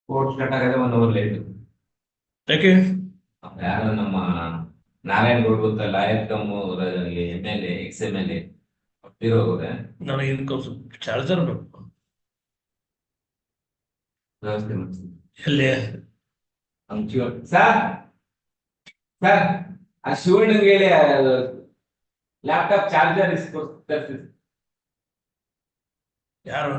Court start ಆಗದೆ 1 hour late. ಯಾಕೆ? ಯಾರು ನಮ್ಮ ನಾರಾಯಣ್ ಗೌಡ್ ಗೊತ್ತಲ್ಲ, M L A, ex M L A ಇರೋರೆ ನನಗೆ ಇದಕ್ಕೆ ಚಾರ್ಜರ್ ಬೇಕು. ವ್ಯವಸ್ಥೆ ಮಾಡ್ತೀನಿ. ಎಲ್ಲಿ? ಸರ್ ಸರ್, ಆ ಶಿವಣ್ಣಂಗೆ ಹೇಳಿ ಲ್ಯಾಪ್ಟಾಪ್ ಚಾರ್ಜರ್ ತರಿಸಿ. ಯಾರು?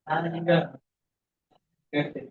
ನಾನೀಗ ಹೇಳ್ತೀನಿ.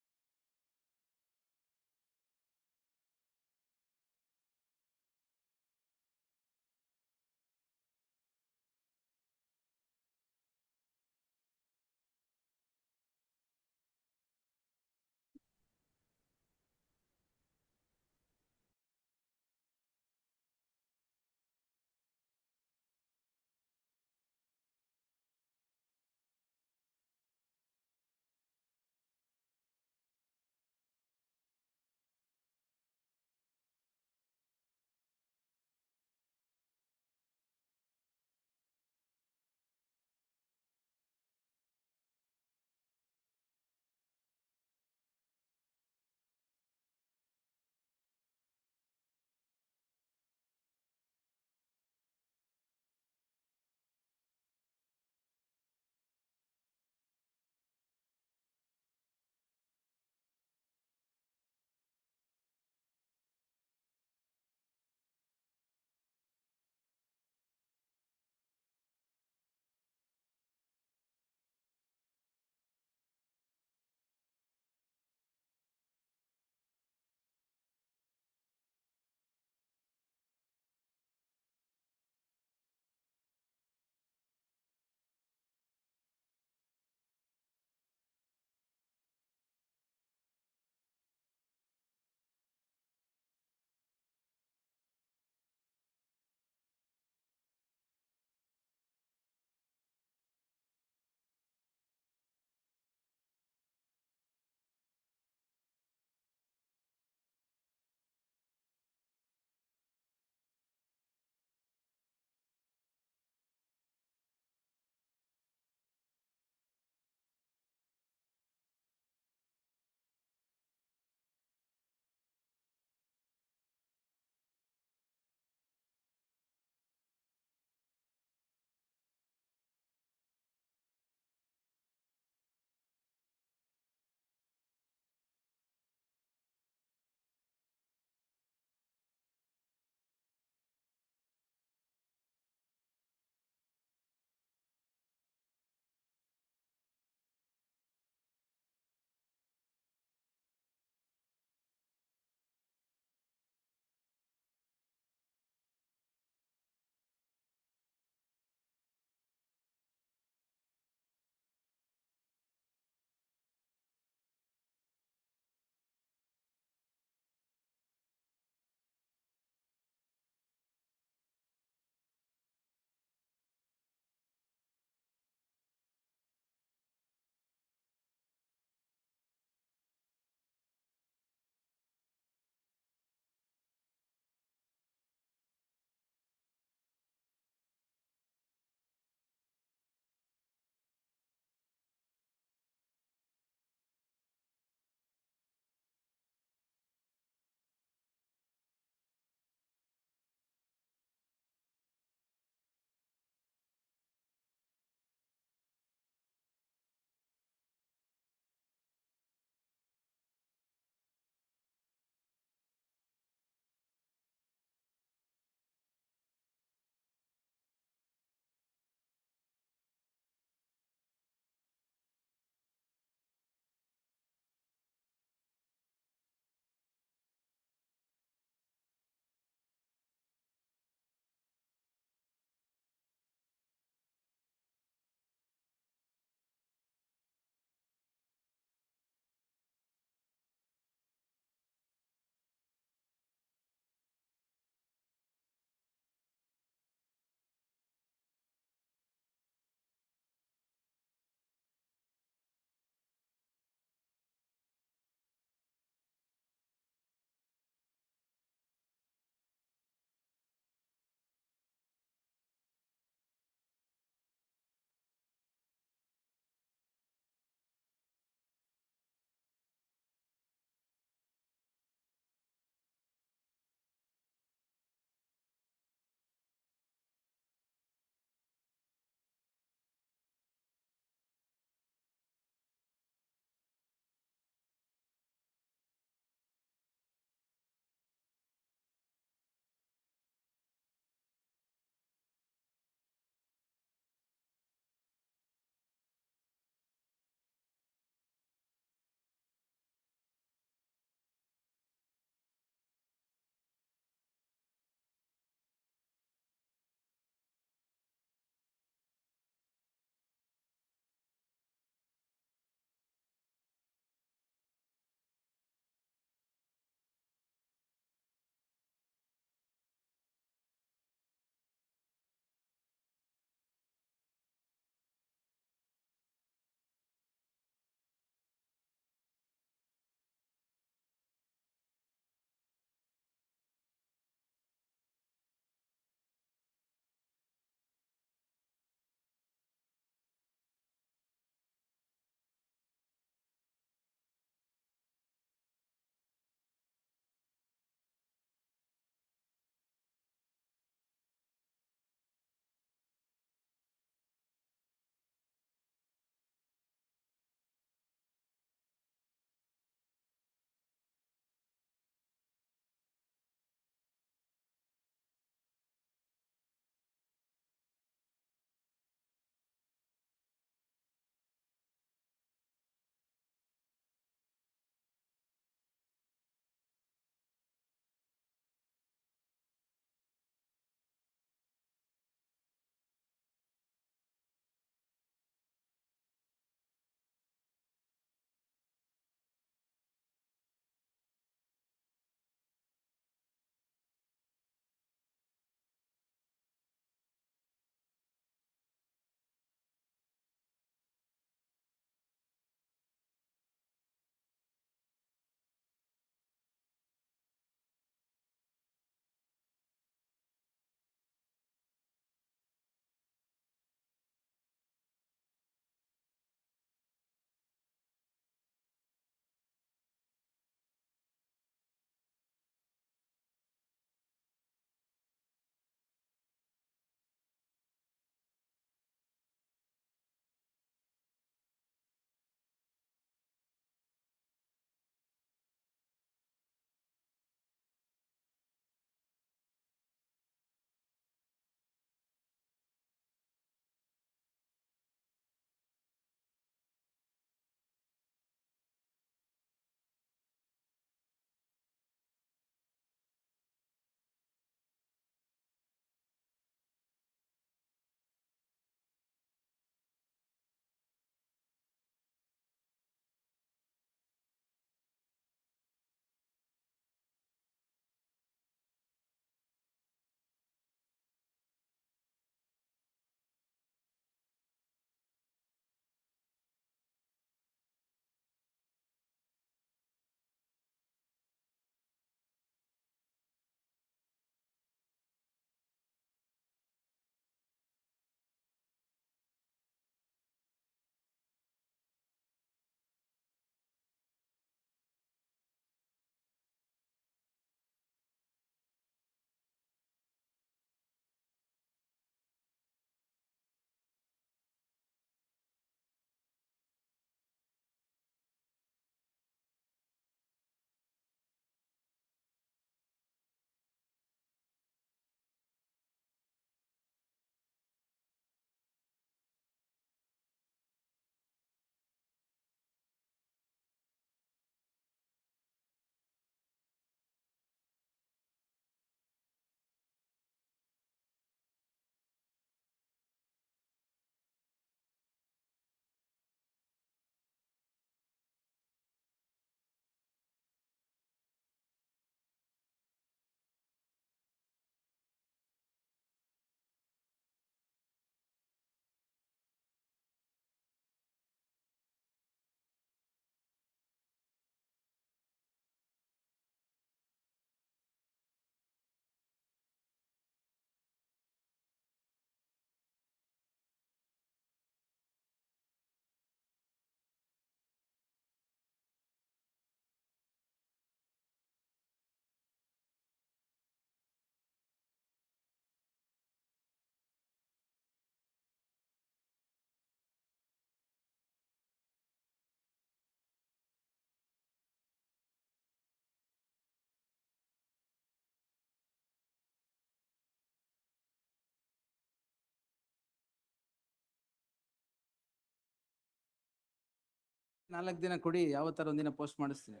4 ದಿನ ಕೊಡಿ, ಯಾವತ್ತರ ಒಂದಿನ ಪೋಸ್ಟ್ ಮಾಡಿಸ್ತೀನಿ.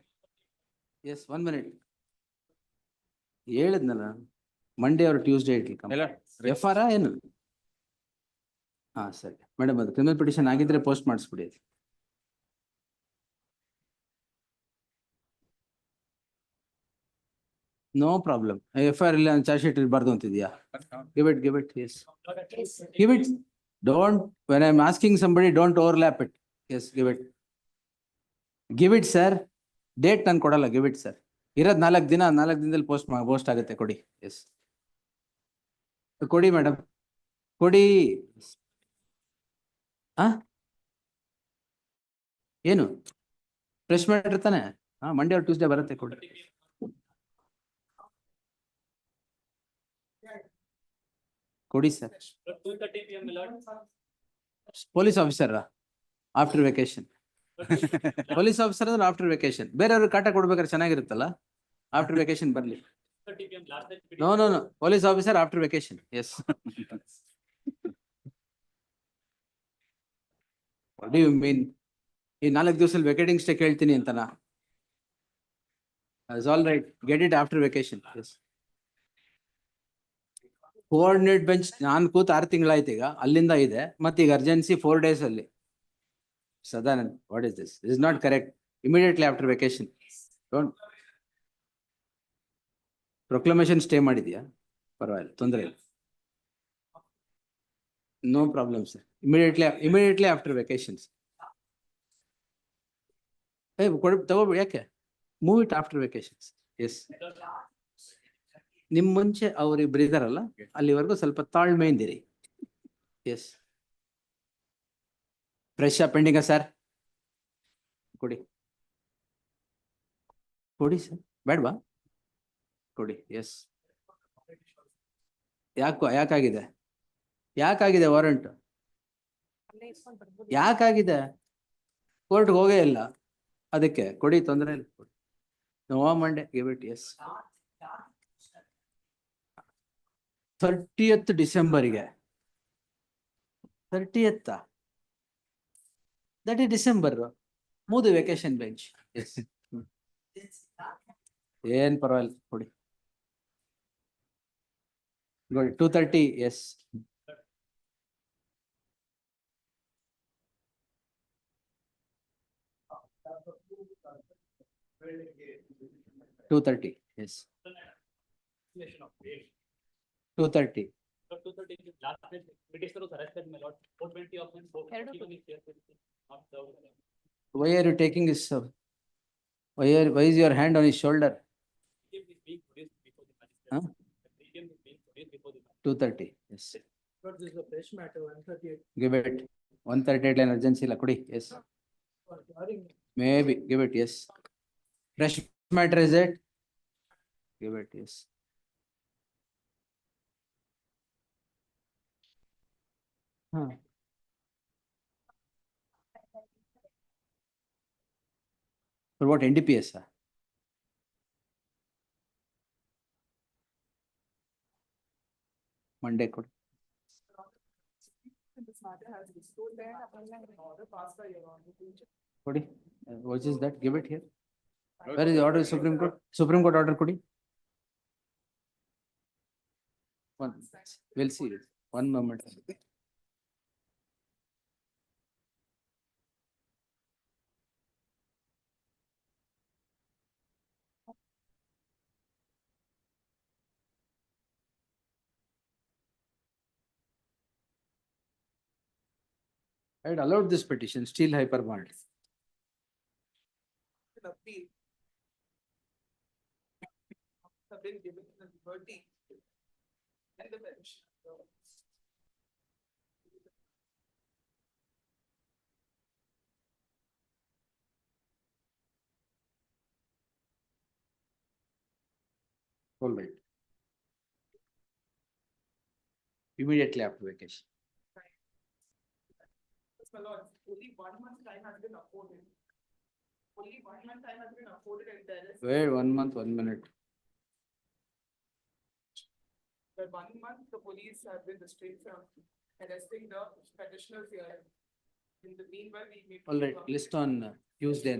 Yes 1 minute. ಹೇಳಿದ್ನಲ್ಲ ಮಂಡೇ ಅವ್ರ ಟ್ಯೂಸ್ಡೇ ಇಟ್ಲಿ FR ಏನು? ಹಾ ಸರಿ ಮೇಡಮ್, ಅದು ಕ್ರಿಮಿನಲ್ ಪಿಟಿಷನ್ ಆಗಿದ್ರೆ ಪೋಸ್ಟ್ ಮಾಡಿಸ್ಬಿಡಿ. No problem. FR ಇಲ್ಲ ಚಾರ್ಜ್ ಶೀಟ್ ಇರಬಾರ್ದು ಅಂತಿದ್ಯಾ? Give it yes give it. Don't, when I am asking somebody don't overlap it. Yes give it sir. Date ನಾನು ಕೊಡಲ್ಲ, ಗಿವ್ ಇಟ್ ಸರ್. ಇರೋದು 4 ದಿನ, 4 ದಿನದಲ್ಲಿ ಪೋಸ್ಟ್ ಆಗುತ್ತೆ. ಕೊಡಿ. ಎಸ್ ಕೊಡಿ ಮೇಡಮ್, ಕೊಡಿ. ಏನು ಫ್ರೆಶ್ ಮಾಡಿರ್ತಾನೆ? ಮಂಡೇ ಅವ್ರ ಟ್ಯೂಸ್ಡೇ ಬರುತ್ತೆ. ಕೊಡಿ. ಕೊಡಿ sir. Police officer after vacation. Police officer ಅಂದ್ರೆ ಆಫ್ಟರ್ ವೆಕೇಶನ್. ಬೇರೆಯವ್ರಿಗೆ ಕಾಟ ಕೊಡ್ಬೇಕಾದ್ರೆ ಚೆನ್ನಾಗಿರುತ್ತಲ್ಲ. ಆಫ್ಟರ್ ವೆಕೇಶನ್ ಬರ್ಲಿ. No police officer after vacation. Yes. What do you mean? ಈ 4 ದಿವಸದಲ್ಲಿ ವೆಕೇಟಿಂಗ್ ಸ್ಟೇ ಕೇಳ್ತೀನಿ ಅಂತನಾ? It's all right, get it after vacation. Yes. Coordinate bench ನಾನು ಕೂತ್ 6 ತಿಂಗಳಾಯ್ತು ಈಗ, ಅಲ್ಲಿಂದ ಇದೆ. ಮತ್ತೆ ಈಗ ಅರ್ಜೆನ್ಸಿ 4 days ಅಲ್ಲಿ. Sadanand, what is this? Is not correct. Immediately after vacation. Don't. Proclamation stay ಮಾಡಿದ್ಯಾ? ಪರವಾಗಿಲ್ಲ, ತೊಂದರೆ ಇಲ್ಲ. No problem sir. Immediately after vacations. ತಗೋಬೇಡಿ, ಯಾಕೆ? Move it after vacations. Yes. ನಿಮ್ ಮುಂಚೆ ಅವ್ರಿಬ್ರು ಇದಾರಲ್ಲ, ಅಲ್ಲಿವರೆಗೂ ಸ್ವಲ್ಪ ತಾಳ್ಮೆಯಿಂದಿರಿ. ಎಸ್. Fresh pending sir? ಕೊಡಿ ಸರ್. ಬೇಡವಾ? ಕೊಡಿ. ಎಸ್. ಯಾಕಾಗಿದೆ ವಾರಂಟ್? ಯಾಕಾಗಿದೆ? ಕೋರ್ಟ್ಗೆ ಹೋಗೇ ಇಲ್ಲ, ಅದಕ್ಕೆ ಕೊಡಿ. ತೊಂದರೆ ಇಲ್ಲ, ಕೊಡಿ. No Monday, give it. Yes. 30th ಡಿಸೆಂಬರ್ಗೆ. 30th that is December. ಮೂದು ವೆಕೇಶನ್ ಬೆಂಚ್. ಎಸ್. ಏನ್ ಪರವಾಗಿಲ್ಲ, ಕೊಡಿ. 2:30. Yes. 2:30. Yes. 2:30. Why are you taking his? Why is your hand on his shoulder? 2:30. Yes. Give it. 1:38 line urgency la kodi. Yes. Maybe give it. Yes. Fresh matter is it? Give it. Yes. For what? NDPS? Monday could. What is that? Give it here. Where is the order? Supreme Court. Supreme Court order kodi. We'll see it. One moment. I had allowed this petition, still hyperbond. All right. Immediately after vacation. Only 1 month time has been afforded. Only 1 month time has been afforded and there is. Wait, 1 month, 1 minute. But 1 month the police have been restrained from arresting the petitioners here. In the meanwhile, we meet. All right, list on Tuesday,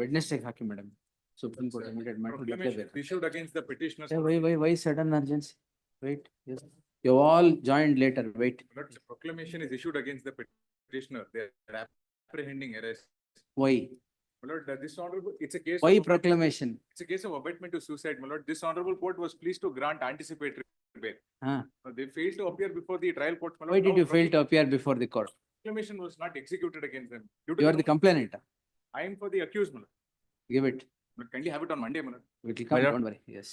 Wednesday hockey madam. Supreme Court immediate matter. Proclamation issued against the petitioners. Why sudden urgency? Wait, yes. You all joined later, wait. But the proclamation is issued against the petitioner. They are apprehending arrest. Why? My lord, this honorable, it's a case. Why of- proclamation? It's a case of abetment of suicide, my lord. This honorable court was pleased to grant anticipatory bail. Huh? They failed to appear before the trial court, my lord. Why did Now you fail to appear before the court? Proclamation was not executed against them. Due to You are the complainant. I am for the accused, my lord. Give it. But kindly have it on Monday, my lord. It will come, lord. don't worry, yes.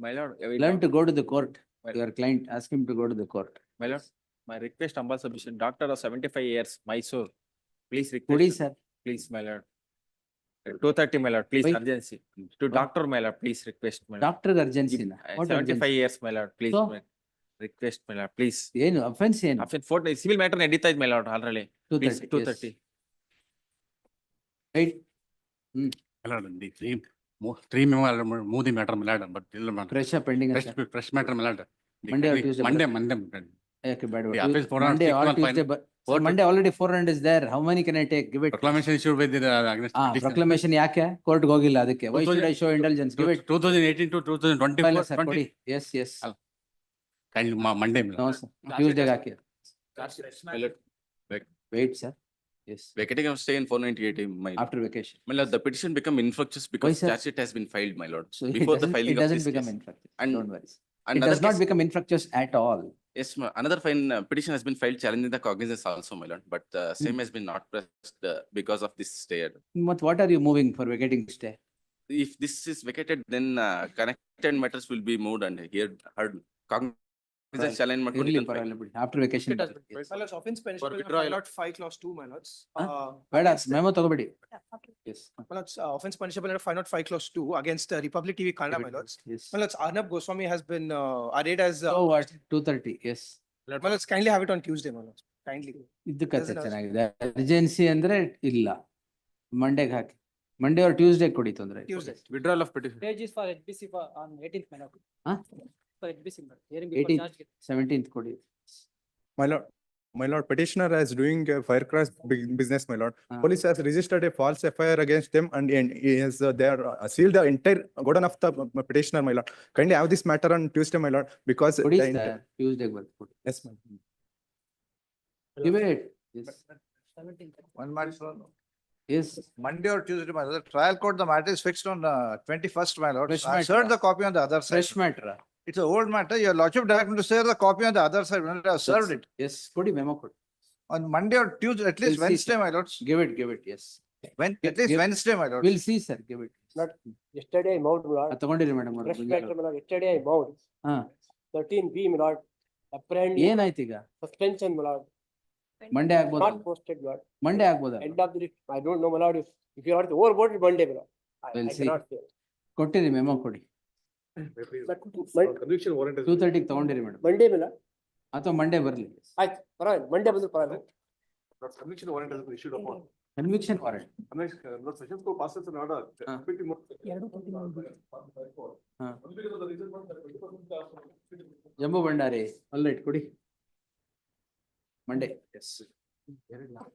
My lord, Learn to go to the court. Well- Your client, ask him to go to the court. my lord, my request humble submission, doctor of 75 years, Mysore. Please Kudi, request, sir. please, my lord. 2:30, my lord, please, Why? urgency. To doctor, my lord, please request, my lord. Doctor urgency na. What 75 urgency? years, my lord, please, So? request, my lord, please. ಏನು offense ಏನು? After 4 civil matter ನಡೀತಾ ಇದೆ, my lord, already. Please, 2:30, 2:30. yes. Right? Malad, the three move the matter, Malad, but Fresh up pending. sir. fresh matter, Malad. Monday or Tuesday, Monday. Okay, bad word. The office for Monday or 615. Tuesday, but sir, Monday already 400 is there. How many can I take? Give it. Proclamation issued by the against. petitioner. Proclamation ಯಾಕೆ court ಹೋಗಿಲ್ಲ ಅದಕ್ಕೆ. Why should I show indulgence? Give it. 2018 to 2024. ಇಲ್ಲ sir, ಕೊಡಿ. Yes, yes. Kindly Monday. No sir, Tuesday hockey. My lord, Wait sir, yes, vacating of stay in 498, my lord. after vacation. My lord, the petition become infructuous because sir? charge sheet has been filed, my lord. So it Before the doesn't, filing it of doesn't this become case. infructuous. And Don't worry. It another does not case- become infructuous at all. Yes, another fine petition has been filed challenging the cognizance also, my lord, but same has been not pressed because of this stay. But what are you moving for vacating stay? If this is vacated, then connected matters will be moved and here heard. Cognizance challenge ಇರ್ಲಿ ಮಾಡ್ಕೊಂಡು ಪರವಾಗಿಲ್ಲ ಬಿಡಿ. After vacation. It has been. My lords, offence punishable under withdrawal. 505 clause 2, my lords. ಬೇಡ Against the- memo ತಗೋಬೇಡಿ. Yes. My lords, offence punishable under 505 clause 2 against Republic TV Kannada, my lords. Yes. My lords, Arnab Goswami has been arraigned as. So what? 2:30, yes. My lords, kindly have it on Tuesday, my lords. Kindly. ಇದು ಕಥೆ Doesn't ಚೆನ್ನಾಗಿದೆ. Urgency ಅಂದ್ರೆ ಇಲ್ಲ. ಮಂಡೇಗೆ ಹಾಕಿ. Monday or Tuesday ಕೊಡಿ ತೊಂದ್ರೆ. Tuesday. Withdrawal of petition. Page is for HBC for on 18th, my lord. Huh? For HBC, my lord. Hearing before 18th. charge. 17th ಕೊಡಿ. My lord, petitioner is doing a firecraft business, my lord. Ah. Police has registered a false FIR against them and he has, they are sealed the entire godown of the petitioner, my lord. Kindly have this matter on Tuesday, my lord, because. ಕೊಡಿ the sir. Tuesday ಬರ್ದು ಕೊಡಿ. Yes, ma'am. Give it. Yes. 17th. One matter, sir. Yes. Monday or Tuesday, my lord. The trial court, the matter is fixed on 21st, my lord. Fresh I matter. served the copy on the other side. Fresh matter. It's an old matter. Your lordship directed me to share the copy on the other side. When I have served it Yes, ಕೊಡಿ memo ಕೊಡಿ. on Monday or Tuesday, at least We'll see, Wednesday, my lords. Give it, yes. At least give- Wednesday, my lord. We'll see sir, give it. Yesterday I moved, my lord. ತಗೊಂಡಿರಿ madam Fresh matter, my lord. Yesterday I moved. ಹಾ 13B, my lord. Apprehend. ಏನಾಯ್ತು ಈಗ? Suspension, my lord. Monday ಆಗ್ಬೋದು. Not posted, my lord. Monday ಆಗ್ಬೋದಾ? End of the, I don't know, my lord. If you are the overboard Monday, my lord. We'll I see. cannot say. ಕೊಟ್ಟಿರಿ memo ಕೊಡಿ. But Conviction warrant is. 2:30 ತಗೊಂಡಿರಿ madam. Monday, my lord. ಅಥವಾ Monday ಬರ್ಲಿ. ಆಯ್ತು, ಪರವಾಗಿಲ್ಲ. Monday ಬಂದ್ರೆ ಪರವಾಗಿಲ್ಲ. Conviction warrant has been issued upon. Conviction warrant. Lord Sessions Court passes an order. Ah. Ah. ಜಂಬೂ ಭಂಡಾರಿ ಅಲ್ಲೈಟ್ ಕೊಡಿ. ಮಂಡೇ. ಎಸ್.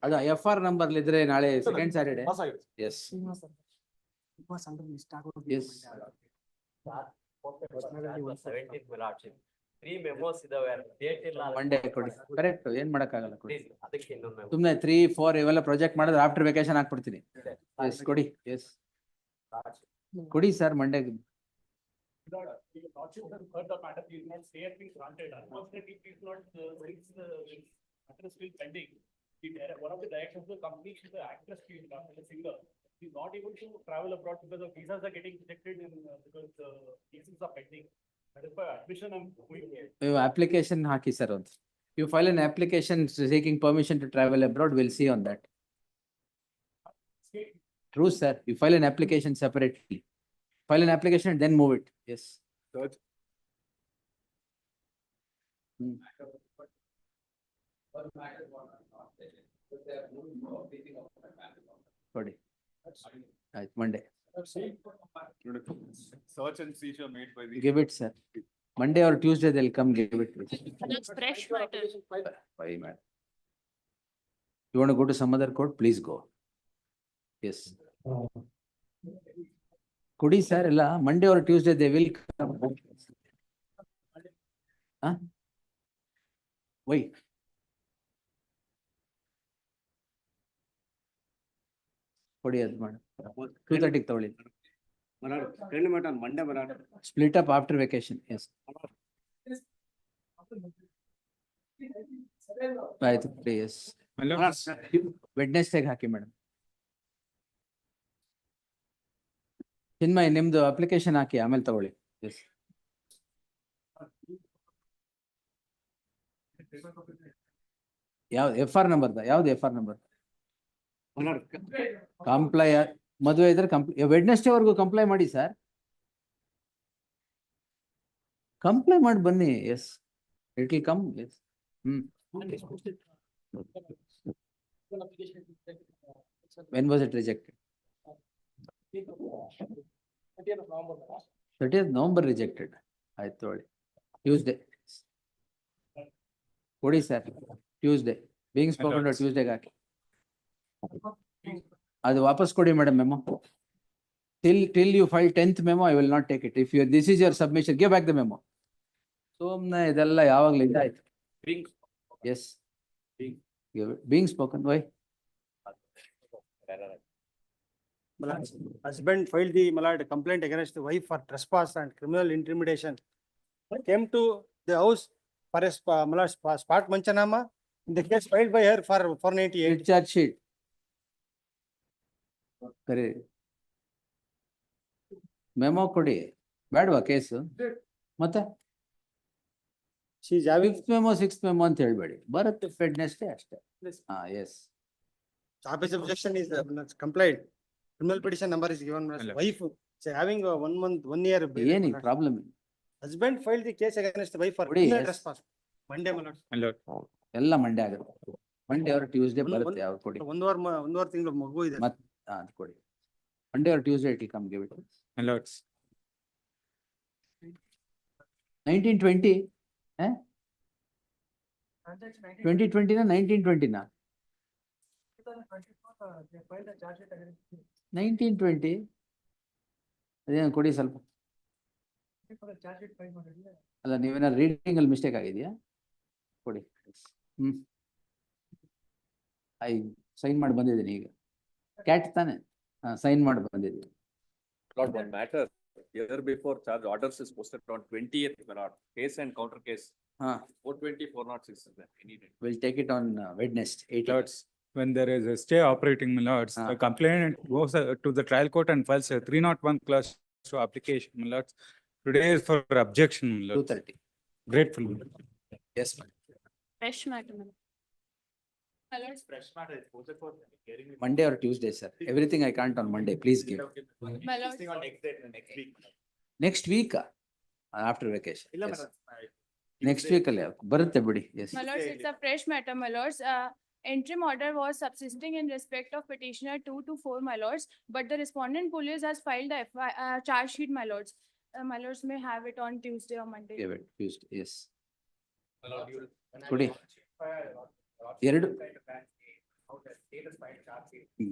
ಅದು FR ನಂಬರ್ ಇದ್ರೆ ನಾಳೆ second Saturday. Yes. Yes. 17th, my lordship. 3 memos ಇದಾವೆ. Date ಇಲ್ಲ. ಮಂಡೇ ಕೊಡಿ. ಕರೆಕ್ಟ್, ಏನ್ ಮಾಡಕ್ಕಾಗಲ್ಲ ಕೊಡಿ. Please, ಅದಕ್ಕೆ ಇನ್ನೊಂದು memo. ಸುಮ್ನೆ 3, 4 ಇವೆಲ್ಲ ಪ್ರಾಜೆಕ್ಟ್ ಮಾಡಿದ್ರೆ ಆಫ್ಟರ್ ವೆಕೇಶನ್ ಹಾಕ್ಬಿಡ್ತೀನಿ. ಎಸ್ ಕೊಡಿ. ಎಸ್ ಕೊಡಿ sir Monday. One of the directions of the company is the actress field, the singer. He's not able to travel abroad because the visas are getting rejected because the cases are pending. That is why admission I'm going here. ನೀವು application ಹಾಕಿ sir ಒಂದು. You file an application seeking permission to travel abroad, we'll see on that. True, sir. You file an application separately. File an application and then move it. Yes. Hmm. ಕೊಡಿ. ಆಯ್ತು Monday. Search and seizure made by the. Give it, sir. Monday or Tuesday they'll come, give it. That's fresh matter. Why, madam? You want to go to some other court, please go. Yes. Kudi sir, ella Monday or Tuesday they will come. Huh? Why? Kodi ad madu. 2:30 ತಗೊಳ್ಳಿ. Split up after vacation, yes. ಆಯ್ತು, yes. Wednesday ಹಾಕಿ madam. Chinmay ನಿಮ್ದು application ಹಾಕಿ ಆಮೇಲೆ ತಗೊಳ್ಳಿ. S. ಯಾವ್ದು FR number? ಯಾವ್ದು FR number? Comply ಮದುವೆ ಇದ್ರೆ Wednesday ವರ್ಗು ಕಂಪ್ಲೈ ಮಾಡಿ ಸರ್. ಕಂಪ್ಲೈ ಮಾಡಿ ಬನ್ನಿ. Yes, it will come. Yes. When was it rejected? 30th November rejected. ಆಯ್ತು ತಗೊಳ್ಳಿ. Tuesday. ಕೊಡಿ sir. Tuesday. Being spoken to Tuesday ಹಾಕಿ. ಅದು ವಾಪಸ್ ಕೊಡಿ madam memo. Till you file 10th memo, I will not take it. If this is your submission, give back the memo. ಸುಮ್ನೆ ಇದೆಲ್ಲ ಯಾವಾಗ್ಲೂ ಇದಾಯ್ತು. Yes. Being spoken, why? Husband filed the complaint against the wife for trespass and criminal intimidation. Came to the house for a spot manchanama. The case filed by her for 498. Charge sheet. Curry memo ಕೊಡಿ. ಬೇಡವಾ case? ಮತ್ತೆ fifth memo sixth memo ಅಂತ ಹೇಳ್ಬೇಡಿ, ಬರುತ್ತೆ ಫೆಡ್ನೆಸ್ಡೇ ಅಷ್ಟೇ. ಹಾ, S. Office objection is complied. Criminal petition number is given. Wife having 1 month, 1 year. ಏನಿ problem? Husband filed the case against the wife for criminal trespass. Monday, my lord. ಎಲ್ಲ Monday ಆಗುತ್ತೆ. Monday ಅವ್ರ Tuesday ಬರುತ್ತೆ. ಯಾವ ಕೊಡಿ? ಒಂದು ವಾರ ತಿಂಗಳು ಮಗು ಇದೆ. ಅದು ಕೊಡಿ. Monday or Tuesday it will come, give it. My lords. 1920? 2020 na 1920 na? 1920? ಅದೇನು ಕೊಡಿ ಸ್ವಲ್ಪ. ಅಲ್ಲ, ನೀವೇನ ರೀಡಿಂಗ್ ಅಲ್ಲಿ ಮಿಸ್ಟೇಕ್ ಆಗಿದೆಯಾ? ಕೊಡಿ. ಸೈನ್ ಮಾಡಿ ಬಂದಿದ್ದೀನಿ ಈಗ. ಕ್ಯಾಟ್ ತಾನೆ? ಸೈನ್ ಮಾಡಿ ಬಂದಿದ್ದೀನಿ. Lord, one matter. Year before charge orders is posted on 20th, my lord. Case and counter case. 420, 406 is there. We'll take it on Wednesday, 18th. Lords, when there is a stay operating, my lords, the complainant goes to the trial court and files a 301 clause to application, my lords. Today is for objection, my lords. 2:30. Grateful. Yes, ma'am. Fresh matter, madam. Fresh matter is posted for hearing. Monday or Tuesday, sir. Everything I can't on Monday. Please give. My lord. Next week. Next week, after vacation. ಇಲ್ಲ Yes. madam. Next week ಅಲ್ಲಿ ಬರುತ್ತೆ ಬಿಡಿ. Yes. My lords, it's a fresh matter, my lords. Interim order was subsisting in respect of petitioner 2 to 4, my lords, but the respondent police has filed the charge sheet, my lords. My lords may have it on Tuesday or Monday. Give it Tuesday. Yes. ಕೊಡಿ. ಎರಡು.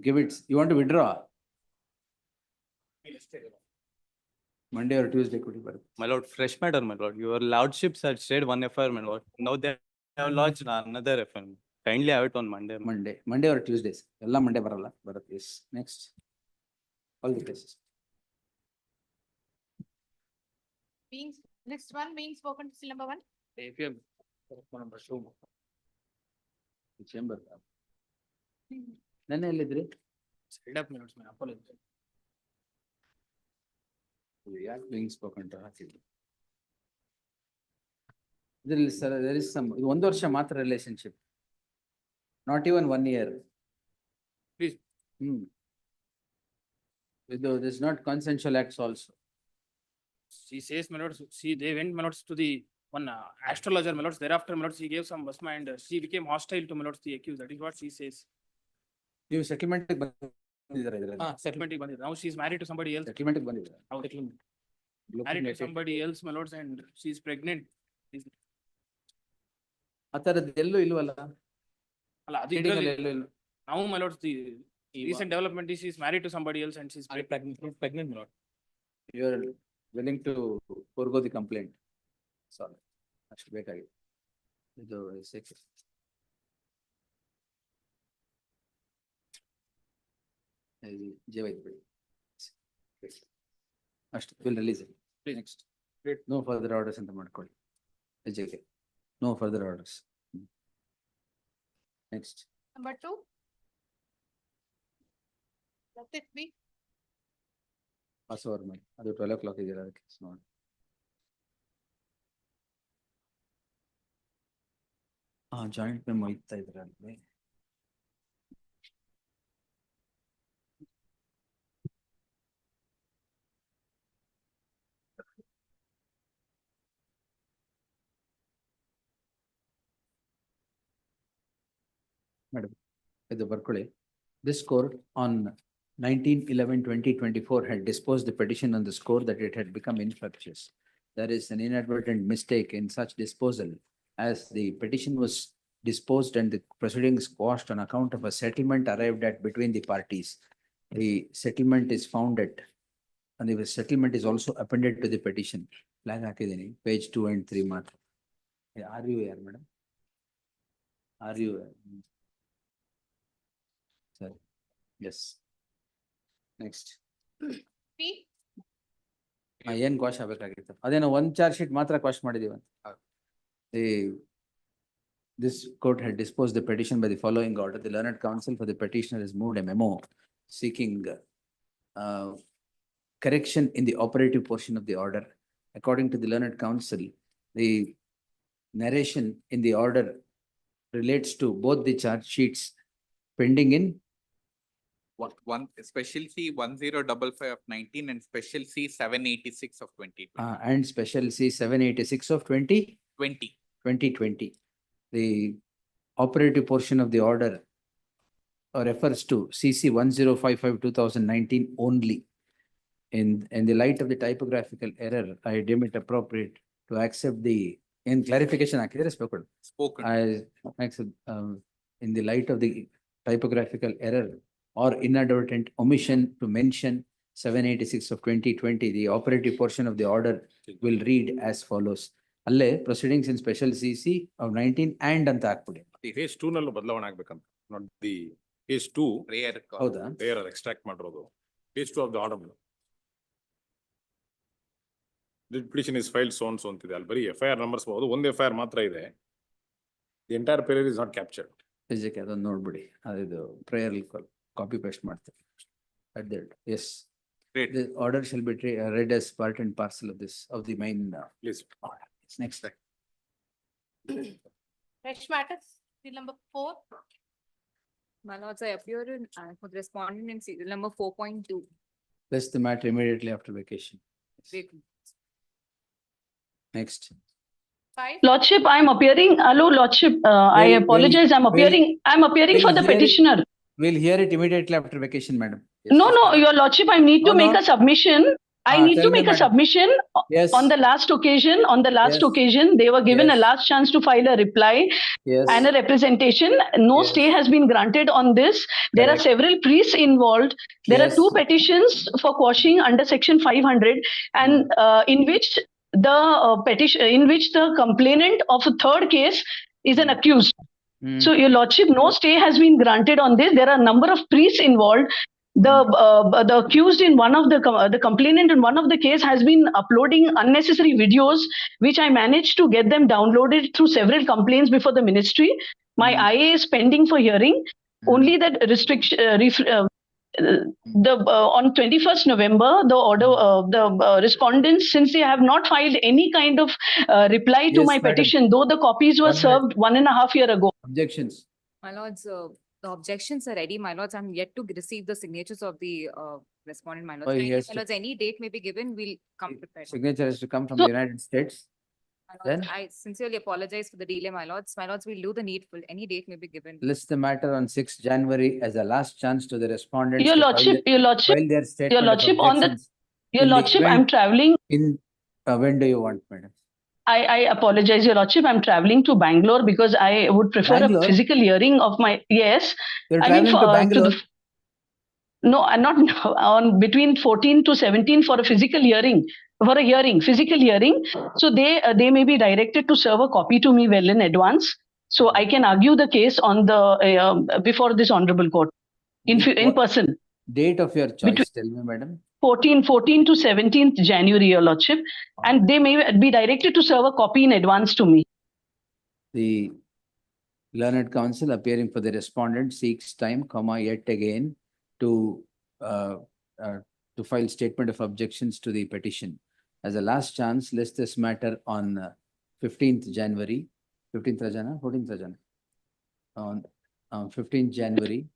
Give it. You want to withdraw? Monday or Tuesday ಕೊಡಿ ಬರುತ್ತೆ. My lord, fresh matter, my lord. Your lordships had stayed 1 FIR, my lord. Now they have lodged another FIR. Kindly have it on Monday. Monday or Tuesdays. ಎಲ್ಲ Monday ಬರಲ್ಲ, ಬರುತ್ತೆ. Yes. Next. All the cases. Next one being spoken to still number 1. Chamber. ನೆನ್ನೆ ಎಲ್ಲಿದ್ರಿ? ಯಾಕೆ being spoken to ಹಾಕಿದ್ರಿ? ಇದ್ರಲ್ಲಿ sir there is some 1 ವರ್ಷ ಮಾತ್ರ relationship. Not even 1 year. Please. This is not consensual acts also. She says, my lords, they went, my lords, to the one astrologer, my lords. Thereafter, my lords, he gave some basma and she became hostile to, my lords, the accused. That is what she says. ನೀವು settlement ಬಂದಿದ್ದೀರಾ ಇದರಲ್ಲಿ? Settlement ಬಂದಿದೆ. Now she is married to somebody else. Settlement ಬಂದಿದ್ದೀರಾ? Now settlement. Married to somebody else, my lords, and she is pregnant. ಆ ಥರದ್ದು ಎಲ್ಲೂ ಇಲ್ವಲ್ಲ? ಅಲ್ಲ, ಅದು Heading ಇದ್ರಲ್ಲಿ ಅಲ್ಲಿ ಎಲ್ಲ- now my lords, the recent development is she is married to somebody else and she's pregnant. Pregnant, my lord. You are willing to forego the complaint. Sorry. ಅಷ್ಟು ಬೇಕಾಗಿದೆ. ಇದು second. ಇದು ಜೀವ ಇದ್ಬಿಡಿ. ಅಷ್ಟು will release it. Next. No further orders ಅಂತ ಮಾಡ್ಕೊಳ್ಳಿ. ವಿಜಯ್ಗೆ. No further orders. Next. Number 2. Let it be. Pass over ಮಾಡಿ. ಅದು 12 o'clock ಇದೆಯಲ್ಲ ಅದಕ್ಕೆ ನೋಡಿ. ಜಾಯಿಂಟ್ ಮೆಮೊ ಇತ್ತಾ ಇದ್ರಲ್ಲಿ. Madam, ಇದು ಬರ್ಕೊಳ್ಳಿ. This court on 19/11/2024 had disposed the petition on the score that it had become infructuous. There is an inadvertent mistake in such disposal, as the petition was disposed and the proceedings quashed on account of a settlement arrived at between the parties. The settlement is found at, and the settlement is also appended to the petition. Flag ಹಾಕಿದ್ದೀನಿ, page 2 and 3 ಮಾತ್ರ. Are you here, madam? Are you? Sorry. Yes. Next. P. ಏನ್ quash ಆಗ್ಬೇಕಾಗಿತ್ತು? ಅದೇನೋ ಒಂದ್ charge sheet ಮಾತ್ರ quash ಮಾಡಿದೀವಿ ಅಂತ. This court had disposed the petition by the following order. The learned counsel for the petitioner has moved a memo seeking correction in the operative portion of the order. According to the learned counsel, the narration in the order relates to both the charge sheets pending in one special C 1055 of 19 and special C 786 of 2020. And special C 786 of 2020. The operative portion of the order refers to CC 1055/2019 only. In the light of the typographical error, I deem it appropriate to accept the in clarification. Spoken. I accept in the light of the typographical error or inadvertent omission to mention 786 of 2020, the operative portion of the order will read as follows. ಅಲ್ಲೇ proceedings in special CC of 19 and ಅಂತ ಹಾಕ್ಬಿಡಿ. Phase 2 ನಲ್ಲೂ ಬದಲಾವಣೆ ಆಗ್ಬೇಕಂತ. Not the phase 2. ಹೌದಾ? Rare extract ಮಾಡಿರೋದು. Phase 2 of the order. The petition is filed so and so ಅಂತಿದೆ. ಅಲ್ಲಿ ಬರೀ FIR numbers ಬಹುದು. ಒಂದು FIR ಮಾತ್ರ ಇದೆ. The entire period is not captured. ಇದಕ್ಕೆ ಅದೊಂದು ನೋಡ್ಬಿಡಿ. ಅದು ಪ್ರೇಯರ್ ಕಾಪಿ ಪೇಸ್ಟ್ ಮಾಡ್ತೀವಿ. At that, yes. Great. The order shall be read as part and parcel of this, of the main Please. order. Next. Fresh matters. Serial number 4. My lords, I appear in for the respondent in serial number 4.2. Place the matter immediately after vacation. Wait. Next. 5. Lordship, I am appearing. Hello, Lordship. I apologize. I'm appearing for the petitioner. We'll hear it immediately after vacation, madam. Yes. No, Your Lordship, I need to make a submission. I need to make a submission Yes. on the last occasion. On the last Yes. occasion, they were given Yes. a last chance to file a reply Yes. and a representation. No Yes. stay has been granted on this. There are Correct. several priests involved. There are Yes. 2 petitions for quashing under section 500, and in which the petition, in which the complainant of a third case is an accused. So, Your Lordship, no stay has been granted on this. There are a number of priests involved. The accused in one of the complainant in one of the case has been uploading unnecessary videos, which I managed to get them downloaded through several complaints before the ministry. My IA is pending for hearing. Only that restriction, on 21st November, the order, respondents, since they have not filed any kind of reply to Yes, my madam. petition, though the copies were 1 minute. served 1.5 years ago. Objections. My lords, the objections are ready. My lords, I'm yet to receive the signatures of the respondent. My lords, Oh, Kindly, yes. my lords, any date may be given. We'll come prepared. Signature has to come from So- the United States. My Then? lords, I sincerely apologize for the delay, my lords. My lords, we'll do the needful. Any date may be given. List the matter on 6th January as a last chance to the respondents. Your to Lordship, Your Lordship, file their statement Your of Lordship, on the, objections. Your In the Lordship, I'm event- traveling. In, when do you want, madam? I apologize, Your Lordship. I'm traveling to Bangalore because I would prefer Bangalore? a physical hearing of my, yes. You're I mean, traveling to Bangalore? No, I'm not on between 14 to 17 for a physical hearing, physical hearing. So they may be directed to serve a copy to me well in advance. So I can argue the case on the before this honorable court in What person. Date of your choice, tell me, madam. 14 to 17th January, Your Lordship, and they may be directed to serve a copy in advance to me. The learned counsel appearing for the respondent seeks time, yet again to file statement of objections to the petition. As a last chance, list this matter on 15th January, 15th Rajana, 14th Rajana. On 15th January,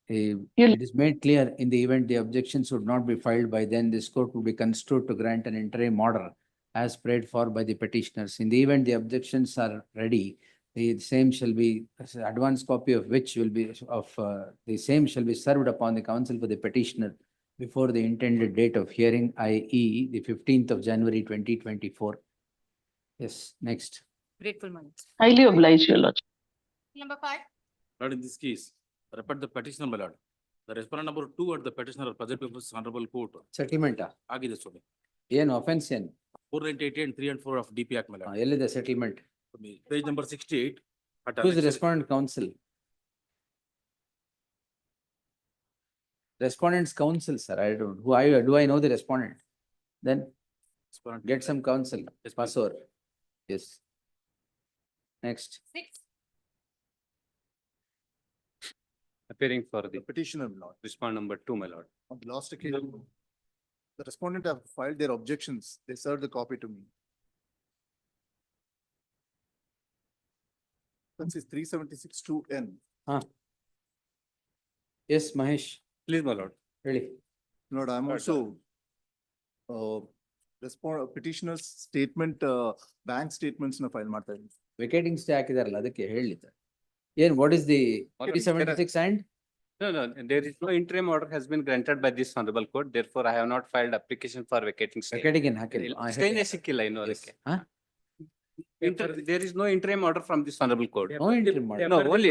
it is made clear in the event the objections would not be filed by then, this court would be construed to grant an interim order as prayed for by the petitioners. In the event the objections are ready, the same shall be, advance copy of which will be, the same shall be served upon the counsel for the petitioner before the intended date of hearing, i.e. the 15th of January 2024. Yes, next. Grateful minutes. Highly obliged, Your Lordship. Number 5. Lord, in this case, report the petitioner, my lord. The respondent number 2 at the petitioner are present before this honorable court. Settlement. Agide Swami. Yen offense yen. 498 and 3 and 4 of DP Act, my lord. Yelli the settlement. Page number 68. Who's the respondent counsel? Respondent's counsel, sir. I don't. Do I know the respondent? Then get some counsel. Yes, Pass over. Yes. Next. 6. Appearing for the Petitioner, my lord. respondent number 2, my lord. On the last occasion, the respondent have filed their objections. They served the copy to me. This is 376-2N. Yes, Mahesh. Please, my lord. Really? Lord, I'm also petitioner's statement, bank statements na file ಮಾಡ್ತಾ ಇದ್ದೀನಿ. Vacating stay ಹಾಕಿದಾರಲ್ಲ ಅದಕ್ಕೆ ಹೇಳಿದ್ದ. Yen, what is the 376 and? No, there is no interim order has been granted by this honorable court. Therefore, I have not filed application for vacating stay. Vacating in ಹಾಕಿಲ್ಲ. Stay ಸಿಕ್ಕಿಲ್ಲ ಇನ್ನು ಅದಕ್ಕೆ. There is no interim order from this honorable court. No interim order. No, only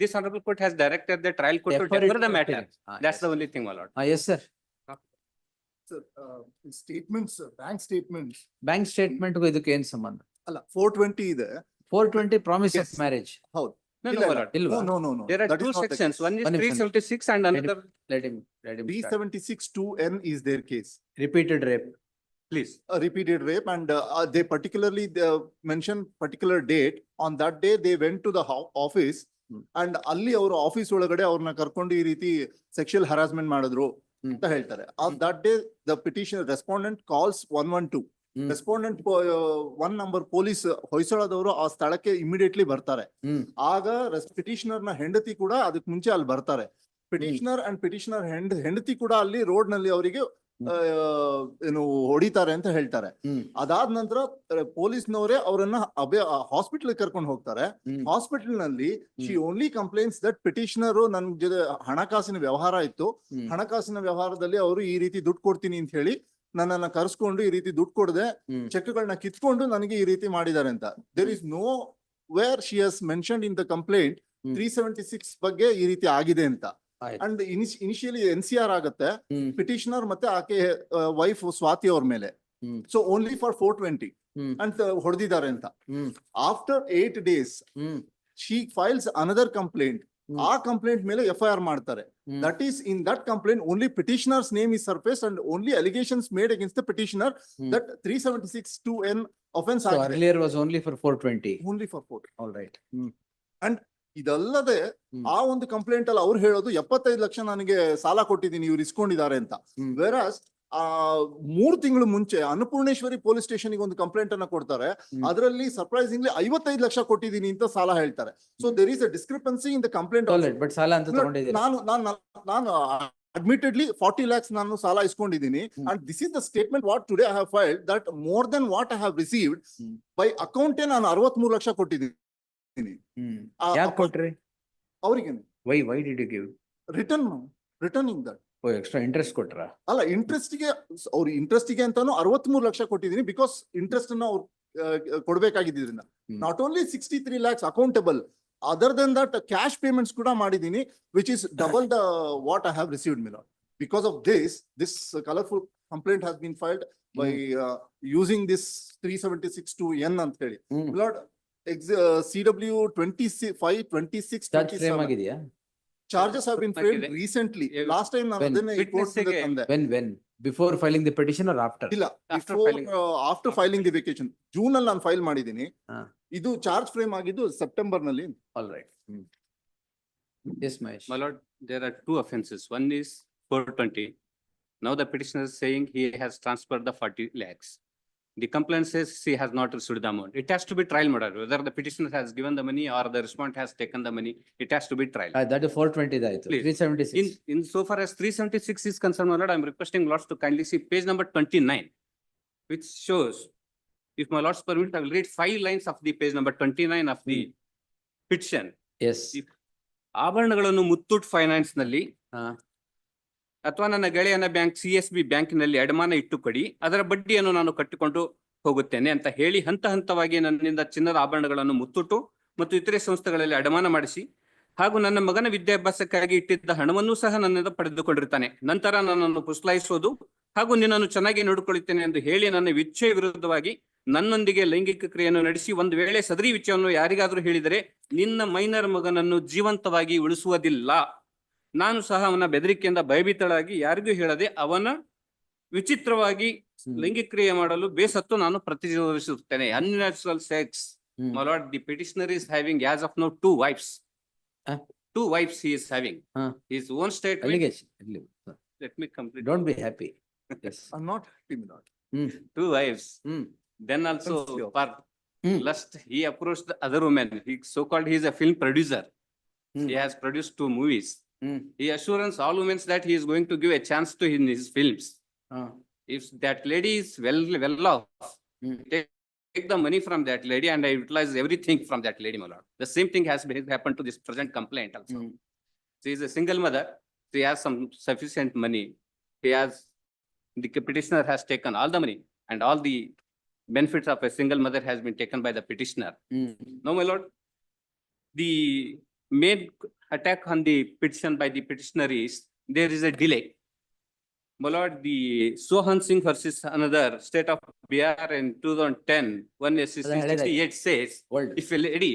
this honorable court has directed the trial court to defer the matter. That's the only thing, my lord. Yes, sir. Sir, statements, bank statements. Bank statement ಇದಕ್ಕೆ ಏನ್ ಸಂಬಂಧ? ಅಲ್ಲ 420 ಇದೆ. 420 promise of marriage. ಹೌದು. No, ಇಲ್ಲ, my ಇಲ್ಲ. lord. No. There are That two is not the sections. case. One is One is 376 and another. Let him start. 376-2N is their case. Repeated rape. Please. A repeated rape, and they particularly mention particular date. On that day, they went to the office and ಅಲ್ಲಿ ಅವ್ರ office ಒಳಗಡೆ ಅವ್ರನ್ನ ಕರ್ಕೊಂಡು ಈ ರೀತಿ sexual harassment ಮಾಡಿದ್ರು ಅಂತ ಹೇಳ್ತಾರೆ. On that day, the petitioner respondent calls 112. Respondent 1 number police ಹೊಯ್ಸಳದವರು ಆ ಸ್ಥಳಕ್ಕೆ ಇಮಿಡಿಯೇಟ್ಲಿ ಬರ್ತಾರೆ. ಆಗ ಪಿಟಿಷನರ್ ನ ಹೆಂಡತಿ ಕೂಡ ಅದಕ್ಕೆ ಮುಂಚೆ ಅಲ್ಲಿ ಬರ್ತಾರೆ. ಪಿಟಿಷನರ್ ಅಂಡ್ ಪಿಟಿಷನರ್ ಹೆಂಡತಿ ಕೂಡ ಅಲ್ಲಿ ರೋಡ್ ನಲ್ಲಿ ಅವರಿಗೆ ಏನು ಹೊಡಿತಾರೆ ಅಂತ ಹೇಳ್ತಾರೆ. ಅದಾದ ನಂತರ ಪೊಲೀಸ್ನವರೇ ಅವರನ್ನ ಹಾಸ್ಪಿಟಲ್ ಕರ್ಕೊಂಡು ಹೋಗ್ತಾರೆ. ಹಾಸ್ಪಿಟಲ್ ನಲ್ಲಿ she only compliance that petitioner ನನ್ ಜೊತೆ ಹಣಕಾಸಿನ ವ್ಯವಹಾರ ಇತ್ತು, ಹಣಕಾಸಿನ ವ್ಯವಹಾರದಲ್ಲಿ ಅವರು ಈ ರೀತಿ ದುಡ್ಡು ಕೊಡ್ತೀನಿ ಅಂತ ಹೇಳಿ ನನ್ನನ್ನ ಕರ್ಸ್ಕೊಂಡು ಈ ರೀತಿ ದುಡ್ಡು ಕೊಡದೆ ಚೆಕ್ಗಳನ್ನ ಕಿತ್ಕೊಂಡು ನನಗೆ ಈ ರೀತಿ ಮಾಡಿದ್ದಾರೆ ಅಂತ. There is nowhere she has mentioned in the complaint 376 ಬಗ್ಗೆ ಈ ರೀತಿ ಆಗಿದೆ ಅಂತ. ಅಂಡ್ ಇನಿಷಿಯಲಿ NCR ಆಗತ್ತೆ ಪಿಟಿಷನರ್ ಮತ್ತೆ ಆಕೆ ವೈಫ್ ಸ್ವಾತಿ ಅವ್ರ ಮೇಲೆ. ಸೊ ಓನ್ಲಿ ಫಾರ್ 420 ಅಂತ ಹೊಡೆದಿದ್ದಾರೆ ಅಂತ. After 8 days she files another complaint. ಆ ಕಂಪ್ಲೇಂಟ್ ಮೇಲೆ FIR ಮಾಡ್ತಾರೆ. That is, in that complaint only petitioner's name is surfaced and only allegations made against the petitioner that 376-2N offense. So earlier was only for 420. Only for 4. All right. And ಇದಲ್ಲದೆ ಆ ಒಂದು complaint ಅಲ್ಲಿ ಅವ್ರು ಹೇಳೋದು 75 ಲಕ್ಷ ನನಗೆ ಸಾಲ ಕೊಟ್ಟಿದ್ದೀನಿ ಇವ್ರು ಇಸ್ಕೊಂಡಿದ್ದಾರೆ ಅಂತ. ವೆರಾಸ್ 3 ತಿಂಗಳು ಮುಂಚೆ ಅನ್ನಪೂರ್ಣೇಶ್ವರಿ ಪೊಲೀಸ್ ಸ್ಟೇಷನ್ ಒಂದು ಕಂಪ್ಲೇಂಟ್ ಅನ್ನ ಕೊಡ್ತಾರೆ. ಅದರಲ್ಲಿ ಸರ್ಪ್ರೈಸಿಂಗ್ಲಿ 55 ಲಕ್ಷ ಕೊಟ್ಟಿದ್ದೀನಿ ಅಂತ ಸಾಲ ಹೇಳ್ತಾರೆ. So there is a discrepancy in the complaint. But ಸಾಲ ಅಂತ ತಗೊಂಡಿದ್ದೀರಾ? ನಾನು admittedly 40 lakhs ನಾನು ಸಾಲ ಇಸ್ಕೊಂಡಿದ್ದೀನಿ. And this is the statement what today I have filed, that more than what I have received by account ನಾನು 63 ಲಕ್ಷ ಕೊಟ್ಟಿದ್ದೀನಿ. ಯಾಕೆ ಕೊಟ್ರಿ ಅವರಿಗೆ? why did you give? Returning that. Extra interest ಕೊಟ್ರಾ? ಅಲ್ಲ, ಇಂಟ್ರೆಸ್ಟ್ ಗೆ ಅಂತಾನು 63 ಲಕ್ಷ ಕೊಟ್ಟಿದ್ದೀನಿ. ಬಿಕಾಸ್ ಇಂಟ್ರೆಸ್ಟ್ ಅನ್ನ ಅವ್ರು ಕೊಡ್ಬೇಕಾಗಿದ್ದರಿಂದ not only 63 lakhs accountable, other than that cash payments ಕೂಡ ಮಾಡಿದೀನಿ, which is double the what I have received, my lord. Because of this colorful complaint has been filed by using this 376(2)(n ಅಂತ ಹೇಳಿ. My lord, CW 25, 26, 27 charges have been framed recently. Last time ನಾನು ಅದನ್ನೇ report ತಂದೆ. When? Before filing the petition or after? ಇಲ್ಲ, after filing the vacation. June ಅಲ್ಲಿ ನಾನು file ಮಾಡಿದೀನಿ. ಇದು ಚಾರ್ಜ್ ಫ್ರೇಮ್ ಆಗಿದ್ದು ಸೆಪ್ಟೆಂಬರ್ ನಲ್ಲಿ. All right. Yes, Mahesh. My lord, there are two offences. One is 420. Now the petitioner is saying he has transferred the 40 lakhs. The complaint says he has not received the amount. It has to be trial matter. Whether the petitioner has given the money or the respondent has taken the money, it has to be trial. That is 420 daito. Please. 376. In so far as 376 is concerned, my lord, I am requesting lords to kindly see page number 29, which shows, if my lords permit, I will read 5 lines of the page number 29 of the petition. Yes. ಆಭರಣಗಳನ್ನು Muthoot finance ನಲ್ಲಿ ಅಥವಾ ನನ್ನ ಗೆಳೆಯನ bank CSB ಬ್ಯಾಂಕಿನಲ್ಲಿ ಅಡಮಾನ ಇಟ್ಟು ಕೊಡಿ, ಅದರ ಬಡ್ಡಿಯನ್ನು ನಾನು ಕಟ್ಟಿಕೊಂಡು ಹೋಗುತ್ತೇನೆ ಅಂತ ಹೇಳಿ ಹಂತವಾಗಿ ನನ್ನಿಂದ ಚಿನ್ನದ ಆಭರಣಗಳನ್ನು ಮುತ್ತೂಟು ಮತ್ತು ಇತರೆ ಸಂಸ್ಥೆಗಳಲ್ಲಿ ಅಡಮಾನ ಮಾಡಿಸಿ ಹಾಗೂ ನನ್ನ ಮಗನ ವಿದ್ಯಾಭ್ಯಾಸಕ್ಕಾಗಿ ಇಟ್ಟಿದ್ದ ಹಣವನ್ನು ಸಹ ನನ್ನಿಂದ ಪಡೆದುಕೊಂಡಿರ್ತಾನೆ. ನಂತರ ನನ್ನನ್ನು ಪುಸ್ಲಾಯಿಸುವುದು ಹಾಗೂ ನಿನ್ನನ್ನು ಚೆನ್ನಾಗಿ ನೋಡಿಕೊಳ್ಳುತ್ತೇನೆ ಎಂದು ಹೇಳಿ ನನ್ನ ಇಚ್ಛೆ ವಿರುದ್ಧವಾಗಿ ನನ್ನೊಂದಿಗೆ ಲೈಂಗಿಕ ಕ್ರಿಯೆಯನ್ನು ನಡೆಸಿ ಒಂದು ವೇಳೆ ಸದರಿ ವಿಷಯವನ್ನು ಯಾರಿಗಾದರೂ ಹೇಳಿದರೆ ನಿನ್ನ ಮೈನರ್ ಮಗನನ್ನು ಜೀವಂತವಾಗಿ ಉಳಿಸುವುದಿಲ್ಲ. ನಾನು ಸಹ ಅವನ ಬೆದರಿಕೆಯಿಂದ ಭಯಭೀತಳಾಗಿ ಯಾರಿಗೂ ಹೇಳದೆ ಅವನ ವಿಚಿತ್ರವಾಗಿ ಲೈಂಗಿಕ ಕ್ರಿಯೆ ಮಾಡಲು ಬೇಸತ್ತು ನಾನು ಪ್ರತಿರೋಧಿಸುತ್ತೇನೆ. Unnatural sex. My lord, the petitioner is having as of now 2 wives. 2 wives he is having. His own statement. Allegation. Let me complete. Don't be happy. Yes. I'm not happy, my lord. 2 wives. Then also for lust, he approached the other woman. He so-called he is a film producer. He has produced 2 movies. He assures all women that he is going to give a chance to his films. If that lady is well off, take the money from that lady and I utilize everything from that lady, my lord. The same thing has happened to this present complaint also. She is a single mother. She has some sufficient money. The petitioner has taken all the money and all the benefits of a single mother has been taken by the petitioner. Now, my lord, the main attack on the petition by the petitioner is there is a delay. My lord, the Sohan Singh versus another state of Bihar in 2010, 168 says, if a lady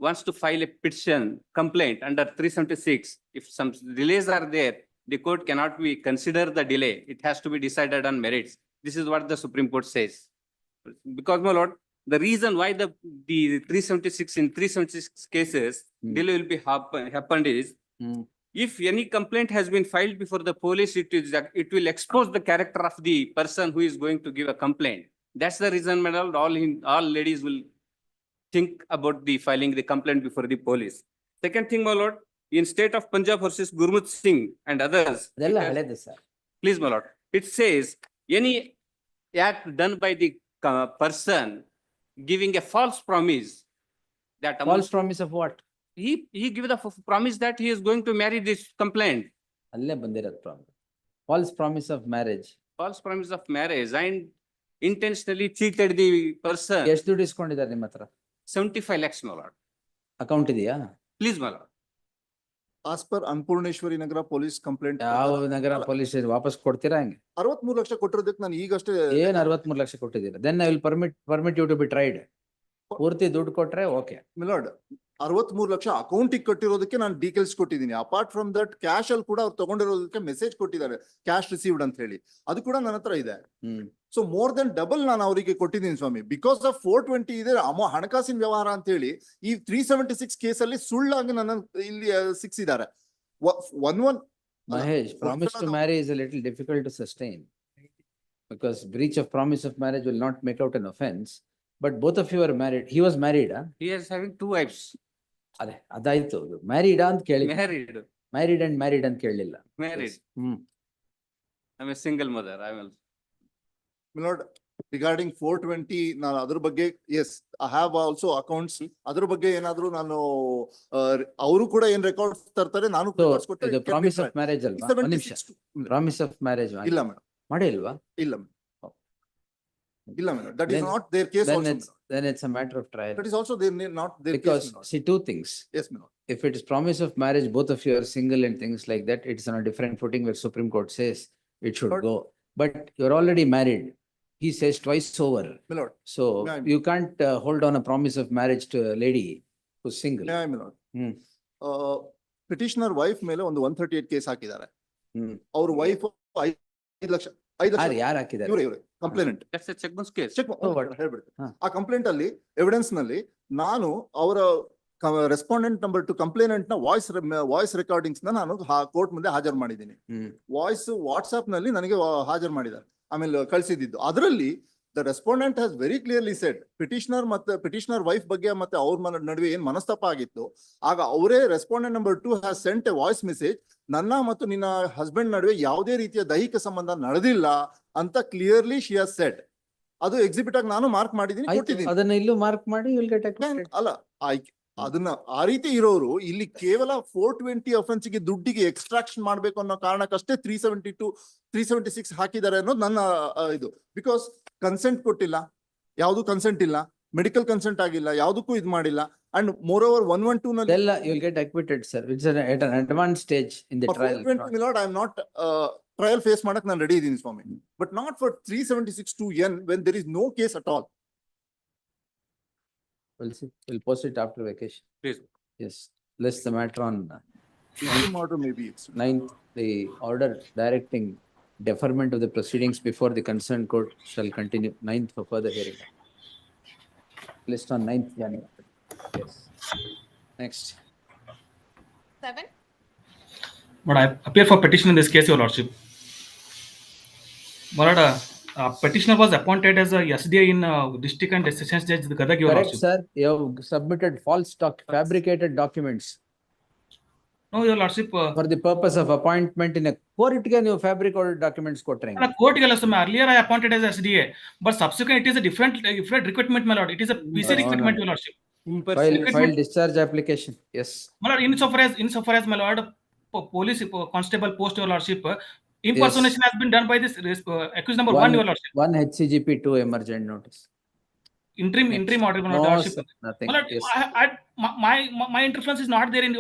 wants to file a petition complaint under 376, if some delays are there, the court cannot consider the delay. It has to be decided on merits. This is what the Supreme Court says. Because, my lord, the reason why the 376 in 376 cases delay will be happened is if any complaint has been filed before the police, it will expose the character of the person who is going to give a complaint. That's the reason, madam, all ladies will think about the filing the complaint before the police. Second thing, my lord, in state of Punjab versus Gurmut Singh and others. Please, my lord. It says any act done by the person giving a false promise that False promise of what? he give the promise that he is going to marry this complaint. Alle bandirad promise. False promise of marriage. False promise of marriage and intentionally cheated the person. ಎಷ್ಟು ದುಡ್ಡು ಇಸ್ಕೊಂಡಿದ್ದಾರೆ ನಿಮ್ಮ ಹತ್ರ? 75 lakhs, my lord. Account ಇದೆಯಾ? Please, my lord. As per Annapurneshwari Nagara police complaint. ಯಾವ ನಗರ police ವಾಪಸ್ ಕೊಡ್ತೀರಾ ಹಂಗೆ? 63 ಲಕ್ಷ ಕೊಟ್ಟಿರೋದಕ್ಕೆ ನಾನು ಈಗಷ್ಟೇ ಏನ್ 63 ಲಕ್ಷ ಕೊಟ್ಟಿದ್ದೀರಾ? Then I will permit you to be tried. ಪೂರ್ತಿ ದುಡ್ಡು ಕೊಟ್ರೆ ಓಕೆ. ಮಿಲಾರ್ಡ್ 63 ಲಕ್ಷ ಅಕೌಂಟಿಗೆ ಕಟ್ಟಿರೋದಕ್ಕೆ ನಾನು ಡೀಟೇಲ್ಸ್ ಕೊಟ್ಟಿದ್ದೀನಿ. ಅಪಾರ್ಟ್ ಫ್ರಮ್ ದಟ್ ಕ್ಯಾಶ್ ಅಲ್ಲಿ ಕೂಡ ಅವ್ರು ತಗೊಂಡಿರೋದಕ್ಕೆ ಮೆಸೇಜ್ ಕೊಟ್ಟಿದ್ದಾರೆ ಕ್ಯಾಶ್ ರಿಸೀವ್ಡ್ ಅಂತ ಹೇಳಿ, ಅದು ಕೂಡ ನನ್ನ ಹತ್ರ ಇದೆ. ಸೊ ಮೋರ್ ದೆನ್ ಡಬಲ್ ನಾನು ಅವರಿಗೆ ಕೊಟ್ಟಿದ್ದೀನಿ ಸ್ವಾಮಿ. ಬಿಕಾಸ್ ಆಫ್ 420 ಇದೆ ಹಣಕಾಸಿನ ವ್ಯವಹಾರ ಅಂತ ಹೇಳಿ ಈ 376 ಕೇಸಲ್ಲಿ ಸುಳ್ಳಾಗಿ ನನ್ನ ಇಲ್ಲಿ ಸಿಕ್ಸಿದ್ದಾರೆ. Mahesh, promise to marry is a little difficult to sustain because breach of promise of marriage will not make out an offense. But both of you are married. He was married, huh? He is having 2 wives. ಅದೇ ಅದಾಯ್ತು. Married ಅಂತ ಕೇಳಿ. Married. Married ಅಂತ ಕೇಳಲಿಲ್ಲ. Married. I'm a single mother. I will. Milord, regarding 420, ನಾನು ಅದ್ರ ಬಗ್ಗೆ yes I have also accounts. ಅದ್ರ ಬಗ್ಗೆ ಏನಾದ್ರು ನಾನು ಅವರು ಕೂಡ ಏನ್ ರೆಕಾರ್ಡ್ಸ್ ತರ್ತಾರೆ, ನಾನು ಪ್ರಾಮಿಸ್ ಆಫ್ ಮ್ಯಾರೇಜ್ ಅಲ್ವಾ? ಪ್ರಾಮಿಸ್ ಆಫ್ ಮ್ಯಾರೇಜ್ ಇಲ್ಲ ಮೇಡಮ್ ಮಾಡಿಲ್ವಾ? ಇಲ್ಲ madam. Illa, my lord. That is Then- not their case Then also. it's, then it's a matter of trial. That is also not their case. Because, my lord. see, two things. Yes, my lord. If it is promise of marriage, both of you are single and things like that, it's on a different footing where Supreme Court says it should But- go. But you're already married. He says twice over. My lord. So Yeah, you can't hold on a promise of marriage to a lady who's single. Yeah, my lord. Hmm. Petitioner wife ಮೇಲೆ ಒಂದು 138 case ಹಾಕಿದ್ದಾರೆ. ಹ್ಮ್. ಅವ್ರ wife 5 lakh ಯಾರು ಹಾಕಿದ್ದಾರೆ? ಇವರೇ complainant That's a checkbox case. Check ಹೇಳ್ಬಿಡ್ತೀನಿ. ಹಾ. ಆ ಕಂಪ್ಲೇಂಟ್ ಅಲ್ಲಿ ಎವಿಡೆನ್ಸ್ ನಲ್ಲಿ ನಾನು ಅವರ ರೆಸ್ಪಾಂಡೆಂಟ್ ನಂಬರ್ ಟು ಕಂಪ್ಲೇನೆಂಟ್ ನ ವಾಯ್ಸ್ ರೆಕಾರ್ಡಿಂಗ್ಸ್ ನ ನಾನು ಕೋರ್ಟ್ ಮುಂದೆ ಹಾಜರು ಮಾಡಿದ್ದೀನಿ. ಹ್ಮ್. ವಾಯ್ಸ್ ವಾಟ್ಸ್ಆಪ್ ನಲ್ಲಿ ನನಗೆ ಹಾಜರು ಮಾಡಿದ್ದಾರೆ. ಆಮೇಲೆ ಕಳಿಸಿದ್ದು ಅದರಲ್ಲಿ the respondent has very clearly shed petitioner wife ಬಗ್ಗೆ ಮತ್ತೆ ಅವ್ರ ನಡುವೆ ಏನ್ ಮನಸ್ತಾಪ ಆಗಿತ್ತು, ಆಗ ಅವರೇ respondent number 2 has scent A voice message, ನನ್ನ ಮತ್ತು ನಿನ್ನ ಹಸ್ಬೆಂಡ್ ನಡುವೆ ಯಾವುದೇ ರೀತಿಯ ದೈಹಿಕ ಸಂಬಂಧ ನಡೆದಿಲ್ಲ ಅಂತ ಕ್ಲಿಯರ್ಲಿ ಶಿ ಹ್ಯಾಸ್ ಸೆಡ್. ಅದು ಎಕ್ಸಿಬಿಟ್ ಆಗಿ ನಾನು ಮಾರ್ಕ್ ಮಾಡಿದ್ದೀನಿ, ಕೊಟ್ಟಿದ್ದೀನಿ. ಅದನ್ನ ಇಲ್ಲೂ ಮಾರ್ಕ್ ಮಾಡಿ you'll get acquitted. ಅಲ್ಲ ಅದನ್ನ ಆ ರೀತಿ ಇರೋರು ಇಲ್ಲಿ ಕೇವಲ 420 ಅಫೆನ್ಸ್ ಗೆ ದುಡ್ಡಿಗೆ ಎಕ್ಸ್ಟ್ರಾಕ್ಷನ್ ಮಾಡ್ಬೇಕು ಅನ್ನೋ ಕಾರಣಕ್ಕಷ್ಟೇ 376 ಹಾಕಿದ್ದಾರೆ ಅನ್ನೋದು ನನ್ನ ಇದು. ಬಿಕಾಸ್ ಕನ್ಸೆಂಟ್ ಕೊಟ್ಟಿಲ್ಲ, ಯಾವ್ದು ಕನ್ಸೆಂಟ್ ಇಲ್ಲ, ಮೆಡಿಕಲ್ ಕನ್ಸೆಂಟ್ ಆಗಿಲ್ಲ, ಯಾವ್ದಕ್ಕೂ ಇದು ಮಾಡಿಲ್ಲ. ಅಂಡ್ ಮೋರ್ ಓವರ್ 112 ನಲ್ಲಿ ಎಲ್ಲ you'll get acquitted, sir. It's at an advanced stage in the trial. 420 milord, I am not trial face ಮಾಡಕ್ ನಾನು ರೆಡಿ ಇದ್ದೀನಿ ಸ್ವಾಮಿ, but not for 376(2)(n when there is no case at all. We'll see. We'll post it after vacation. Please. Yes. List the matter on Order may be 9th, the order directing deferment of the proceedings before the concerned court shall continue 9th for further hearing. List on 9th January. Yes. Next. 7. But I appear for petition in this case, Your Lordship. My lord, petitioner was appointed as a SDA in District and Sessions Judge Gadag, Your Correct, Lordship. sir. You have submitted false fabricated documents No, Your Lordship. for the purpose of appointment in a court. Can you fabricated documents ಕೊಟ್ರೆ ಹೆಂಗೆ? Court earlier I appointed as SDA, but subsequent it is a different recruitment, my lord. It is a PC recruitment, Your Lordship. File discharge application. Yes. My lord, insofar as my lord, police constable post, Your Lordship, impersonation has been done by this accused number 1, Your Lordship. 1 HCGP 2 emergent notice. Interim order, my No, Lordship. sir, nothing. My lord, Yes. my interference is not there in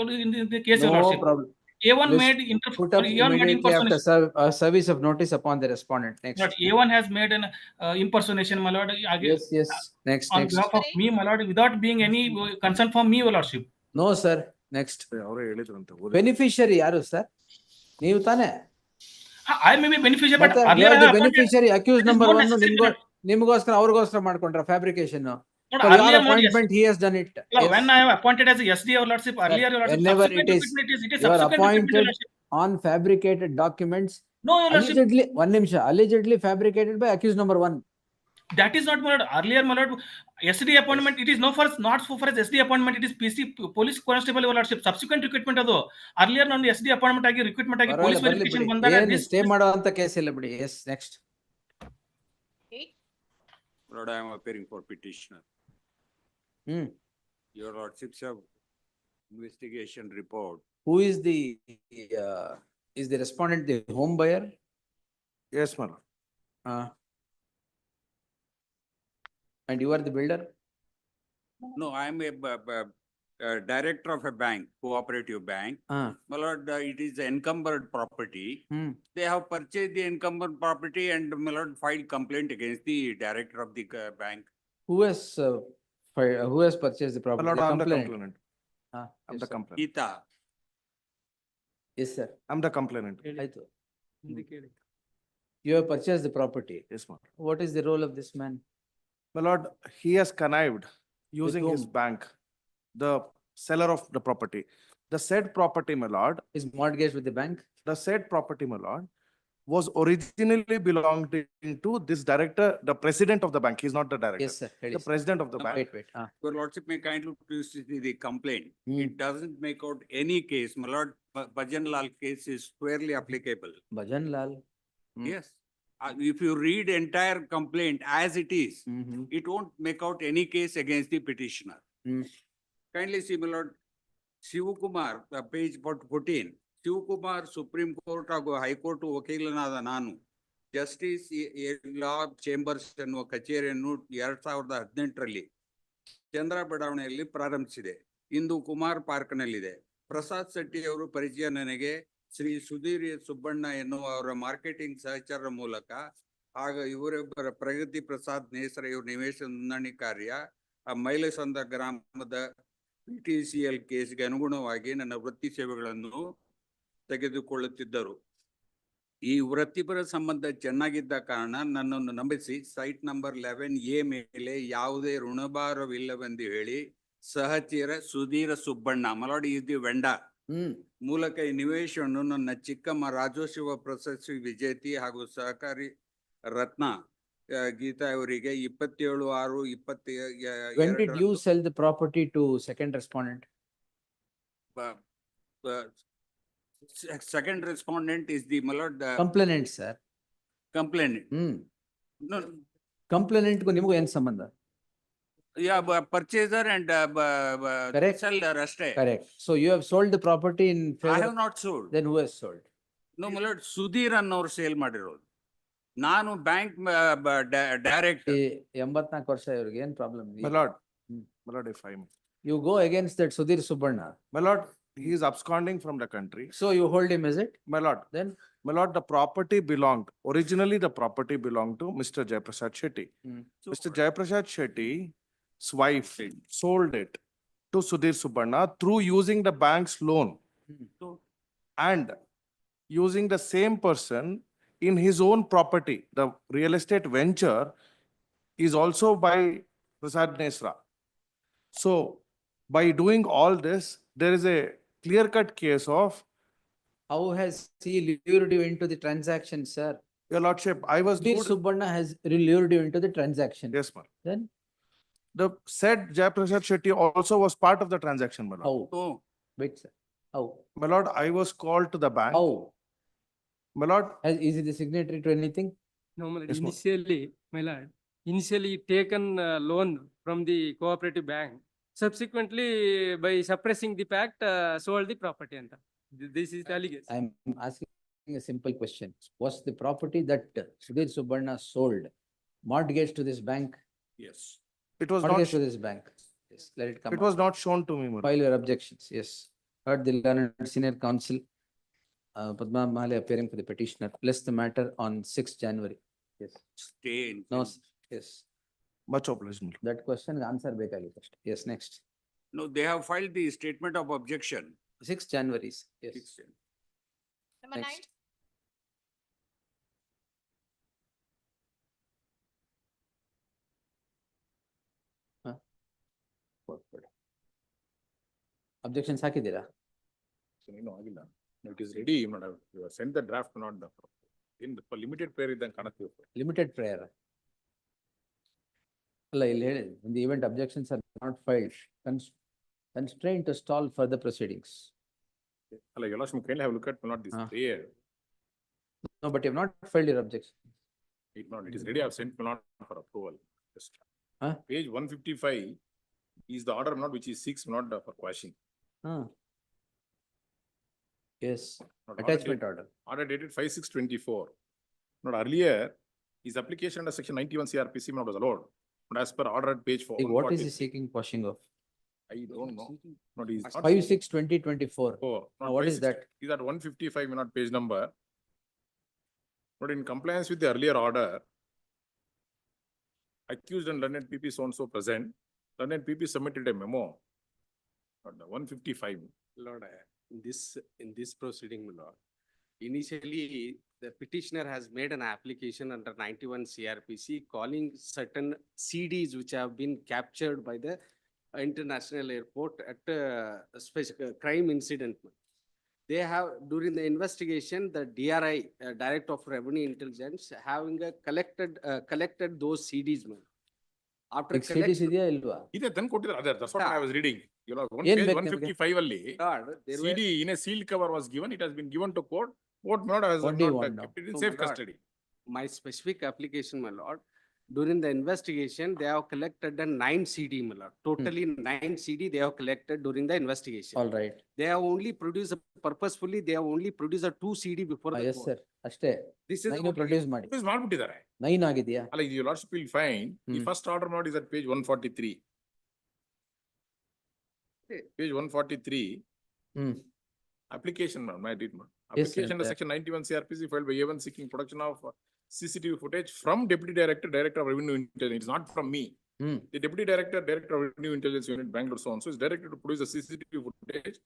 the case, Your No Lordship. problem. A1 List made Put up A1 made immediately after impersonation. service of notice upon the respondent. Next. But A1 has made an impersonation, my lord, Yes, yes. Next, on next. behalf of me, my lord, without being any concern from me, Your Lordship. No, sir. Next. Beneficiary ಯಾರು sir? ನೀವು ತಾನೇ? I may be beneficiary, but ಮತ್ತೆ you earlier are I the have appointed. beneficiary accused It is number not 1 necessary. ನಿಮಗೋಸ್ಕರ ಅವ್ರಿಗೋಸ್ಕರ ಮಾಡ್ಕೊಂಡ್ರ fabrication. But For your earlier, my lord, yes. appointment he has done it. Lord, Yes. when I have appointed as a SDA, Your Lordship, earlier, Your Lordship, Whenever subsequent it is, recruitment, it is you are subsequent recruitment, Your appointed Lordship. on fabricated documents No, Your Lordship, allegedly, one ನಿಮಿಷ, allegedly fabricated by accused number 1. that is not, my lord. Earlier, my lord, SDA appointment, it is not for as SDA appointment, it is PC, police constable, Your Lordship. Subsequent recruitment ado. Earlier, non SDA appointment agi, recruitment agi, police verification ಬಂದಾಗ ಏನು this stay ಮಾಡುವಂತ case ಇಲ್ಲ ಬಿಡಿ. Yes, next. 8. Lord, I am appearing for petitioner. Your Lordship's investigation report. Who is the respondent, the home buyer? Yes, my lord. And you are the builder? No, I am a director of a bank, cooperative bank. My lord, it is encumbered property. They have purchased the encumbered property and my lord filed complaint against the director of the bank. Who has purchased the property? My lord, The I am the complainant. complainant. I'm Yes, the sir. complainant. Gita. Yes, sir. I'm the complainant. ಆಯ್ತು. You have purchased the property. Yes, my lord. What is the role of this man? My lord, he has connived using his whom? bank, the seller of the property. The said property, my lord, Is mortgaged with the bank? the said property, my lord, was originally belonging to this director, the president of the bank. He's not the director. Yes, sir. ಹೇಳಿ The sir. president of the bank. Wait. Your Lordship may kindly please see the complaint. It doesn't make out any case. My lord, Bhajan Lal case is squarely applicable. Bhajan Lal. Yes. If you read entire complaint as it is, it won't make out any case against the petitioner. Kindly see, my lord, Shivakumar, page 14. Shivakumar, Supreme Court ಹಾಗೂ high court ವಕೀಲನಾದ ನಾನು justice ಲಾ chambers ಎನ್ನುವ ಕಚೇರಿಯನ್ನು 2018ರಲ್ಲಿ ಚಂದ್ರ ಬಡಾವಣೆಯಲ್ಲಿ ಪ್ರಾರಂಭಿಸಿದೆ. ಇಂದು ಕುಮಾರ್ ಪಾರ್ಕ್ನಲ್ಲಿದೆ. ಪ್ರಸಾದ್ ಶೆಟ್ಟಿ ಅವರು ಪರಿಚಯ ನನಗೆ. ಶ್ರೀ ಸುಧೀರ್ ಸುಬ್ಬಣ್ಣ ಎನ್ನುವ ಅವರ ಮಾರ್ಕೆಟಿಂಗ್ ಸಹಚರರ ಮೂಲಕ ಆಗ ಇವರೊಬ್ಬರ ಪ್ರಗತಿ ಪ್ರಸಾದ್ ನೇಸರ ಇವರು ನಿವೇಶ ನೋಂದಣಿ ಕಾರ್ಯ ಆ ಮೈಲಸಂದ ಗ್ರಾಮದ PTCL ಕೇಸ್ಗೆ ಅನುಗುಣವಾಗಿ ನನ್ನ ವೃತ್ತಿ ಸೇವೆಗಳನ್ನು ತೆಗೆದುಕೊಳ್ಳುತ್ತಿದ್ದರು. ಈ ವೃತ್ತಿಪರ ಸಂಬಂಧ ಚೆನ್ನಾಗಿದ್ದ ಕಾರಣ ನನ್ನನ್ನು ನಂಬಿಸಿ ಸೈಟ್ ನಂಬರ್ 11A ಮೇಲೆ ಯಾವುದೇ ಋಣಭಾರವಿಲ್ಲವೆಂದು ಹೇಳಿ ಸಹಚರ Sudheera Subbanna Maladi is the vendor ಮೂಲಕ ಈ ನಿವೇಶವನ್ನು ನನ್ನ ಚಿಕ್ಕಮ್ಮ ರಾಜೋಶಿವ ಪ್ರಶಸ್ತಿ ವಿಜೇತಿ ಹಾಗೂ ಸಹಕಾರಿ ರತ್ನ ಗೀತಾ ಅವರಿಗೆ 27/6/22 When did you sell the property to second respondent? Second respondent is the Malad Complainant, sir. complainant. No, Complainant को निमको ಏನು ಸಂಬಂಧ? yeah, purchaser and Correct. seller ಅಷ್ಟೇ. Correct. So you have sold the property in I favor. have not sold. Then who has sold? No, Malad Sudhir ಅನ್ನೋರು sale ಮಾಡಿರೋದು. ನಾನು bank director. 84 ವರ್ಷ ಇವ್ರಿಗೆ ಏನು problem? My lord, my lord, if I may. You go against that Sudhir Subbanna. My lord, he is absconding from the country. So you hold him, is it? My lord, Then my lord, the property belonged, originally the property belonged to Mr. Jayaprasad Shetty. Mr. Jayaprasad Shetty's wife sold it to Sudhir Subbanna through using the bank's loan and using the same person in his own property. The real estate venture is also by Prasad Nesra. So by doing all this, there is a clear-cut case of, how has he lured you into the transaction, sir? your lordship, I was Sudhir good. Subbanna has lured you into the transaction. Yes, ma'am. Then The said Jayaprasad Shetty also was part of the transaction, my lord. how? Oh, Wait, sir. How? My lord, I was called to the bank. How? My lord, Is he the signatory to anything? No, my lord, Yes, ma'am. initially, my lord, initially taken loan from the cooperative bank. Subsequently, by suppressing the pact, sold the property. And this is the allegation. I'm asking a simple question. Was the property that Sudhir Subbanna sold mortgaged to this bank? yes, it was not, Mortgaged to this bank? Yes, let it come it out. was not shown to me, my lord. File your objections, yes. Heard the learned senior counsel, Padma Mahale appearing for the petitioner, place the matter on 6th January. Yes, stay in. no, yes. Much obliged, my lord. That question answer ಬೇಕಾಗಿ first. Yes, next. No, they have filed the statement of objection. 6th January, yes. Number Next. 9. Objections ಹಾಕಿದ್ದೀರಾ? ಇನ್ನೂ ಆಗಿಲ್ಲ. It is ready, madam. You have sent the draft, not the in the limited prayer ಇದ್ದಂಗೆ ಕಾಣುತ್ತೆ. Limited prayer. ಅಲ್ಲ ಇಲ್ಲಿ ಹೇಳಿ, in the event objections are not filed, constrained to stall further proceedings. ಅಲ್ಲ, your lordship, kindly have a look at not this prayer. No, but you have not filed your objection. It is ready. I have sent not for approval. Just Huh? page 155 is the order not which is 6 not for quashing. Yes, Not attachment order. Order dated 5/6/24. Not earlier, his application under section 91 CRPC not was allowed. But as per order at page 4. What is he seeking quashing of? I don't know. Not is. 5/6/2024. Oh, Now, what is 5/6. that? Is that 155 not page number? But in compliance with the earlier order, accused and learned PP so and so present, learned PP submitted a memo. Not the 155. Lord, in this proceeding, my lord, initially the petitioner has made an application under 91 CRPC calling certain CDs which have been captured by the international airport at a special crime incident. They have, during the investigation, the DRI, Director of Revenue Intelligence, having collected those CDs, man. After CDs ಇದೆಯಾ ಇಲ್ವಾ? ಇದೆ ತಂದು ಕೊಟ್ಟಿದ್ದಾರೆ. ಅದೇ, that's what I was reading. You know, one ಏನ್ page ಬೇಕು 155 ಅಲ್ಲಿ CD in a sealed cover was given. It has been given to court. Court not has What do you not want kept it in now? safe Oh my God. custody. My specific application, my lord, during the investigation, they have collected a 9 CD, my lord. Totally 9 CD they have collected during the investigation. All right. They have only produced purposefully, they have only produced a 2 CD before the Yes, court. sir. ಅಷ್ಟೇ. This is 9 what produce ಮಾಡಿ. Produce ಮಾಡ್ಬಿಟ್ಟಿದ್ದಾರೆ. 9 ಆಗಿದೆಯಾ? ಅಲ್ಲ, ಇದು lordship will find the first order ನೋಡಿ is at page 143. Page 143. Application, my read. Application under section 91 CRPC filed by A1 seeking production of CCTV footage from Deputy Director, Director of Revenue Intelligence. It's not from me. The Deputy Director, Director of Revenue Intelligence Unit, Bangalore, so on. So is directed to produce the CCTV footage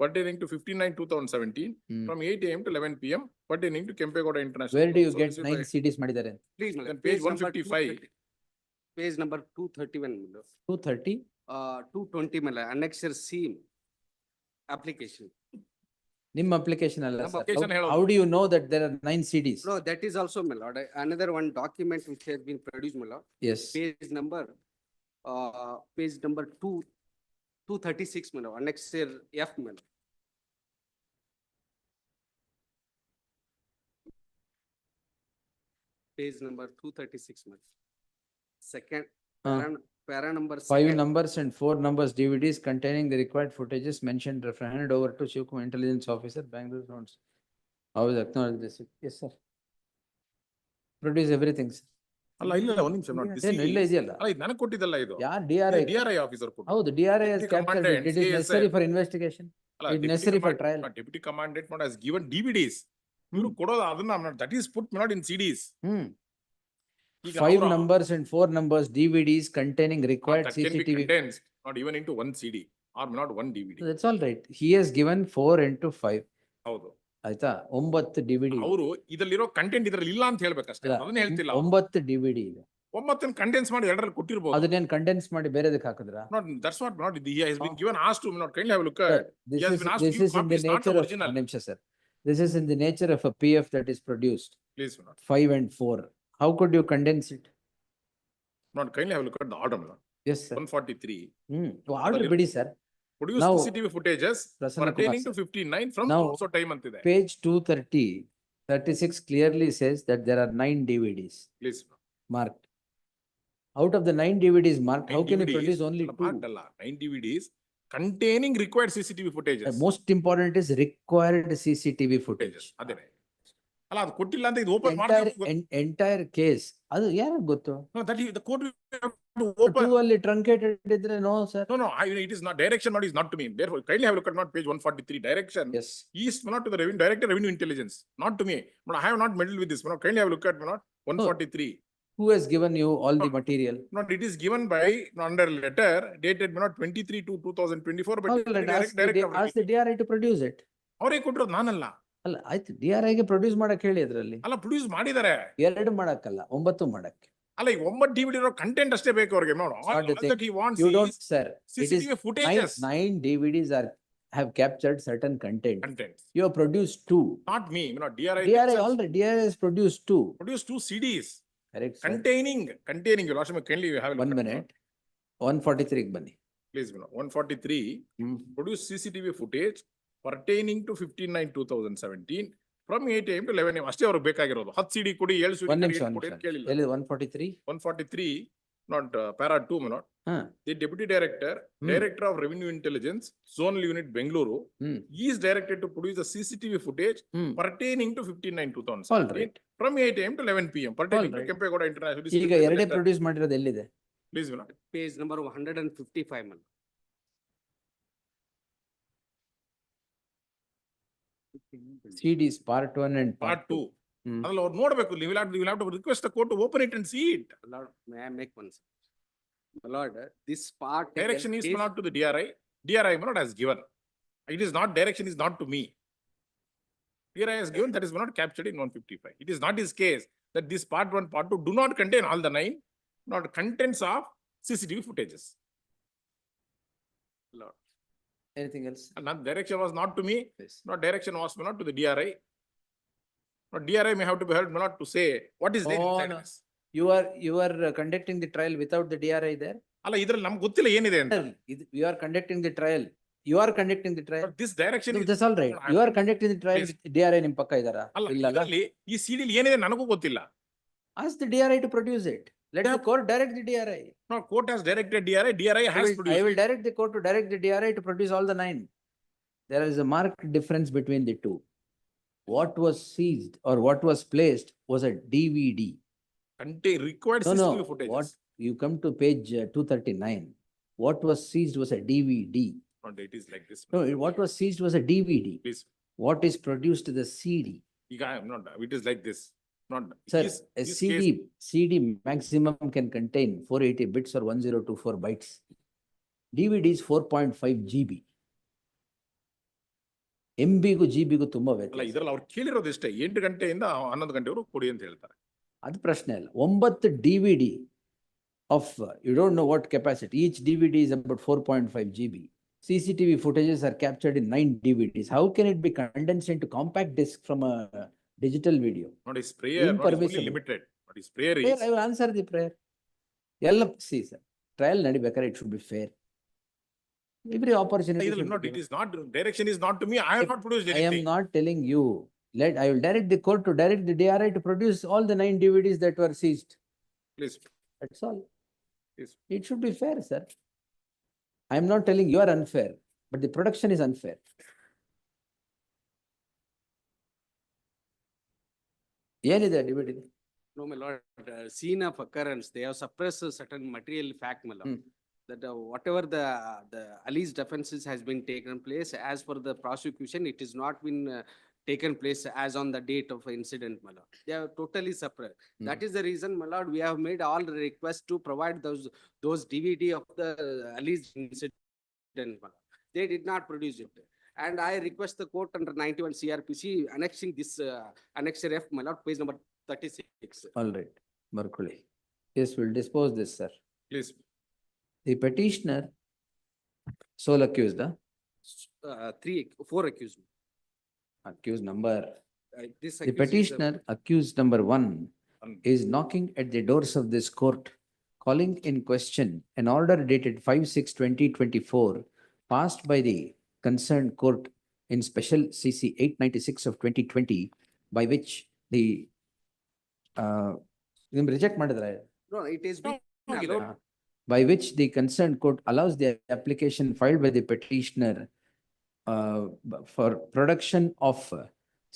pertaining to 59/2017 from 8 AM to 11 PM pertaining to Kempegoda International. Where do you So get this is 9 by- CDs ಮಾಡಿದ್ದಾರೆ? Please, my Then lord. page number 155. 230. Page number 231, my lord. 230? 220, my lord. Annexure C. Application. ನಿಮ್ಮ application ಅಲ್ಲ ನಮ್ಮ sir. application ಹೇಳೋದು. How do you know that there are 9 CDs? No, that is also, my lord. Another one document which has been produced, my lord. Yes. Page number 236, my lord. Annexure F, my lord. Page number 236, my lord. Second, para number 5 second. numbers and 4 numbers DVDs containing the required footages mentioned handed over to Shivakumar Intelligence Officer, Bangalore Zones. How is acknowledged this? Yes, sir. Produce everything, sir. ಅಲ್ಲ, ಇಲ್ಲ, ಒಂದ್ ನಿಮಿಷ ನೋಡಿ. ಏನು ಇಲ್ಲ ಇದೆಯಲ್ಲ? ಅಲ್ಲ, ಇದು ನನಗೆ ಕೊಟ್ಟಿದ್ದಲ್ಲ ಇದು. ಯಾರ್ DRI? DRI ಆಫೀಸರ್ ಕೊಟ್ಟು. ಹೌದು, DRI has Deputy captured it. Commandant, It is CSI. necessary for investigation. ಅಲ್ಲ, It is Deputy necessary for Command- trial. Deputy Commandant not has given DVDs. ಇವರು ಕೊಡೋದು ಅದನ್ನ that is put not in CDs. ಈಗ 5 ಅವ್ರ- numbers and 4 numbers DVDs containing required that can be CCTV. condensed, not even into one CD or not one DVD. That's all right. He has given 4 into 5. ಹೌದು. ಆಯ್ತಾ? 9 DVD. ಅವರು ಇದರಲ್ಲಿರೋ content ಇದರಲ್ಲಿ ಇಲ್ಲ ಅಂತ ಹೇಳ್ಬೇಕಷ್ಟೇ. ಅದನ್ನ ಹೇಳ್ತಿಲ್ಲ. 9 DVD ಇದೆ. 9 ಕಂಡೆನ್ಸ್ ಮಾಡಿ 2ರಲ್ಲಿ ಕೊಟ್ಟಿರಬಹುದು. ಅದನ್ನೇನು ಕಂಡೆನ್ಸ್ ಮಾಡಿ ಬೇರೆದಕ್ಕೆ ಹಾಕಿದ್ರಾ? Not that's what not he has been given asked to not kindly have a look Sir, at. this He has is been asked to this give is in the copies, not the nature of original. one ನಿಮಿಷ sir. This is in the nature of a PF that is produced. Please not. 5 and 4. How could you condense it? Not kindly have a look at the order. Yes, sir. 143. Order ಬಿಡಿ sir. Produce Now, CCTV footages Prasanna pertaining Kumar, to 59 from Now, so time ಅಂತಿದೆ. Page 236 clearly says that there are 9 DVDs Please. marked. Out of the 9 DVDs marked, how 9 can you DVDs, produce only 2? marked ಅಲ್ಲ, 9 DVDs containing required CCTV footages. Most important is required CCTV footage. ಅದೇನೆ. ಅಲ್ಲ, ಅದು ಕೊಟ್ಟಿಲ್ಲ ಅಂತ ಇದು open ಮಾಡಿ Entire case. ಅದು ಯಾರಿಗೆ ಗೊತ್ತು? No, that the court will have to 2 open. ಅಲ್ಲಿ truncated ಇದ್ರೆ no sir. No, it is not direction, not is not to me. Therefore, kindly have a look at not page 143. Direction Yes. is not to the revenue director, revenue intelligence, not to me. But I have not meddled with this. Not kindly have a look at not 143. Who has given you all the material? Not it is given by under letter dated not 23 to 2024. But All right, ask director. the DRI to produce it. ಅವರೇ ಕೊಟ್ಟಿರೋದು ನಾನಲ್ಲ. ಅಲ್ಲ ಆಯ್ತು, DRI ಗೆ produce ಮಾಡಕ್ ಹೇಳಿ ಅದ್ರಲ್ಲಿ. ಅಲ್ಲ, ಪ್ರೊಡ್ಯೂಸ್ ಮಾಡಿದ್ದಾರೆ. 2 ಮಾಡಕ್ಕಲ್ಲ, 9 ಮಾಡಕ್ಕೆ. ಅಲ್ಲ, ಈಗ 9 DVD ಇರೋ ಕಂಟೆಂಟ್ ಅಷ್ಟೇ ಬೇಕು ಅವ್ರಿಗೆ. ನೋಡು, all that he wants You is don't, sir. It is CCTV footages. 9 DVDs have captured certain content. Content. You have produced 2. Not me, not DRI. DRI already, DRI has produced 2. Produce 2 CDs. Correct, sir. Containing, your lordship, kindly you have a look 1 at minute. 143 ಗೆ ಬನ್ನಿ. Please, 143, produce CCTV footage pertaining to 59/2017 from 8 AM to 11 AM. ಅಷ್ಟೇ ಅವ್ರಿಗೆ ಬೇಕಾಗಿರೋದು. 10 CD ಕೊಡಿ, 7 CD 1 ನಿಮಿಷ ಕೊಡಿ ಅಂತ ಕೇಳಿಲ್ಲ. ಎಲ್ಲಿ 143? 143, not para 2, not. The Deputy Director, Director of Revenue Intelligence, Zonal Unit, Bengaluru, is directed to produce the CCTV footage pertaining to 59/2017 All right. from 8 AM to 11 PM pertaining All to right. Kempegoda International. ಈಗ ಎರಡೇ produce ಮಾಡಿರೋದು ಎಲ್ಲಿದೆ? Please, not. Page number 155, man. CDs part 1 and Part 2. Hmm. ಅದ್ರಲ್ಲಿ ಅವ್ರು ನೋಡ್ಬೇಕು. You will have to request the court to open it and see it. My lord, may I make one? My lord, this part. Direction is not to the DRI. DRI not has given. It is not, direction is not to me. DRI has given, that is not captured in 155. It is not his case that this part 1, part 2 do not contain all the 9, not contents of CCTV footages. Lord. Anything else? And not direction was not to me. Yes. Not direction was not to the DRI. Not DRI may have to be heard not to say what is there inside no. this. You are conducting the trial without the DRI there? ಅಲ್ಲ, ಇದ್ರಲ್ಲಿ ನಮ್ಗೆ ಗೊತ್ತಿಲ್ಲ ಏನಿದೆ ಅಂತ. You are conducting the trial. You are conducting the trial. But this direction No, is. that's all right. You are conducting the trial. Yes. with DRI ನಿಮ್ ಪಕ್ಕ ಇದಾರಾ? ಅಲ್ಲ, ಇಲ್ಲಲ್ಲ? ಇದರಲ್ಲಿ ಈ ಸಿಡಿಲ್ ಏನಿದೆ ನನಗೂ ಗೊತ್ತಿಲ್ಲ. Ask the DRI to produce it. Let the court direct the DRI. No, court has directed DRI, DRI has I produced. will direct the court to direct the DRI to produce all the 9. There is a marked difference between the two. What was seized or what was placed was a DVD. Required No, CCTV no, footage. what, you come to page 239. What was seized was a DVD. No, it is like this. No, what was seized was a DVD. Please. What is produced is the CD. It is like this. Not. Sir, this- a this CD, case- CD maximum can contain 480 bits or 1024 bytes. DVD is 4.5 GB. MB ಗೂ GB ಗೂ ತುಂಬಾ ಅಲ್ಲ ವ್ಯತ್ಯಾಸ. ಇದ್ರಲ್ಲಿ ಅವ್ರು ಕೇಳಿರೋದಿಷ್ಟೇ 8 ಗಂಟೆಯಿಂದ 11 ಗಂಟೆವರೆಗೂ ಕೊಡಿ ಅಂತ ಹೇಳ್ತಾರೆ. ಅದು ಪ್ರಶ್ನೆ ಅಲ್ಲ. 9 DVD of, you don't know what capacity. Each DVD is about 4.5 GB. CCTV footages are captured in 9 DVDs. How can it be condensed into compact disc from a digital video? Not his prayer, not is only Impermissible. limited. But his prayer Prayer, is. I will answer the prayer. See, sir, trial nadiಬೇಕಾದ್ರೆ it should be fair. Every opportunity. should Not, be it is not, direction is not to me. I have not produced I am anything. not telling you. I will direct the court to direct the DRI to produce all the 9 DVDs that were seized. Please. That's all. Yes. It should be fair, sir. I am not telling you are unfair, but the production is unfair. ಏನಿದೆ DVD? No, my lord, scene of occurrence, they have suppressed a certain material fact, my lord. That whatever the alleged offences has been taken place, as per the prosecution, it has not been taken place as on the date of incident, my lord. They are totally separate. That is the reason, my lord, we have made all the requests to provide those DVD of the alleged incident, my lord. They did not produce it. And I request the court under 91 CRPC annexing this annexure F, my lord, page number 36. All right, Markuli. Yes, we'll dispose this, sir. Please. The petitioner, sole accused, huh? 4 accused. Accused number. This The accused is, petitioner, accused number 1, is knocking at the doors of this court, calling in question an order dated 5/6/2024, passed by the concerned court in special CC 896 of 2020, by which the reject ಮಾಡಿದ್ರೆ no, it is been allowed. by which the concerned court allows the application filed by the petitioner for production of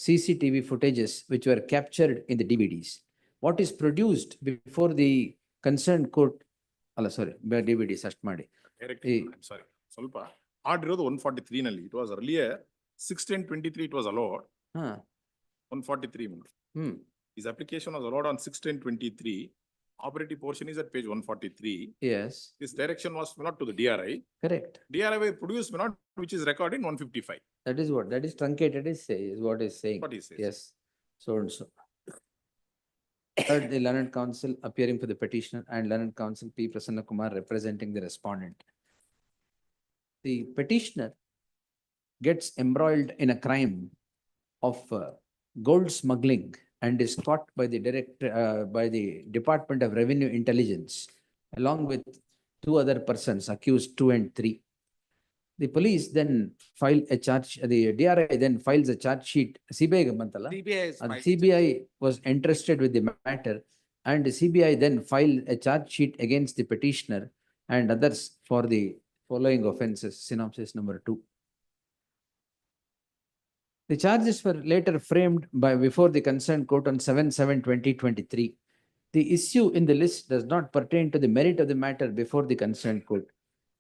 CCTV footages which were captured in the DVDs. What is produced before the concerned court, sorry, DVDs ಅಷ್ಟು ಮಾಡಿ. I'm sorry. ಸ್ವಲ್ಪ order ಇರೋದು 143 ನಲ್ಲಿ. It was earlier 6/10/23 it was allowed. 143. His application was allowed on 6/10/23. Operative portion is at page 143. Yes. This direction was not to the DRI. Correct. DRI will produce not, which is recorded in 155. That is what, that is truncated is what is saying. What he says. Yes. So and so. Third, the learned counsel appearing for the petitioner and learned counsel P. Prasanna Kumar representing the respondent. The petitioner gets embroiled in a crime of gold smuggling and is caught by the Department of Revenue Intelligence, along with 2 other persons, accused 2 and 3. The police then file a charge, the DRI then files a charge sheet. CBI CBI was entrusted with the matter, and the CBI then filed a charge sheet against the petitioner and others for the following offences. Synopsis number 2. The charges were later framed before the concerned court on 7/7/2023. The issue in the list does not pertain to the merit of the matter before the concerned court.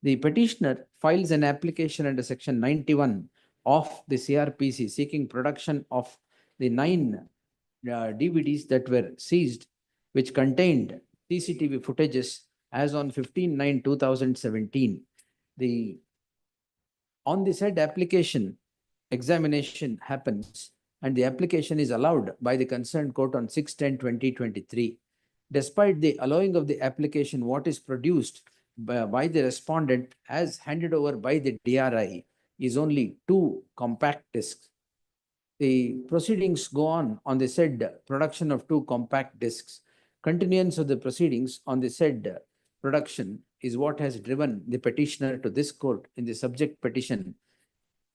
The petitioner files an application under section 91 of the CRPC seeking production of the 9 DVDs that were seized, which contained CCTV footages as on 15/9/2017. On the said application, examination happens and the application is allowed by the concerned court on 6/10/2023. Despite the allowing of the application, what is produced by the respondent as handed over by the DRI is only 2 compact discs. The proceedings go on the said production of 2 compact discs. Continuance of the proceedings on the said production is what has driven the petitioner to this court in the subject petition.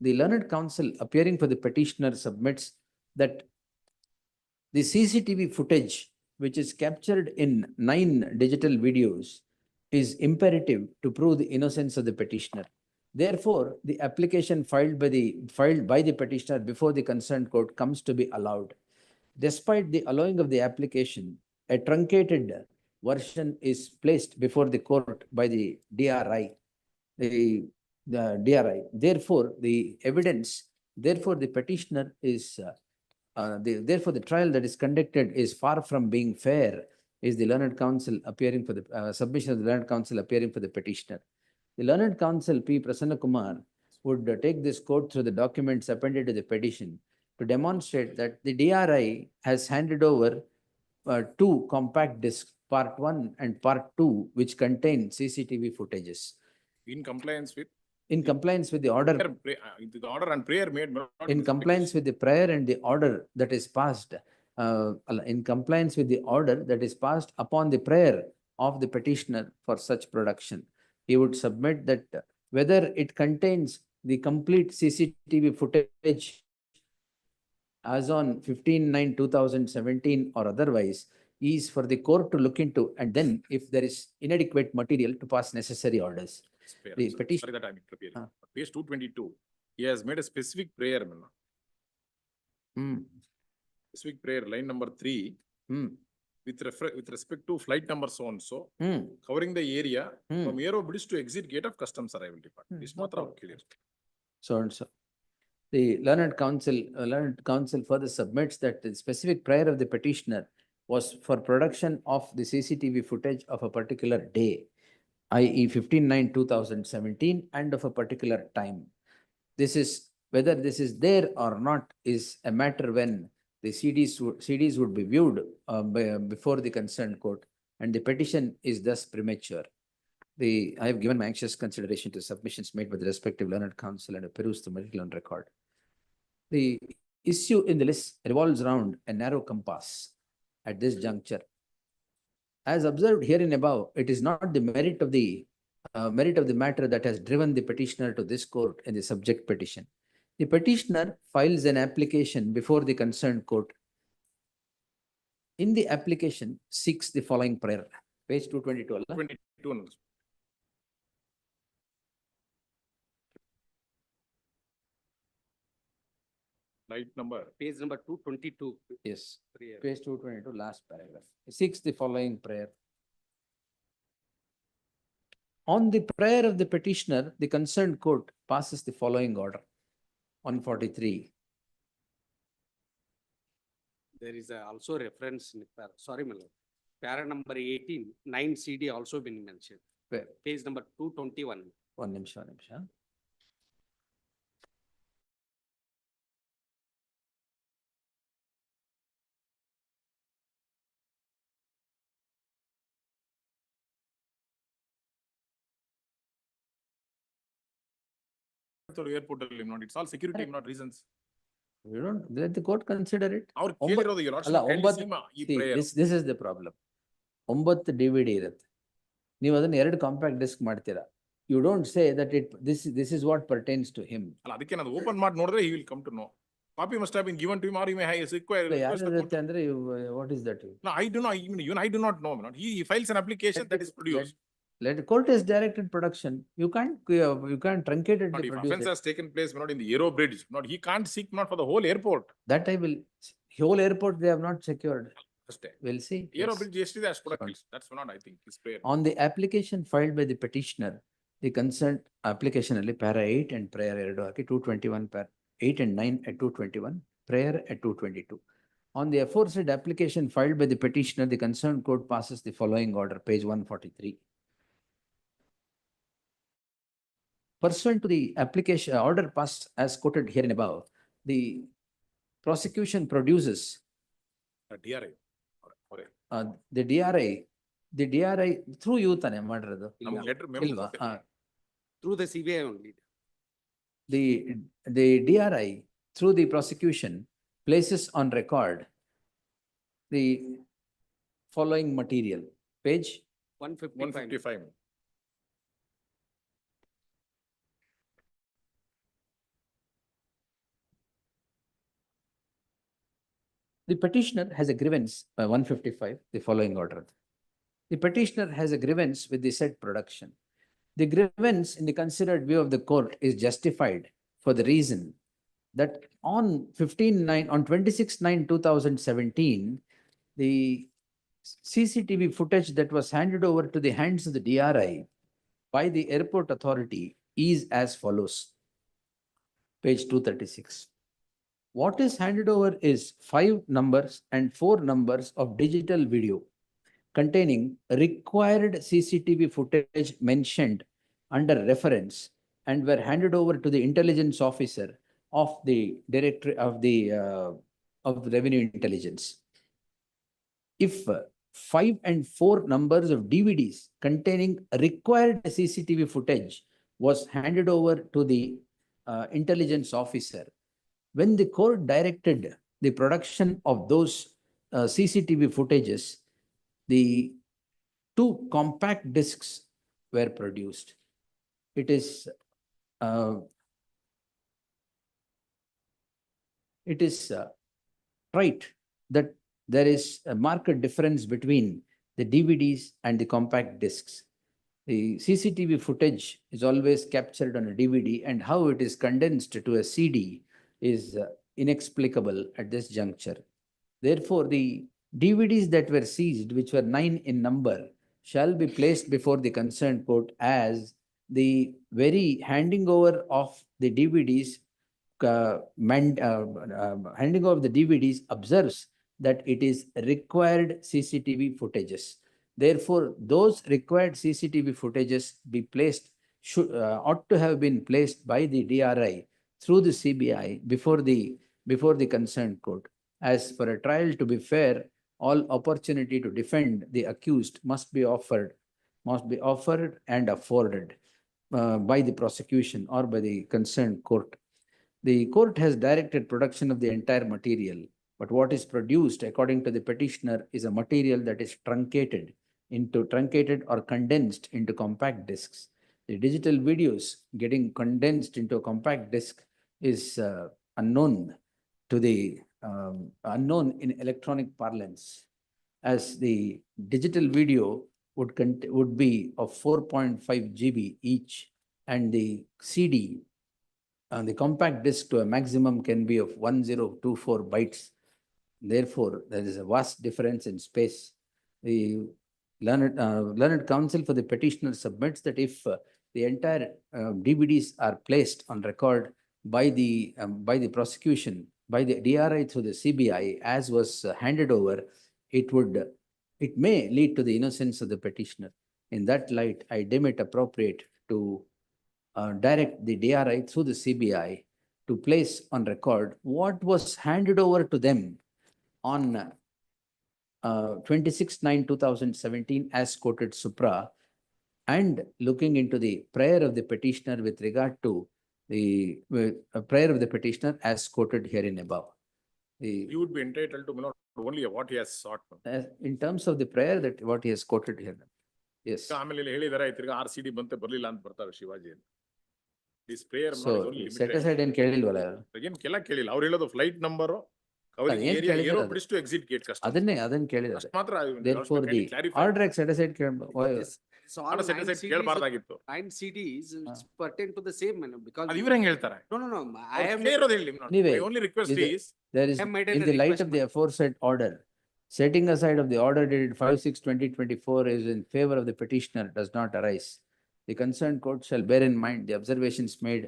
The learned counsel appearing for the petitioner submits that the CCTV footage which is captured in 9 digital videos is imperative to prove the innocence of the petitioner. Therefore, the application filed by the petitioner before the concerned court comes to be allowed. Despite the allowing of the application, a truncated version is placed before the court by the DRI. The DRI. Therefore, the petitioner is therefore, the trial that is conducted is far from being fair, is the learned counsel appearing for the submission of the learned counsel appearing for the petitioner. The learned counsel P. Prasanna Kumar would take this court through the documents appended to the petition to demonstrate that the DRI has handed over 2 compact discs, part 1 and part 2, which contain CCTV footages. In compliance with? In compliance with the order. The order and prayer made. In compliance with the prayer and the order that is passed. In compliance with the order that is passed upon the prayer of the petitioner for such production. He would submit that whether it contains the complete CCTV footage as on 15/9/2017 or otherwise is for the court to look into, and then if there is inadequate material to pass necessary orders. The petition. Sorry that I'm interfering. Page 222, he has made a specific prayer. Specific prayer, line number 3. With respect to flight number so and so, covering the area from Aero Bridge to exit gate of Customs Arrival Department. This matter clear. So and so. The learned counsel further submits that the specific prayer of the petitioner was for production of the CCTV footage of a particular day, i.e. 15/9/2017, and of a particular time. This is, whether this is there or not is a matter when the CDs would be viewed before the concerned court, and the petition is thus premature. I have given my anxious consideration to submissions made by the respective learned counsel and perused the material on record. The issue in the list revolves around a narrow compass at this juncture. As observed herein above, it is not the merit of the matter that has driven the petitioner to this court in the subject petition. The petitioner files an application before the concerned court. In the application, seeks the following prayer. Page 222. 22. Right number. Page number 222. Yes. Page 222, last paragraph. Seeks the following prayer. On the prayer of the petitioner, the concerned court passes the following order. 143. There is also reference in sorry, my lord. Para number 18, 9 CD also been mentioned. Where? Page number 221. One nimsha. Airport, it's all security, not reasons. You don't let the court consider it. This is the problem. 9 DVD ಇರುತ್ತೆ. ನೀವು ಅದನ್ನ 2 compact disc ಮಾಡ್ತೀರಾ. You don't say that this is what pertains to him. ಅದಕ್ಕೆ ನಾನು open ಮಾಡಿ ನೋಡಿದ್ರೆ he will come to know. Copy must have been given to him or he may require. What is that? No, I do not even I do not know. He files an application that is produced. Let the court has directed production. You can't truncate it. Not if offense has taken place not in the Aero Bridge. Not he can't seek not for the whole airport. That I will. Whole airport they have not secured. We'll see. Aero Bridge yesterday has produced. That's not, I think, his prayer. On the application filed by the petitioner, the concerned application only para 8 and prayer 221 para 8 and 9 at 221, prayer at 222. On the aforesaid application filed by the petitioner, the concerned court passes the following order, page 143. Pursuant to the application order passed as quoted here and above, the prosecution produces DRI. The DRI through you tane ಮಾಡಿರೋದು. Through the CBI only. The DRI through the prosecution places on record the following material. Page 155. The petitioner has a grievance by 155, the following order. The petitioner has a grievance with the said production. The grievance in the considered view of the court is justified for the reason that on 26/9/2017, the CCTV footage that was handed over to the hands of the DRI by the airport authority is as follows. Page 236. What is handed over is 5 numbers and 4 numbers of digital video containing required CCTV footage mentioned under reference and were handed over to the intelligence officer of the director of the revenue intelligence. If 5 and 4 numbers of DVDs containing required CCTV footage was handed over to the intelligence officer, when the court directed the production of those CCTV footages, the 2 compact discs were produced. It is right that there is a marked difference between the DVDs and the compact discs. The CCTV footage is always captured on a DVD, and how it is condensed to a CD is inexplicable at this juncture. Therefore, the DVDs that were seized, which were 9 in number, shall be placed before the concerned court as the very handing over of the DVDs, handing over the DVDs observes that it is required CCTV footages. Therefore, those required CCTV footages be placed, ought to have been placed by the DRI through the CBI before the concerned court. As for a trial to be fair, all opportunity to defend the accused must be offered and afforded by the prosecution or by the concerned court. The court has directed production of the entire material, but what is produced according to the petitioner is a material that is truncated or condensed into compact discs. The digital videos getting condensed into a compact disc is unknown in electronic parlance, as the digital video would be of 4.5 GB each, and the CD, the compact disc to a maximum can be of 1024 bytes. Therefore, there is a vast difference in space. The learned counsel for the petitioner submits that if the entire DVDs are placed on record by the prosecution, by the DRI through the CBI, as was handed over, it may lead to the innocence of the petitioner. In that light, I deem it appropriate to direct the DRI through the CBI to place on record what was handed over to them on 26/9/2017 as quoted supra, and looking into the prayer of the petitioner with regard to the prayer of the petitioner as quoted herein above. You would be entitled to only what he has sought. In terms of the prayer that what he has quoted here. Yes. ಆಮೇಲೆ ಹೇಳಿದಾರೆ ತಿರ್ಗಾ RCD ಬಂತೆ ಬರ್ಲಿಲ್ಲ ಅಂತ ಬರ್ತಾರೆ Shivaji. This prayer So set aside ಏನ್ ಕೇಳಿಲ್ವಲ್ಲ ಏನ್ ಕೇಳಿಲ್ಲ ಅವ್ರು ಹೇಳೋದು flight number aeroplanes to exit gate ಕಷ್ಟ ಅದನ್ನ ಕೇಳಿದ್ದಾರೆ. ಮಾತ್ರ Therefore the order set aside So all 9 ಕೇಳಬಾರ್ದಾಗಿತ್ತು. 9 CDs pertain to the same because ಅದು ಇವ್ರು ಹೆಂಗ್ ಹೇಳ್ತಾರೆ? No, I have my only request is there is in the light of the aforesaid order, setting aside of the order dated 5/6/2024 is in favor of the petitioner does not arise. The concerned court shall bear in mind the observations made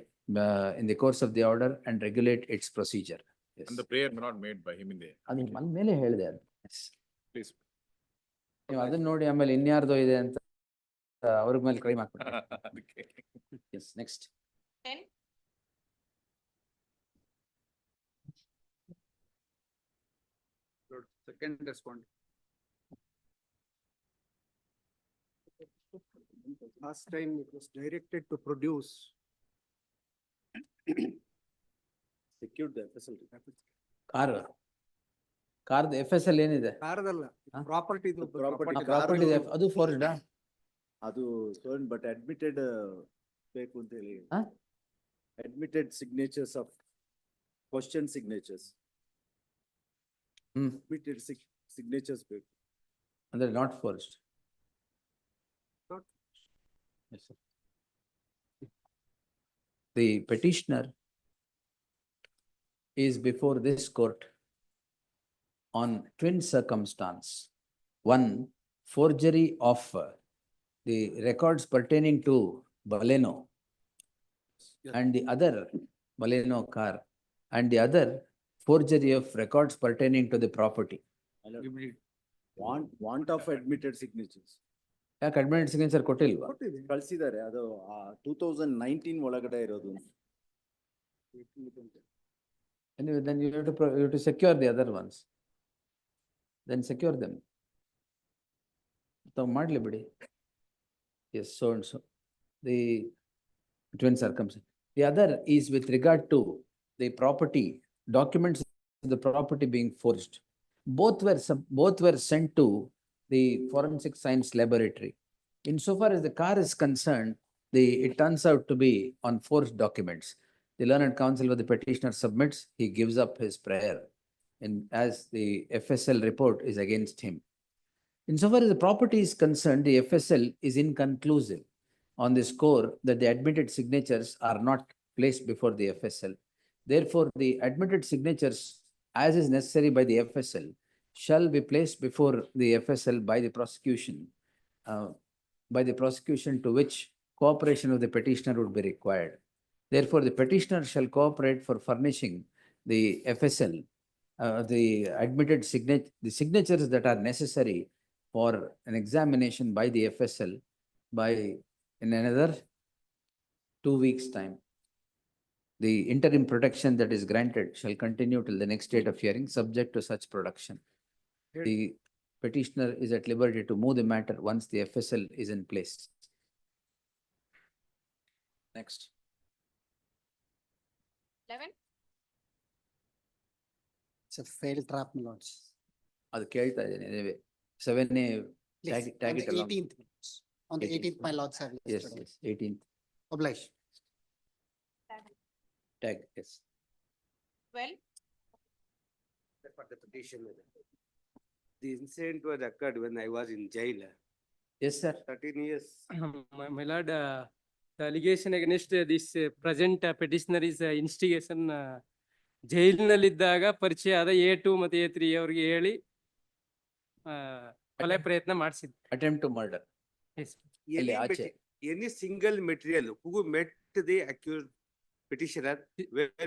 in the course of the order and regulate its procedure. Yes. And the prayer may not made by him in there. ಅದು ಮೇಲೆ ಹೇಳಿದೆ. Please. ನೀವು ಅದನ್ನ ನೋಡಿ ಆಮೇಲೆ ಇನ್ಯಾರ್ದೋ ಇದೆ ಅಂತ ಅವ್ರ ಮೇಲೆ crime ಹಾಕ್ಬಿಡ್ತಾರೆ. Yes, next. 10. Second respondent. Last time it was directed to produce. Secured the FSL. Car FSL ಏನಿದೆ? ಕಾರದಲ್ಲ, ಪ್ರಾಪರ್ಟಿ ಅದು ಫೋರ್ಜ್ಡ್. ಅದು ಬಟ್ ಅಡ್ಮಿಟೆಡ್ ಬೇಕು ಅಂತ ಹೇಳಿ admitted signatures of question signatures. Admitted signatures. And they're not forged. Not- Yes, sir. The petitioner is before this court on twin circumstance. One, forgery of the records pertaining to Baleno and the other Baleno car, and the other forgery of records pertaining to the property. Want of admitted signatures. ಯಾಕೆ admit signature ಕೊಟ್ಟಿಲ್ವಾ? ಕಳ್ಸಿದ್ದಾರೆ ಅದು 2019 ಒಳಗಡೆ ಇರೋದು. Anyway, then you have to secure the other ones. Then secure them. ತಾವು ಮಾಡ್ಲಿ ಬಿಡಿ. Yes, so and so. The twin circumstance. The other is with regard to the property, documents of the property being forged. Both were sent to the forensic science laboratory. Insofar as the car is concerned, it turns out to be on forged documents. The learned counsel with the petitioner submits, he gives up his prayer, and as the FSL report is against him. Insofar as the property is concerned, the FSL is inconclusive on the score that the admitted signatures are not placed before the FSL. Therefore, the admitted signatures, as is necessary by the FSL, shall be placed before the FSL by the prosecution to which cooperation of the petitioner would be required. Therefore, the petitioner shall cooperate for furnishing the FSL, the signatures that are necessary for an examination by the FSL in another 2 weeks' time. The interim protection that is granted shall continue till the next date of hearing, subject to such production. The petitioner is at liberty to move the matter once the FSL is in place. Next. 11. It's a failed trap, my lords. ಅದು ಕೇಳ್ತಾ ಇದ್ದೇನೆ. Anyway, 7A, Please, tag on it the along. 18th. On the 18th, my lords have Yes, listed. yes, 18th. Oblige. Tag, yes. 12. For the petition. The incident was occurred when I was in jail. Yes, sir. 13 years. My lord, the allegation against this present petitioner is instigation. ಜೈಲಿನಲ್ಲಿದ್ದಾಗ ಪರಿಚಯ ಆದ A2 ಮತ್ತು A3 ಅವರಿಗೆ ಹೇಳಿ ಕೊಲೆ ಪ್ರಯತ್ನ ಮಾಡಿಸಿದ್ರು. Attempt to murder. Yes. Any single material who met the accused petitioner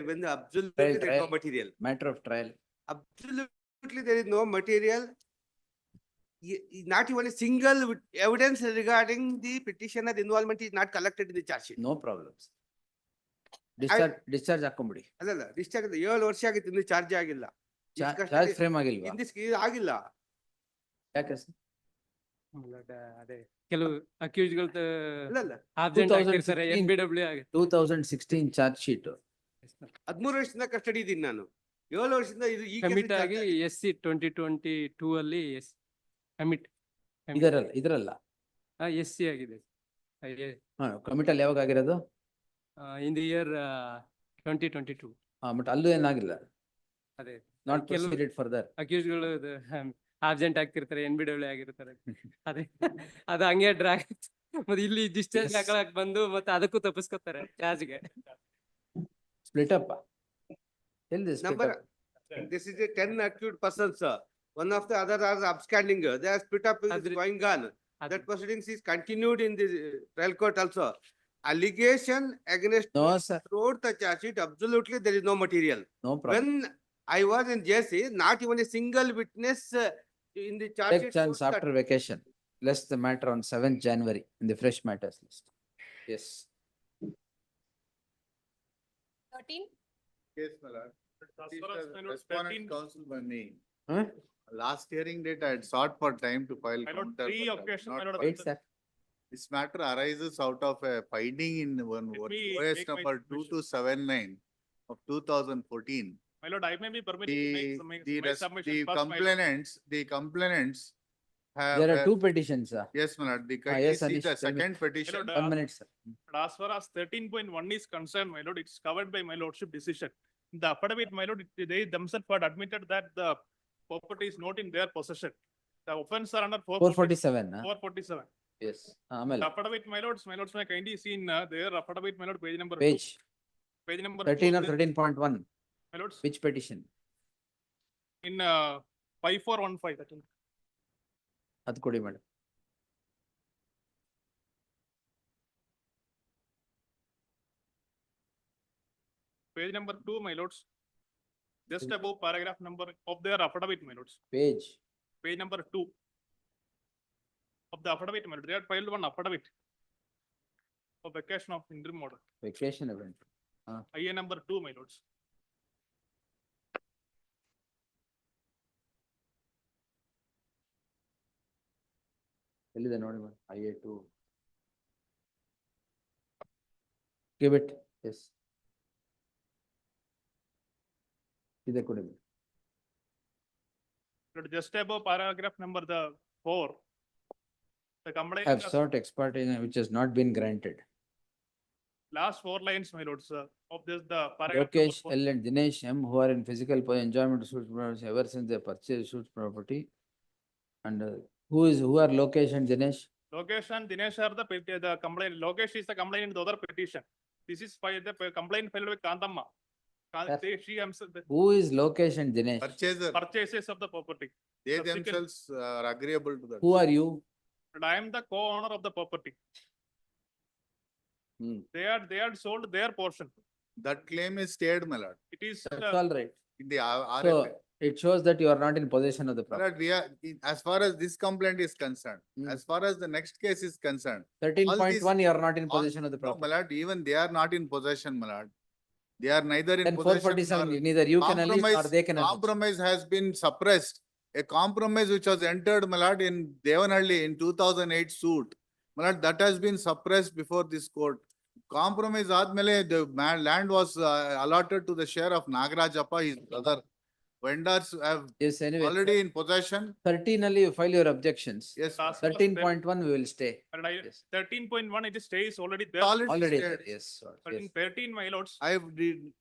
when the absolutely there is no material. Matter of trial. Absolutely there is no material. Not even a single evidence regarding the petitioner's involvement is not collected in the charge sheet. No problems. Discharge ಹಾಕೊಂಬಿಡಿ. ಅಲ್ಲ discharge 7 ವರ್ಷ ಆಗಿತ್ತು, ಇನ್ನು charge ಆಗಿಲ್ಲ. Charge frame ಆಗಿಲ್ವಾ? ಆಗಿಲ್ಲ. ಯಾಕೆ sir? ಅದೇ ಕೆಲವು ಅಕ್ಯೂಸ್ಗಳು ಇಲ್ಲ ಆಬ್ಸೆಂಟ್ ಆಗಿರ್ತಾರೆ. NBW 2016 charge sheet. 13 ವರ್ಷದಿಂದ ಕಸ್ಟಡಿ ಇದ್ದೀನಿ ನಾನು. 7 ವರ್ಷದಿಂದ ಇದು ಈ ಕಮಿಟ್ ಆಗಿ SC 2022 ಅಲ್ಲಿ ಕಮಿಟ್ ಇದರಲ್ಲ SC ಆಗಿದೆ. ಕಮಿಟಲ್ ಯಾವಾಗ ಆಗಿರೋದು? In the year 2022. ಬಟ್ ಅಲ್ಲೂ ಏನಾಗಿಲ್ಲ. ಅದೇ ನಾಟ್ ಪ್ರೊಸೀಡೆಡ್ ಫರ್ದರ್. ಅಕ್ಯೂಸ್ಗಳು ಆಬ್ಸೆಂಟ್ ಆಗ್ತಿರ್ತಾರೆ, NBW ಆಗಿರ್ತಾರೆ. ಅದೇ ಅದು ಹಂಗೆ ಡ್ರಾಗ್ ಮತ್ತೆ ಇಲ್ಲಿ ಡಿಸ್ಚಾರ್ಜ್ ಹಾಕೊಳಕ್ ಬಂದು ಮತ್ತೆ ಅದಕ್ಕೂ ತಪ್ಪಿಸ್ಕೊತಾರೆ ಚಾರ್ಜ್ಗೆ. Split up. Number, this is a 10 accused persons. One of the other are absconding. They are split up is going on. That proceedings is continued in the trial court also. Allegation against throughout the charge sheet, absolutely there is no material. No problem. When I was in JC, not even a single witness in the charge Take sheet. chance after vacation. List the matter on 7th January in the fresh matters list. Yes. 13. Yes, my lord. Respondent counsel by me. Huh? Last hearing date, I had sought for time to file counter. Wait, sir. This matter arises out of a finding in OS number 2279 of 2014. My lord, I may be permitted to make my submission. The complainants have. There are 2 petitions, sir. Yes, my lord. Yes, This is the second petition. 1 minute, sir. But as far as 13.1 is concerned, my lord, it's covered by my lordship decision. In the affidavit, my lord, they themselves had admitted that the property is not in their possession. The offense are under 447. 447. Yes. The ಆಮೇಲೆ affidavit, my lords, may kindly see in their affidavit, my lord, page number page 2. Page number 13 2 or 13.1. my lords, Which petition? in 5415. that is. ಅದು ಕೊಡಿ madam. Page number 2, my lords. Just above paragraph number of their affidavit, my lords. Page. Page number 2 of the affidavit, my lord. They had filed one affidavit of vacation of interim order. Vacation event. IA number 2, my lords. ಎಲ್ಲಿದೆ ನೋಡಿ madam. IA2. Give it. Yes. ಇದೆ ಕೊಡಿ madam. Just above paragraph number 4. The complaint. Have sought expertise which has not been granted. Last 4 lines, my lords, of this, the paragraph. Lokesh number 4. L and Dinesh M who are in physical enjoyment of suits property ever since they purchased suits property. And who are Lokesh and Dinesh? Lokesh and Dinesh are the complaint. Lokesh is the complaint in the other petition. This is the complaint filed with Kantamma. Who is Lokesh and Dinesh? Purchases of the property. They Subsequent- themselves are agreeable to that. Who are you? And I am the co-owner of the property. They had sold their portion. That claim is stayed, my lord. It is. That's all right. In the So RFA. it shows that you are not in possession of the My property. lord, we are, as far as this complaint is concerned, as far as the next case is concerned. 13.1 you are not in possession of the No, my property. lord, even they are not in possession, my lord. They are neither in Then possession. 447 nor- neither you can allege or Compromise- they can allege. Compromise has been suppressed. A compromise which was entered, my lord, in Devanhalli in 2008 suit. My lord, that has been suppressed before this court. Compromise admele, the land was allotted to the share of Nagarajappa, his brother. Vendors have Yes, anyway. already in possession. 13 only you file your objections. Yes, sir. 13.1 we will stay. And 13.1, it stays already there. Already stayed. there, yes. Sir. 13, my lords. I have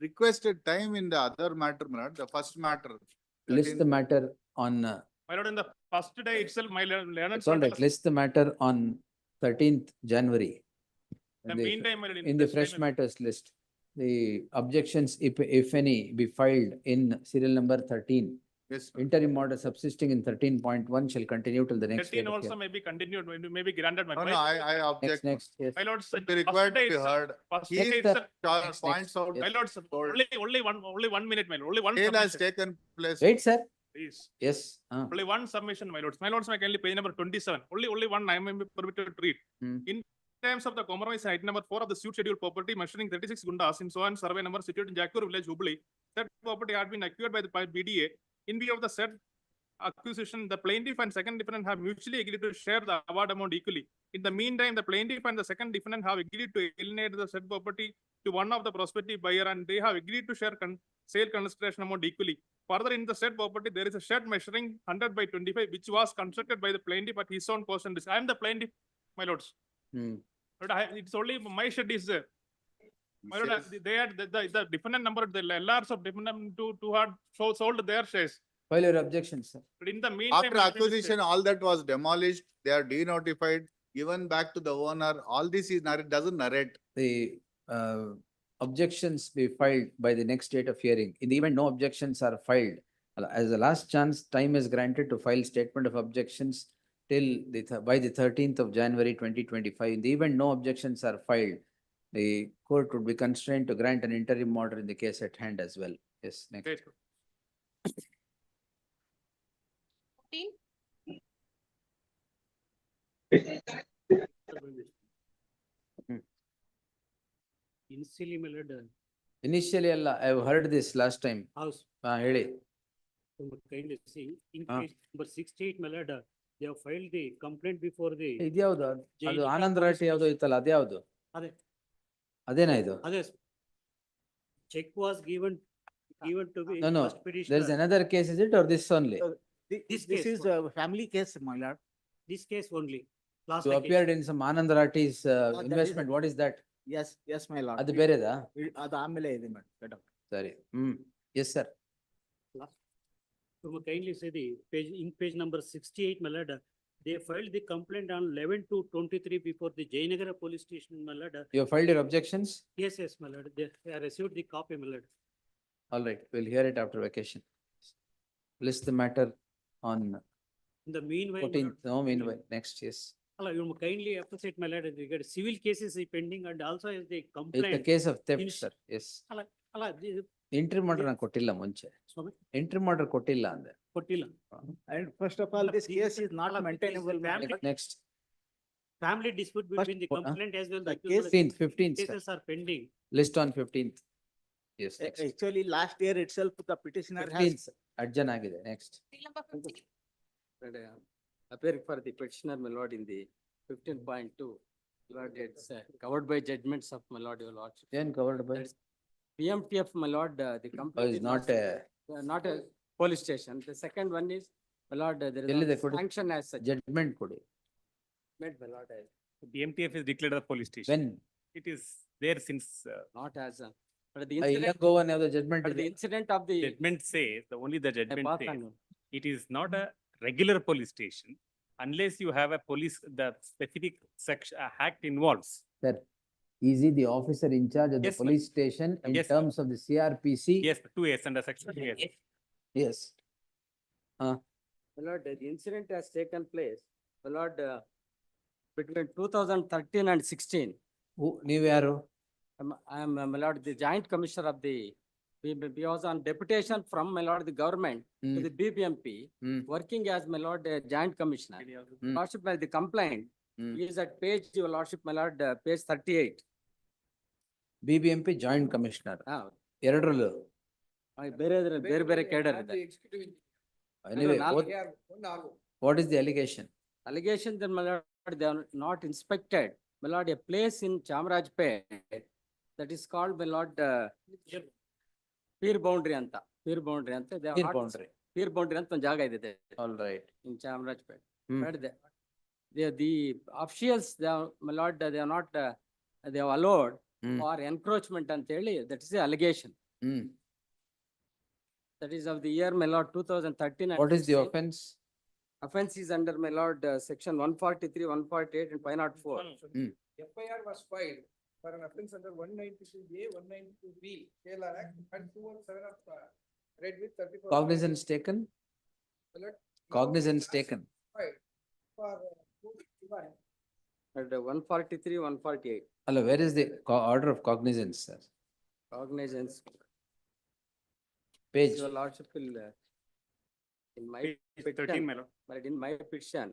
requested time in the other matter, my lord, the first matter. List the matter on, My lord, in the first day itself, my learned. it's all right, list the matter on 13th January. The meantime, my lord, In the this fresh time- matters list, the objections, if any, be filed in serial number 13. Yes, sir. Interim order subsisting in 13.1 shall continue till the next. 13 date of also hearing. may be continued, may be granted, my No, lord. no, I object. Next, yes. My lords. Be required to be heard. First He day itself. points out. My lords, only 1 minute, my lord, only one Sale has submission. taken place. Wait, sir. Please. Yes. Only one submission, my lords. My lords, my kindly page number 27. Only one I am permitted to read. In terms of the compromise item number 4 of the suit schedule property measuring 36 gundas in so and survey number situated in Jakur village, Hubli, that property had been acquired by the BDA. In view of the said acquisition, the plaintiff and second defendant have mutually agreed to share the award amount equally. In the meantime, the plaintiff and the second defendant have agreed to alienate the said property to one of the prospective buyer, and they have agreed to share sale consideration amount equally. Further, in the said property, there is a shed measuring 100 by 25, which was constructed by the plaintiff at his own cost and risk. I am the plaintiff, my lords. But it's only my shed is there. My lord, they had the defendant number, the LRs of defendant to had sold their shares. File your objections, sir. But in the meantime. After acquisition, all that was demolished, they are denotified, given back to the owner. All this is doesn't narrate. The objections be filed by the next date of hearing. In the event no objections are filed, as a last chance, time is granted to file statement of objections till by the 13th of January 2025. In the event no objections are filed, the court would be constrained to grant an interim order in the case at hand as well. Yes, next. Initially, my lord, Initially, I have heard this last time. house, ಹೇಳಿ. kindly see, in Ah. case number 68, my lord, they have filed the complaint before the. ಇದ್ಯಾವ್ದು? ಅದು Jail Anand ರಾಟಿ ಯಾವ್ದೋ ಇತ್ತಲ್ಲ, ಅದ್ಯಾವ್ದು? ಅದೇ. ಅದೇನಾ ಇದು? Others. Check was given to the No, first petitioner. there is another case, is it, or this only? This This case is a family case, my lord. This case only. Last You case. appeared in some Anand Rati's that is- investment, what is that? Yes, my lord. ಅದು ಬೇರೆದಾ? ಅದು ಆಮೇಲೆ ಇದೆ madam. ಸರಿ, yes sir. Kindly say the page, in page number 68, my lord, they filed the complaint on 11/2/23 before the Jayanagara police station, my lord. You have filed your objections? Yes, yes, my lord. They have received the copy, my lord. All right, we'll hear it after vacation. List the matter on In the meanwhile, my 14th, no, meanwhile, next, yes. lord, you kindly appreciate, my lord, regard civil cases is pending and also is the It's the complaint. case of theft, in- sir, yes. the Entry order ನಾನು ಕೊಟ್ಟಿಲ್ಲ ಮುಂಚೆ. Swami, Entry order ಕೊಟ್ಟಿಲ್ಲ ಅಂದೆ. Kotila. And first of all, this case is not maintainable. Next. Family dispute between the what, huh? complaint as well. The accused. 15th, sir. Cases are pending. List on 15th. Yes, next. Actually, last year itself, the petitioner 15th, has. adjourn ಆಗಿದೆ, next. Appearing for the petitioner, my lord, in the 15.2, lord, it's covered by judgments of my lord, your lordship. Then covered by, That's PMTF, my lord, the complaint is not not a police station. The second one is, my lord, there ಎಲ್ಲಿದೆ is a ಕೊಡಿ? sanction as such. judgment ಕೊಡಿ. Made, my lord, The MTF is declared a police station. When? It is there since, not as a, but the ಇಲ್ಲ incident, Govan ಯಾವ್ದೋ judgment but the ಇದೆ. incident of the. judgment says, only the judgment path says, on- it is not a regular police station unless you have a police, the specific section, act involves. Sir, is he the officer in charge of the Yes, ma'am. police station in Yes, terms of the CRPC? Yes, 2S under section 2S. Yes. My lord, the incident has taken place, my lord, between 2013 and 16. ನೀವ್ ಯಾರು? I am, my lord, the joint commissioner of the, we was on deputation from, my lord, the government to the BBMP, working as, my lord, a joint commissioner. Lordship, by the complaint, is at page, your lordship, my lord, page 38. BBMP joint commissioner Ah, ಎರಡರಲ್ಲೂ. ಬೇರೆ ಬೇರೆ cadre ಇದೆ. Anyway, what is the allegation? Allegation that, my lord, they are not inspected, my lord, a place in Chamarajpet that is called, my lord, peer boundary anta. Peer boundary anta. They are Peer not- boundary. Peer boundary ಅಂತ ಒಂದು ಜಾಗ ಇದೆ All right. in Chamarajpet. Hmm. But the officials, they are, my lord, they are not, they have allowed for encroachment ಅಂತ ಹೇಳಿ, that is the allegation. That is of the year, my lord, 2013. and What is the 16. offense? Offense is under, my lord, section 143, 148 and 504. FIR was filed for an offence under 192A, 192B, KLR Act, and 217 of read with 34. Cognizance taken? Cognizance taken. Filed for 251. At 143, 148. Hello, where is the order of cognizance, sir? Cognizance. Page. Your lordship will, in my Page 13, petition, my lord. but in my petition,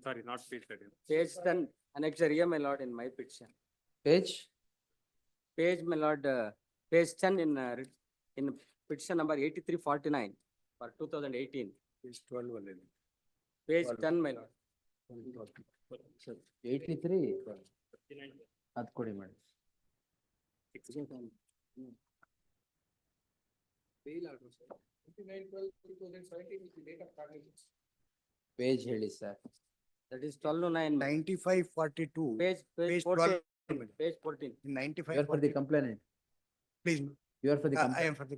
Sorry, not page 13. page 10, annexure here, my lord, in my petition. Page? Page, my lord, page 10 in petition number 8349 for 2018. Page 12 already. Page 10, my lord. 83? ಅದ್ ಕೊಡಿ ಮಾಡಿ. Bail order, sir. 29/12/2017 is the date of cognizance. Page ಹೇಳಿ sir. That is 1209. 9542. Page 14. Page 14. You 95. are for the complainant. Please, You are for the I complainant. am for the.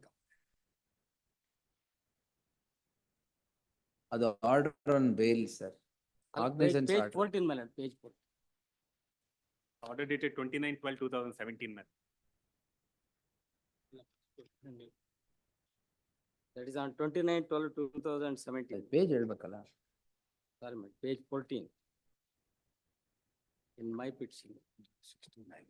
ಅದು order on bail, sir. Cognizance Page order. 14, my lord, page 14. Order dated 29/12/2017, ma'am. That is on 29/12/2017. Page ಹೇಳ್ಬೇಕಲ್ಲ. Sorry, my page 14. In my petition. 69.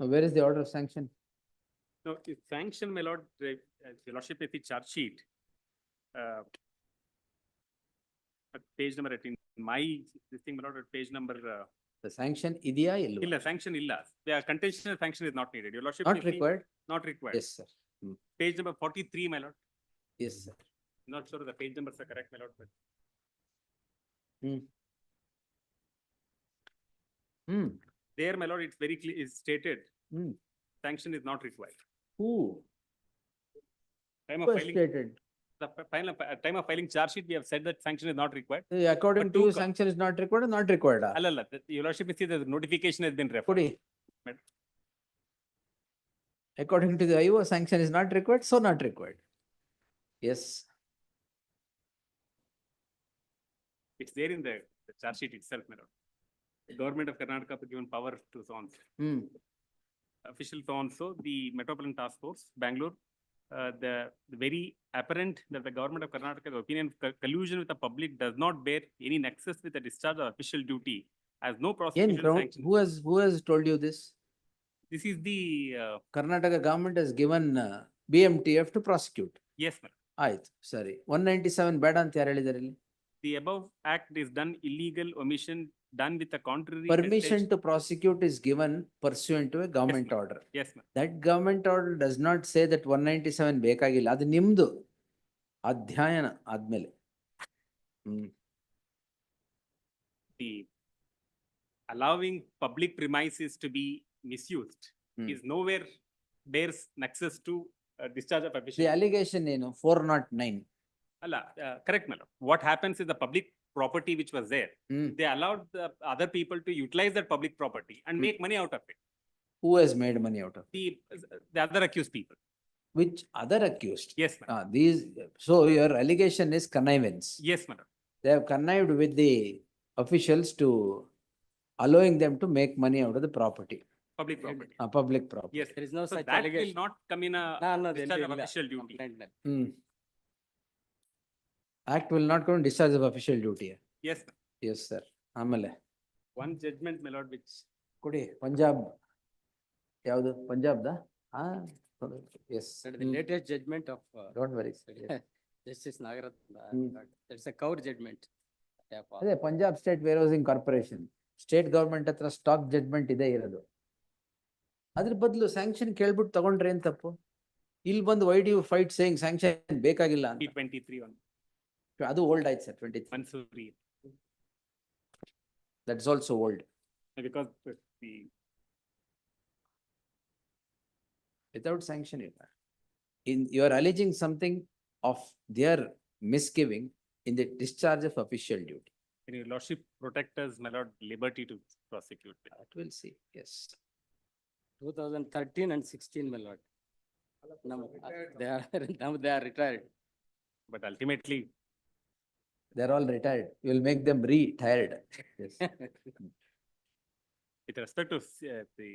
Now, where is the order of sanction? No, it's sanction, my lord, your lordship, is the charge sheet. At page number 18, my, this thing, my lord, at page number, The sanction ಇದೆಯಾ ಇಲ್ವಾ? illa, sanction illa. The contention sanction is not needed. Your lordship. Not if the- required? Not required. Yes, sir. Page number 43, my lord. Yes, sir. Not sure the page numbers are correct, my lord, but. There, my lord, it's very clear, is stated. Sanction is not required. Who? Time Who of has filing, stated? the final, time of filing charge sheet, we have said that sanction is not required. According But to two you, sanction is not required, not required. Allala, your lordship, you see the notification has been referred. ಕೊಡಿ. According to the IO, sanction is not required, so not required. Yes. It's there in the charge sheet itself, my lord. The government of Karnataka has given power to so on. Official so on so the Metropolitan Task Force, Bangalore, the very apparent that the government of Karnataka's opinion collusion with the public does not bear any nexus with the discharge of official duty, as no prosecution sanction. Who has told you this? This is the Karnataka government has given BMTF to prosecute. yes, ma'am. Right, sorry. 197 bad ant yaru helidare illi? The above act is done illegal omission done with the contrary. Permission to prosecute is given pursuant to a government order. Yes, ma'am. That government order does not say that 197 ಬೇಕಾಗಿಲ್ಲ. ಅದು ನಿಮ್ದು ಅಧ್ಯಯನ ಆದ್ಮೇಲೆ. The allowing public premises to be misused is nowhere bears nexus to discharge of official. The allegation ಏನು 409. Allah, correct, madam. What happens is the public property which was there, they allowed the other people to utilize that public property and make money out of it. Who has made money out of it? The other accused people. Which other accused? Yes, madam. So your allegation is connivance. Yes, madam. They have connived with the officials to allowing them to make money out of the property. Public property. Public property. Yes, There is no so such that allegation. will not come in a No, discharge of official duty. Act will not come in discharge of official duty. Yes, ma'am. Yes, sir. ಆಮೇಲೆ One judgment, my lord, which ಕೊಡಿ ಪಂಜಾಬ್ ಯಾವುದು ಪಂಜಾಬ್ದ yes The latest judgment of don't worry Justice Nagaratna, it's a court judgment. ಅದೇ Punjab state warehousing corporation state government ಹತ್ರ stock judgment ಇದೆ ಇರೋದು. ಅದ್ರ ಬದಲು ಸ್ಯಾಂಕ್ಷನ್ ಕೇಳ್ಬಿಟ್ಟು ತಗೊಂಡ್ರೆ ಏನ್ ತಪ್ಪು? ಇಲ್ಲಿ ಬಂದು why do you fight saying sanction ಬೇಕಾಗಿಲ್ಲ ಅಂತ. 23 one. ಅದು ಓಲ್ಡ್ ಆಯ್ತು sir 23. Mansuri. That's also old. Because the Without sanction, you are alleging something of their misgiving in the discharge of official duty. Can your lordship protect us, my lord, liberty to prosecute? That will see, yes. 2013 and 16, my lord. Now they are retired. But ultimately, they're all retired. You will make them retired. Yes. with respect to the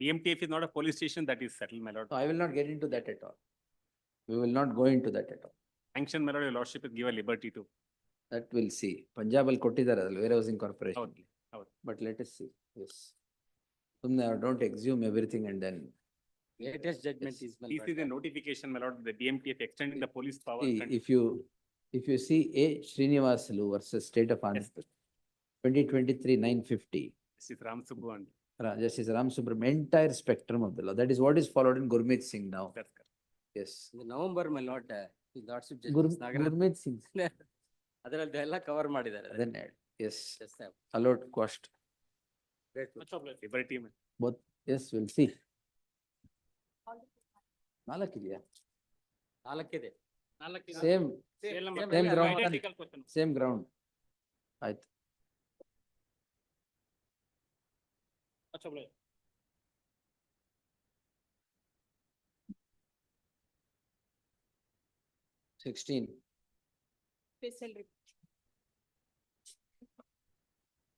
BMTF is not a police station that is settled, my lord. No, I will not get into that at all. We will not go into that at all. Sanction, my lord, your lordship is given liberty to. That we'll see. Punjab al ಕೊಟ್ಟಿದ್ದಾರಲ್ಲ warehousing corporation. ಹೌದು. But let us see. Yes. ಸುಮ್ಮನೆ don't exhume everything and then. Latest judgment is. This is a notification, my lord, the BMTF extending the police power. If you see A. Srinivasalu versus State of Andhra, 2023 950. This is Ram Subbu and. Justice Ram Subramanian, entire spectrum of the law. That is what is followed in Gurmeet Singh now. That's correct. Yes. In November, my lord, his lordship Justice Nagaratna. Gurmeet Singh. ಅದರಲ್ಲಿ ಎಲ್ಲ cover ಮಾಡಿದ್ದಾರೆ. Then yes. Yes, sir. Allowed quashed. Liberty. Both. Yes, we'll see. ನಾಲ್ಕಿದೆಯಾ? ನಾಲ್ಕಿದೆ. Same ground. Same ground. ಆಯ್ತು. Sixteen. Epistle report.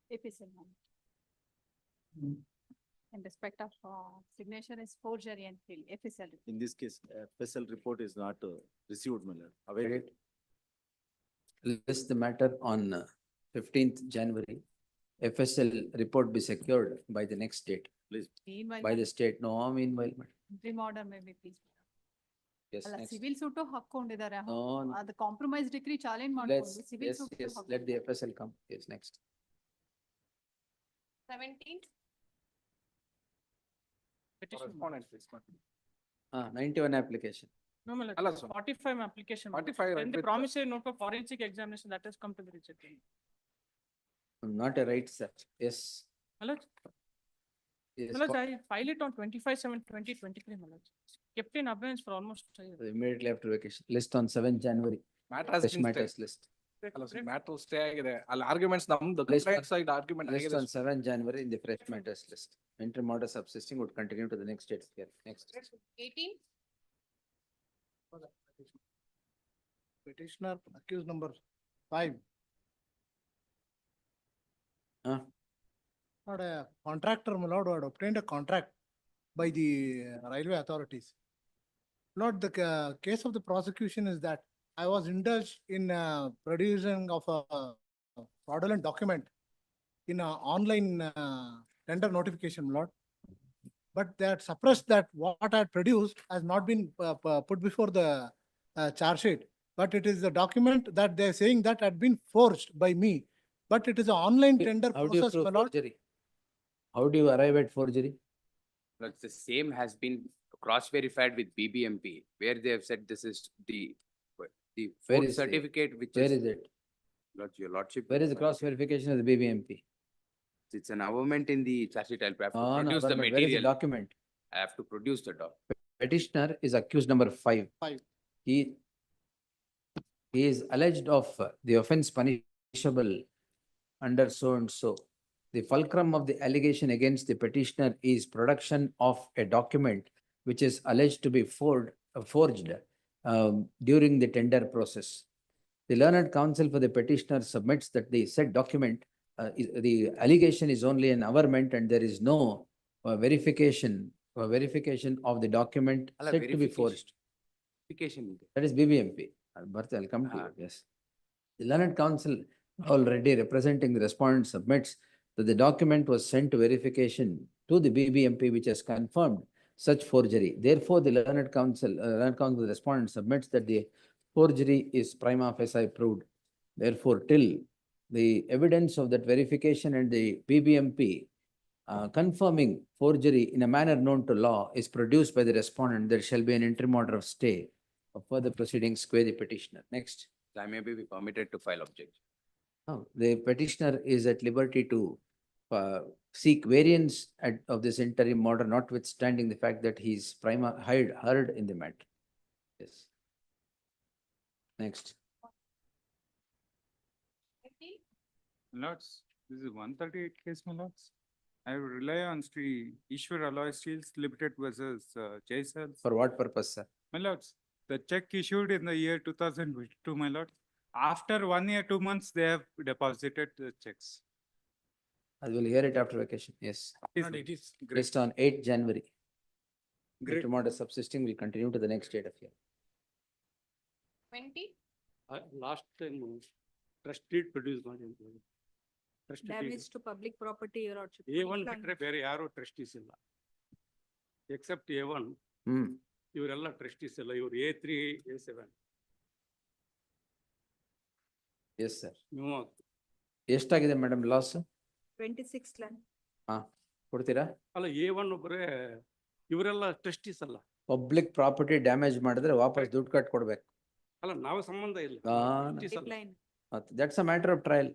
Epistle one. In respect of signature is forgery and fill, epistle. In this case, special report is not received, my lord. Awaited. List the matter on 15th January. FSL report be secured by the next date, please. Meanwhile, By the state. No, meanwhile. interim order may be please. Yes, ಅಲ್ಲ next. Civil suit ಹಾಕೊಂಡಿದ್ದಾರೆ. No, ಅದು compromise degree challenge let's, ಮಾಡ್ಕೊಂಡು civil yes, suit yes, let the FSL come. Yes, next. 17th. Correspondence, please. 91 application. No, my lord, Alla, sir. 45 application. 45, right, Then the with- promissory note for forensic examination that has come to the rejection. Not a right, sir. Yes. My lord, Yes. my lord, I file it on 25/7/2023, my lord. Kept in abeyance for almost a year. Immediately after vacation. List on 7th January. Matter has Fresh been matters stayed. list. Matter stay ಆಗಿದೆ ಅಲ್ಲಿ arguments ನಮ್ದು complaint side argument Placed ಆಗಿದೆ. on 7 January in the fresh matters list. Interim order subsisting would continue to the next date here. Next. 18. Petitioner accused number 5. Not a contractor, my lord, had obtained a contract by the railway authorities. Lord, the case of the prosecution is that I was indulged in producing of a fraudulent document in a online tender notification, my lord. But they had suppressed that what I had produced has not been put before the charge sheet. But it is a document that they are saying that had been forged by me. But it is an online tender How do you process, prove my lord. forgery? How do you arrive at forgery? But the same has been cross-verified with BBMP, where they have said this is the Where fourth is the- certificate, which Where is. is it? Your lordship. Where is the cross verification of the BBMP? It's an amendment in the charge sheet. I'll have to No, produce the government, where is the material. document? I have to produce the document. Petitioner is accused number 5. 5. He is alleged of the offence punishable under so and so. The fulcrum of the allegation against the petitioner is production of a document which is alleged to be forged during the tender process. The learned counsel for the petitioner submits that the said document, the allegation is only an averment and there is no verification of the document Alla, said to be verification. forged. Verification. That is BBMP. I'll come to you, yes. The learned counsel already representing the respondent submits that the document was sent to verification to the BBMP, which has confirmed such forgery. Therefore, the learned counsel, the respondent submits that the forgery is prima facie proved. Therefore, till the evidence of that verification and the BBMP confirming forgery in a manner known to law is produced by the respondent, there shall be an interim order of stay of further proceedings qua the petitioner. Next. I may be permitted to file objection. The petitioner is at liberty to seek variance of this interim order, notwithstanding the fact that he is heard in the matter. Yes. Next. 18. Lords, this is 138 case, my lords. I will rely on Sri Ishwar Alloy Steels Limited versus Jaisal. For what purpose, sir? My lords, the check issued in the year 2002, my lord. After 1 year, 2 months, they have deposited the checks. I will hear it after vacation. Yes. It is great. Based on 8 January. Great. Interim order subsisting will continue to the next date of hearing. 20. Last time, trust deed produced. Damage to public property, your lordship. A1 ಬಿಟ್ರೆ ಬೇರೆ ಯಾರು trustees ಇಲ್ಲ accept A1 ಇವರೆಲ್ಲ trustees ಇಲ್ಲ ಇವರು A3 A7 Yes, sir. ನೀವು ಎಷ್ಟಾಗಿದೆ madam loss? 26 lakh. ಕೊಡ್ತೀರಾ? ಅಲ್ಲ A1 ಒಬ್ಬರೇ ಇವರೆಲ್ಲ ಟ್ರಸ್ಟೀಸ್ ಅಲ್ಲ. ಪಬ್ಲಿಕ್ ಪ್ರಾಪರ್ಟಿ ಡ್ಯಾಮೇಜ್ ಮಾಡಿದ್ರೆ ವಾಪಸ್ ದುಡ್ಡು ಕಟ್ ಕೊಡ್ಬೇಕು. ಅಲ್ಲ ನಾವು ಸಂಬಂಧ ಇಲ್ಲ. That's a matter of trial.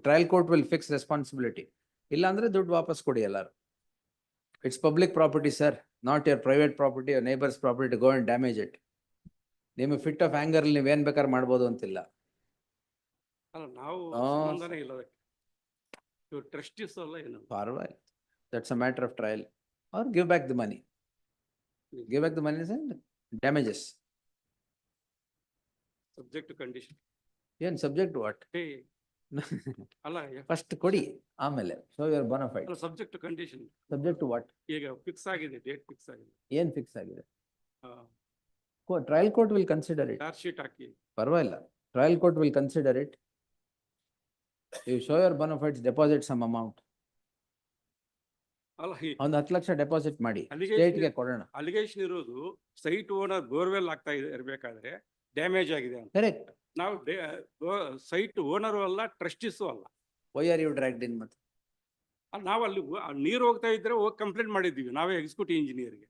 Trial court will fix responsibility. ಇಲ್ಲ ಅಂದ್ರೆ ದುಡ್ಡು ವಾಪಸ್ ಕೊಡಿ ಎಲ್ಲಾರು. It's public property, sir, not your private property or neighbor's property to go and damage it. ನಿಮಗೆ ಫಿಟ್ ಆಫ್ ಆಂಗರ್ ಅಲ್ಲಿ ನೀವೇನ್ ಬೇಕಾದ್ರೆ ಮಾಡ್ಬೋದು ಅಂತಿಲ್ಲ. ಅಲ್ಲ ನಾವು ಸಂಬಂಧನೇ ಇಲ್ಲ ಅದಕ್ಕೆ. ಇವರು ಟ್ರಸ್ಟೀಸ್ ಅಲ್ಲ ಏನು. Pardon. That's a matter of trial. Or give back the money. Give back the money and damages. Subject to condition. ಏನ್ subject to what? ಅಲ್ಲ ಫಸ್ಟ್ ಕೊಡಿ ಆಮೇಲೆ show your bona fide. ಅಲ್ಲ subject to condition. Subject to what? ಈಗ fix ಆಗಿದೆ, date fix ಆಗಿದೆ. ಏನ್ fix ಆಗಿದೆ? Trial court will consider it. Charge sheet ಹಾಕಿ. ಪರವಾಗಿಲ್ಲ. Trial court will consider it. You show your bona fides, deposit some amount. ಅಲ್ಲ ಒಂದು 10 ಲಕ್ಷ ಡೆಪಾಸಿಟ್ ಮಾಡಿ ಸ್ಟೇಟ್ಗೆ ಕೊಡೋಣ. ಅಲಿಗೇಷನ್ ಇರೋದು ಸೈಟ್ ಓನರ್ ಬೋರ್ವೆಲ್ ಆಗ್ತಾ ಇರಬೇಕಾದ್ರೆ ಡ್ಯಾಮೇಜ್ ಆಗಿದೆ ಅಂತ. ಕರೆಕ್ಟ್. ನಾವು ಸೈಟ್ ಓನರು ಅಲ್ಲ, ಟ್ರಸ್ಟೀಸು ಅಲ್ಲ. Why are you dragged in ಮತ್ತೆ? ನಾವು ಅಲ್ಲಿ ನೀರು ಹೋಗ್ತಾ ಇದ್ರೆ ಹೋಗಿ ಕಂಪ್ಲೇಂಟ್ ಮಾಡಿದ್ದೀವಿ ನಾವೇ ಎಕ್ಸಿಕ್ಯೂಟಿವ್ ಇಂಜಿನಿಯರ್ಗೆ.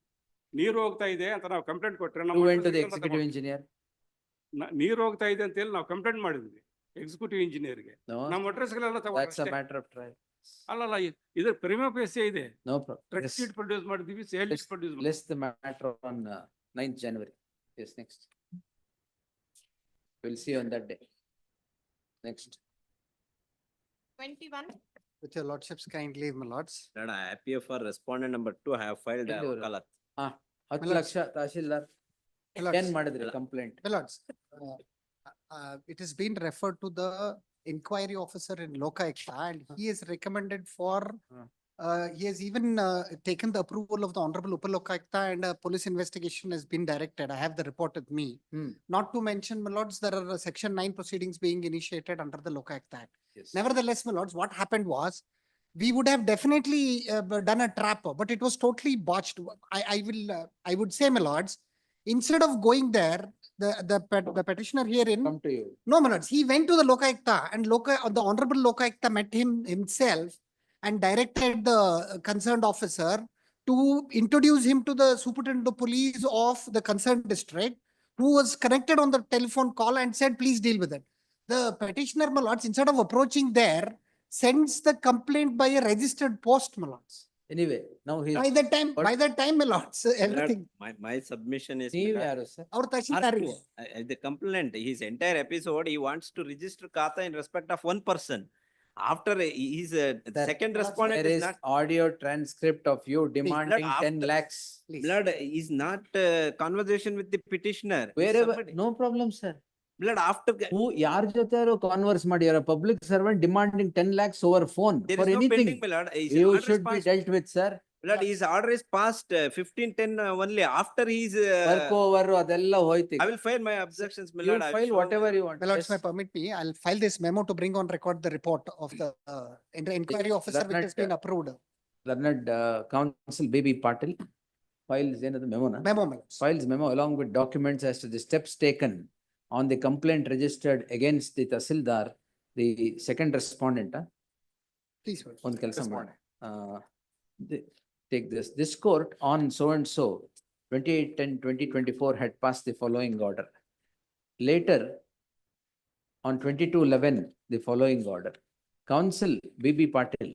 ನೀರು ಹೋಗ್ತಾ ಇದೆ ಅಂತ ನಾವು ಕಂಪ್ಲೇಂಟ್ ಕೊಟ್ರೆ ಎಕ್ಸಿಕ್ಯೂಟಿವ್ ಇಂಜಿನಿಯರ್ ನೀರು ಹೋಗ್ತಾ ಇದೆ ಅಂತ ಹೇಳಿ ನಾವು ಕಂಪ್ಲೇಂಟ್ ಮಾಡಿದ್ವಿ ಎಕ್ಸಿಕ್ಯೂಟಿವ್ ಇಂಜಿನಿಯರ್ಗೆ. ನಮ್ಮ ಅಡ್ರೆಸ್ಗಳೆಲ್ಲ ತಗೊಂಡು ಅಲ್ಲಲ್ಲ ಇದ್ರ ಪ್ರಿಮಾ ಫೇಸಿ ಇದೆ. No problem. Trust sheet produce ಮಾಡಿದ್ವಿ, ಸೇಲ್ ಶೀಟ್ ಪ್ರೊಡ್ಯೂಸ್ ಮಾಡಿದ್ವಿ. List the matter on 9th January. Yes, next. We'll see on that day. Next. 21. With your lordships kind leave, my lords. Lord, I appear for respondent number 2, I have filed a ಎಲ್ಲಿ ಅವ್ರು? wakalat. 10 Milords. Lakh tahsildar Milords. ಏನ್ ಮಾಡಿದ್ರಿ complaint? My lords, it has been referred to the inquiry officer in Lokaयुಕ್ತ and he is recommended for, he has even taken the approval of the Honorable Upalokaयुಕ್ತ and a police investigation has been directed. I have the report with me. Not to mention, my lords, there are section 9 proceedings being initiated under the Lokaयुಕ್ta Act. Yes. Nevertheless, my lords, what happened was, we would have definitely done a trap, but it was totally botched. I would say, my lords, instead of going there, the petitioner herein, Come to you. no, my lords, he went to the Lokaयुಕ್ta and the Honorable Lokaयुಕ್ta met him himself and directed the concerned officer to introduce him to the superintendent of police of the concerned district, who was connected on the telephone call and said, please deal with it. The petitioner, my lords, instead of approaching there, sends the complaint by a registered post, my lords. Anyway, now he. By that time, my lords, everything. My submission is. ನೀವು ಯಾರು sir? Our Tashildari. The complaint, his entire episode, he wants to register Kata in respect of one person. After his second respondent There is is not. audio transcript of you demanding Blood 10 after- lakhs. Blood is not conversation with the petitioner. Wherever, Somebody- no problem sir. Blood after. Who, ಯಾರ ಜೊತೆ converse ಮಾಡಿ, you're a public servant demanding 10 lakhs over phone There for is no anything. pending, my lord. His You order is should be passed. dealt with sir. Blood, his order is passed 15:10 only after his. Work over ಅದೆಲ್ಲ ಹೋಯ್ತು. I will file my objections, my You lord. I will file show whatever you want. My lords, Yes. may permit me, I'll file this memo to bring on record the report of the inquiry officer which has been approved. Learned Counsel B.B. Patil files ಏನದು ಮೆಮೊನ? Memo, my lords. Files memo along with documents as to the steps taken on the complaint registered against the Tahsildar, the second respondent. Please, my lords. ಒಂದು ಕೆಲಸ ಮಾಡಿ. Take this. This court on so and so 28/10/2024 had passed the following order. Later, on 22/11, the following order. Counsel B.B. Patil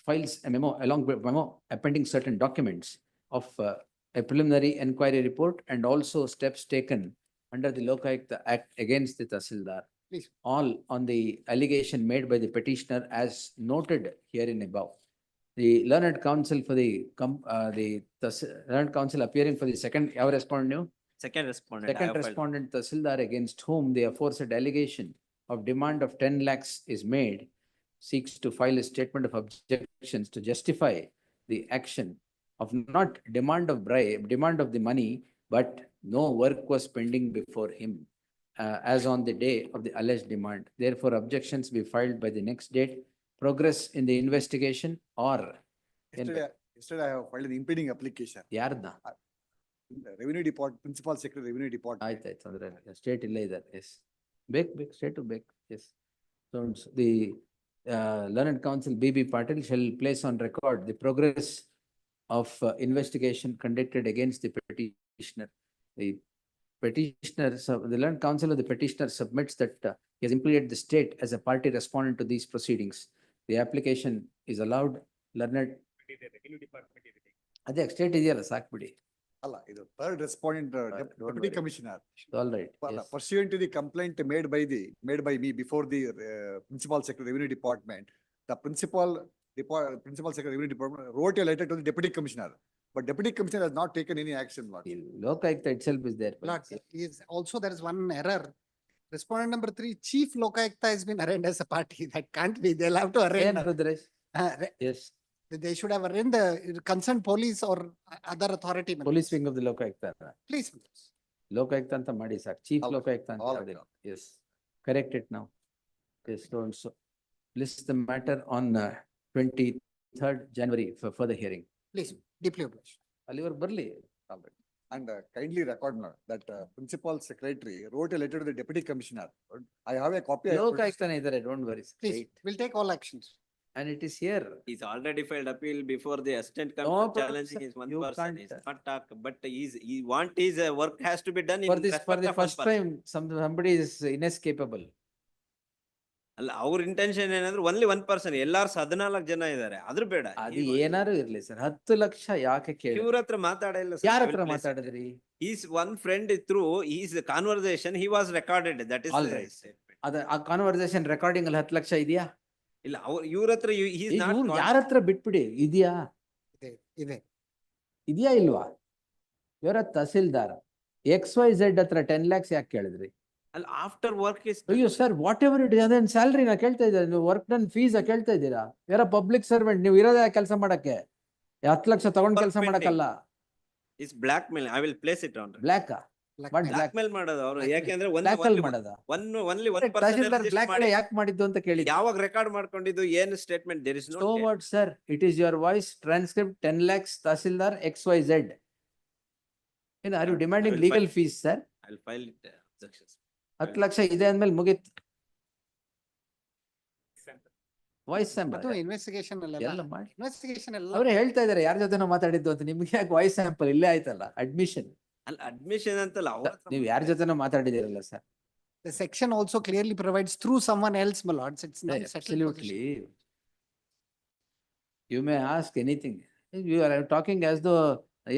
files a memo along with memo appending certain documents of a preliminary inquiry report and also steps taken under the Lokaयुಕ್ta Act against the Tahsildar. Please. All on the allegation made by the petitioner as noted herein above. The learned counsel for the learned counsel appearing for the second, our respondent, Second respondent. I second have filed. respondent Tahsildar against whom the aforesaid allegation of demand of 10 lakhs is made, seeks to file a statement of objections to justify the action of not demand of bribe, demand of the money, but no work was pending before him as on the day of the alleged demand. Therefore, objections be filed by the next date. Progress in the investigation or Yesterday I have filed an impeding application. ಯಾರ್ದ? Revenue Principal Secretary, Revenue Department. ಆಯ್ತಾಯ್ತು, ಅಂದ್ರೆ state ಇಲ್ಲೇ ಇದ್ದಾರೆ. S, ಬೇಕು state ಬೇಕು. S. So the learned counsel B.B. Patil shall place on record the progress of investigation conducted against the petitioner. The petitioner, the learned counsel of the petitioner submits that he has implicated the state as a party respondent to these proceedings. The application is allowed. Learned. ಅದೇ state ಇದೆಯಲ್ಲ, ಸಾಕ್ಬಿಡಿ. ಅಲ್ಲ, ಇದು third respondent, Deputy worry. Commissioner. All right. Yes. Pursuant to the complaint made by me before the Principal Secretary, Revenue Department, the Principal Secretary, Revenue Department wrote a letter to the Deputy Commissioner, but Deputy Commissioner has not taken any action, Lord. Lokaयुಕ್ತ itself is there. Lords, also there is one error. Respondent number 3, Chief Lokaयुಕ್ತ has been arraigned as a party. That can't be. They'll have to arraign. ಏನ್ Rudresh? Yes. They should have arraigned the concerned police or other authority. Police wing of the Lokaयुಕ್ತ. Please. Lokayukta ಅಂತ ಮಾಡಿ ಸಾಕು. Chief All right. Lokayukta ಅಂತ All ಯಾವ್ದಿಲ್ಲ. right. Yes. Correct it now. Yes, so list the matter on 23rd January for further hearing. Please, deeply obliged. ಅಲ್ಲಿವರೆಗೆ ಬರ್ಲಿ. All right. And kindly record now that Principal Secretary wrote a letter to the Deputy Commissioner. I have a copy. I have produced. ಲೋಕಾಯುಕ್ತನೇ ಇದ್ದಾರೆ, don't worry. Please, Wait. we'll take all actions. And it is here. He's already filed appeal before the assistant No commissioner problem, challenging sir. his one You person. can't, He's sir. not talk, but he want his work has to be done For in this, for respect the of one first person. time, somebody is inescapable. ಅಲ್ಲ ಅವ್ರ intention ಏನಂದ್ರೆ only 1 person, ಎಲ್ಲಾರು 14 ಜನ ಇದ್ದಾರೆ, ಅದ್ರ ಬೇಡ. ಅದು ಏನಾರು ಇರ್ಲಿ ಸರ್, 10 ಲಕ್ಷ ಯಾಕೆ ಕೇಳಿ? ಇವ್ರ ಹತ್ರ ಮಾತಾಡಿಲ್ಲ sir. ಯಾರ ಹತ್ರ ಮಾತಾಡಿದ್ರಿ? His one friend through his conversation, he was recorded. That is All right. ಅದ ಆ ಕಾನ್ವರ್ಸೇಷನ್ ರೆಕಾರ್ಡಿಂಗ್ ಅಲ್ಲಿ 10 ಲಕ್ಷ ಇದೆಯಾ? ಇಲ್ಲ, ಇವ್ರ ಹತ್ರ he is not. ಯಾರ ಹತ್ರ ಬಿಟ್ಬಿಡಿ, ಇದೆಯಾ? ಇದೆಯಾ ಇಲ್ವಾ? ಇವರ ತಹಸೀಲ್ದಾರ್ XYZ ಹತ್ರ 10 lakhs ಯಾಕೆ ಕೇಳಿದ್ರಿ? ಅಲ್ಲ, ಆಫ್ಟರ್ ವರ್ಕ್ ಇಸ್. ಅಯ್ಯೋ sir, what ever it is, ಅದೇನು ಸ್ಯಾಲ್ರಿನ ಕೇಳ್ತಾ ಇದ್ದೀರಾ ನೀವು? ವರ್ಕ್ ಡನ್ ಫೀಸ್ ಕೇಳ್ತಾ ಇದ್ದೀರಾ? ಯಾರ ಪಬ್ಲಿಕ್ ಸರ್ವೆಂಟ್ ನೀವು ಇರೋದೇ ಕೆಲಸ ಮಾಡಕ್ಕೆ, 10 ಲಕ್ಷ ತಗೊಂಡ್ ಕೆಲಸ ಮಾಡಕ್ಕಲ್ಲ. Is blackmail. I will place it on black blackmail ಮಾಡೋದು ಅವರು. ಯಾಕೆಂದ್ರೆ ಓನ್ಲಿ ಬ್ಲಾಕ್ ಯಾಕೆ ಮಾಡಿದ್ದು ಅಂತ ಕೇಳಿ. ಯಾವಾಗ ರೆಕಾರ್ಡ್ ಮಾಡ್ಕೊಂಡಿದ್ದು, ಏನು statement? There is no. So what sir, it is your voice transcript 10 lakhs tahsildar XYZ. Are you demanding legal fees sir? I will file it. Objections. 10 lakh ಇದೆ ಅಂದ್ಮೇಲೆ ಮುಗಿತ್. ವಾಯ್ಸ್ ಸ್ಯಾಂಪಲ್ ಇನ್ವೆಸ್ಟಿಗೇಷನ್ ಎಲ್ಲ ಮಾಡಿ. ಇನ್ವೆಸ್ಟಿಗೇಷನ್ ಎಲ್ಲ ಅವರೇ ಹೇಳ್ತಾ ಇದಾರೆ ಯಾರ ಜೊತೆನೋ ಮಾತಾಡಿದ್ದು ಅಂತ. ನಿಮ್ಗೆ ಯಾಕೆ ವಾಯ್ಸ್ ಸ್ಯಾಂಪಲ್? ಇಲ್ಲೇ ಆಯ್ತಲ್ಲ ಅಡ್ಮಿಷನ್. ಅಲ್ಲ, ಅಡ್ಮಿಷನ್ ಅಂತಲ್ಲ, ನೀವು ಯಾರ ಜೊತೆನೋ ಮಾತಾಡಿದಿರಲ್ಲ sir. The section also clearly provides through someone else, my lords. It's not settled Absolutely. position. You may ask anything. You are talking as though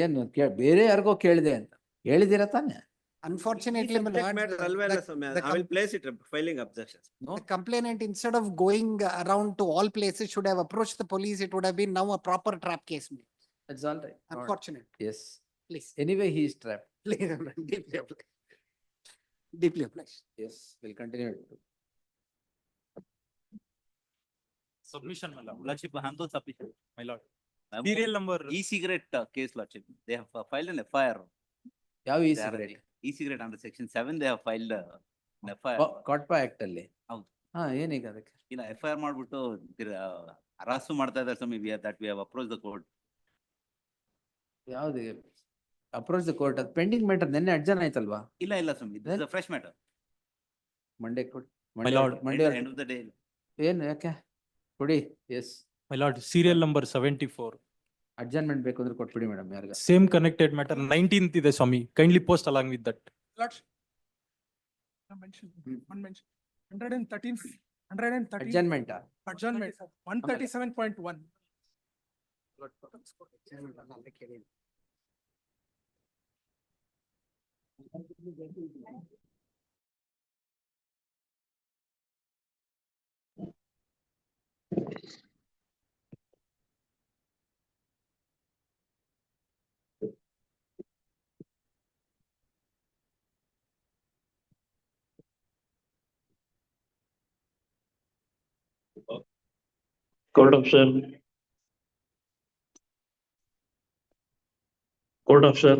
ಏನು ಬೇರೆ ಯಾರಿಗೋ ಕೇಳಿದೆ ಅಂತ ಹೇಳಿದಿರ ತಾನೆ? Unfortunately, my lords, I will place it. Filing objections. the complainant, instead of going around to all places, should have approached the police. It would have been now a proper trap case. That's all right. Unfortunate. Yes. Please. Anyway, he is trapped. Deeply obliged. Deeply obliged. Yes, we'll continue. Submission, my lord. Lordship, handle submission, my lord. Serial number. E-cigarette case, lordship. They have filed an FIR. ಯಾವ e-cigarette? E-cigarette under section 7, they have filed an FIR. COTPA act ಅಲ್ಲಿ. ಹೌದು. ಏನೀಗ ಅದಕ್ಕೆ? ಇಲ್ಲ, FIR ಮಾಡ್ಬಿಟ್ಟು harass ಮಾಡ್ತಾ ಇದ್ದಾರೆ ಸ್ವಾಮಿ. We have approached the court. ಯಾವ್ದು ಅಪ್ರೋಚ್ ದ ಕೋರ್ಟ್? ಅದು ಪೆಂಡಿಂಗ್ ಮ್ಯಾಟರ್, ನಿನ್ನೆ ಅಡ್ಜನ್ ಆಯ್ತಲ್ವಾ? ಇಲ್ಲ ಸ್ವಾಮಿ, this is a fresh matter. Monday ಕೊಡಿ. My lord, Monday end of the day. ಏನು ಯಾಕೆ ಕೊಡಿ? Yes My lord, serial number 74. Adjournment ಬೇಕು ಅಂದ್ರೆ ಕೊಟ್ಬಿಡಿ ಮೇಡಮ್. ಯಾರಿಗ? Same connected matter 19th ಇದೆ ಸ್ವಾಮಿ. Kindly post along with that. One mention. 113. ಅಡ್ಜನ್ಮೆಂಟ್. Adjournment. 137.1. Court officer. Court officer.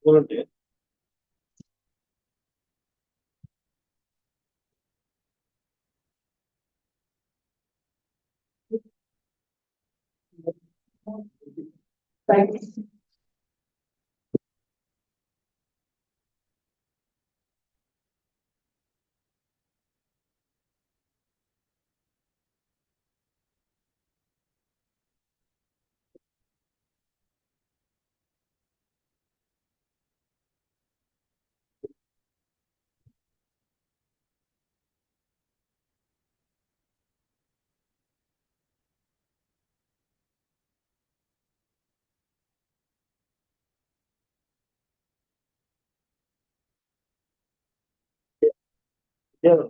Volunteer. Thanks. Yeah.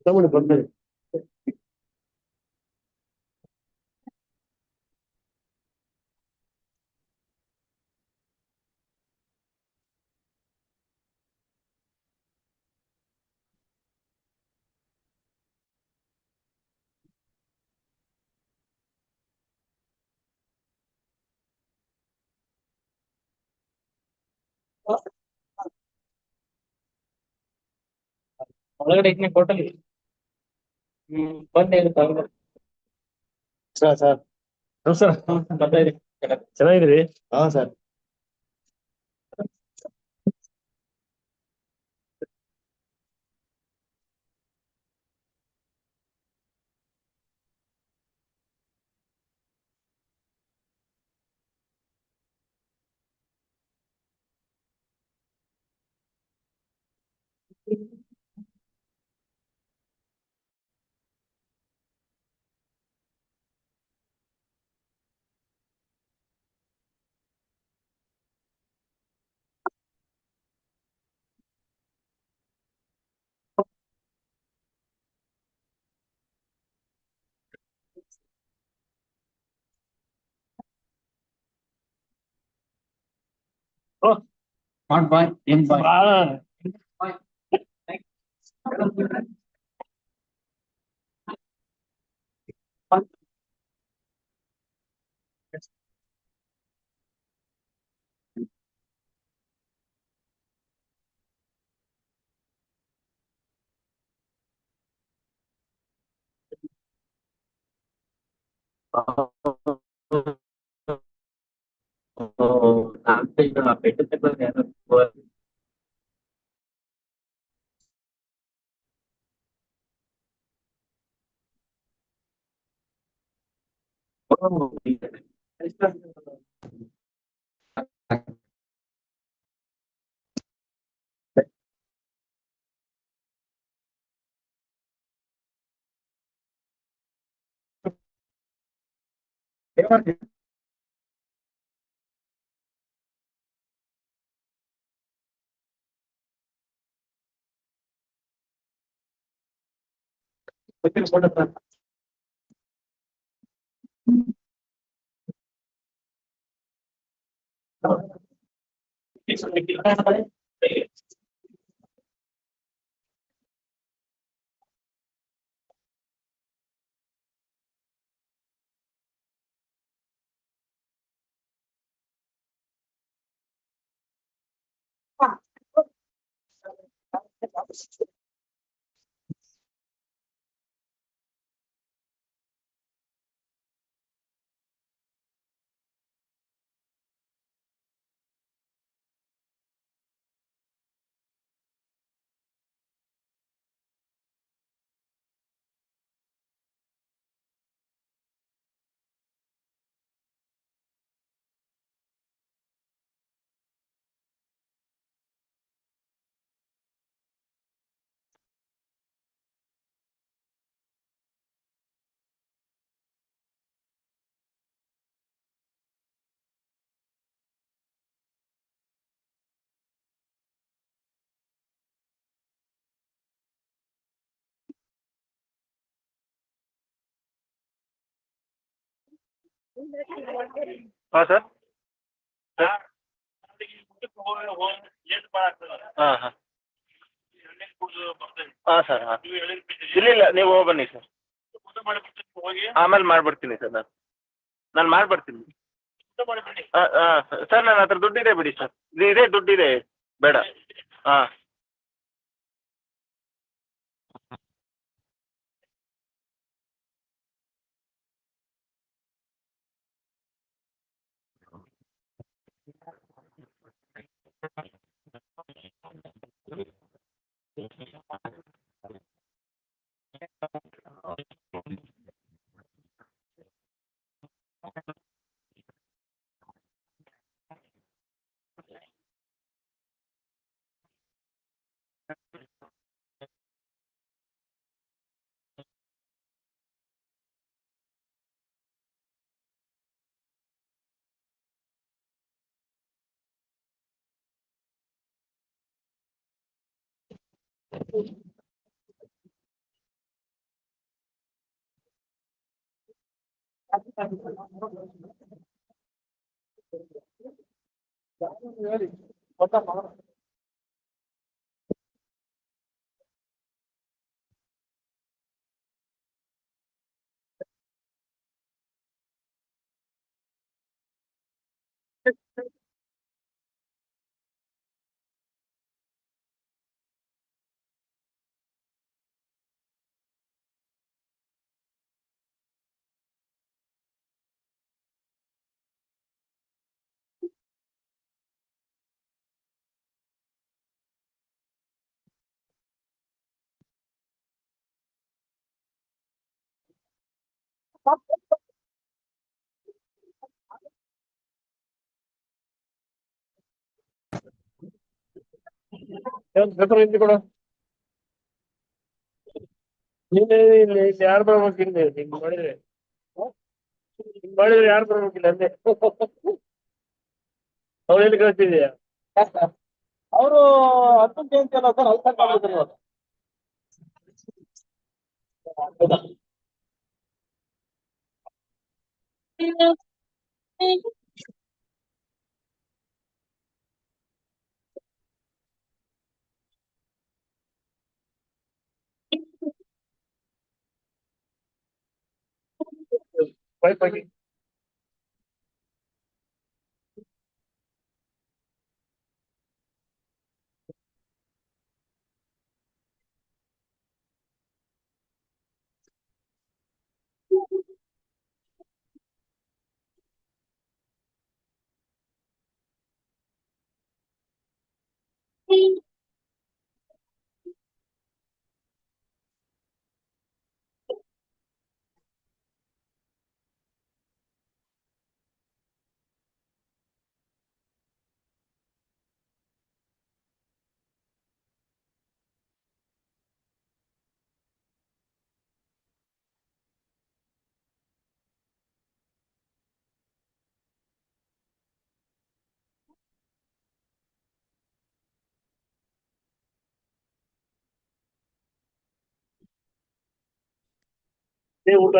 Somebody ಬಂದರೆ ಒಳಗಡೆ ಐದನೇ ಕೋಟಲ್ಲಿ ಬಂದೆ ಸರ್ ಸರ್ ನಮಸ್ಕಾರ ಬರ್ತಾ ಇರಿ ಚೆನ್ನಾಗಿದ್ದೀರಿ ಹಾ sir Not by, in by. ಹಾಂ ಸರ್ ಹಾಂ ಹಾಂ ಹಾಂ ಸರ್ ಹಾಂ ಇಲ್ಲ ನೀವು ಬನ್ನಿ ಸರ್ ಆಮೇಲೆ ಮಾಡ್ಬಿಡ್ತೀನಿ ಸರ್ ನಾನು ಮಾಡ್ಬಿಡ್ತೀನಿ ಹಾಂ ಹಾಂ ಸರ್ ನನ್ನ ಹತ್ರ ದುಡ್ಡಿದೆ ಬಿಡಿ ಸರ್ ಇದೆ ದುಡ್ಡಿದೆ ಬೇಡ ಹಾಂ ಪೇಪರ್ ಇಲ್ಲಿ ಕೊಡು ನೀನು ಇಲ್ಲಿ ಯಾರು ಬರ್ಬೇಕಿಲ್ಲ ಹಿಂಗ್ ಮಾಡಿದ್ರೆ ಹಿಂಗ್ ಮಾಡಿದ್ರೆ ಯಾರು ಬರ್ಬೇಕಿಲ್ಲ ಅಂದೆ ಅವ್ರು ಎಲ್ಲಿ ಕಳ್ಸಿದ್ಯಾ ಅವರು ಹತ್ತಕ್ಕೆ ಅಂತಲ್ಲ ಸರ್ ಅಲ್ಲಿ ತನಕ ಮಾಡಿದ್ರು ಇವಾಗ ಹೌದಾ ವೈಫ್ ಆಗಿ ಊಟ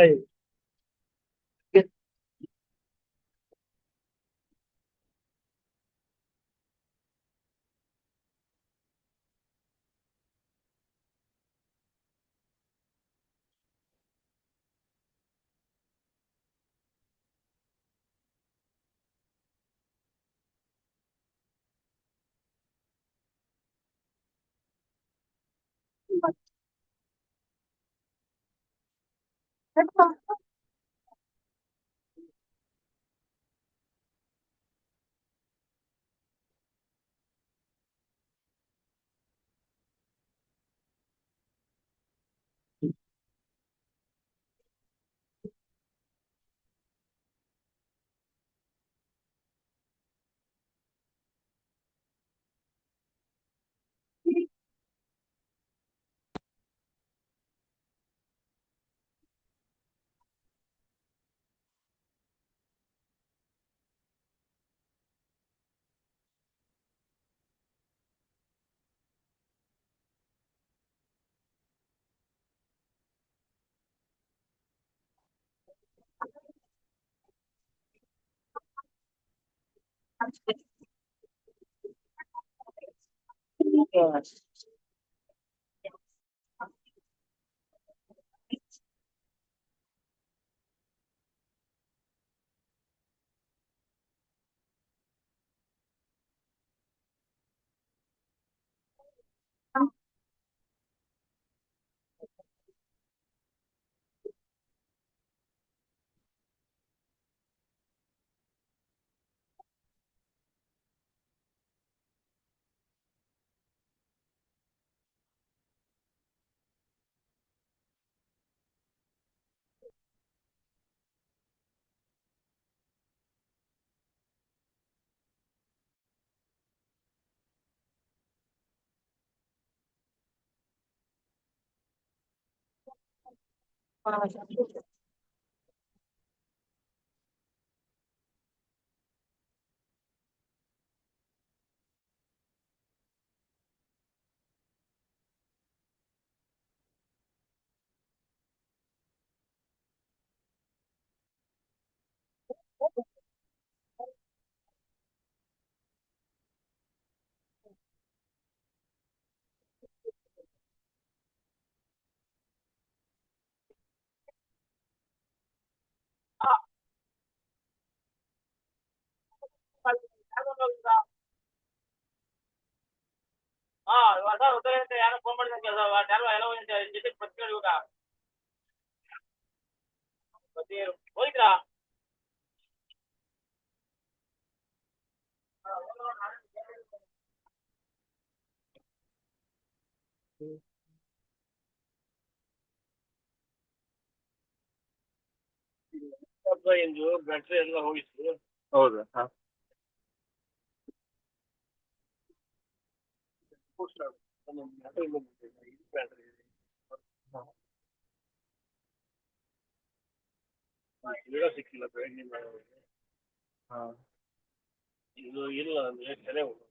ಯಾರೋ ಫೋನ್ ಮಾಡಿದಂಗೆ ಯಾರೋ ಜೊತೆ ಬರ್ತೀವಿ ಇವಾಗ ಹೋಯ್ತಾ ಇಂದು ಬ್ಯಾಟ್ರಿ ಎಲ್ಲ ಹೋಗಿತ್ತು. ಹೌದಾ? ಹಾ. ಈಗ ಸಿಕ್ಕಿಲ್ಲ ಬೆಳಗ್ಗಿಂದ. ಹಾ ಇದು ಇಲ್ಲ ಅಂದ್ರೆ ಸರಿ ಹೋಗುದು.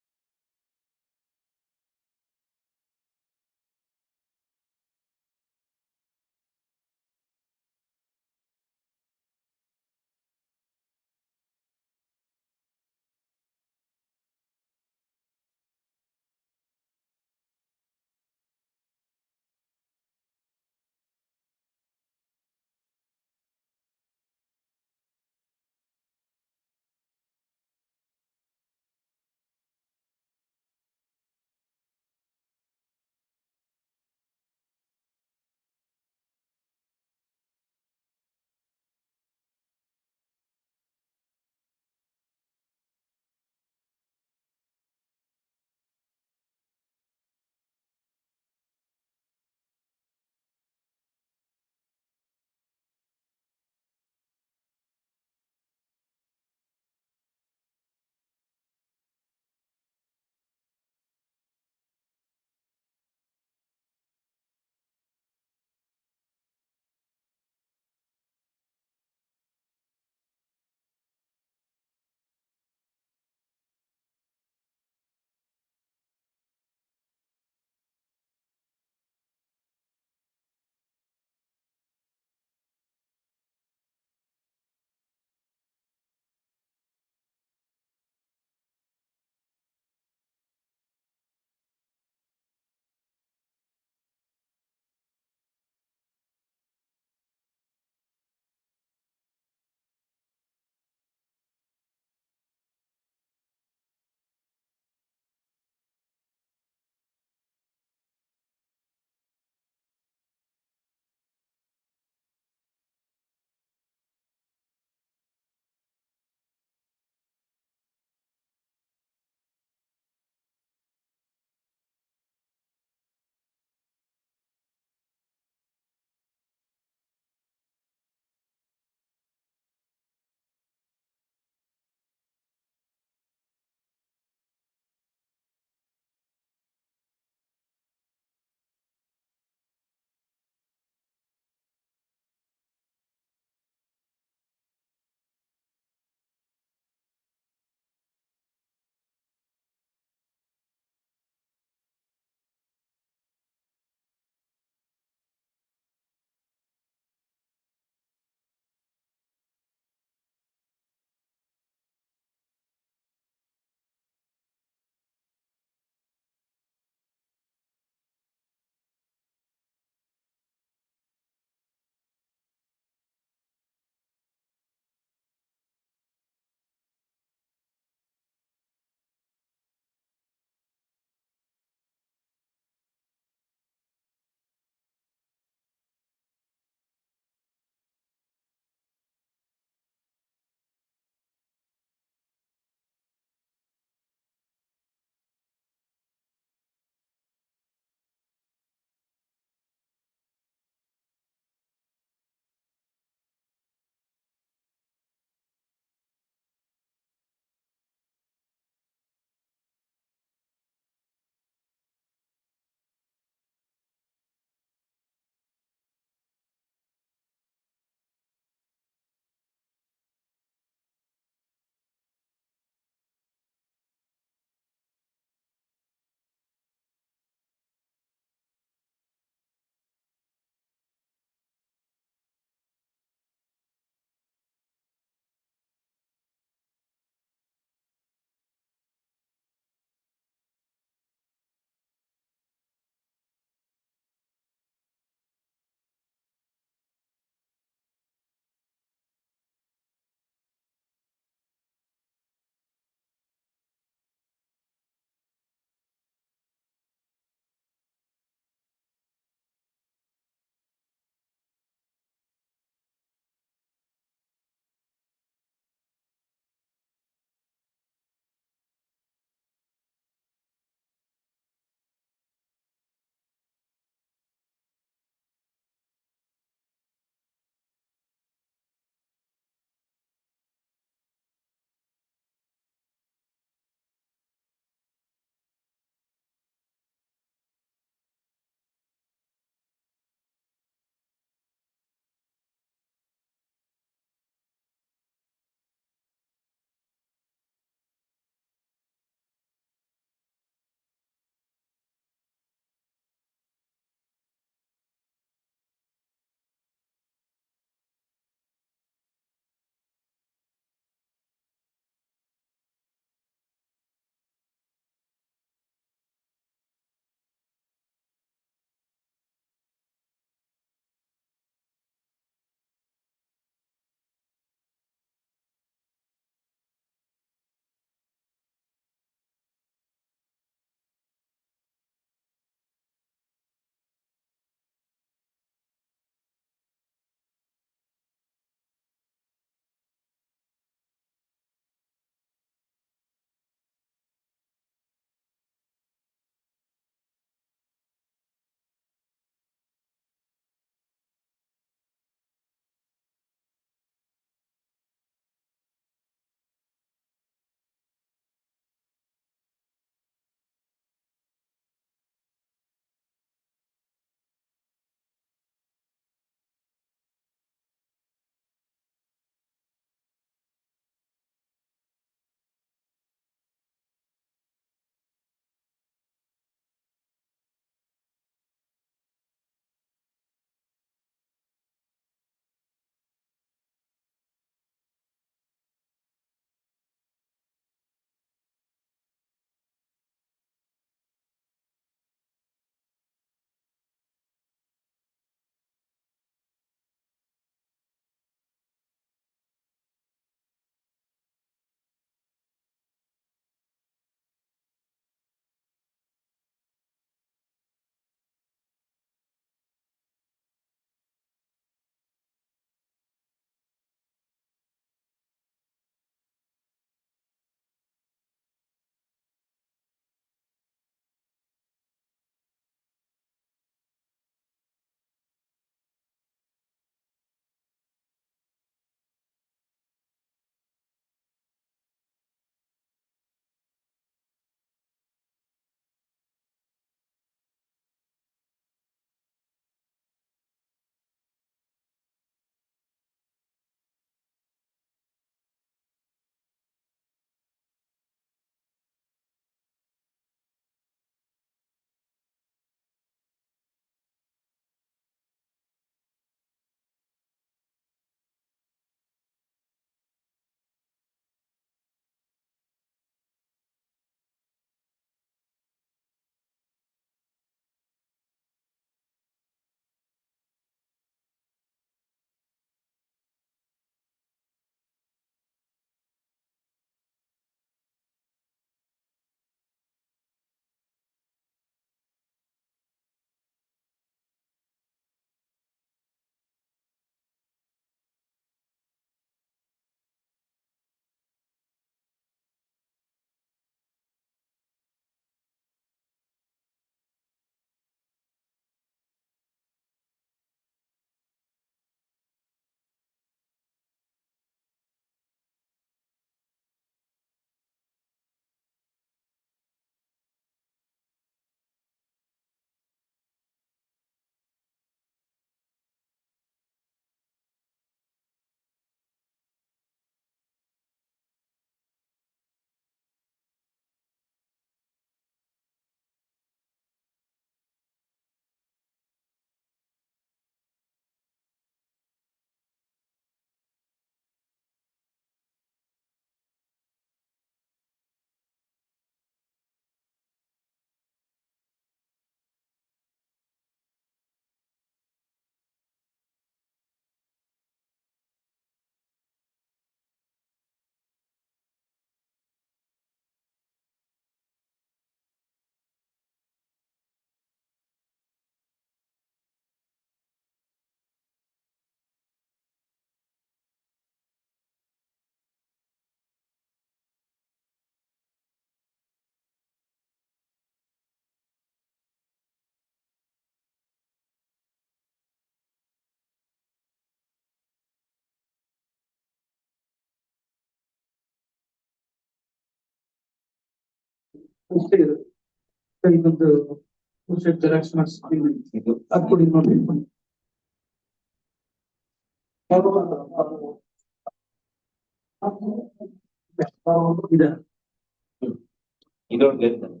You don't get them.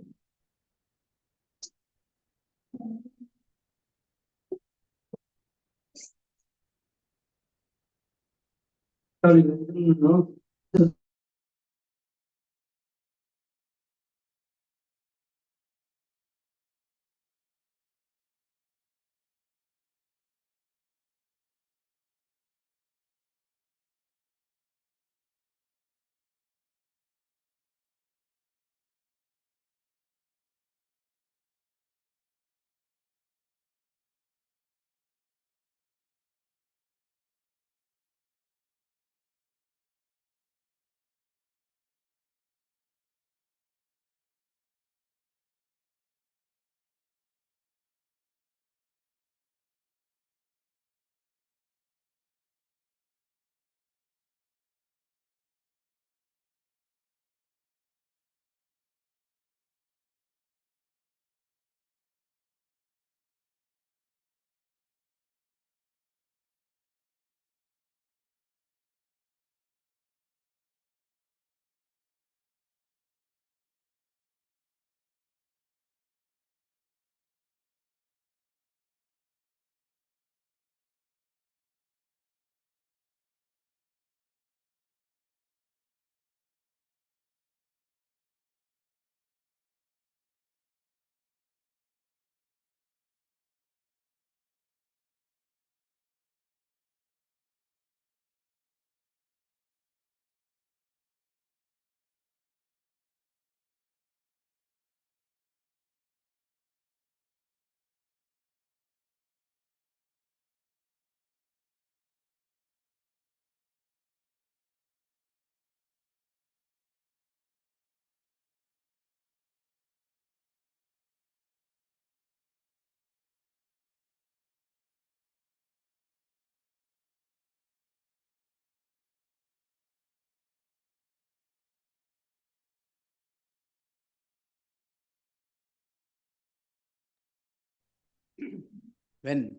When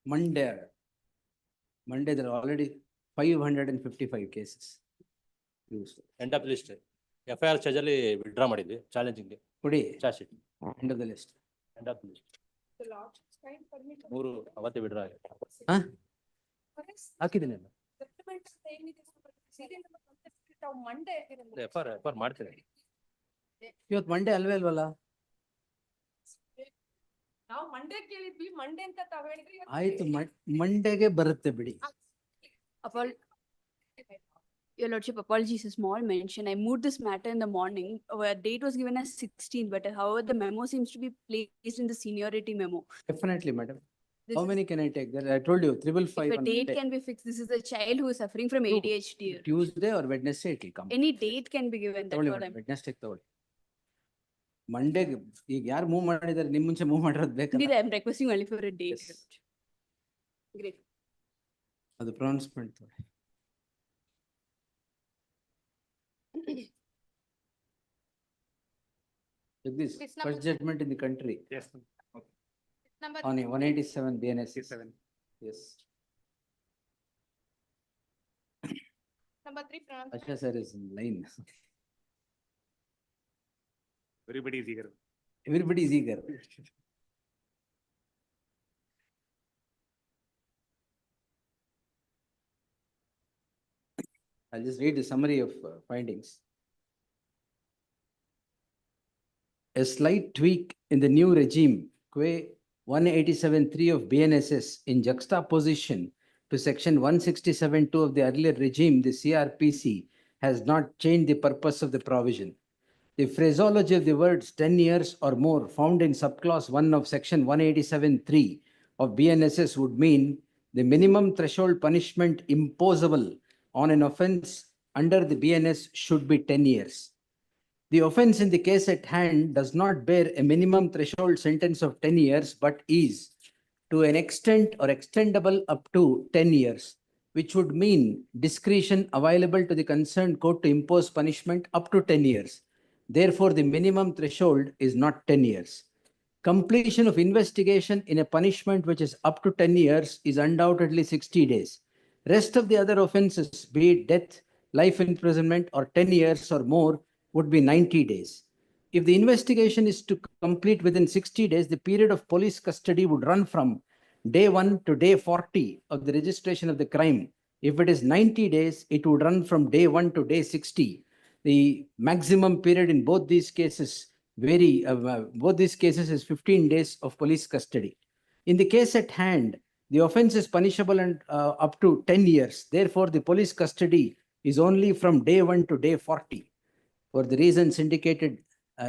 Monday, there are already 555 cases. Used. End of the list. FIR charge ಅಲ್ಲಿ withdraw ಮಾಡಿದ್ವಿ ಚಾಲೆಂಜಿಂಗ್ ಕೊಡಿ charge sheet end of the list. End of the list. ಮೂರು ಅವತ್ತೇ ವಿಡ್ರಾ ಹಾಕಿದ್ದೀನಿ ಅಲ್ಲ FIR ಮಾಡ್ತೀನಿ. ಇವತ್ತು Monday ಅಲ್ವೇ ಅಲ್ವಲ್ಲ? ನಾವು ಮಂಡೇ ಕೇಳಿದ್ವಿ, ಮಂಡೇ ಅಂತ ತಾವ್ ಹೇಳಿದ್ರಿ. ಆಯ್ತು, ಮಂಡೇಗೆ ಬರುತ್ತೆ ಬಿಡಿ. Your Lordship, apologies, a small mention. I moved this matter in the morning. Our date was given as 16, but however, the memo seems to be placed in the seniority memo. Definitely, madam. This How many can I take there? I told you, 555 If a on date Monday. can be fixed, this is a child who is suffering from ADHD. Tuesday or Wednesday it will come. Any date can be given. That's ತಗೊಳ್ಳಿ what madam, I'm. Wednesday ತಗೊಳ್ಳಿ. ಮಂಡೇಗೆ ಈಗ ಯಾರು move ಮಾಡಿದಾರೆ, ನಿಮ್ ಮುಂಚೆ move ಮಾಡಿರೋದು ಬೇಕಲ್ಲ? Indeed, I'm requesting only for a date. Yes. Great. ಅದು ಪ್ರೊನೌನ್ಸ್ಮೆಂಟ್ ತಗೊಳ್ಳಿ. Jagdish, It's number- first judgment in the country Yes. Okay. Number on a 187 BNS. 7. Yes. number 3 pronounce. Asha sir is in line. Everybody is eager. Everybody is eager. I'll just read the summary of findings. A slight tweak in the new regime, QA 187.3 of BNSS in juxtaposition to section 167.2 of the earlier regime, the CRPC, has not changed the purpose of the provision. The phraseology of the words 10 years or more found in subclause 1 of section 187.3 of BNSS would mean the minimum threshold punishment imposable on an offense under the BNS should be 10 years. The offense in the case at hand does not bear a minimum threshold sentence of 10 years, but is to an extent or extendable up to 10 years, which would mean discretion available to the concerned court to impose punishment up to 10 years. Therefore, the minimum threshold is not 10 years. Completion of investigation in a punishment which is up to 10 years is undoubtedly 60 days. Rest of the other offenses, be it death, life imprisonment, or 10 years or more, would be 90 days. If the investigation is to complete within 60 days, the period of police custody would run from day 1 to day 40 of the registration of the crime. If it is 90 days, it would run from day 1 to day 60. The maximum period in both these cases both these cases is 15 days of police custody. In the case at hand, the offense is punishable and up to 10 years. Therefore, the police custody is only from day 1 to day 40. For the reasons indicated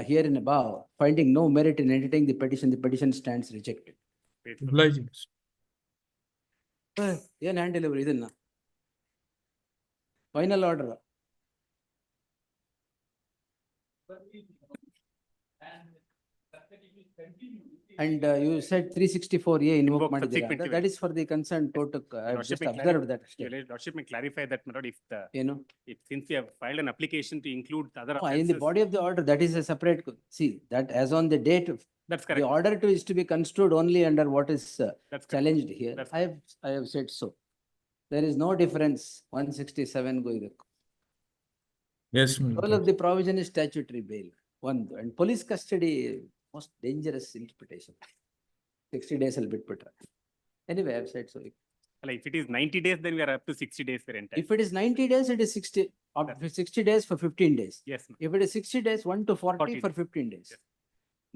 here and above, finding no merit in entertaining the petition stands rejected. ಏನ್ hand delivery ಇದನ್ನ final order. And you said 364A invoke ಮಾಡಿದ್ದೀರಾ. That is for the concerned court. I have just observed that. Your Lordship may clarify that, my lord, if the, ಏನು since we have filed an application to include the other in the offences. body of the order, that is a separate, see, that as on the date, That's correct. the order is to be construed only under what is That's correct. challenged here. That's I have said so. There is no difference. 167 go ಇದಕ್ಕೆ. Yes. All of the provision is statutory bail. One, and police custody, most dangerous interpretation. 60 days will be put. Anyway, I have said so. If it is 90 days, then we are up to 60 days for entire. If it is 90 days, it is 60, up to 60 days for 15 days. Yes, ma'am. If it is 60 days, 1 to 40 40 for 15 days.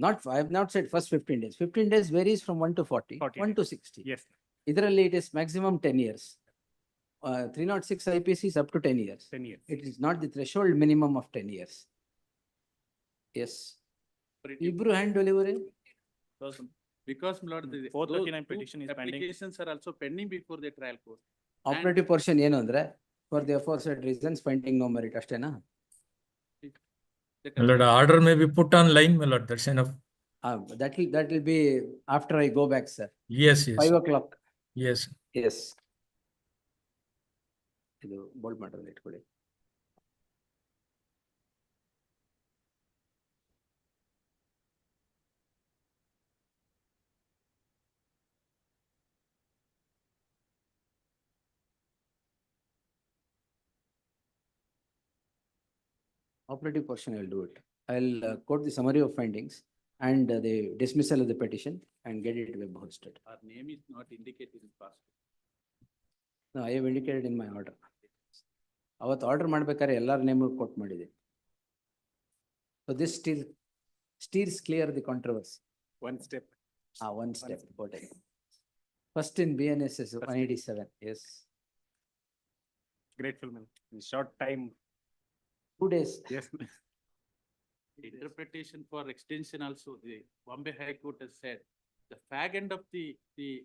Not, I have not said first 15 days. 15 days varies from 1 to 40, 1 to 60. Yes. Ideally, it is maximum 10 years. 306 IPC is up to 10 years. 10 years. It is not the threshold minimum of 10 years. Yes. Ibru hand delivery. Because, my lord, the 439 petition is pending. applications are also pending before the trial court. Operative portion ಏನು ಅಂದ್ರೆ for the aforesaid reasons finding no merit ಅಷ್ಟೇನಾ? My lord, order may be put online, my lord, that's enough. That will be after I go back, sir. Yes, yes. 5 o'clock. Yes. Yes. ಇದು bold ಮಾಡೋದು ಇಟ್ಕೊಳ್ಳಿ. Operative portion, I will do it. I'll quote the summary of findings and the dismissal of the petition and get it web hosted. Our name is not indicated in past. No, I have indicated in my order. ಅವತ್ತು order ಮಾಡ್ಬೇಕಾದ್ರೆ ಎಲ್ಲರ name ಕೊಟ್ ಮಾಡಿದೆ. So this steers clear the controversy. One step. One step. First in BNS is 187. Yes. Grateful, man. In short time. 2 days. Yes. Interpretation for extension also, the Bombay High Court has said, the fag end of the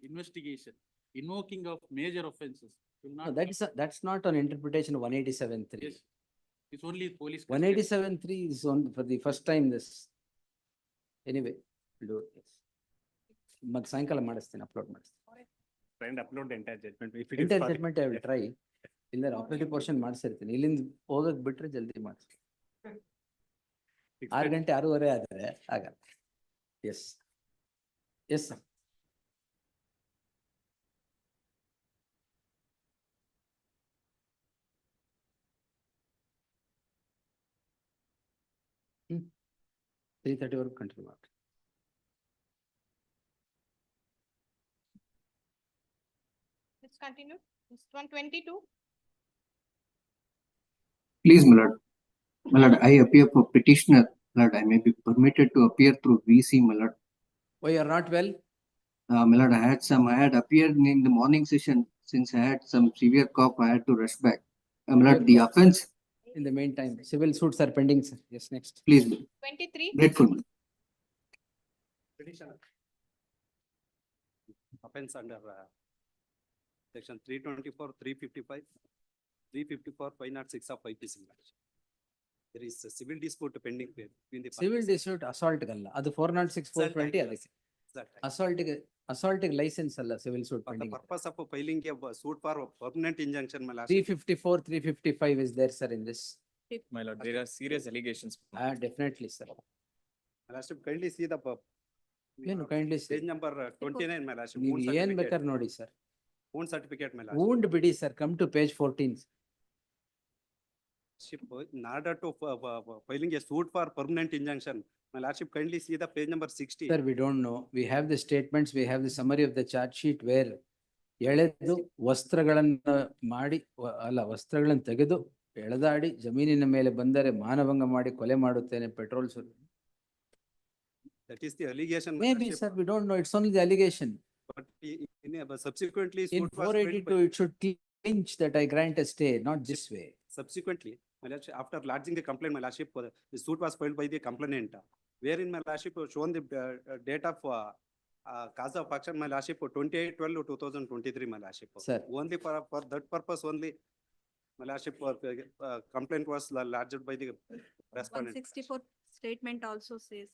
investigation, invoking of major offences will not. No, that's not an interpretation of 187.3. Yes. It's only police. 187.3 is on for the first time this. Anyway, we'll do it. Yes. But ಸಾಯಂಕಾಲ ಮಾಡಿಸ್ತೀನಿ, upload ಮಾಡಿಸ್ತೀನಿ. Try and upload the entire judgment. If it Entire is judgment I will try. ಇಲ್ಲ operative portion ಮಾಡಿಸಿರ್ತೀನಿ. ಇಲ್ಲಿಂದ ಹೋಗಕ್ ಬಿಟ್ರೆ ಜಲ್ದಿ ಮಾಡಿಸ್ತೀನಿ. 6 ಗಂಟೆ 6:30 ಆದರೆ ಆಗಲ್ಲ. S yes sir. ಹ್ಮ್ 3:30 ವರೆಗೂ ಕಂಟಿನ್ಯೂ ಮಾಡಿ. Let's continue. Next 122. Please, my lord. My lord, I appear for petitioner. My lord, I may be permitted to appear through VC, my lord. Why you are not well? My lord, I had appeared in the morning session. Since I had some severe cough, I had to rush back. My lord, the offense. In the meantime, civil suits are pending, sir. Yes, next. Please. 23. Grateful. Petitioner. Offense under section 324, 355, 354, 506 of IPC. There is a civil dispute pending between the Civil dispute assault ಗಲ್ಲ ಅದು 406 420 ಅದಕ್ಕೆ assault licence ಅಲ್ಲ civil suit For the pending. purpose of filing a suit for permanent injunction, my lord. 354 355 is there, sir, in this. My lord, there are serious allegations. Definitely, sir. My lordship, kindly see the ಏನು kindly see? page number 29, my lordship. ನೀವು Wound ಏನ್ certificate. ಬೇಕಾದ್ರೆ ನೋಡಿ sir. Wound certificate, my lordship. wound ಬಿಡಿ sir, come to page 14. In order to filing a suit for permanent injunction, my lordship, kindly see the page number 60. Sir, we don't know. We have the statements, we have the summary of the charge sheet where ಎಳೆದು ವಸ್ತ್ರಗಳನ್ನ ಮಾಡಿ ಅಲ್ಲ ವಸ್ತ್ರಗಳನ್ನು ತೆಗೆದು ಎಳೆದಾಡಿ ಜಮೀನಿನ ಮೇಲೆ ಬಂದರೆ ಮಾನಭಂಗ ಮಾಡಿ ಕೊಲೆ ಮಾಡುತ್ತೇನೆ ಪೆಟ್ರೋಲ್ ಸುರಿದು. That is the allegation. my Maybe lordship. sir, we don't know. It's only the allegation. But but subsequently. In suit was filed 482, it should clinch that I grant a stay, not this way. Subsequently, my lordship, after lodging the complaint, my lordship, the suit was filed by the complainant, wherein my lordship shown the date of cause of action, my lordship, 28/12/2023, my lordship. Sir. Only for that purpose only, my lordship, complaint was lodged by the respondent. 164 statement also says.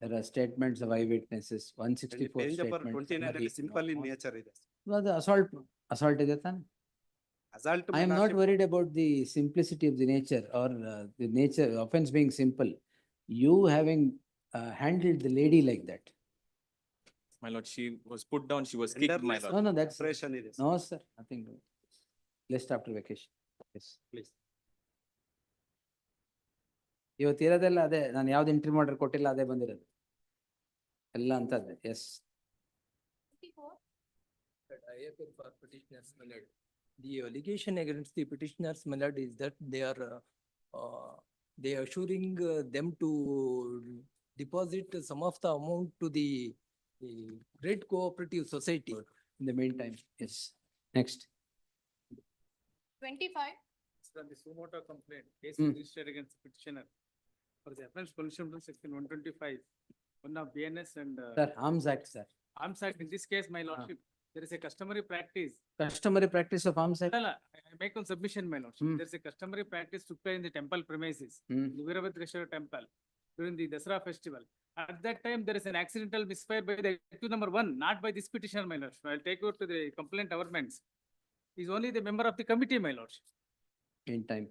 There are statements of eyewitnesses, And 164 page number statements. 29 is simple in nature. It is. ಅದು assault ಇದೆ ತಾನೆ? Assault, I my am not lordship, worried about the simplicity of the nature or the nature offense being simple. You having handled the lady like that. My lord, she was put down, she was kicked, my Underless lord. No, no, that's, operation it is. no, sir, nothing. Just after vacation. Yes. Please. ಇವತ್ತು ಇರೋದೆಲ್ಲ ಅದೇ, ನಾನು ಯಾವ್ದು entry ಮಾಡರ್ ಕೊಟ್ಟಿಲ್ಲ ಅದೇ ಬಂದಿರೋದು ಎಲ್ಲ ಅಂತದ್ದೆ. S. For petitioners, my lord. The allegation against the petitioners, my lord, is that they are assuring them to deposit some of the amount to the Great Cooperative Society. In the meantime, yes. Next. 25. Sir, the suo motu complaint, case Hmm. registered against petitioner for the offense pollution under section 125, one of BNS and Sir, Arms Act, sir. Arms Act. In this case, my lordship, there is a customary practice. Customary practice of Arms Act. I make one submission, my lordship. Hmm. There is a customary practice took place in the temple premises, Hmm. the Veerabhadraeshwara temple, during the Dasara festival. At that time, there is an accidental misfire by the accused number 1, not by this petitioner, my lordship. I'll take you to the complaint governments. He's only the member of the committee, my lordship. In time.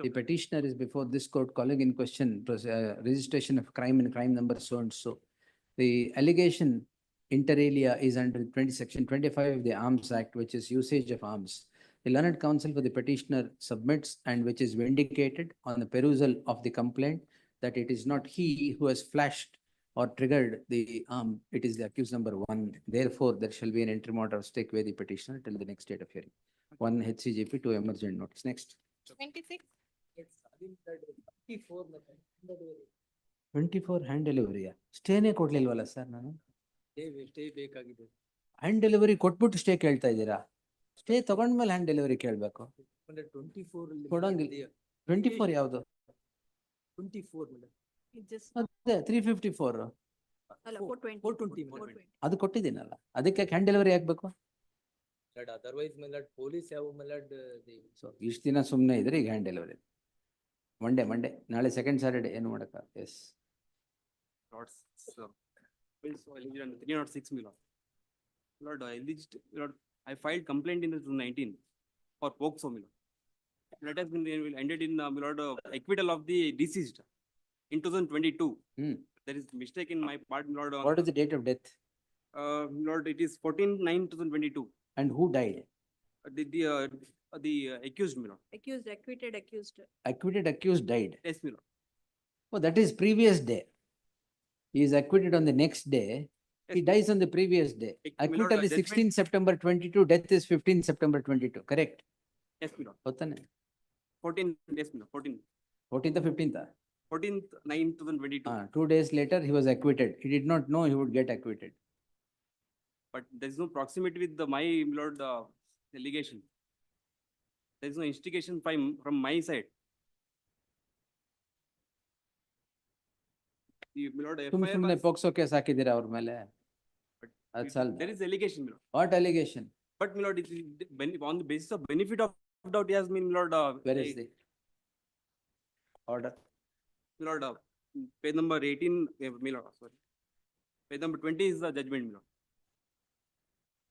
The petitioner is before this court calling in question registration of crime and crime number so and so. The allegation inter-alia is under section 25 of the Arms Act, which is usage of arms. The learned counsel for the petitioner submits and which is vindicated on the perusal of the complaint that it is not he who has flashed or triggered the arm, it is the accused number 1. Therefore, there shall be an interim order of stay away the petitioner till the next date of hearing. 1 HCGP, 2 emergent notice. Next. 26. 24 hand delivery. ಸ್ಟೇನೇ ಕೊಡ್ಲಿಲ್ವಲ್ಲ sir ನಾನು? Stay ಬೇಕಾಗಿದೆ. Hand delivery ಕೊಟ್ಬಿಟ್ಟು stay ಕೇಳ್ತಾ ಇದ್ದೀರಾ? Stay ತಗೊಂಡ್ಮೇಲೆ hand delivery ಕೇಳ್ಬೇಕು. 24 ಕೊಡಂಗಿಲ್ಲ. 24 ಯಾವ್ದು? 24 madam. It just. ಅದೇ 354. ಅಲ್ಲ, 420. 420. ಅದು ಕೊಟ್ಟಿದ್ದೀನಲ್ಲ, ಅದಕ್ಕೆ ಹ್ಯಾಂಡ್ ಡೆಲಿವರಿ ಆಗ್ಬೇಕು. But otherwise, my lord, police have, my lord, the. So ಇಷ್ಟು ದಿನ ಸುಮ್ಮನೆ ಇದ್ರೆ ಈಗ ಹ್ಯಾಂಡ್ ಡೆಲಿವರಿ. ಮಂಡೇ ನಾಳೆ ಸೆಕೆಂಡ್ ಸ್ಯಾಟರ್ಡೆ ಏನು ಮಾಡಕ್ಕ? S. Lords, sir. So alleged under 306, my lord. Lord, alleged, Lord, I filed complaint in 2019 for POCSO, my lord. That has been ended in, my lord, acquittal of the deceased in 2022. There is mistake in my part, my lord. What is the date of death? Lord, it is 14/9/2022. And who died? The accused, my lord. Accused, acquitted, accused. Acquitted accused died. Yes, my lord. Oh, that is previous day. He is acquitted on the next day. He dies on the previous day. My lord, Acquittal is judgment- 16 September 22, death is 15 September 22, correct? Yes, my lord. ಗೊತ್ತಾನೆ? 14, yes, my lord, 14. 14th or 15th? 14/9/2022. 2 days later, he was acquitted. He did not know he would get acquitted. But there is no proximity with my lord allegation. There is no instigation from my side. The my lord FIR ಸುಮ್ನೆ was- POCSO case ಹಾಕಿದ್ದೀರಾ ಅವ್ರ ಮೇಲೆ? That's all. There is allegation, my lord. What allegation? But my lord, it is on the basis of benefit of doubt, he has been, my lord. Where is the order? My lord, page number 18, my lord, sorry. Page number 20 is the judgment, my lord.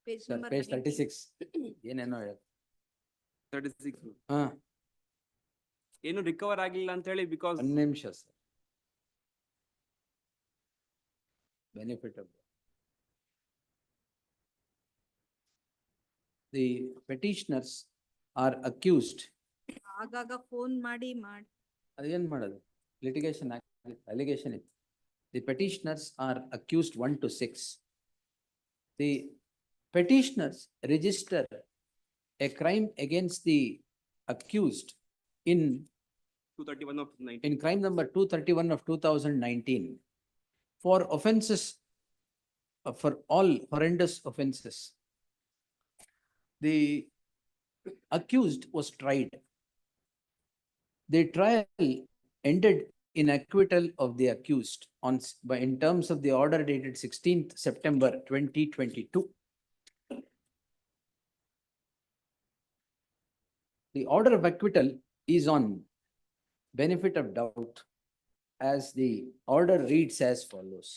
Page Sir, number page 19. 36. ಏನೇನೋ ಹೇಳು. 36. ಹಾ. ಏನು recover ಆಗಿಲ್ಲ ಅಂತ ಹೇಳಿ because ಒಂದು ನಿಮಿಷ sir. Benefit of the petitioners are accused. ಆಗಾಗ ಫೋನ್ ಮಾಡಿ ಅದೇನ್ ಮಾಡೋದು? Litigation allegation ಇತ್ತು. The petitioners are accused 1 to 6. The petitioners register a crime against the accused in 231 of 19. in crime number 231 of 2019 for offenses, for all horrendous offenses. The accused was tried. The trial ended in acquittal of the accused in terms of the order dated 16th September 2022. The order of acquittal is on benefit of doubt, as the order reads as follows.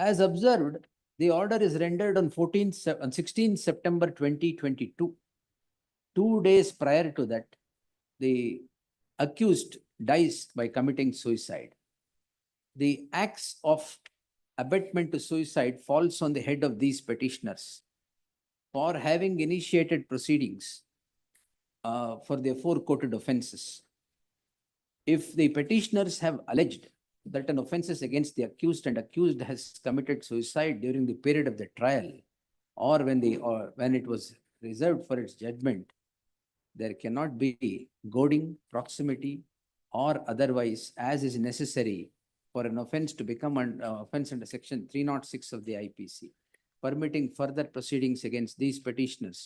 As observed, the order is rendered on 16th September 2022. 2 days prior to that, the accused dies by committing suicide. The acts of abetment to suicide falls on the head of these petitioners for having initiated proceedings for the aforequoted offenses. If the petitioners have alleged that an offense is against the accused and accused has committed suicide during the period of the trial, or when it was reserved for its judgment, there cannot be goading, proximity, or otherwise as is necessary for an offense to become an offense under section 306 of the IPC. Permitting further proceedings against these petitioners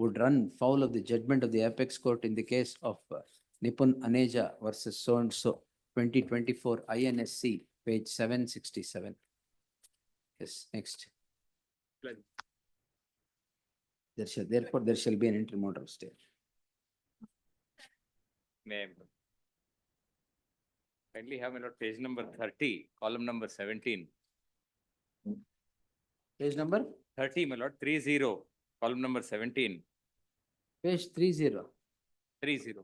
would run foul of the judgment of the apex court in the case of Nipun Aneja versus so and so, 2024 INSC, page 767. Yes, next. Therefore, there shall be an interim order of stay. Name. Kindly have my lord page number 30, column number 17. Page number? 30, my lord, 30, column number 17. Page 30. 30.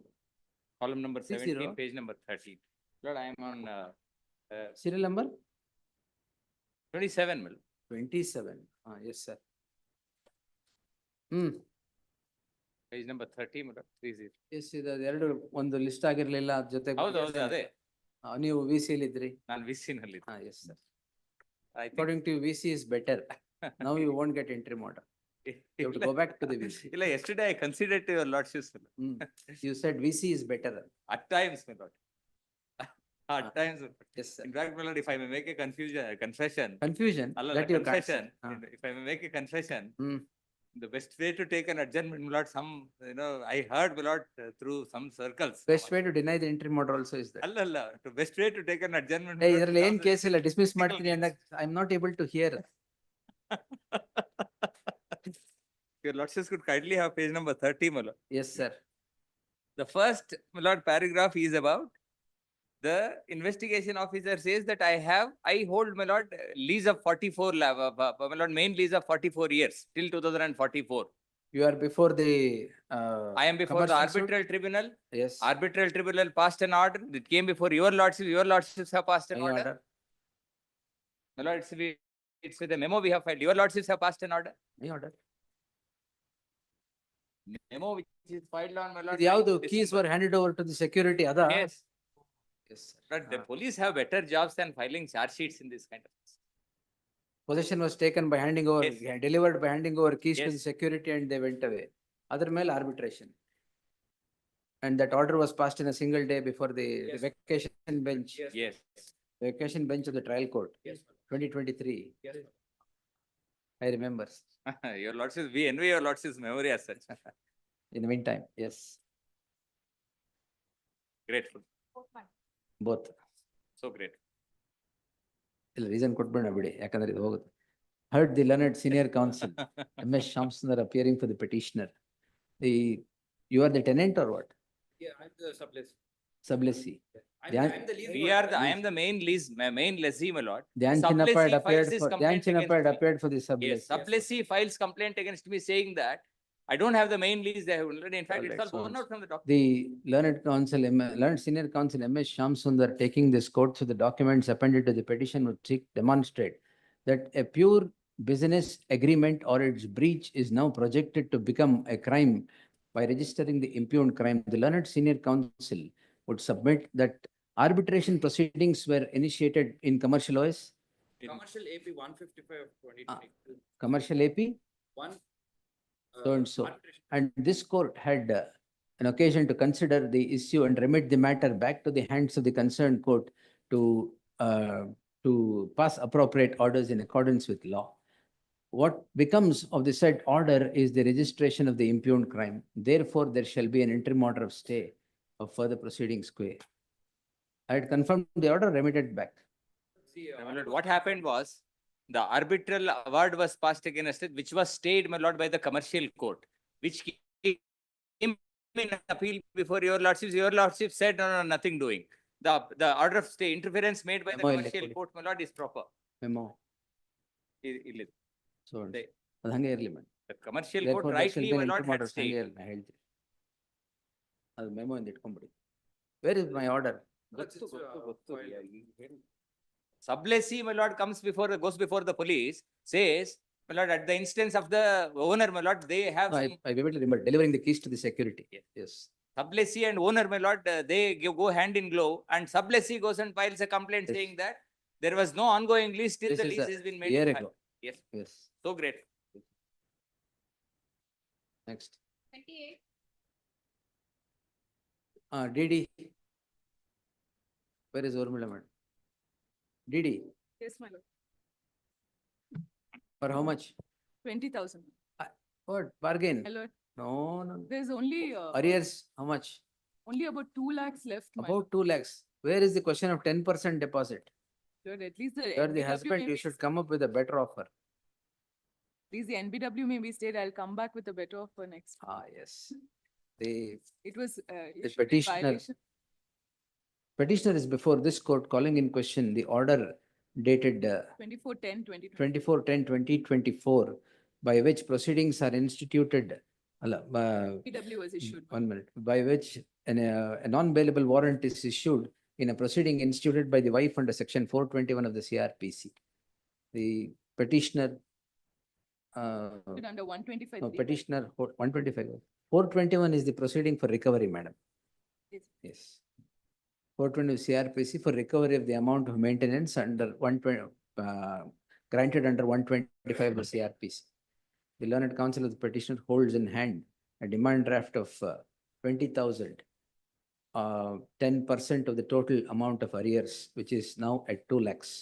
Column number 17, 30. page number 30. Lord, I am on Serial number? 27, my lord. 27. Yes, sir. Page number 30, my lord, 30. Yes, ಇದು ಎರಡು ಒಂದು list ಆಗಿರ್ಲಿಲ್ಲ ಜೊತೆಗೆ. ಹೌದು ಹೌದು ಅದೇ. ನೀವು VC ಇದ್ರಿ. ನಾನು VC ನಲ್ಲಿ. Yes, sir. According to you, VC is better. Now you won't get interim order. You have to go back to the VC. ಇಲ್ಲ, yesterday I considered to your lordship. You said VC is better. At times, my lord. At times. Yes, sir. In fact, my lord, if I may make a confession. Confusion? Alla, That you can't confession. say. If I may make a confession. The best way to take an adjournment, my lord, I heard, my lord, through some circles. Best way to deny the interim order also is that. Alla, the best way to take an adjournment. Hey, ಇದರಲ್ಲಿ ಏನ್ case ಇಲ್ಲ, dismiss ಮಾಡ್ತೀನಿ ಅಂದಾಗ I am not able to hear. Your lordships could kindly have page number 30, my lord. Yes, sir. The first, my lord, paragraph is about the investigation officer says that I hold, my lord, lease of 44, my lord, main lease of 44 years till 2044. You are before the. I am before the commercial suit? arbitral tribunal. Yes. Arbitral tribunal passed an order. It came before your lordships. Your lordships have passed an Any order. order? My lord, it's with the memo we have filed. Your lordships have passed an order. Any order? Memo which is filed on, my lord. ಇದು ಯಾವುದು keys were handed over to the security ಅದ? Yes. Yes, sir. But the police have better jobs than filing charge sheets in this kind of things. Possession was taken by handing over, Yes. delivered by handing over keys to Yes. the security and they went away. Other ಮೇಲೆ arbitration. And that order was passed in a single day before the Yes. vacation bench. Yes. Vacation bench of the trial court. Yes. 2023. Yes. I remember. Your lordships, we envy your lordships' memory as such. In the meantime, yes, Grateful. both. So great. ಇಲ್ಲ reason ಕೊಟ್ಬೇಡ ಬಿಡಿ, ಯಾಕಂದ್ರೆ ಇದು ಹೋಗುತ್ತೆ. Heard the learned senior counsel, MS Shamsundar appearing for the petitioner. You are the tenant or what? Yeah, I'm the sublessee. Sublessee. I am the main lessee, my lord. Dhyan Chinappa had Sublessee files his complaint appeared against me. for the Yes, sublessee. sublessee files complaint against me saying that I don't have the main lease. They have already, in fact, All it's right, all borne so out from the document. The learned senior counsel M.S. Shamsundar taking this court through the documents appended to the petition would seek demonstrate that a pure business agreement or its breach is now projected to become a crime by registering the impugned crime. The learned senior counsel would submit that arbitration proceedings were initiated in commercial OS, Commercial AP 155 of 2022. commercial AP, One. so and so. And this court had an occasion to consider the issue and remit the matter back to the hands of the concerned court to pass appropriate orders in accordance with law. What becomes of the said order is the registration of the impugned crime. Therefore, there shall be an interim order of stay of further proceedings quae. I had confirmed the order, remitted back. See, my lord, what happened was the arbitral award was passed against it, which was stayed, my lord, by the commercial court, which came in appeal before your lordship. Your lordship said, no, nothing doing. The order of stay, interference made by the Memo commercial ಇಲ್ಲಿ court, my lord, is proper. Memo. So ಅದು ಹಂಗೆ ಇರ್ಲಿ madam. The commercial Therefore, court there shall rightly, be my an lord, interim had order, ಹಂಗೆ stayed. ಇರ್ಲಿ, ನಾ ಹೇಳ್ತೀನಿ. ಅದು memo ಇಂದ ಇಟ್ಕೊಂಡ್ಬಿಡಿ. Where is my order? Sublessee, my lord, goes before the police, says, my lord, at the instance of the owner, my lord, they have No, some I vividly remember delivering the keys to the security. Yes. sublessee and owner, my lord, they go hand in glove, and sublessee goes and files a complaint Yes. saying that there was no ongoing lease till This the is lease a has been made. year to ago. Yes, Yes. so great. Next. 28. DD. Where is Urmila madam? DD. Yes, my lord. For how much? 20,000. What? Bargain? My lord, No, no. there's only Arrears, how much? only about 2 lakhs left. My About 2 lakhs. Where is the question of 10% deposit? lord, at least the You are the NBW husband, may you be should come up with a better offer. At least the NBW may be stayed. I'll come back with a better offer next. Ah, yes. The It was the issued in petitioner, violation. petitioner is before this court calling in question the order dated 24/10/2020. 24/10/2024 by which proceedings are instituted. NBW was issued. 1 minute. By which a non-bailable warrant is issued in a proceeding instituted by the wife under section 421 of the CRPC. The petitioner Under 125. no, petitioner 125. 421 is the proceeding for recovery, madam. Yes. Yes. 420 CRPC for recovery of the amount of maintenance under 120, granted under 125 of the CRPC. The learned counsel of the petitioner holds in hand a demand draft of 20,000, 10% of the total amount of arrears, which is now at 2 lakhs.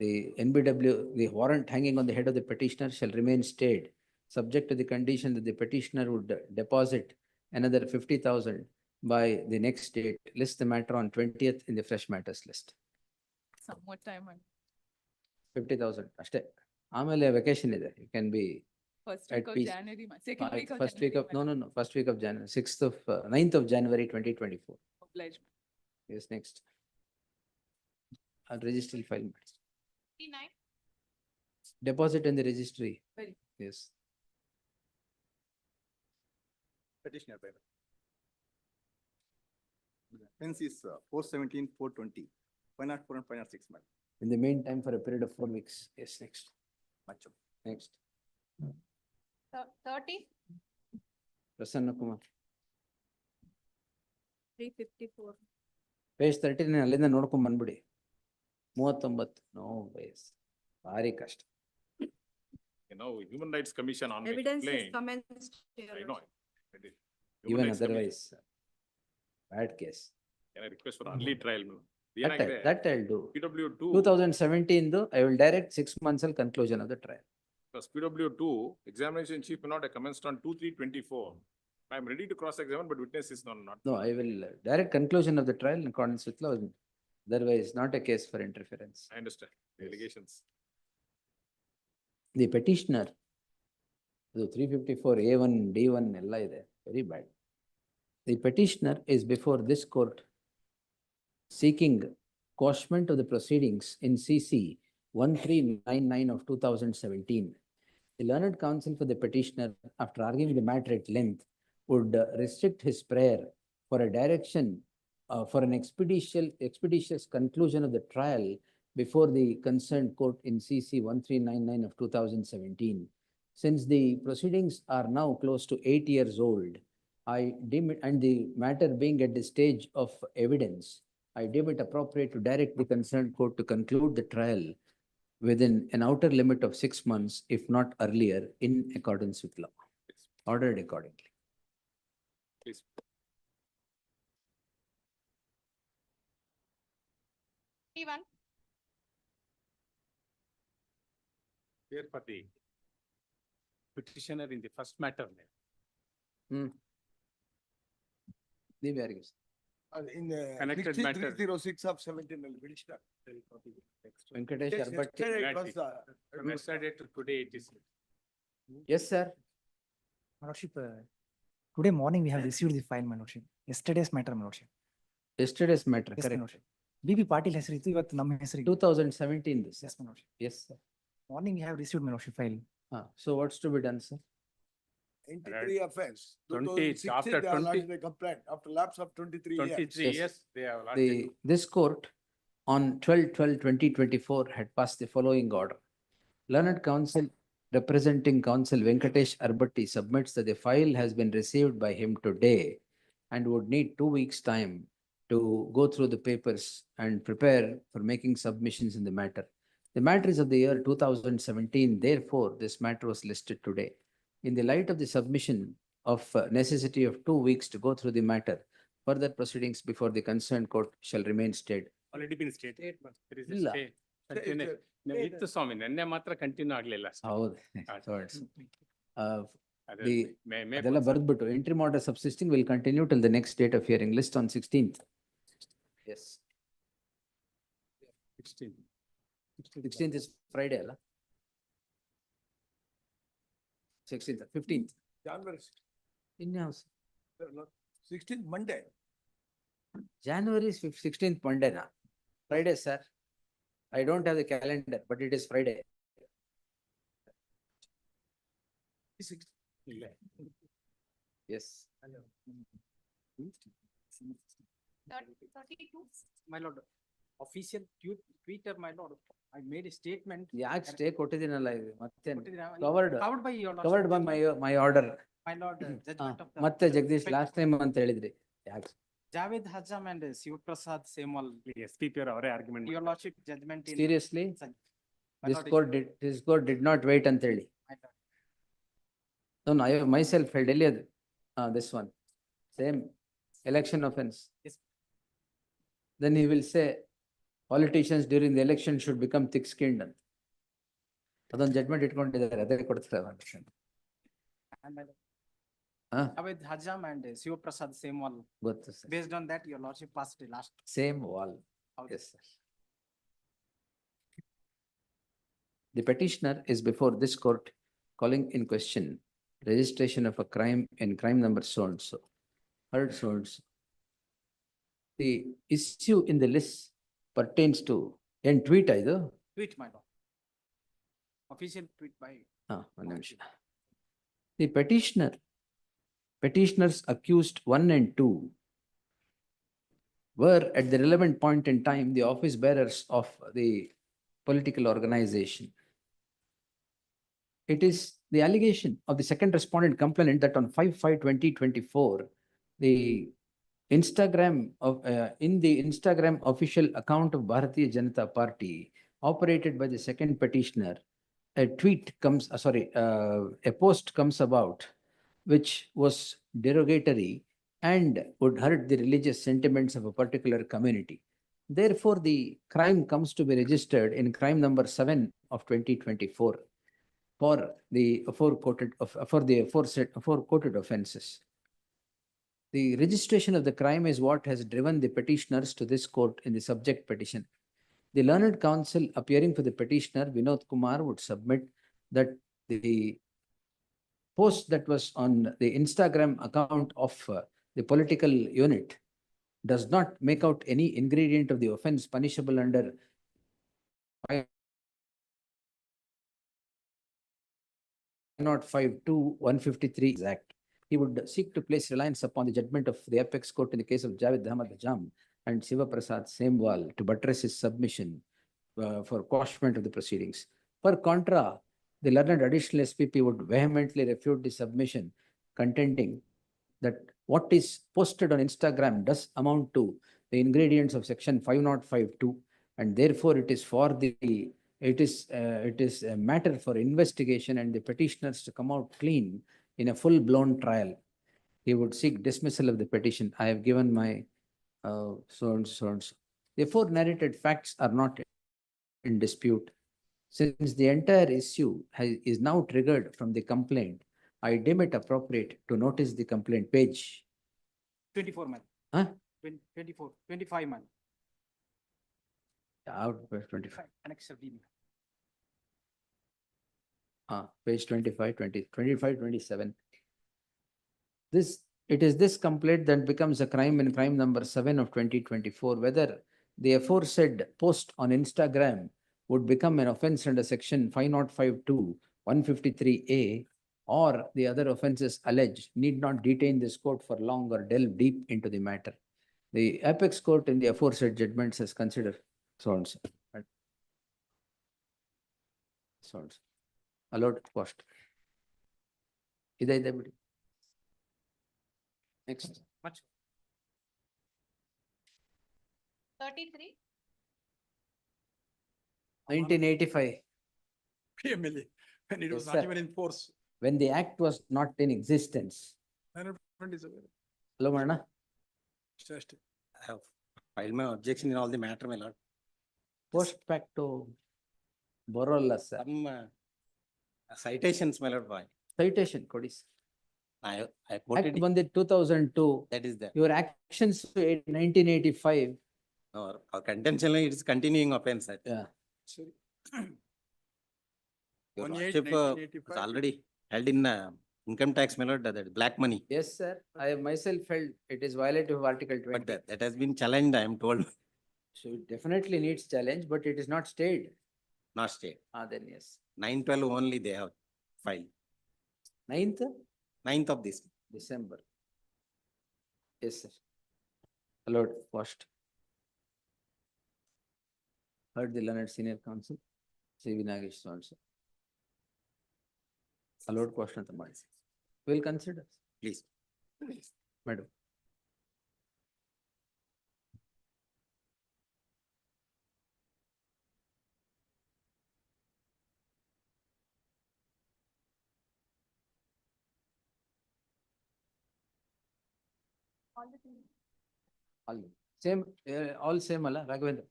The NBW, the warrant hanging on the head of the petitioner shall remain stayed, subject to the condition that the petitioner would deposit another 50,000 by the next date. List the matter on 20th in the fresh matters list. Some more time. 50,000 ಅಷ್ಟೇ. ಆಮೇಲೆ vacation ಇದೆ. You can be First at week of peace. January. Second week of First week January. of, no, first week of January, 9th of January 2024. Obliged. Yes, next. Registry file. 59. Deposit in the registry. Very. Yes. Petitioner. Hence is 417, 420, 504 and 506, madam. In the meantime, for a period of 4 weeks. Yes, next. Next. 30. Prasanna Kumar. 354. Page 13 ಅಲ್ಲಿಂದ ನೋಡ್ಕೊಂಡ್ ಬಂದ್ಬಿಡಿ. 39. No ways. ಭಾರಿ ಕಷ್ಟ. You know, Human Rights Commission on Evidence is complaint. commenced. Your I know. Lordship. I did. Human Even Rights Commission. otherwise, bad case. Can I request for early trial? That I'll do. PW2. 2017, though, I will direct 6 months till conclusion of the trial. Because PW2, examination chief may not have commenced on 2/3/24. I am ready to cross-examine, but witness is not. No, I will direct conclusion of the trial in accordance with law. Otherwise, not a case for interference. I understand. The allegations. The petitioner, the 354 A1, D1, ಎಲ್ಲ ಇದೆ. Very bad. The petitioner is before this court seeking quashment of the proceedings in CC 1399 of 2017. The learned counsel for the petitioner, after arguing the matter at length, would restrict his prayer for a direction for an expeditious conclusion of the trial before the concerned court in CC 1399 of 2017. Since the proceedings are now close to 8 years old, I deem it, and the matter being at the stage of evidence, I deem it appropriate to direct the concerned court to conclude the trial within an outer limit of 6 months, if not earlier, in accordance with law. Ordered accordingly. Please. P1. Here for the petitioner in the first matter. Leave your arguments. In the Connected matter. 306 of 17, Minister. Venkatesh Yes, Arbatti. yesterday it was, From yesterday to today it is. Yes, sir. My Lordship, today morning we have received the file, my Lordship. Yesterday's matter, my Lordship. Yesterday's matter, Yes, my correct. Lordship. BB Patil ಹೆಸರಿತ್ತು ಇವತ್ತು ನಮ್ಮ ಹೆಸರಿಗೆ 2017 this. Yes, my Lordship. Yes, sir. Morning we have received, my Lordship, file. So what's to be done, sir? Entity offense. 20, after 20 the complaint after lapse of 23 years. 23 Yes. years, they have lodged it. This court on 12/12/2024 had passed the following order. Learned counsel representing counsel Venkatesh Arbatti submits that the file has been received by him today and would need 2 weeks' time to go through the papers and prepare for making submissions in the matter. The matter is of the year 2017, therefore this matter was listed today. In the light of the submission of necessity of 2 weeks to go through the matter, further proceedings before the concerned court shall remain stayed. Already been stated, but there is a ಇಲ್ಲ. stay. Continue. ಇತ್ತು ಸ್ವಾಮಿ, ನೆನ್ನೆ ಮಾತ್ರ continue ಆಗ್ಲಿಲ್ಲ ಅಷ್ಟೇ. ಹೌದು. So it's, ಅದು ಅದೆಲ್ಲ ಬರ್ದ್ಬಿಟ್ಟು entry order subsisting will continue till the next date of hearing, list on 16th. Yes. 16th is Friday, ಅಲ್ಲ? 16th, 15th. January ಇನ್ಯಾವ 16th Monday. January 16th Monday na? Friday, sir. I don't have the calendar, but it is Friday. Yes. 32. My Lord, official Twitter, my Lord, I made a statement. ಯಾಕೆ stay ಕೊಟ್ಟಿದ್ದೀನಲ್ಲ ಇದು ಮತ್ತೆ ಕೊಟ್ಟಿದ್ದೀರಾ? covered Covered by your covered by my order. My Lord, judgment of the. ಮತ್ತೆ Jagadish last time ಅಂತ ಹೇಳಿದ್ರಿ ಯಾಕೆ Javed Hajam and Shiv Prasad Semal. SPP ಅವರೇ argument. Your Lordship judgment in. seriously My this Lord, court did not wait ಅಂತ ಹೇಳಿ. my Lord. No, I myself held earlier this one same election offense. Yes. Then he will say politicians during the election should become thick-skinned ಅಂತ. ಅದೊಂದು judgement ಇಟ್ಕೊಂಡಿದ್ದಾರೆ, ಅದೇ ಕೊಡ್ತಾರೆ. And my Lord. ಹಾ Javed Hajam and Shiv Prasad Semal. ಗೊತ್ತು sir. Based on that, your Lordship passed the last. Same wall. How- Yes, sir. The petitioner is before this court calling in question registration of a crime in crime number so and so. Heard so and so. The issue in the list pertains to and tweet either. Tweet, my Lord. Official tweet by. One ನಿಮಿಷ. The petitioners accused 1 and 2 were at the relevant point in time the office bearers of the political organization. It is the allegation of the second respondent complainant that on 5/5/2024, the Instagram in the Instagram official account of Bharatiya Janata Party operated by the second petitioner, a post comes about which was derogatory and would hurt the religious sentiments of a particular community. Therefore, the crime comes to be registered in crime number 7 of 2024 for the aforequoted offenses. The registration of the crime is what has driven the petitioners to this court in the subject petition. The learned counsel appearing for the petitioner, Vinod Kumar, would submit that the post that was on the Instagram account of the political unit does not make out any ingredient of the offense punishable under 505(2)(153) Act. He would seek to place reliance upon the judgment of the apex court in the case of Javed Ahmad Ajam and Shiva Prasad Semwal to buttress his submission for quashment of the proceedings. Per contra, the learned additional SPP would vehemently refute the submission, contending that what is posted on Instagram does amount to the ingredients of section 505(2), and therefore it is a matter for investigation and the petitioners to come out clean in a full-blown trial. He would seek dismissal of the petition. I have given my so and so. The four narrated facts are not in dispute. Since the entire issue is now triggered from the complaint, I deem it appropriate to notice the complaint page. 24 man. Huh? 25 man. Out page 25. Annexure B. Page 25, 20, 25, 27. It is this complaint that becomes a crime in crime number 7 of 2024, whether the aforesaid post on Instagram would become an offense under section 505(2)(153)(a), or the other offenses alleged need not detain this court for long or delve deep into the matter. The apex court in the aforesaid judgments has considered so and so. So and so. Allowed cost. Next. Much. 33. 1985. PMLA, when it was Yes, not sir. even in force. When the act was not in existence. Management is aware. Hello, Marna. Just I have filed my objection in all the matter, my lord. Post facto borrow sir. Some citations, my lord. Why? Citation, Kodis. I Act quoted it. ಬಂದಿದ್ದು 2002. That is there. Your actions in 1985. Our contention it is continuing offense. Sir. Yeah. Sorry. Your 1/8, lordship was 1985. already held in income tax, my lord, that black money. Yes, sir. I have myself felt it is violative of Article 20. But that has been challenged, I am told. So it definitely needs challenge, but it is not stayed. Not stayed. Then yes. 9/12 only they have filed. 9th of this. December. Yes, sir. Allowed first. Heard the learned senior counsel, C.V. Nagesh also. Allowed question at the mind. We'll consider. Please. Madam. All same, Allah, Raghavendra.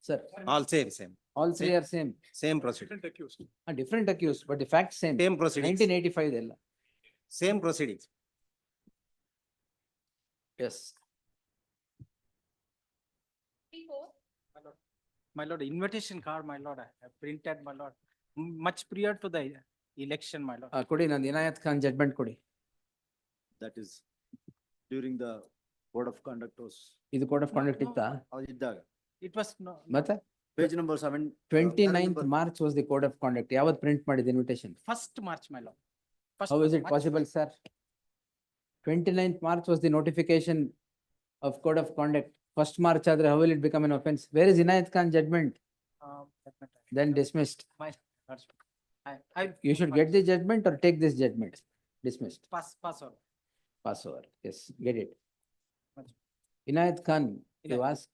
Sir. All same. All three are same. Same procedure. Different accused. Different accused, but the fact same. Same proceedings. 1985 ಎಲ್ಲ. Same proceedings. Yes. 34. My lord, invitation card, my lord, I have printed, my lord, much prior to the election, my lord. ಕೊಡಿ ನಂದು Inayat Khan judgement ಕೊಡಿ. That is during the code of conduct was. ಇದು code of conduct ಇತ್ತಾ? ಇದ್ದಾಗ. It was no. ಮತ್ತೆ? Page number 7. 29th March was the code of conduct. ಯಾವತ್ತು print ಮಾಡಿದ invitation? 1st March, my lord. How is it possible, sir? 29th March was the notification of code of conduct. 1st March ಆದ್ರೆ how will it become an offense? Where is Inayat Khan judgment? Then dismissed. My You should get the judgment or take this judgment. Dismissed. pass over. Pass over. Yes, get it. Inayat Khan, you ask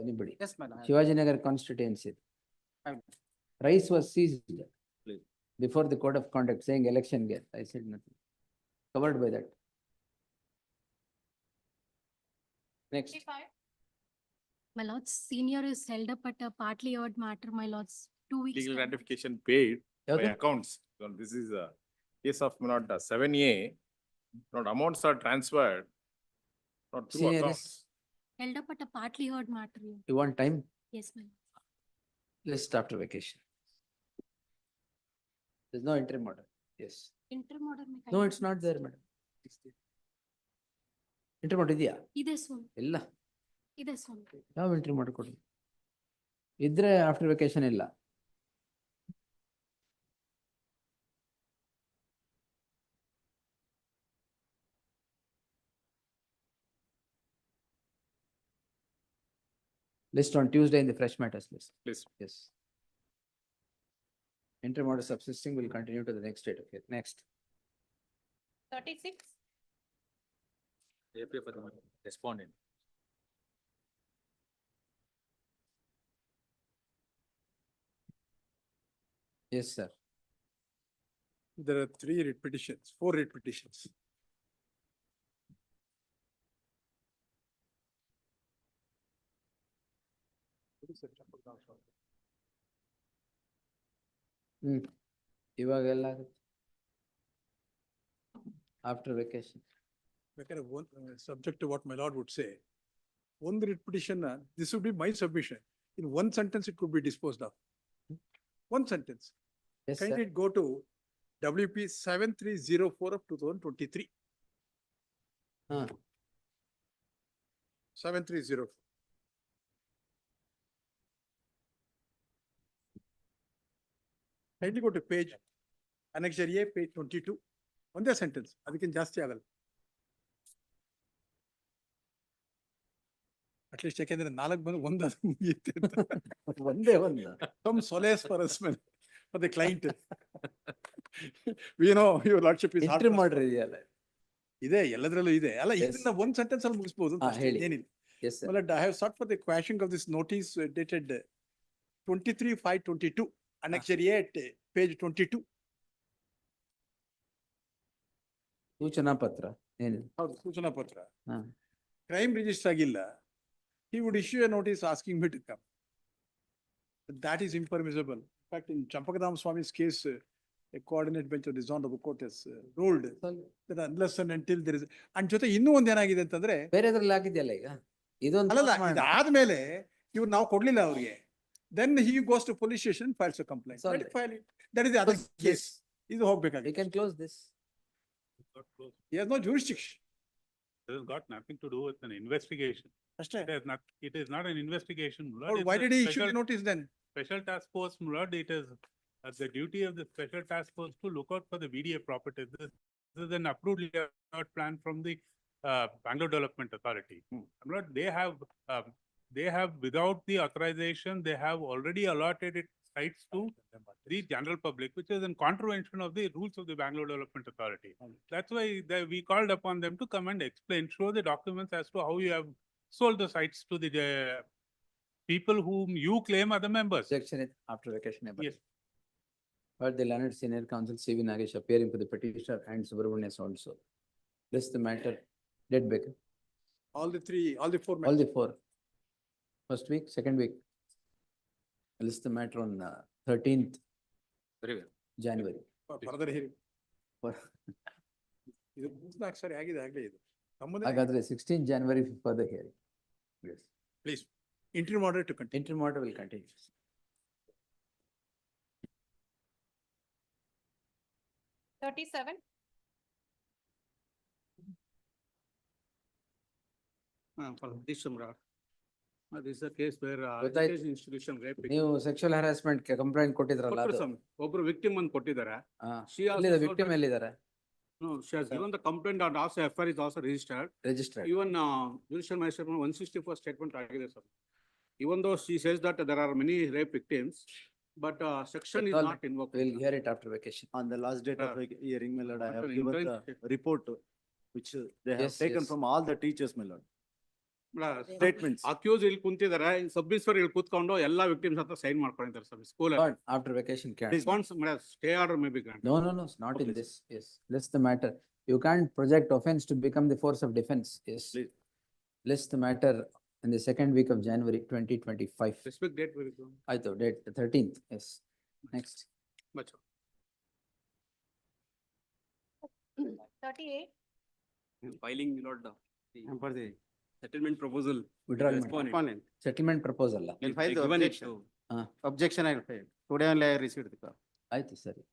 anybody. Yes, madam. Shivaji Nagar constituency. Rice was seized before the code of conduct saying election get. I said nothing. Covered by that. Next. 35. My lords, senior is held up at a partly heard matter, my lords, 2 weeks. Legal time. gratification paid by Okay. accounts. So this is a case of not 7A. Not amounts are transferred. Not through Senior accounts. is, Held up at a partly heard matter. you want time? Yes, ma'am. List after vacation. There's no interim order. Yes. Intermodern. No, it's not there, madam. Interim order ಇದೆಯಾ? Ide soon. ಇಲ್ಲ. Ide soon. ಯಾವ interim order ಕೊಡಿ? ಇದ್ರೆ after vacation ಇಲ್ಲ. List on Tuesday in the fresh matters list. Please. Yes. Interim order subsisting will continue to the next date. Okay, next. 36. Respondent. Yes, sir. There are 3 writ petitions, 4 writ petitions. ಇವಾಗೆಲ್ಲ after vacation. Subject to what my lord would say. One writ petition, this would be my submission. In one sentence, it could be disposed of. One sentence. Yes, Kindly sir. go to WP 7304 of 2023. 7304. Kindly go to page, annexure A, page 22. ಒಂದೇ sentence, ಅದಕ್ಕಿಂತ ಜಾಸ್ತಿ ಆಗಲ್ಲ. At least ಯಾಕೆಂದ್ರೆ 4 ಬಂದು ಒಂದು ಮುಗಿಯುತ್ತೆ ಅಂತ. ಒಂದೇ ಒಂದು. Some solace for us, man, for the client. We know your lordship is hard. Interim order ಇದೆಯಲ್ಲ. ಇದೆ, ಎಲ್ಲದರಲ್ಲೂ ಇದೆ. ಅಲ್ಲ, ಇದನ್ನ ಒಂದು ಸೆಂಟೆನ್ಸ್ ಅಲ್ಲಿ ಮುಗಿಸಬಹುದು ಅಂತ ಹೇಳಿ. ಏನಿಲ್ಲ. Yes, sir. Well, I have sought for the quashing of this notice dated 23/5/22, annexure A at page 22. ಸೂಚನಾ ಪತ್ರ ಏನಿದೆ? ಹೌದು, ಸೂಚನಾ ಪತ್ರ. ಹಾ. Crime register ಆಗಿಲ್ಲ. He would issue a notice asking me to come. But that is impermissible. In fact, in Champakadam Swami's case, a coordinate bench of the Honorable Court has ruled that unless and until there is, and ಜೊತೆ ಇನ್ನೂ ಒಂದ್ ಏನಾಗಿದೆ ಅಂತಂದ್ರೆ, ಬೇರೆದ್ರಲ್ಲಿ ಆಗಿದೆಯಲ್ಲ ಈಗ ಇದೊಂದು ಅಲ್ಲಲ್ಲ, ಇದಾದ್ಮೇಲೆ ಇವ್ರು ನಾವು ಕೊಡ್ಲಿಲ್ಲ ಅವ್ರಿಗೆ, then he goes to police station, files a complaint. Sorry. Let file it. That is the other case. ಇದು we ಹೋಗ್ಬೇಕಾಗಿದೆ. can close this. He has no jurisdiction. This has got nothing to do with an investigation. ಅಷ್ಟೇ. It is not an investigation. my lord. Or It's why a did he issue special- the notice then? Special task force, my lord, it is the duty of the special task force to look out for the VDA property. This is an approved layout plan from the Bangalore Development Authority. My lord, they have without the authorization, they have already allotted it sites to the general public, which is in contravention of the rules of the Bangalore Development Authority. That's why we called upon them to come and explain, show the documents as to how you have sold the sites to the people whom you claim are the members. Objection is after vacation. Yes. But the learned senior counsel C.V. Nagesh appearing for the petitioner and Subramanian also. List the matter, dead back. All the 4 All the 4. First week, second week. List the matter on 13th Very well. January. further hearing. ಇದು 4 ಸಾರಿ ಆಗಿದೆ ಆಗ್ಲೇ ಇದು. ಹಾಗಾದ್ರೆ 16th January for the hearing. Yes. Please, interim order to continue. Interim order will continue. 37. For this, this is a case where ಗೊತ್ತಾಯ್ತು. education institution rape victim. ನೀವು sexual harassment complaint ಕೊಟ್ಟಿದ್ರಲ್ಲ ಕೊಟ್ರು ಅದು. ಸ್ವಾಮಿ. ಒಬ್ರು victim ಅನ್ನು ಕೊಟ್ಟಿದ್ದಾರೆ. She also ಎಲ್ಲಿದೆ told victim that- ಎಲ್ಲಿದ್ದಾರೆ? No, she has given the complaint and also FIR is also registered. Registered. Even judicial magistrate 164 statement ಆಗಿದೆ sir. Even though she says that there are many rape victims, but section is not invoked. We'll hear it after vacation. On the last date of hearing, my lord, I have After given interim- the report which they have Yes, taken yes. from all the teachers, my lord. Statements. Accused ಇಲ್ಲಿ ಕುಂತಿದ್ದಾರೆ, sub inspector ಇಲ್ಲಿ ಕೂತ್ಕೊಂಡು ಎಲ್ಲಾ victims ಹತ್ರ sign ಮಾಡ್ಕೊಂಡಿದ್ದಾರೆ sir school But after vacation can. Stay order may be grant. No, it's not in this. Yes, list the matter. You can't project offense to become the force of defense. Yes. Please. List the matter in the second week of January 2025. Specific date very soon. I thought date the 13th. Yes. Next. Much. 38. Filing, my lord, For the settlement proposal. Withdrawal Respondent. Respondent. Settlement proposal. We'll file the Given it objection. to- Objection I will file. Today only I received the call. ಆಯ್ತು ಸರಿ.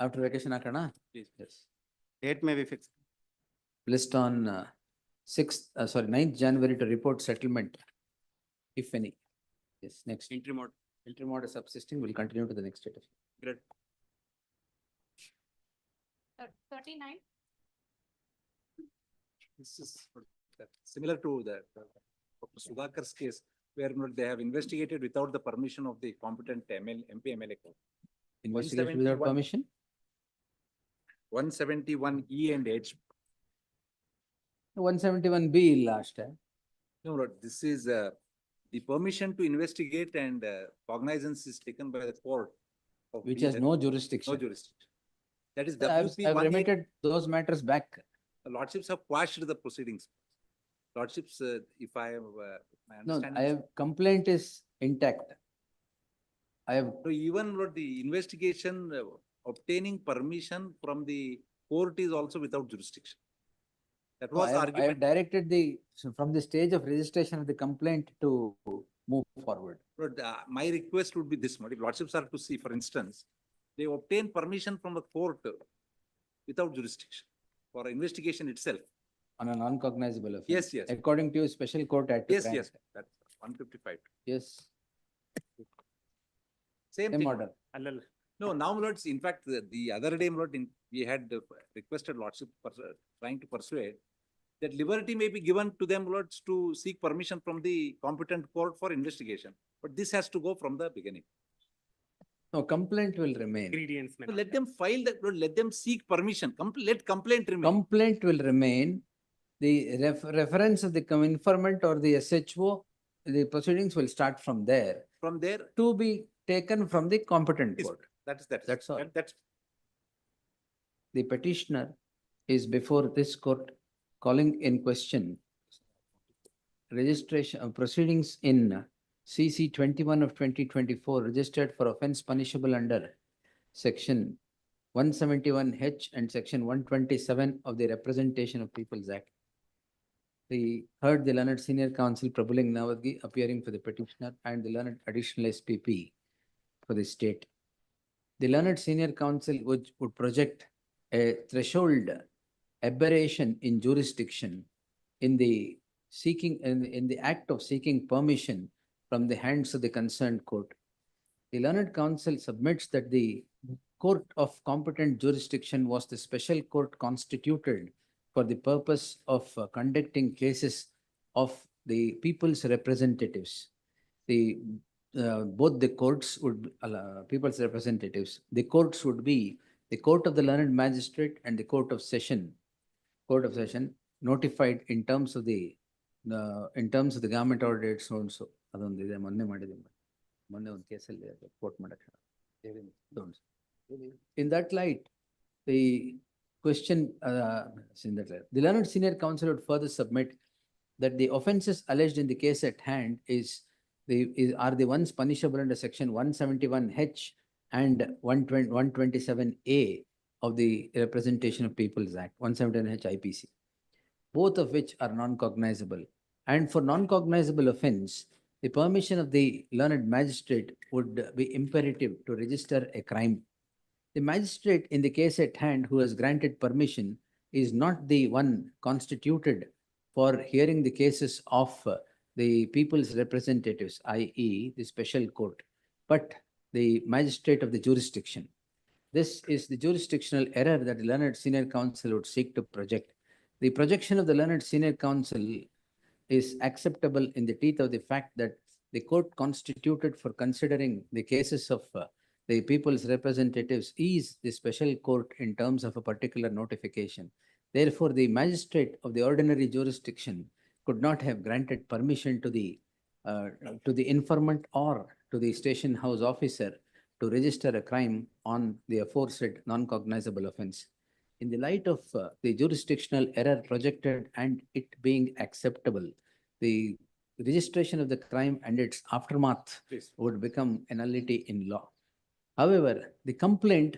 After vacation ಹಾಕೋಣ? Please. Yes. Date may be fixed. List on 9th January to report settlement, if any. Yes, next. Interim order. Interim order subsisting will continue to the next date. Great. 39. This is similar to the Sudhakar's case. where they have investigated without the permission of the competent MP MLA court. Investigation without 171 permission? 171 E and H. 171B last time. No, Lord, this is the permission to investigate and cognizance is taken by the court. of Which B has that- no jurisdiction. No jurisdiction. That is I've WP I've 18. remitted those matters back. The lordships have quashed the proceedings. Lordships, if I have, my No, understanding. I have, complaint is intact. I have, So even Lord, the investigation, obtaining permission from the court is also without jurisdiction. That no, was I have argument. directed from the stage of registration of the complaint to move forward. But my request would be this, if lordships are to see, for instance, they obtain permission from the court without jurisdiction for investigation itself. On a non-cognizable offense. Yes, yes. According to you, special court had to Yes, grant. yes, that's 155. Yes, Same same thing. order. No, now lords, in fact, the other day, lord, we had requested lordship, trying to persuade that liberty may be given to them, lords, to seek permission from the competent court for investigation. But this has to go from the beginning. No, complaint will remain. Ingredients. may So not let have. them file that, lord, let them seek permission. Let complaint remain. Complaint will remain. The reference of the informant or the SHO, the proceedings will start from there From there, to be taken from the competent is- court. that's all. That's The petitioner is before this court calling in question registration of proceedings in CC 21 of 2024 registered for offense punishable under section 171H and section 127 of the Representation of People's Act. We heard the learned senior counsel Prabhuling Navadgi appearing for the petitioner and the learned additional SPP for the state. The learned senior counsel would project a threshold aberration in jurisdiction in the seeking, in the act of seeking permission from the hands of the concerned court. The learned counsel submits that the court of competent jurisdiction was the special court constituted for the purpose of conducting cases of the people's representatives. Both the courts would, people's representatives, the courts would be the court of the learned magistrate and the court of session notified in terms of the government order so and so. ಅದೊಂದಿದೆ ಮೊನ್ನೆ ಮಾಡಿದ್ದೀನಿ ಮೊನ್ನೆ ಒಂದು ಕೇಸಲ್ಲಿ court ಮಾಡಕ್ಕೆ in that light the question the learned senior counsel would further submit that the offences alleged in the case at hand are the ones punishable under section 171H and 127A of the Representation of People's Act, 171H IPC, both of which are non-cognizable. And for non-cognizable offense, the permission of the learned magistrate would be imperative to register a crime. The magistrate in the case at hand who has granted permission is not the one constituted for hearing the cases of the people's representatives, i.e. the special court, but the magistrate of the jurisdiction. This is the jurisdictional error that the learned senior counsel would seek to project. The projection of the learned senior counsel is acceptable in the teeth of the fact that the court constituted for considering the cases of the people's representatives is the special court in terms of a particular notification. Therefore, the magistrate of the ordinary jurisdiction could not have granted permission to the informant or to the station house officer to register a crime on the aforesaid non-cognizable offense. In the light of the jurisdictional error projected and it being acceptable, the registration of the crime and its aftermath would become a nullity in law. However, the complaint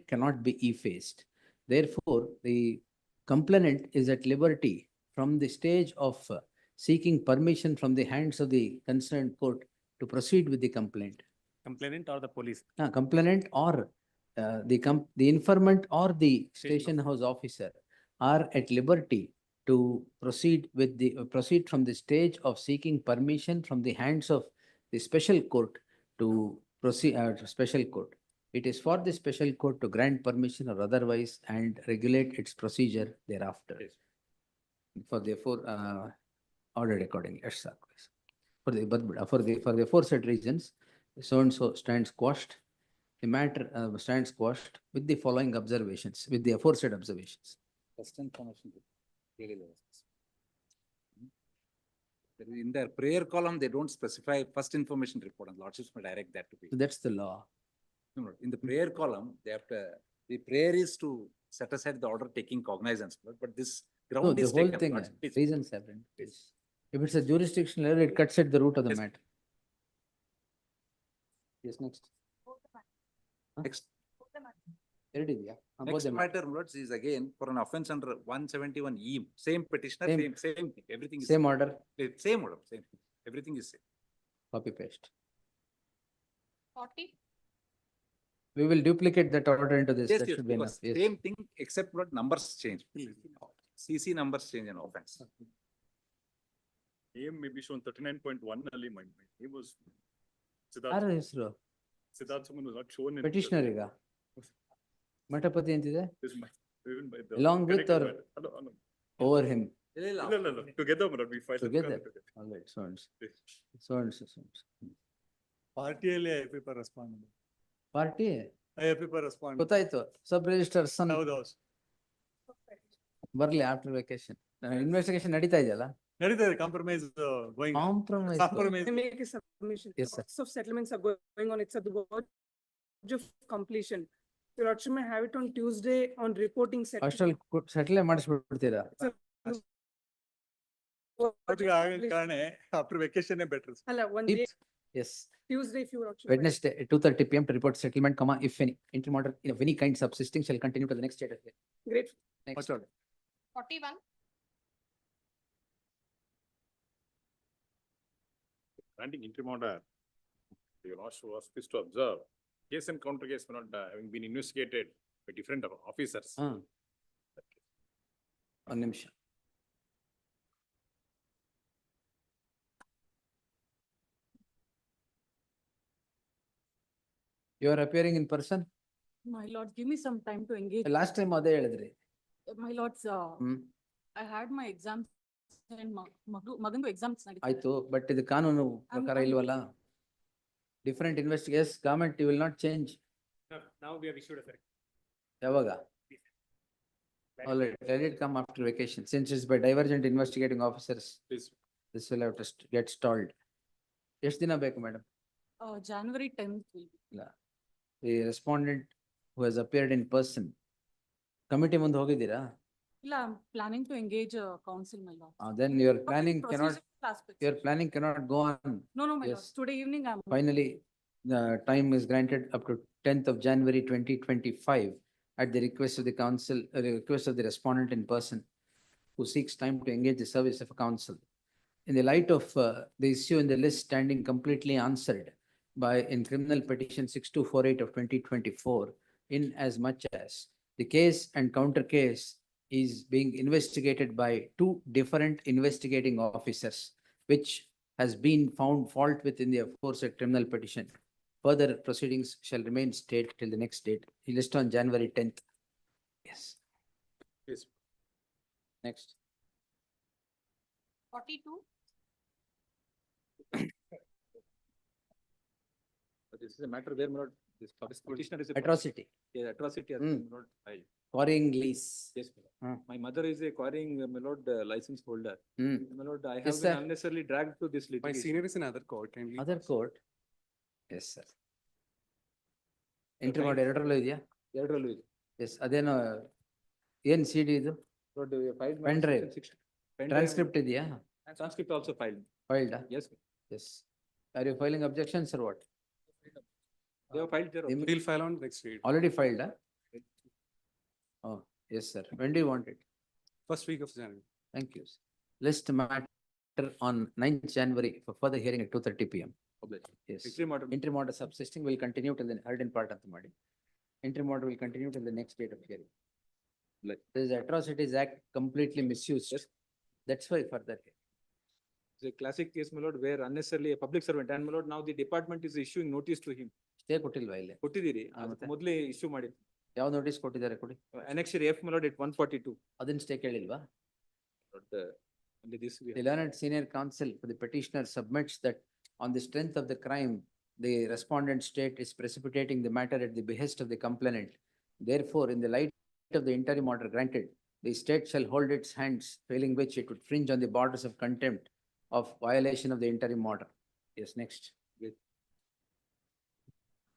cannot be effaced. Therefore, the complainant is at liberty from the stage of seeking permission from the hands of the concerned court to proceed with the complaint. Complainant or the police? Complainant or the informant or the station house officer are at liberty to proceed from the stage of seeking permission from the hands of the special court to proceed to special court. It is for the special court to grant permission or otherwise and regulate its procedure thereafter. Therefore, ordered accordingly. Yes, sir. For the aforesaid reasons, so and so stands quashed. The matter stands quashed with the following observations, with the aforesaid observations. First information. In their prayer column, they don't specify first information report, and lordships may direct that to be. So that's the law. No, in the prayer column, they have to, the prayer is to set aside the order taking cognizance, but this No, ground the is whole taken. thing, Lordship, please. reasons happen. If it's a jurisdictional error, it cuts at the root of the Yes. matter. Yes, next. Next, Both next them. matter, lords, is again for an offense under 171E, same petitioner, Same. same thing, everything is. Same order, Same order, same, everything is same. copy paste. 40, We will duplicate that order into this. Yes, That yes, should be enough. because Yes. same thing, except what numbers change. CC numbers change in offense. Name may be shown 39.1 ಅಲ್ಲಿ my name was ಯಾರ ಹೆಸರು? Siddharth Suman was not shown in. Petitioner ಈಗ ಮಠಪತಿ ಅಂತಿದೆ? Even by the. Along with or Hello. over him? No. Together, but we filed. Together. All right, so and so. So and so. ಪಾರ್ಟಿಯಲ್ಲಿ I respond party I respond ಗೊತ್ತಾಯ್ತು. Sub register ಸನ್ ಹೌದು ಬರ್ಲಿ after vacation. Investigation ನಡೀತಾ ಇದೆಯಲ್ಲ? ನಡೀತಾ ಇದೆ. Compromise going. Compromise. Compromise. Make a submission. Yes, sir. Lots of settlements are going on. It's at the verge of completion. Your Lordship may have it on Tuesday on reporting settlement. ಅಷ್ಟ್ರಲ್ಲಿ settle ಮಾಡಿಸ್ಬಿಡ್ತೀರಾ? ಆಗದ ಕಾರಣ after vacation better. Hala, one day, Yes. Tuesday, if you Lordship. Wednesday, 2:30 p.m. to report settlement, if any interim order of any kind subsisting shall continue to the next date of the. Great. Next. 41, Granting interim order, your Lordship was pleased to observe, case and counter case may not having been investigated by different officers. ಒಂದು ನಿಮಿಷ. You are appearing in person? My lord, give me some time to engage. Last time ಅದೇ ಹೇಳಿದ್ರಿ. My lords, hmm I had my exams and magandu exams. ಆಯ್ತು, but ಇದು ಕಾನೂನು ಪ್ರಕಾರ ಇಲ್ವಲ್ಲ? Different investigation government will not change. Now we have issued a correct. ಯಾವಾಗ? All right, let it come after vacation. Since it's by divergent investigating officers, Please. this will have to get stalled. ಎಷ್ಟು ದಿನ ಬೇಕು madam? January 10th will be. ಇಲ್ಲ. The respondent who has appeared in person, committee ಮುಂದೆ ಹೋಗಿದ್ದೀರಾ? Illa, I'm planning to engage counsel, my lord. Then your Public planning cannot, procedural aspects. your planning cannot go on. No, my lord. Yes. Today evening, I'm. Finally, the time is granted up to 10th of January 2025 at the request of the council, request of the respondent in person who seeks time to engage the service of counsel. In the light of the issue in the list standing completely answered by in criminal petition 6248 of 2024, in as much as the case and counter case is being investigated by two different investigating officers, which has been found fault within the aforesaid criminal petition. Further proceedings shall remain stayed till the next date. He list on January 10th. Yes. Yes. Next. 42, This is a matter where my lord, this petitioner is a. Atrocity. Yeah, atrocity. Hmm. My lord, Quarrying lease. Yes, my lord. My mother is a quarrying, my lord, license holder. Hmm. My lord, I Yes, have sir. been unnecessarily dragged to this My litigation. senior is in other court. Can we? Other court. Yes, sir. Entry ಮಾಡಿ ಎರಡರಲ್ಲೂ ಇದೆಯಾ? ಎರಡರಲ್ಲೂ ಇದೆ. Yes, ಅದೇನೋ ಏನ್ CD ಇದು? Lord, we have filed. Pen drive. Pen drive. Transcript ಇದೆಯಾ? Transcript also filed. Filed? Yes. Yes. Are you filing objections or what? They have filed their. We'll file on next week. Already filed, huh? Oh, yes, sir. When do you want it? First week of January. Thank you. List matter on 9th January for further hearing at 2:30 p.m. Yes. Interim order. Interim order subsisting will continue till the heard in part of the body. Interim order will continue till the next date of hearing. This Atrocities Act completely misused. Yes. That's why further. It's a classic case, my lord, where unnecessarily a public servant, and my lord, now the department is issuing notice to him. Stay ಕೊಟ್ಟಿಲ್ವಾ ಇಲ್ಲಿ? ಕೊಟ್ಟಿದ್ದೀರಿ, ಮತ್ತೆ? ಮೊದಲೇ issue ಮಾಡಿ. ಯಾವ notice ಕೊಟ್ಟಿದ್ದಾರೆ ಕೊಡಿ? Annexure F, my lord, at 142. ಅದನ್ನ stay ಕೇಳಿಲ್ವಾ? Lord, Only this we The have. learned senior counsel for the petitioner submits that on the strength of the crime, the respondent state is precipitating the matter at the behest of the complainant. Therefore, in the light of the interim order granted, the state shall hold its hands, failing which it would fringe on the borders of contempt of violation of the interim order. Yes, next.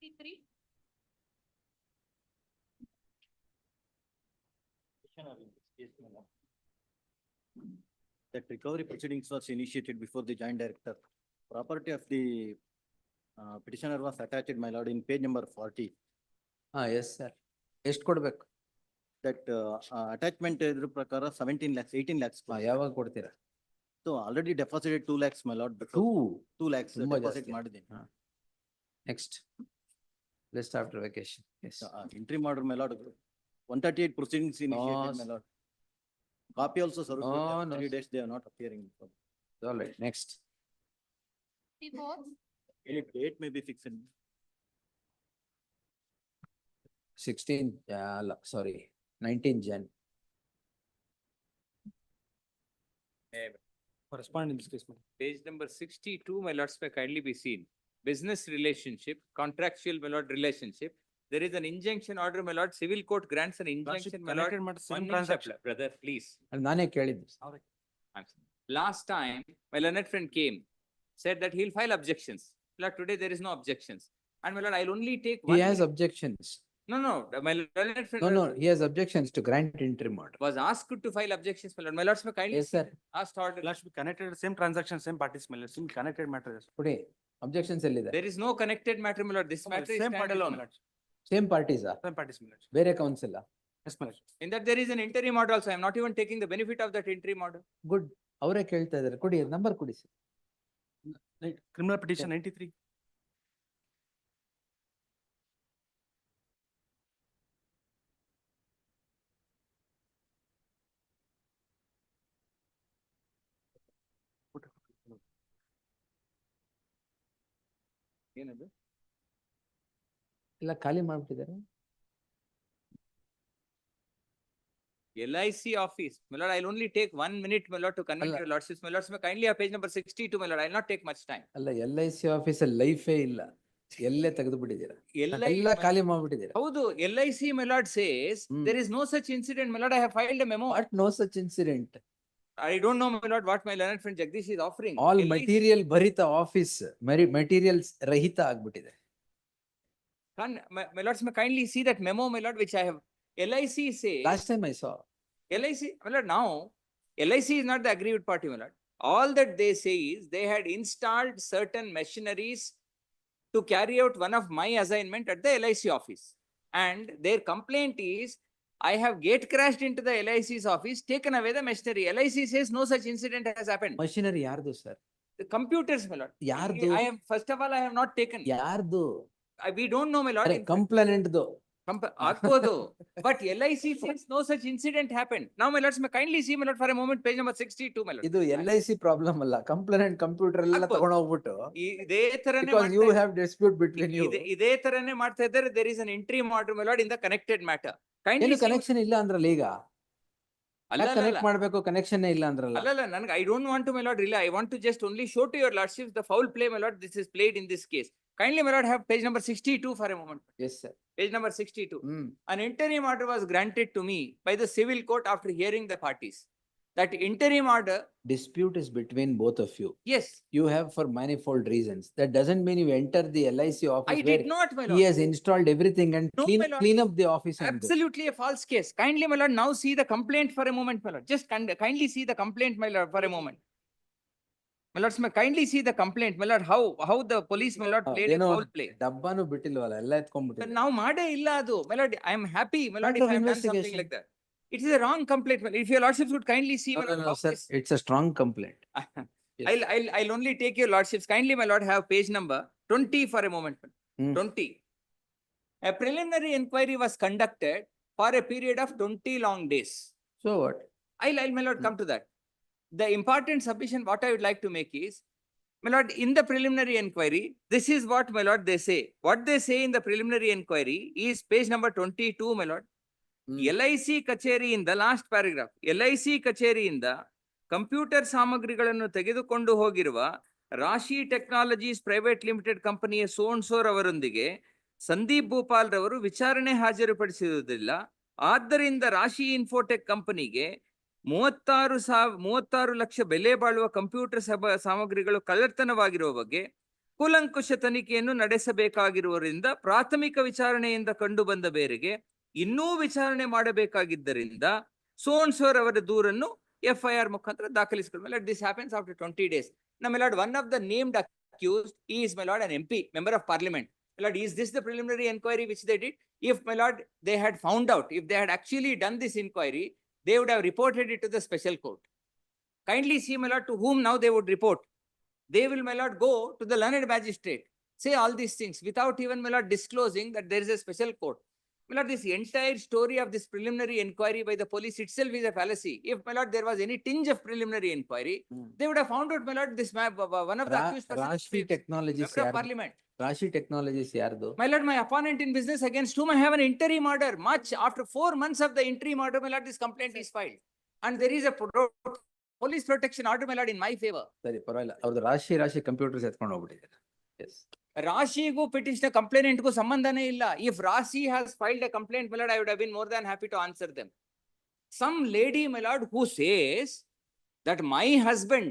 53. That recovery proceedings was initiated before the joint director. Property of the petitioner was attached, my lord, in page number 40. Yes, sir. ಎಷ್ಟು ಕೊಡ್ಬೇಕು? That attachment ಇದ್ರ ಪ್ರಕಾರ 17 lakhs, 18 lakhs. ಯಾವಾಗ ಕೊಡ್ತೀರಾ? So already deposited 2 lakhs, my lord. 2 lakhs ತುಂಬಾ deposit ಜಾಸ್ತಿ. ಮಾಡಿದ್ದೀನಿ. Next. List after vacation. Yes. Interim order, my lord. 138 proceedings initiated, my lord. Copy also served. Oh, no. 3 days they are not appearing. All right, next. 54. Any date may be fixed. 16, sorry, 19 Jan. Correspond in this case, ma'am. Page number 62, my lords, may kindly be seen. Business relationship, contractual, my lord, relationship. There is an injunction order, my lord. Civil court grants an injunction, my lord. connected matter, same One minute, transaction. brother, please. ಅಲ್ಲಿ ನಾನೇ ಕೇಳಿದ್ದು. I'm sorry. Last time, my learned friend came, said that he'll file objections. My lord, today there is no objections. And my lord, I'll only take one. He has minute. objections. No, my learned friend. No, he has objections to grant interim order. Was asked to file objections, my lord. My lords, may kindly. Yes, sir. Asked order. Last be connected, same transaction, same parties, my lord, same connected matters. Today, objections ಎಲ್ಲಿದೆ? There is no connected matter, my lord. This matter is Same parties, my standalone. lord. Same parties Same parties, my lord. ಬೇರೆ council? Yes, my lord. In that there is an interim order also. I am not even taking the benefit of that interim order. Good, ಅವರೇ ಕೇಳ್ತಾ ಇದಾರೆ. ಕೊಡಿ, number ಕೊಡಿ sir. Criminal petition 93. ಏನದು? ಎಲ್ಲ ಖಾಲಿ ಮಾಡ್ಬಿಟ್ಟಿದ್ದಾರೆ. LIC office. My lord, I'll only take 1 minute, my lord, to convey your lordships. My lords, may kindly have page number 62, my lord. I'll not take much time. ಅಲ್ಲ, LIC office ಅಲ್ಲಿ ಲೈಫೇ ಇಲ್ಲ. ಎಲ್ಲೇ ತೆಗೆದು ಬಿಟ್ಟಿದ್ದೀರಾ? LIC ಎಲ್ಲ ಖಾಲಿ ಮಾಡ್ಬಿಟ್ಟಿದ್ದೀರಾ? ಹೌದು, LIC, my lord, says there is no such incident. My lord, I have filed a memo. What no such incident? I don't know, my lord, what my learned friend Jagdish is offering. All LIC material ಭರಿತ office materials ರಹಿತ ಆಗ್ಬಿಟ್ಟಿದೆ. My lords, may kindly see that memo, my lord, which I have. LIC says. Last time I saw. LIC, my lord, now, LIC is not the aggrieved party, my lord. All that they say is they had installed certain machineries to carry out one of my assignment at the LIC office. And their complaint is, I have gate crashed into the LIC's office, taken away the machinery. LIC says no such incident has happened. Machinery ಯಾರ್ದು sir? The computers, my lord. ಯಾರ್ದು? I have, first of all, I have not taken. ಯಾರ್ದು? We don't know, my lord. ಕಂಪ್ಲೇನೆಂಟ್ದು. ಆಗ್ಬೋದು. But LIC says no such incident happened. Now, my lords, may kindly see, my lord, for a moment, page number 62, my lord. ಇದು LIC problem ಅಲ್ಲ. Complainant computer ಎಲ್ಲ ತಗೊಂಡು ಹೋಗ್ಬಿಟ್ಟು. ಇದೇ ತರನೇ Because you have dispute between you. ಇದೇ ತರನೇ ಮಾಡ್ತಾ ಇದ್ದಾರೆ. There is an interim order, my lord, in the connected matter. ಏನು ಕನೆಕ್ಷನ್ ಇಲ್ಲ ಅಂದ್ರಲ್ಲ ಈಗ? ಅಲ್ಲ ಕನೆಕ್ಟ್ ಮಾಡ್ಬೇಕು, ಕನೆಕ್ಷನ್ ಇಲ್ಲ ಅಂದ್ರಲ್ಲ? ಅಲ್ಲ, ನನಗೆ I don't want to, my lord, really, I want to just only show to your lordships the foul play, my lord, this is played in this case. Kindly, my lord, have page number 62 for a moment. Yes, sir. Page number 62. An interim order was granted to me by the civil court after hearing the parties. That interim order. Dispute is between both of you. Yes. You have for manifold reasons. That doesn't mean you enter the LIC office. I did not, my lord. He has installed everything and No, my lord. clean up the office. Absolutely a false case. Kindly, my lord, now see the complaint for a moment, my lord. Just kindly see the complaint, my lord, for a moment. My lords, may kindly see the complaint, my lord, how the police, my lord, played a foul play. ಡಬ್ಬಾನು ಬಿಟ್ಟಿಲ್ವಲ್ಲ, ಎಲ್ಲ ಎತ್ಕೊಂಡ್ಬಿಟ್ಟಿದ್ದಾರೆ. ನಾವು ಮಾಡೇ ಇಲ್ಲ ಅದು, my lord. I am happy, my lord, if I have done something like that. It is a wrong complaint. If your lordships would kindly see, my lord, No, sir, it's a strong complaint. I'll only take your lordships. Kindly, my lord, have page number 20 for a moment. 20. A preliminary inquiry was conducted for a period of 20 long days. So what? I'll, my lord, come to that. The important submission, what I would like to make is, my lord, in the preliminary inquiry, this is what, my lord, they say. What they say in the preliminary inquiry is page number 22, my lord. LIC Kacheri in the last paragraph. LIC Kacheri in the computer ಸಾಮಗ್ರಿಗಳನ್ನು ತೆಗೆದುಕೊಂಡು ಹೋಗಿರುವ ರಾಶಿ technologies private limited ಕಂಪನಿಯ ಸೋನ್ಸೋರ್ ಅವರೊಂದಿಗೆ ಸಂದೀಪ್ ಭೂಪಾಲ್ ರವರು ವಿಚಾರಣೆ ಹಾಜರುಪಡಿಸಿರುವುದಿಲ್ಲ. ಆದ್ದರಿಂದ ರಾಶಿ ಇನ್ಫೋಟೆಕ್ ಕಂಪನಿಗೆ 36 ಲಕ್ಷ ಬೆಲೆ ಬಾಳುವ ಕಂಪ್ಯೂಟರ್ ಸಾಮಗ್ರಿಗಳು ಕಳ್ಳತನವಾಗಿರುವ ಬಗ್ಗೆ ಕೂಲಂಕುಷ ತನಿಖೆಯನ್ನು ನಡೆಸಬೇಕಾಗಿರುವುದರಿಂದ ಪ್ರಾಥಮಿಕ ವಿಚಾರಣೆಯಿಂದ ಕಂಡು ಬಂದ ಬೇರೆಗೆ ಇನ್ನೂ ವಿಚಾರಣೆ ಮಾಡಬೇಕಾಗಿದ್ದರಿಂದ ಸೋನ್ಸೋರ್ ಅವರ ದೂರನ್ನು FIR ಮುಖಾಂತರ ದಾಖಲಿಸಿಕೊಳ್ಳ. My lord, this happens after 20 days. Now, my lord, one of the named accused is, my lord, an MP, member of parliament. My lord, is this the preliminary inquiry which they did? If, my lord, they had found out, if they had actually done this inquiry, they would have reported it to the special court. Kindly see, my lord, to whom now they would report. They will, my lord, go to the learned magistrate, say all these things without even, my lord, disclosing that there is a special court. My lord, this entire story of this preliminary inquiry by the police itself is a fallacy. If, my lord, there was any tinge of preliminary inquiry, they would have found out, my lord, this one of the accused persons Rashi Technologies member of parliament. Rashi Technologies yardu? My lord, my opponent in business against whom I have an interim order. Much after 4 months of the interim order, my lord, this complaint is filed. And there is a police protection order, my lord, in my favor. ಸರಿ ಪರವಾಗಿಲ್ಲ, ಅವ್ರದ್ದು ರಾಶಿ computers ಎತ್ಕೊಂಡು ಹೋಗ್ಬಿಟ್ಟಿದ್ದಾರೆ. S, ರಾಶಿಗೂ petition ಕಂಪ್ಲೇಂಟ್ಗೂ ಸಂಬಂಧನೇ ಇಲ್ಲ. If Rashi has filed a complaint, my lord, I would have been more than happy to answer them. Some lady, my lord, who says that my husband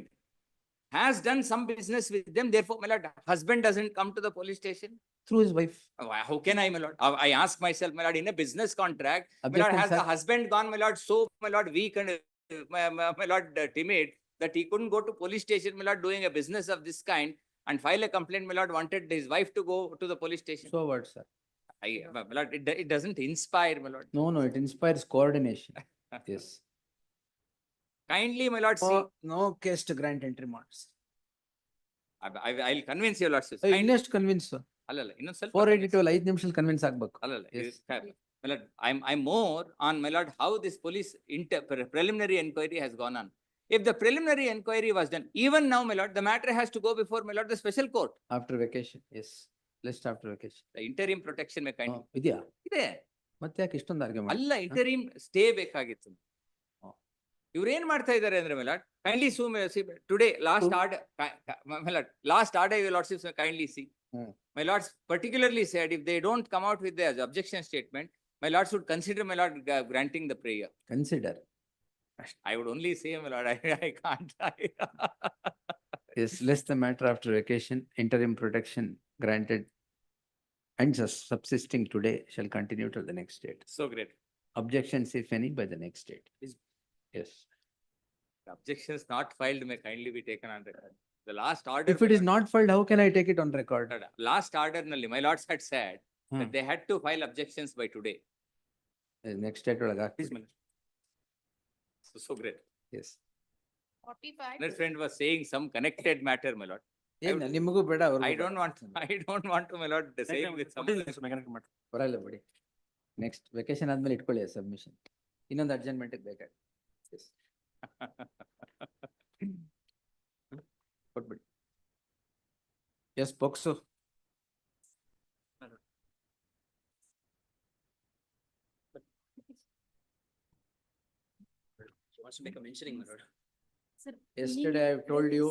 has done some business with them, therefore, my lord, husband doesn't come to the police station. Through his wife. How can I, my lord? I ask myself, my lord, in a business contract, my lord, Objection, has the sir. husband gone, my lord, so, my lord, weak and my lord, timid, that he couldn't go to police station, my lord, doing a business of this kind and file a complaint, my lord, wanted his wife to go to the police station. So what, sir? My lord, it doesn't inspire, my lord. No, it inspires coordination. Yes. Kindly, my lord, see. No case to grant entry marks. I'll convince you, lord. ಇನ್ನೆಷ್ಟು convince? ಅಲ್ಲಲ್ಲ, ಇನ್ನೊಂದು ಸ್ವಲ್ಪ 482 5 ನಿಮಿಷದಲ್ಲಿ convince ಆಗ್ಬೇಕು. ಅಲ್ಲಲ್ಲ, my lord, I'm more on, my lord, how this police preliminary inquiry has gone on. If the preliminary inquiry was done, even now, my lord, the matter has to go before, my lord, the special court. After vacation, yes. List after vacation. The interim protection may kindly. ಇದೆಯಾ? ಇದೆ. ಮತ್ತೆ ಯಾಕೆ ಇಷ್ಟೊಂದು argument? ಅಲ್ಲ, interim stay ಬೇಕಾಗಿತ್ತು. ಇವ್ರು ಏನ್ ಮಾಡ್ತಾ ಇದ್ದಾರೆ ಅಂದ್ರೆ, my lord, kindly see today last order, my lord, last order, your lordship, kindly see. My lords particularly said if they don't come out with the objection statement, my lords would consider, my lord, granting the prayer. Consider. I would only say, my lord, I can't. Yes, less the matter after vacation, interim protection granted and subsisting today shall continue till the next date. So great. Objections, if any, by the next date. Yes. The objections not filed may kindly be taken on record. The last order. If it is not filed, how can I take it on record? Last order, my lords had said that they had to file objections by today. Next date ಒಳಗೆ Please, my lord. So great. Yes. 45. My friend was saying some connected matter, my lord. ನಿಮಗೂ ಬೇಡ, I don't want to, my lord, say with some. ಬರಲ್ಲ ಬಿಡಿ. Next vacation ಆದ್ಮೇಲೆ ಇಟ್ಕೊಳ್ಳಿ submission. ಇನ್ನೊಂದು adjustment ಬೇಕಾಗಿ. ಕೊಟ್ಬಿಡಿ. Yes, POCSO. wants to make a mentioning, my lord. Yesterday I have told you,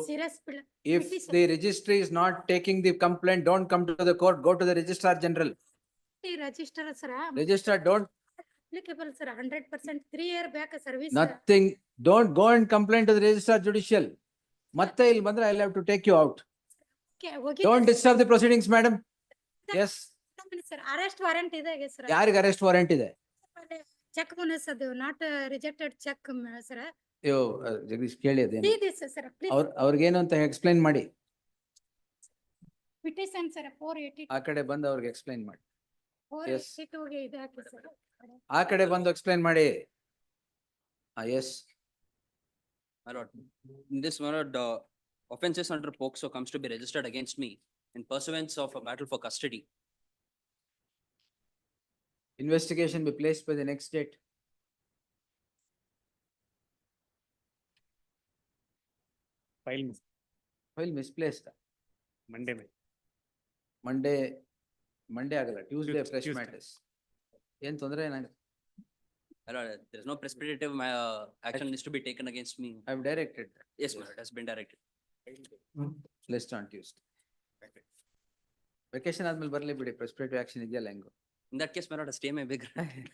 if the registry is not taking the complaint, don't come to the court, go to the registrar general. Register, sir. Registrar, don't. Applicable, sir. 100% 3-year back service. Nothing. Don't go and complain to the registrar judicial. Matte il bandre, I'll have to take you out. Don't disturb the proceedings, madam. Yes. Sir, arrest warrant ಇದೆ, sir. ಯಾರಿಗೆ arrest warrant ಇದೆ? Check bonus ಅದು not rejected check, sir. ಅಯ್ಯೋ ಜಗದೀಶ್ ಕೇಳಿ ಅದೇನು? Sir, please. ಅವ್ರಿಗೇನು ಅಂತ explain ಮಾಡಿ. Petition, sir, 482. ಆ ಕಡೆ ಬಂದು ಅವ್ರಿಗೆ ಎಕ್ಸ್ಪ್ಲೈನ್ ಮಾಡಿ. 482 ಗೆ ಇದೆ ಹಾಕಿ, sir. ಆ ಕಡೆ ಬಂದು ಎಕ್ಸ್ಪ್ಲೈನ್ ಮಾಡಿ. Yes. My lord, in this, my lord, offences under POCSO comes to be registered against me in pursuance of a battle for custody. Investigation be placed by the next date. File misplaced. Monday ಆಗಲ್ಲ, Tuesday fresh matters. ಏನ್ ತೊಂದ್ರೆ ಏನಾಗ? My lord, there is no precipitative, action is to be taken against me. I've directed. Yes, my lord, it has been directed. List on Tuesday. Vacation ಆದ್ಮೇಲೆ ಬರ್ಲಿ ಬಿಡಿ, precipitative action ಇದೆಯಲ್ಲ ಹೆಂಗೋ. In that case, my lord, a stay may be granted.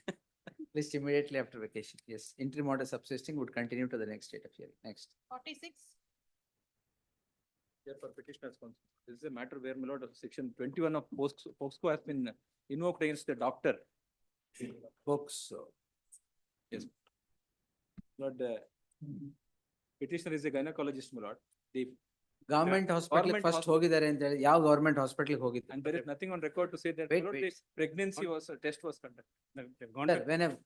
List immediately after vacation. Yes, interim order subsisting would continue to the next date of hearing. Next. 46. Here for petitioner's counsel. This is a matter where, my lord, section 21 of POXCO has been invoked against the doctor. POXCO. Yes. Lord, petitioner is a gynecologist, my lord. The Government hospital government first hospital- ಹೋಗಿದ್ದಾರೆ ಅಂತ ಹೇಳಿ, ಯಾವ government hospital ಹೋಗಿದ್ರು? And there is nothing on record to say that, my Wait, lord, wait. the pregnancy was, a test was conducted.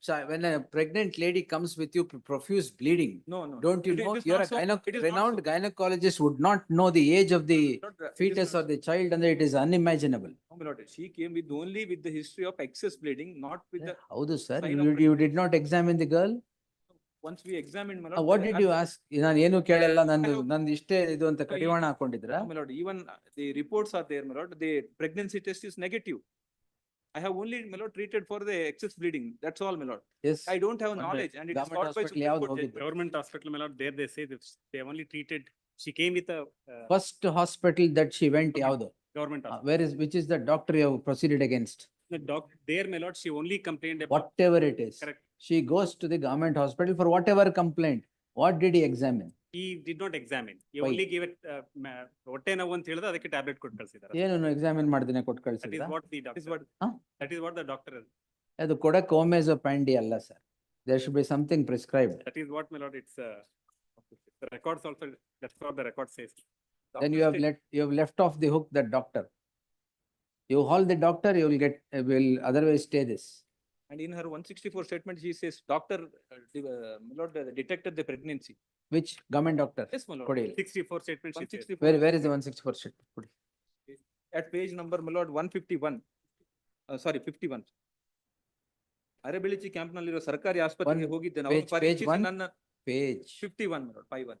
Sir, when a pregnant lady comes with you profuse bleeding, No, no. don't you It- it know, is you're not a so- it is not renowned so. gynecologist would not know the age of the Lord, it is fetus not or the child, and it is unimaginable. No, my lord, she came with only with the history of excess bleeding, not with the, ಹೌದು sir, sign of you did not examine the girl? once we examined, my What lord. did you ask? ನಾನು ಏನು ಕೇಳಲ್ಲ, ನಂದು Hello. ನಂದು ಇಷ್ಟೇ ಇದು ಅಂತ ಕಡಿವಾಣ ಹಾಕೊಂಡಿದ್ರ? No, my lord, even the reports are there, my lord, the pregnancy test is negative. I have only, my lord, treated for the excess bleeding, that's all, my lord. Yes. I don't have But knowledge and it is government taught by hospital Supreme ಯಾವ್ದು Court ಹೋಗಿದ್ದು? judgment. Government hospital, my lord, there they say that they have only treated, she came with a First hospital that she went ಯಾವ್ದು? government hospital. Where is, which is the doctor you have proceeded against? The there, my lord, she only complained about. Whatever it is. Correct. She goes to the government hospital for whatever complaint. What did he examine? He did not examine. He Why? only gave it, ಹೊಟ್ಟೆ ನೋವು ಅಂತ ಹೇಳಿದ್ರೆ ಅದಕ್ಕೆ tablet ಕೊಟ್ಟು ಕಳ್ಸಿದ್ದಾರೆ. ಏನು examine ಮಾಡ್ದೇನೆ ಕೊಟ್ಟು That is ಕಳ್ಸಿದ್ರ? what the doctor, that is what the doctor, ಅದು ಕೊಡಕ್ಕೆ ಓಮೆಜೋಪ್ಯಾಂಡಿ ಅಲ್ಲ sir. There should be something prescribed. that is what, my lord, it's, the records also, that's what the record says. Then you have left off the hook that doctor. You haul the doctor, you will get, will otherwise stay this. And in her 164 statement, she says, doctor, my lord, detected the pregnancy. Which government doctor? Yes, my lord. ಕೊಡಿ. 64 statement she says. 164. Where is the 164 sheet? ಕೊಡಿ. At page number, my lord, 151. Sorry, 51. ಅರೆಬೆಳಚಿ camp ನಲ್ಲಿರೋ ಸರ್ಕಾರಿ ಆಸ್ಪತ್ರೆಗೆ ಹೋಗಿದ್ದೆ ನಾವು. Page one? ನನ್ನ Page. 51, my lord, 51.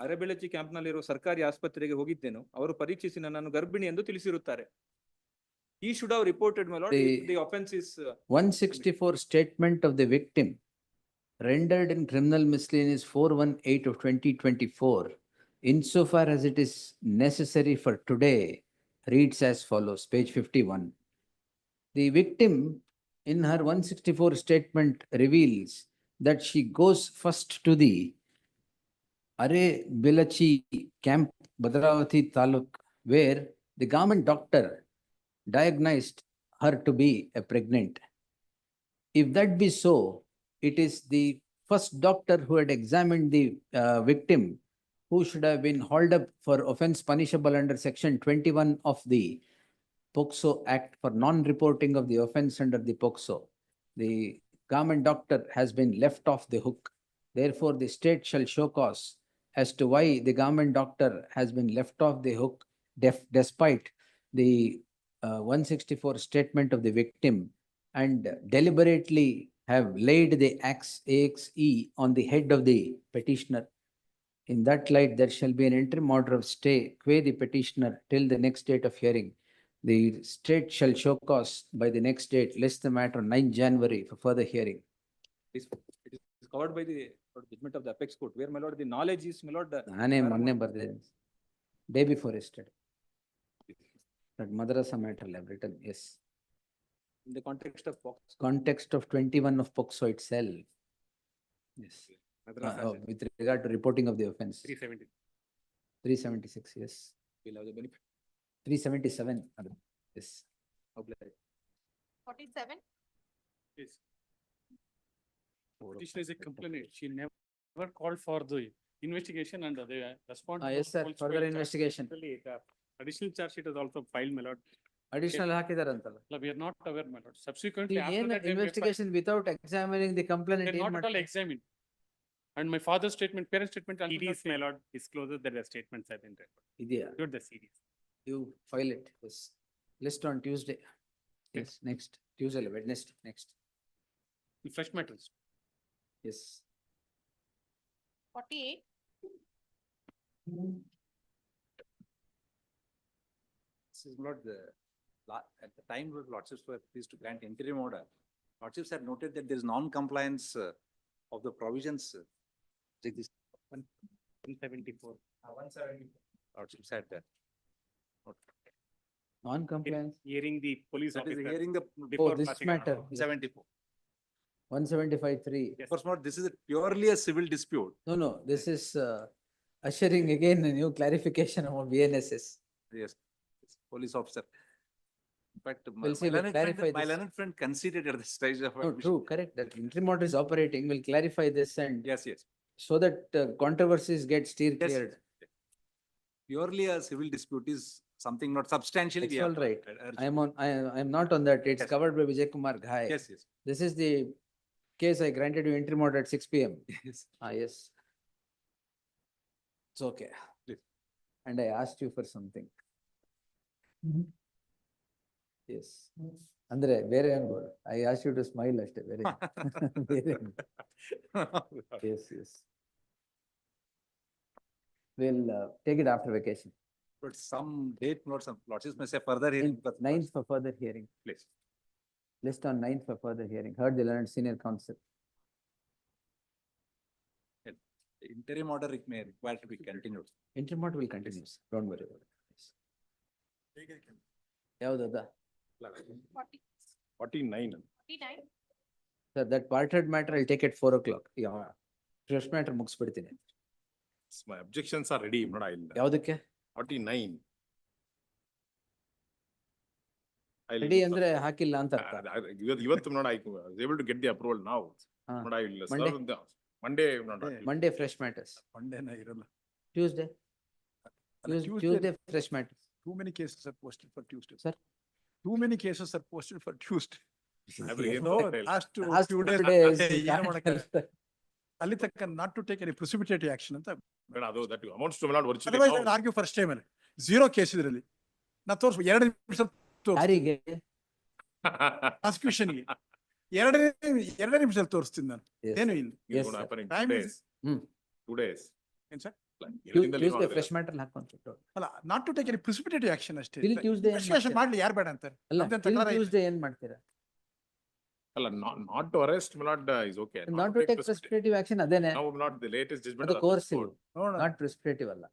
ಅರೆಬೆಳಚಿ camp ನಲ್ಲಿರೋ ಸರ್ಕಾರಿ ಆಸ್ಪತ್ರೆಗೆ ಹೋಗಿದ್ದೇನು, ಅವರು ಪರೀಕ್ಷಿಸಿ ನನ್ನನ್ನು ಗರ್ಭಿಣಿ ಎಂದು ತಿಳಿಸಿರುತ್ತಾರೆ. He should have reported, my lord, if the offense is 164 statement of the victim rendered in criminal miscellaneous 418 of 2024, insofar as it is necessary for today, reads as follows, page 51. The victim in her 164 statement reveals that she goes first to the Arebelachi camp, Bhadravati Taluk, where the government doctor diagnosed her to be a pregnant. If that be so, it is the first doctor who had examined the victim who should have been hauled up for offense punishable under section 21 of the POXO Act for non-reporting of the offense under the POXO. The government doctor has been left off the hook. Therefore, the state shall show cause as to why the government doctor has been left off the hook despite the 164 statement of the victim, and deliberately have laid the AXE on the head of the petitioner. In that light, there shall be an interim order of stay qua the petitioner till the next date of hearing. The state shall show cause by the next date, list the matter 9 January for further hearing. it is covered by the judgment of the apex court, where, my lord, the knowledge is, my lord, ನಾನೇ ಮೊನ್ನೆ ಬರ್ದಿದ್ದೀನಿ. Day before yesterday. That Madrasa matter I have written, yes. in the context of POXO. Context of 21 of POXO itself. Yes. With regard to reporting of the offense. 370. 376, yes. We'll have the benefit. 377, yes. of the 47. Yes. Petitioner is a complainant. She never called for the investigation and the response. Yes, sir. Further investigation. The additional charge sheet is also filed, my lord. Additional ಹಾಕಿದಾರಂತಲ್ಲ. No, we are not aware, my lord. Subsequently, See, after ಏನು that, when we have investigation without examining the complainant they're ಏನ್ not at all ಮಾಡ್ತಾರೆ? examined. And my father's statement, parent's statement. CDs, my lord, discloses that the statements have been read. ಇದೆಯಾ? Not the CDs. You file it, yes. List on Tuesday. Yes, next. Tuesday, Wednesday, next. Fresh matters. Yes. 48. This is not the, at the time when lordships were pleased to grant interim order, Lordships had noted that there is non-compliance of the provisions. Take this. 174. 174. Lordships had Non-compliance. Hearing the police that is officer. hearing the before this passing matter. on. 74. 175(3). First note, this is purely a civil dispute. No, this is ushering again a new clarification on BNSS. Yes, police officer. In fact, We'll see, we'll clarify my this. learned friend conceded at the stage of. No, true, correct. That interim order is operating. We'll clarify this and Yes, yes. so that controversies get steer Yes, cleared. Purely a civil dispute is something not substantially. It's we all have to right. urge. I'm not on that. It's Yes. covered by Vijay Kumar Ghai. Yes, yes. This is the case I granted you interim order at 6 PM. Yes. Yes. It's okay. Please. And I asked you for something. Yes. Andre, I asked you to smile ashte, ಬೇರೆ ಏನು. Yes. We'll take it after vacation. But some date notes, some lordships may say further hearing. but- 9th for further hearing. Please. List on 9th for further hearing. Heard the learned senior counsel. Interim order it may require to be continued. Interim order will continue. Don't worry about it. ಯಾವ್ದದ? 49. 49. Sir, that parted matter, I'll take it 4 o'clock. Yeah. Fresh matter ಮುಗಿಸ್ಬಿಡ್ತೀನಿ. My objections are ready, but I'll. ಯಾವ್ದಕ್ಕೆ? 49. Ready ಅಂದ್ರೆ ಹಾಕಿಲ್ಲ ಅಂತ ಅರ್ಥ. ಇವತ್ತು ನೋಡ I was able to get the approval now. ಹಾ. But I will Monday? serve the Monday. not- Monday fresh matters. Mondayನ ಇರಲ್ಲ. Tuesday. ಅಲ್ಲ, Tuesday fresh matters. Too many cases are posted for Tuesday. Sir? Too many cases are posted for Tuesday. ಅದು ಏನು So, ಅಂತ ಹೇಳಿ. last Last 2 2 days. days. ಏನು ಮಾಡಕ್ಕಾಗಲ್ಲ. ಅಲ್ಲಿ ತನಕ not to take any precipitating action ಅಂತ. ಬೇಡ, ಅದು that amounts to not virtually. Otherwise, I will argue for stay ಮೇಲೆ. 0 ಕೇಸ್ ಇದರಲ್ಲಿ. ನಾ ತೋರಿಸ್ಬೋದು 2 ನಿಮಿಷ ಯಾರಿಗೆ? ಪ್ರಾಸಿಕ್ಯೂಷನ್ಗೆ 2 ನಿಮಿಷದಲ್ಲಿ ತೋರಿಸ್ತೀನಿ ನಾನು. Yes. ಏನು ಇಲ್ಲ. It's Yes, gonna sir. happen in Time 2 is- days. Hmm. 2 days. ಏನ್ ಸರ್? Tuesday fresh matter ಹಾಕೊಂತ. ಅಲ್ಲ not to take any precipitating action ಅಷ್ಟೇ. Till Tuesday ಏನ್ Investigation ಮಾಡ್ತೀರಾ? ಮಾಡ್ಲಿ, ಯಾರು ಬೇಡ ಅಂತಾರೆ. ಅಲ್ಲ, ನಮ್ದೇನ್ till ತಕರಾರು ಇಲ್ಲ. Tuesday ಏನ್ ಮಾಡ್ತೀರಾ? ಅಲ್ಲ, not to arrest, not is okay. Not to take precipitative action ಅದೇನೆ. Now, not the latest judgment. ಅದು of the coercive, court. ನೋಡೋಣ. not precipitative ಅಲ್ಲ.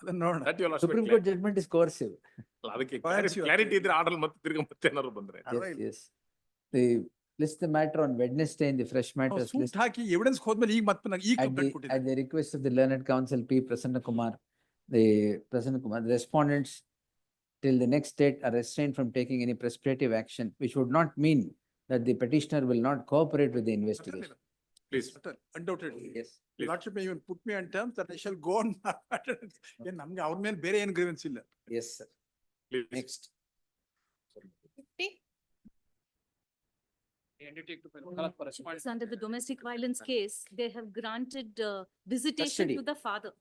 ಅದನ್ನ ನೋಡೋಣ. That you will also Supreme be Court clear. judgment is coercive. ಅಲ್ಲ, ಅದಕ್ಕೆ Coercive. clarity ಇದ್ರೆ order ಮತ್ತೆ ಏನಾದ್ರು ಬಂದ್ರೆ. Yes. The list the matter on Wednesday in the fresh matters suit list ಹಾಕಿ ಎವಿಡೆನ್ಸ್ ಹೋದ್ಮೇಲೆ ಈಗ ಮತ್ತೆ ಈಗ ಕಂಪ್ಲೇಂಟ್ ಕೊಟ್ಟಿದ್ದಾರೆ. at the request of the learned counsel P. Prasanna Kumar, the respondents till the next date are restrained from taking any precipitative action, which would not mean that the petitioner will not cooperate with the investigation. Please. Undoubtedly. Yes. The Lordship may even put me on terms that I shall go on. ಏನ್ ನಮ್ಗೆ ಅವ್ರ ಮೇಲೆ ಬೇರೆ ಏನು grievance ಇಲ್ಲ. Yes, sir. Please. Next. 50. It's under the domestic violence case, they have granted visitation Custody. to the father.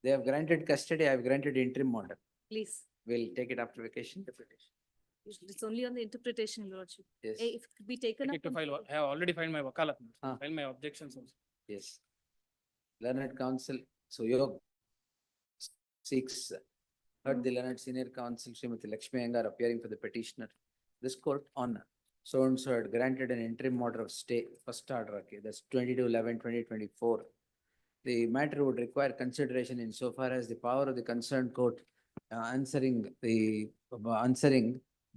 They have granted custody, I have granted interim order. Please, We'll take it after vacation. it's only on the interpretation, Your Lordship. Yes. If it could be taken up. I have already filed my wakalat, Ah. filed my objections also. Yes. Learned counsel, Suyog seeks, heard the learned senior counsel Srimati Lakshmi Iyengar appearing for the petitioner. This court on so and so had granted an interim order of stay, first order, okay, that's 22/11/2024. The matter would require consideration insofar as the power of the concerned court answering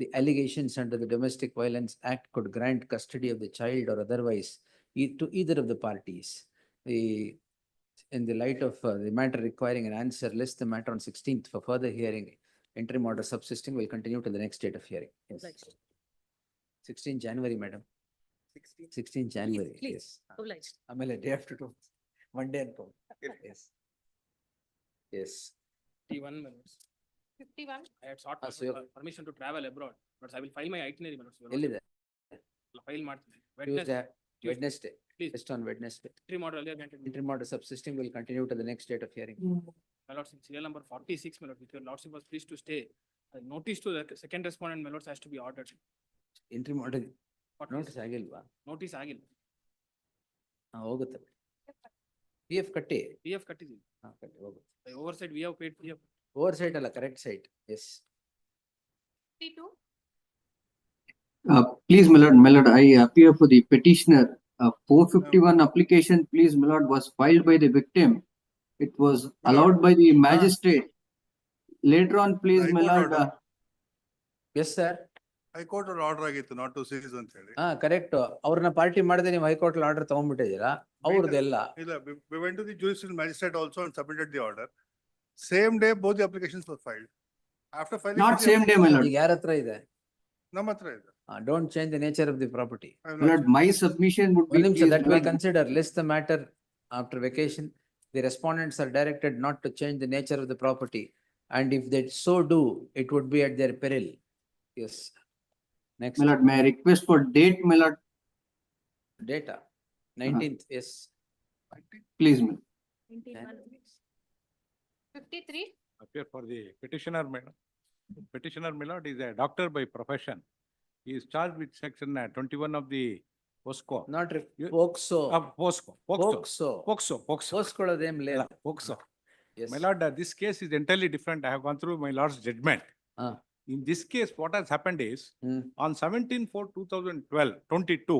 the allegations under the Domestic Violence Act could grant custody of the child or otherwise to either of the parties. In the light of the matter requiring an answer, list the matter on 16th for further hearing. Interim order subsisting will continue to the next date of hearing. Yes. Obliged. 16 January, madam. 16 January, Please, yes. obliged. ಆಮೇಲೆ day after two, Monday ಅನ್ಕೋ. Yes. Yes. 51 minutes. 51. I had sought Ah, so you're- permission to travel abroad, but I will file my itinerary, my lords. ಎಲ್ಲಿದೆ? File ಮಾಡ್ತೀನಿ. Tuesday, Wednesday, Please. just on Wednesday. Interim order earlier granted. Interim order subsisting will continue to the next date of hearing. My lords, in serial number 46, my lord, with your lordship was pleased to stay. Notice to the second respondent, my lords, has to be ordered. Interim order What notice ಆಗಿಲ್ವಾ? Notice ಆಗಿಲ್ಲ. ಹೋಗುತ್ತೆ. PF ಕಟ್ಟಿ. PF ಕಟ್ಟಿದ್ದೀವಿ. ಕಟ್ಟಿ ಹೋಗುತ್ತೆ. By oversight, we have paid PF. Oversight ಅಲ್ಲ, correct site. Yes. 52. Please, my lord, I appear for the petitioner. 451 application, please, my lord, was filed by the victim. It was allowed by the magistrate. Later on, please, my lord. Yes, sir. High court order ಆಗಿತ್ತು not to seize ಅಂತ ಹೇಳಿ. Correct. ಅವ್ರನ್ನ party ಮಾಡದೆ ನೀವು high court order ತಗೊಂಡ್ಬಿಟ್ಟಿದ್ದೀರಾ ಅವ್ರದ್ದೆಲ್ಲ. ಇಲ್ಲ, we went to the judicial magistrate also and submitted the order. Same day both the applications were filed. After filing. Not same day, my lord. ಈಗ ಯಾರ ಹತ್ರ ಇದೆ? ನಮ್ಮ ಹತ್ರ ಇದೆ. Don't change the nature of the property. My lord, my submission would be. One ನಿಮಿಷ, please, that my will lord. consider, list the matter after vacation. The respondents are directed not to change the nature of the property. And if they so do, it would be at their peril. Yes. Next. My lord, may I request for date, my lord? Data. 19th, yes. Please, my lord. 53. Appear for the petitioner, madam. Petitioner, my lord, is a doctor by profession. He is charged with section 21 of the POSCO. Not POXO. POSCO. POXO. POXO. POSCO Yeah, POXO. Yes. My lord, this case is entirely different. I have gone through my lord's judgment. In this case, what has happened is, on 17/4/2022,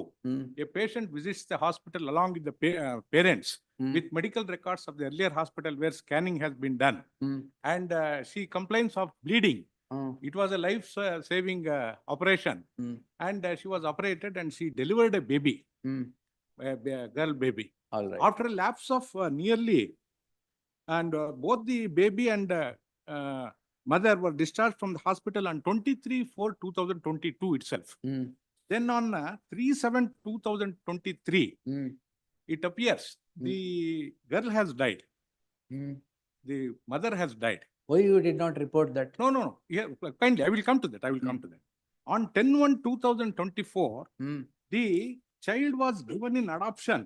a patient visits the hospital along with the parents with medical records of the earlier hospital where scanning has been done. And she complains of bleeding. It was a life-saving operation. And she was operated and she delivered a baby, a girl baby. All right. After a lapse of nearly, and both the baby and mother were discharged from the hospital on 23/4/2022 itself. Then on 3/7/2023, it appears the girl has died. The mother has died. Why you did not report that? No. Yeah, kindly, I will come to that. On 10/1/2024, the child was given in adoption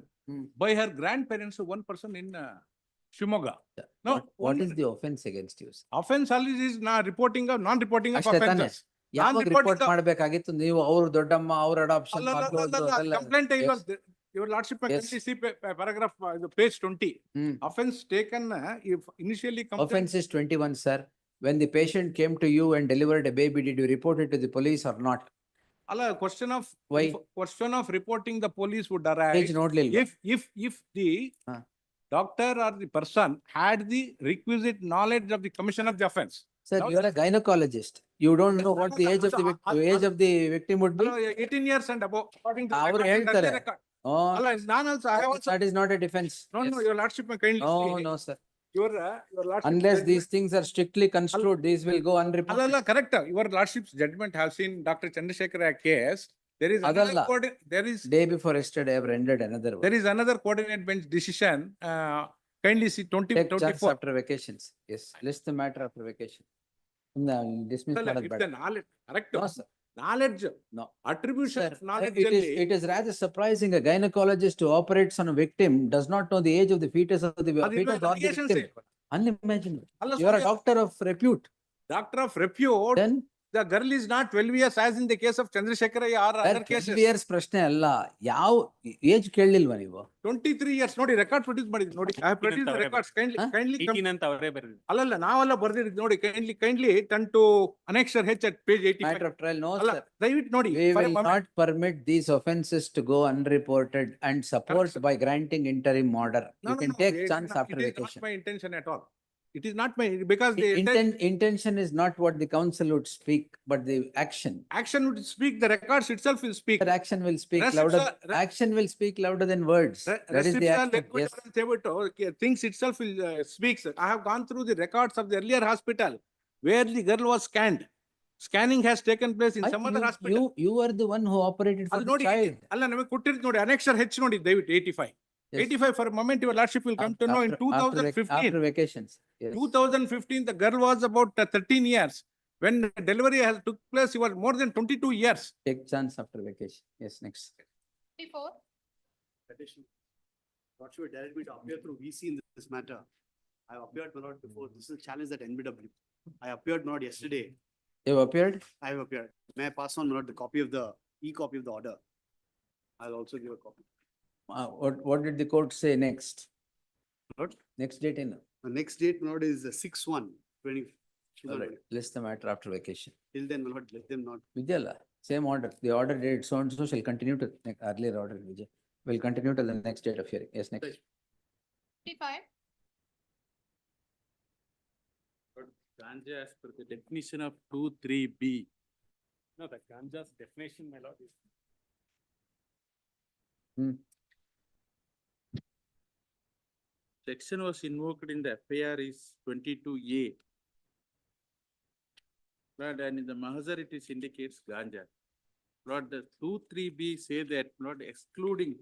by her grandparents, one person in Shimoga. No, What is the offense against you? offense is non-reporting of ಅಷ್ಟೇ ತಾನೇ? offenses. ಯಾವಾಗ Non-reporting report ಮಾಡ್ಬೇಕಾಗಿತ್ತು ನೀವು? ಅವ್ರ ದೊಡ್ಡಮ್ಮ, ಅವ್ರ adoption complaint your lordship can Yes. see paragraph page 20. Offense taken if initially complaint. Offense is 21, sir. When the patient came to you and delivered a baby, did you report it to the police or not? Question of Why? question of reporting the police would arise Page ನೋಡ್ಲಿಲ್ವಾ? if the doctor or the person had the requisite knowledge of the commission of the offense. Sir, you are a gynecologist. You don't know what the age of the victim would be? 18 years and above, according to ಅವ್ರು the ಹೇಳ್ತಾರೆ. record. Oh, ನಾನು also, I have also. that is not a defense. No, your lordship may kindly. No, sir. Your lordship. Unless these things are strictly construed, these will go unreported. Correct. Your lordship's judgment have seen Dr. Chandrasekhar case. There is Adalla. there is Day before yesterday, I have rendered another one. there is another coordinate bench decision. Kindly see Take chance 2024. after vacations. Yes, list the matter after vacation. Dismiss If ಮಾಡೋದು ಬೇಡ. the knowledge, correct. No, sir. Knowledge, No. attribution Sir, of knowledge. it is rather surprising a gynecologist who operates on a victim does not know the age of the fetus or the fetus or the victim. Unimaginable. You are a doctor of repute. Doctor of repute. Then The girl is not 12 years as in the case of Chandrasekhar or other cases. years ಪ್ರಶ್ನೆ ಅಲ್ಲ. ಯಾವ age ಕೇಳಲಿಲ್ವಾ ನೀವು? 23 years ನೋಡಿ record produce ಮಾಡಿದ್ವಿ ನೋಡಿ. I have produced the records. Kindly 18 ಅಂತ ಅವರೇ ಬರೆದಿದ್ದಾರೆ. ಅಲ್ಲಲ್ಲ ನಾವೆಲ್ಲ ಬರ್ದಿರೋದು ನೋಡಿ. Kindly turn to annexure H at page 85. Matter of trial, no sir. ದಯವಿಟ್ಟು ನೋಡಿ. We will not permit these offences to go unreported and support by granting interim order. You can take chance after vacation. It is not my intention at all. It is not my, because the intention is not what the council would speak, but the action. Action would speak, the records itself will speak. But action will speak louder. Action will speak louder than words. That is the action. Yes. Things itself will speak. I have gone through the records of the earlier hospital where the girl was scanned. Scanning has taken place in some other hospital. You are the one who operated for the child. ಅಲ್ಲ ನಮಗೆ ಕೊಟ್ಟಿರೋದು ನೋಡಿ annexure H ನೋಡಿ ದಯವಿಟ್ಟು 85. 85 for a moment, your lordship will come to know in 2015. After vacations. Yes. 2015, the girl was about 13 years. When delivery has took place, she was more than 22 years. Take chance after vacation. Yes, next. 54. What should direct me to appear through VC in this matter? I have appeared not before. This is a challenge at NBW. I appeared not yesterday. You have appeared? I have appeared. May I pass on not the copy of the e-copy of the order? I'll also give a copy. What did the court say next? What? Next date in? The next date, my lord, is 6/1/20. All right. List the matter after vacation. Till then, my lord, let them not. Vidyala, Same order. The order date so and so shall continue to earlier order, Vijay. Will continue to the next date of hearing. Yes, next. 55. But ganja as per the definition of 2(3)(b). No, the ganja's definition, my lord, is section was invoked in the FIR is 22A. Lord, and in the Mahazar it is indicates ganja. Lord, the 2(3)(b) say that, Lord, excluding,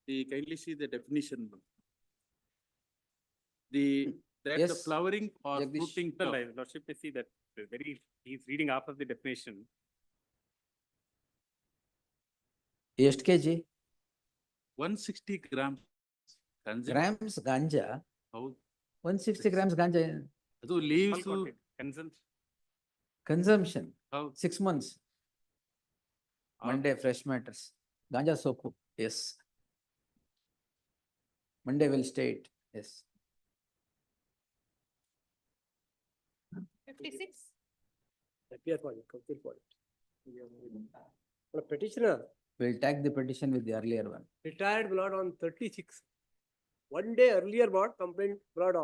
the kindly see the definition. That the Yes, flowering or Jagdish. fruiting. No, my lordship, I see that he's reading half of the definition. ಎಷ್ಟು kg? 160 grams. Grams ganja. ಹೌದು. 160 grams ganja. ಅದು leaves Consumption. ಹೌದು. 6 months. Monday, fresh matters. Ganja soap. Yes. Monday will state. Yes. 56. Appear for it, complete for it. The petitioner We'll tag the petition with the earlier one. retired blood on 36. One day earlier blood complaint blood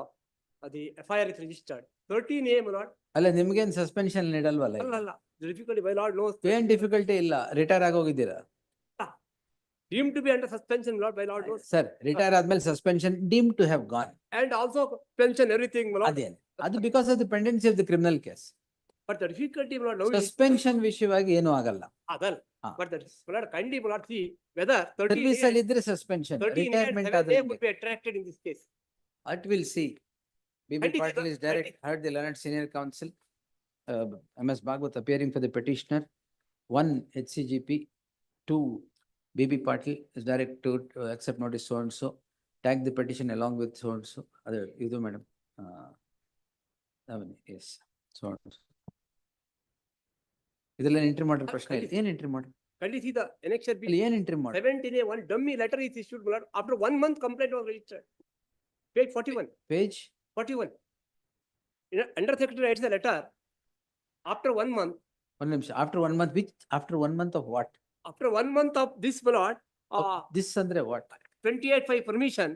the FIR is registered. 13A blood. ಅಲ್ಲ ನಿಮ್ಗೇನ್ suspension ನೀಡಲ್ವಲ್ಲ? ಅಲ್ಲ the difficulty by Lord knows. ಏನ್ difficulty ಇಲ್ಲ, retire ಆಗೋಗಿದ್ದೀರಾ? Deemed to be under suspension blood by Lord knows. ಸರ್, retire ಆದ್ಮೇಲೆ suspension deemed to have gone. And also pension everything blood. ಅದೇನು? ಅದು because of the pendency of the criminal case. But the difficulty blood now is. Suspension ವಿಷಯವಾಗಿ ಏನೂ ಆಗಲ್ಲ. ಅದಲ್ಲ. But that is blood kindly blood see whether 13A. Service ಅಲ್ಲಿ ಇದ್ರೆ suspension, 13A retirement and 7A ಆದ್ರೆ would be attracted in this case. That will see. BB Kindly, Patil is direct, heard the learned senior counsel. MS Bhagwat appearing for the petitioner. 1 HCGP, 2 BB Patil is direct to accept notice so and so. Tag the petition along with so and so. Other, idu madam. Yes, so and so. ಇದೆಲ್ಲ entry model ಪ್ರಶ್ನೆ ಇಲ್ಲ. ಏನ್ entry model? Kindly see the annexure B. ಅಲ್ಲಿ ಏನ್ entry model? 17A, one dummy letter is issued blood after 1 month complaint was registered. Page 41. Page 41. Under secretary writes a letter after 1 month. One ನಿಮಿಷ. After 1 month, which after 1 month of what? After 1 month of this blood, This ಅಂದ್ರೆ what? 28(5) permission,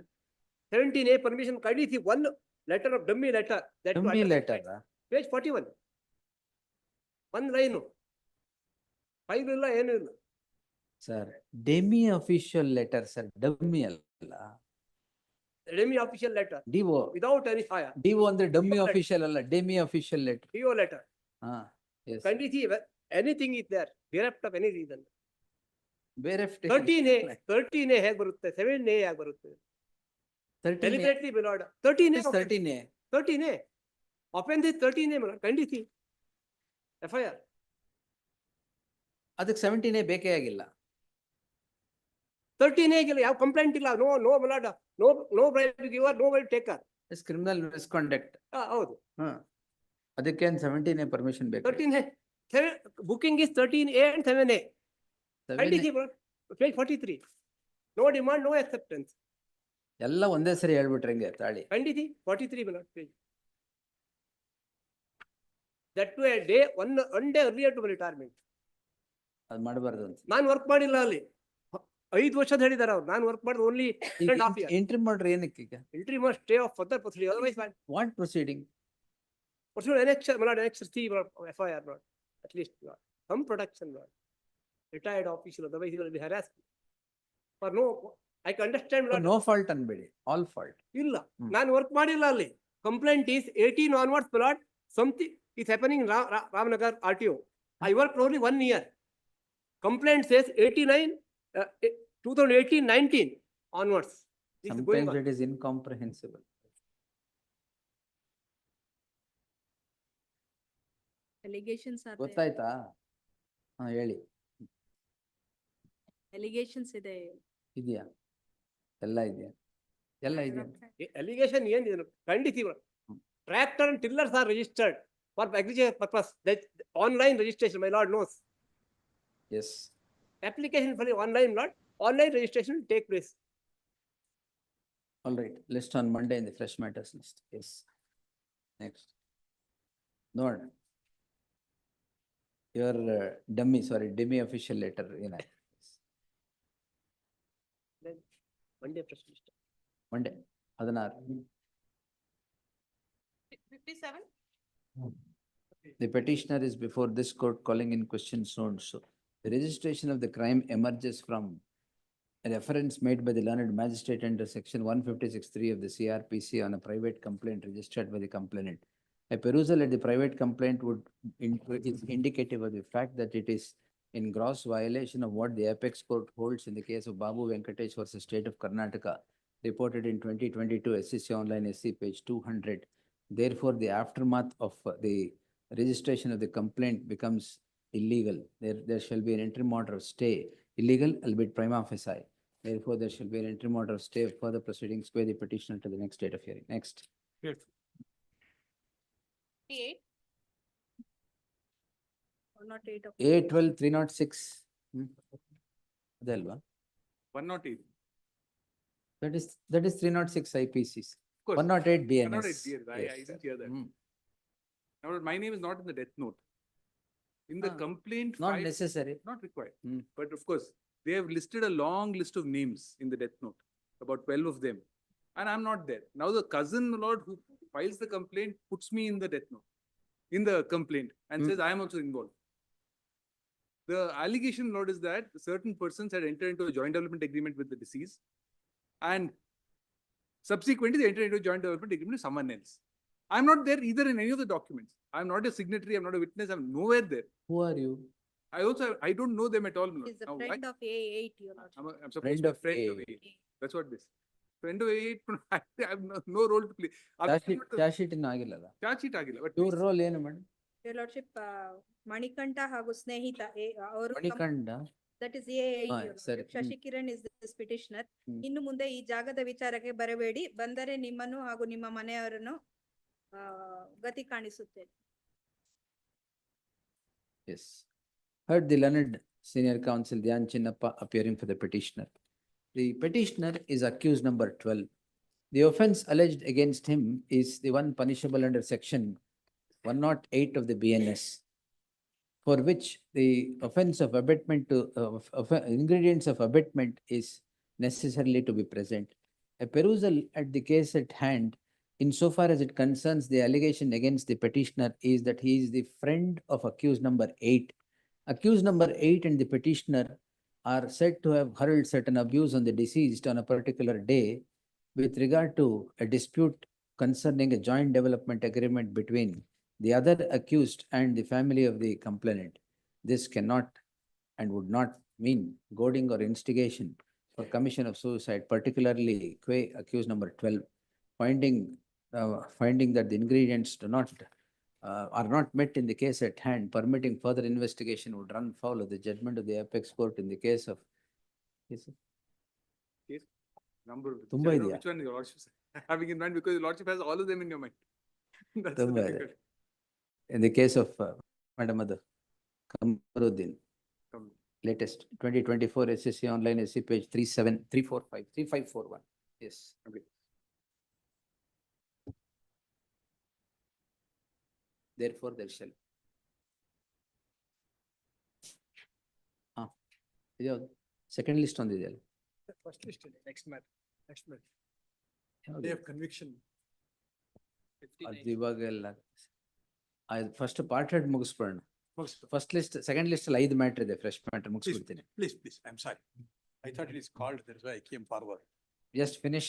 17A permission. Kindly see one letter of dummy letter. That to Dummy under letter. secretary. Page 41. One line. 5 ಇಲ್ಲ ಏನು ಇಲ್ಲ. Sir, ಡೆಮಿ official letter sir, dummy ಅಲ್ಲ. Demi official letter. DO Without any fire. DO ಅಂದ್ರೆ dummy official ಅಲ್ಲ, ಡೆಮಿ official letter. DO letter. ಹಾ, S. Kindly see anything is there bereft of any reason. ಬೇರೆ 13A ಹೇಗೆ ಬರುತ್ತೆ? 7A ಹೇಗೆ ಬರುತ್ತೆ? Deliberately below. 13A. 13A. 13A. Offense is 13A. Kindly see. FIR. ಅದಕ್ಕೆ 17A ಬೇಕೇ ಆಗಿಲ್ಲ. 13A ಗೆ ಯಾವ ಕಂಪ್ಲೇಂಟ್ ಇಲ್ಲ. No blood, no bribe giver, no bribe taker. It's criminal misconduct. ಹೌದು. ಅದಕ್ಕೆ 17A ಪರ್ಮಿಷನ್ ಬೇಕು. 13A. Booking is 13A and 7A. Kindly see page 43. No demand, no acceptance. ಎಲ್ಲ ಒಂದೇ ಸರಿ ಹೇಳ್ಬಿಟ್ರೆ ಹೆಂಗೆ ತಾಳಿ? Kindly see 43 blood page. That to a day, one day earlier to retirement. ಅದು ಮಾಡಬಾರ್ದು ಅಂತ. ನಾನು ವರ್ಕ್ ಮಾಡಿಲ್ಲ ಅಲ್ಲಿ. 5 ವರ್ಷದ ಹೇಳಿದಾರೆ ಅವ್ರು. ನಾನು ವರ್ಕ್ ಮಾಡಿದ ಓನ್ಲಿ 2.5 years. ಎಂಟ್ರಿ ಮಾಡ್ರಿ ಏನಕ್ಕೆ ಈಗ? Entry must stay of further proceeding. Otherwise, what proceeding? procedural annexure C FIR not. At least not. Some protection not. Retired official. Otherwise, he will be harassed. For no, I can understand. No fault ಅನ್ಬೇಡಿ, all fault. ಇಲ್ಲ, ನಾನು work ಮಾಡಿಲ್ಲ ಅಲ್ಲಿ. Complaint is 18 onwards. Blood something is happening in Ramnagar RTO. I worked only 1 year. Complaint says 2018-19 onwards. This is going Sometimes on. it is incomprehensible. Allegations are there. ಗೊತ್ತಾಯ್ತಾ? ಹಾ, ಹೇಳಿ. Allegations ಇದೆ. ಇದೆಯಾ? ಎಲ್ಲ ಇದೆಯಾ? ಎಲ್ಲ ಇದೆಯಾ? Allegation ಏನಿದೆ? ಖಂಡಿತ. Tractor and tillers are registered for agriculture purpose. That online registration, my lord knows. Yes. Application for the online lord, online registration will take place. All right. List on Monday in the fresh matters list. Yes. Next. ನೋಡೋಣ. your dummy official letter, you know. Then Monday press list. Monday, 16. 57. The petitioner is before this court calling in questions known. So the registration of the crime emerges from a reference made by the learned magistrate under section 156(3) of the CRPC on a private complaint registered by the complainant. A perusal at the private complaint is indicative of the fact that it is in gross violation of what the apex court holds in the case of Babu Venkatesh versus State of Karnataka, reported in 2022 SCC Online SC page 200. Therefore, the aftermath of the registration of the complaint becomes illegal. There shall be an interim order of stay. Illegal, albeit prima facie. Therefore, there shall be an interim order of stay of further proceedings by the petitioner to the next date of hearing. Next. Yes. 58. 108 of. 812 306. Adelva. 108. That is 306 IPCs. Of course. 108 BNS. 108 BNS. I Yes. didn't hear that. Mm. Now, my name is not in the death note. In the complaint. Not filed- necessary. Not required. Mm. But of course, they have listed a long list of names in the death note, about 12 of them. And I'm not there. Now the cousin lord who files the complaint puts me in the death note, in the complaint, and says I am also involved. The allegation, lord, is that certain persons had entered into a joint development agreement with the deceased, and subsequently they entered into a joint development agreement with someone else. I'm not there either in any of the documents. I'm not a signatory, I'm not a witness, I'm nowhere there. Who are you? I don't know them at all. my lord. He's a Now, friend of A8, your lordship. I'm supposed Friend to be of friend of A. A. That's what this. Friend of A. I have no role to play. Charge sheet ಇನ್ನು ಆಗಿಲ್ಲಲ್ಲ. Charge sheet ಆಗಿಲ್ಲ. But ಇವ್ರ roll ಏನು madam? Your lordship, Manikantha ಹಾಗೂ ಸ್ನೇಹಿತ ಅವರು ಮಣಿಕಂಡ. that is A8, ಹಾ, your ಸರಿ. lordship. Shashikiran is this petitioner. ಹ್ಮ್. ಇನ್ನು ಮುಂದೆ ಈ ಜಾಗದ ವಿಚಾರಕ್ಕೆ ಬರಬೇಡಿ, ಬಂದರೆ ನಿಮ್ಮನ್ನು ಹಾಗೂ ನಿಮ್ಮ ಮನೆಯವರನ್ನು ಗತಿ ಕಾಣಿಸುತ್ತೇನೆ. Yes. Heard the learned senior counsel Dhyan Chinnappa appearing for the petitioner. The petitioner is accused number 12. The offense alleged against him is the one punishable under section 108 of the BNS, for which the offense of abetment ingredients of abetment is necessarily to be present. A perusal at the case at hand, insofar as it concerns the allegation against the petitioner, is that he is the friend of accused number 8. Accused number 8 and the petitioner are said to have hurled certain abuse on the deceased on a particular day with regard to a dispute concerning a joint development agreement between the other accused and the family of the complainant. This cannot and would not mean goading or instigation for commission of suicide, particularly qua accused number 12, finding that the ingredients are not met in the case at hand, permitting further investigation would run foul of the judgment of the apex court in the case of. Yes, sir. case number. ತುಂಬಾ I don't know ಇದೆಯಾ? which one your lordship is having in mind, because your lordship has all of them in your mind. That's the ತುಂಬಾ ಇದೆ. difficult. In the case of Madam Mother Kamaruddin, latest 2024 SSC Online SC page 3541. Yes. Okay. Therefore, there shall. Second list on the jail. First list, next matter. Day of conviction. ಅದು ಇವಾಗೆಲ್ಲ first part head ಮುಗಿಸ್ಬಿಡೋಣ. First list second list ಅಲ್ಲಿ 5 matter ಇದೆ, fresh matter ಮುಗಿಸ್ಬಿಡ್ತೀನಿ. Please, I'm sorry. I thought it is called, that's why I came forward. Just finish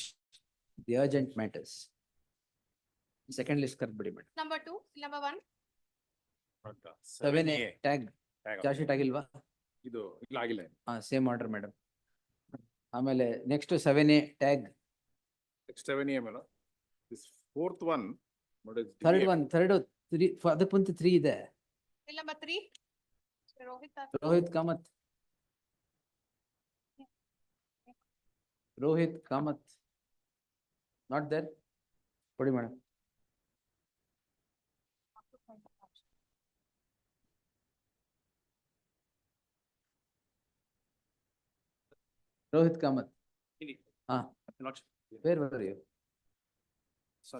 the urgent matters. Second list ಕರ್ಬಿಡಿ madam. Number 2, number 1. 7A tag charge sheet ಆಗಿಲ್ವಾ? ಇದು ಇಲ್ಲ ಆಗಿಲ್ಲ. Same order madam. ಆಮೇಲೆ next 7A tag. Next 7 AM ಅಲ್ಲ. This fourth one. Third ಅದಕ್ಕೆ ಮುಂಚೆ 3 ಇದೆ. Number 3. Rohit Kamath. Not there. ಕೊಡಿ madam. Rohit Kamath. Where were you?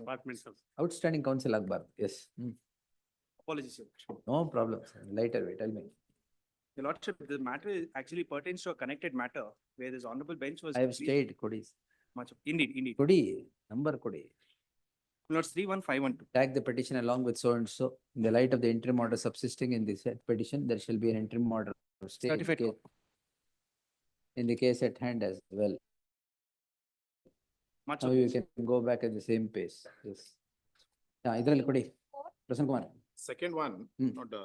Department of Outstanding counsel ಆಗಬಾರ್ದು. Yes. Apologies, Your Lordship. No problem, sir. Later, wait, tell me. Your Lordship, the matter actually pertains to a connected matter where this honorable bench was. I have stayed, Kodi. Indeed. Kodi, number Kodi. Lords 31512. Tag the petition along with so and so. In the light of the interim order subsisting in this petition, there shall be an interim order of stay Certified copy. in the case at hand as well. Much Now you can go back at the same pace. Yes. Idralli Kodi. Prasanna Kumar. Second one, not the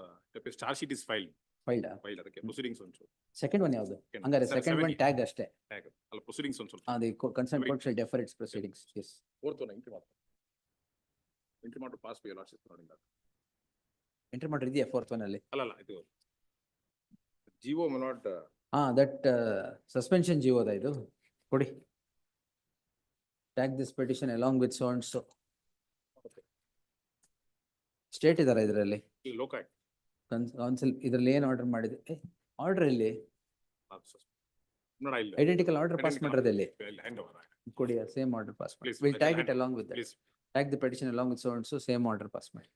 charge sheet is filed. Filed. ಅದಕ್ಕೆ proceedings ಒಂದು Second one ಯಾವುದು? ಹಂಗಾರೆ second one tag ಅಷ್ಟೇ. tag ಅಲ್ಲ proceedings ಒಂದು The concerned court shall defer its proceedings. Yes. fourth one entry ಮಾಡು pass by your lordship ನೋಡಿಂದ Enter order ಇದೆಯಾ fourth one ಅಲ್ಲಿ? ಅಲ್ಲ ಇದು GO may not that suspension GO da ಇದು ಕೊಡಿ. Tag this petition along with so and so. State ಇದರ ಇದರಲ್ಲಿ? ಲೋಕಾಯ್ council ಇದರಲ್ಲಿ ಏನು ಆರ್ಡರ್ ಮಾಡಿದೆ? ಆರ್ಡರ್ ಇಲ್ಲಿ ಐಡೆಂಟಿಕಲ್ ಆರ್ಡರ್ ಪಾಸ್ ಮಾಡಿರೋದಲ್ಲಿ ಕೊಡಿ, ಸೇಮ್ ಆರ್ಡರ್ ಪಾಸ್ ಮಾಡಿ. We'll tag it along with that. Tag the petition along with so and so, same order pass ಮಾಡಿ.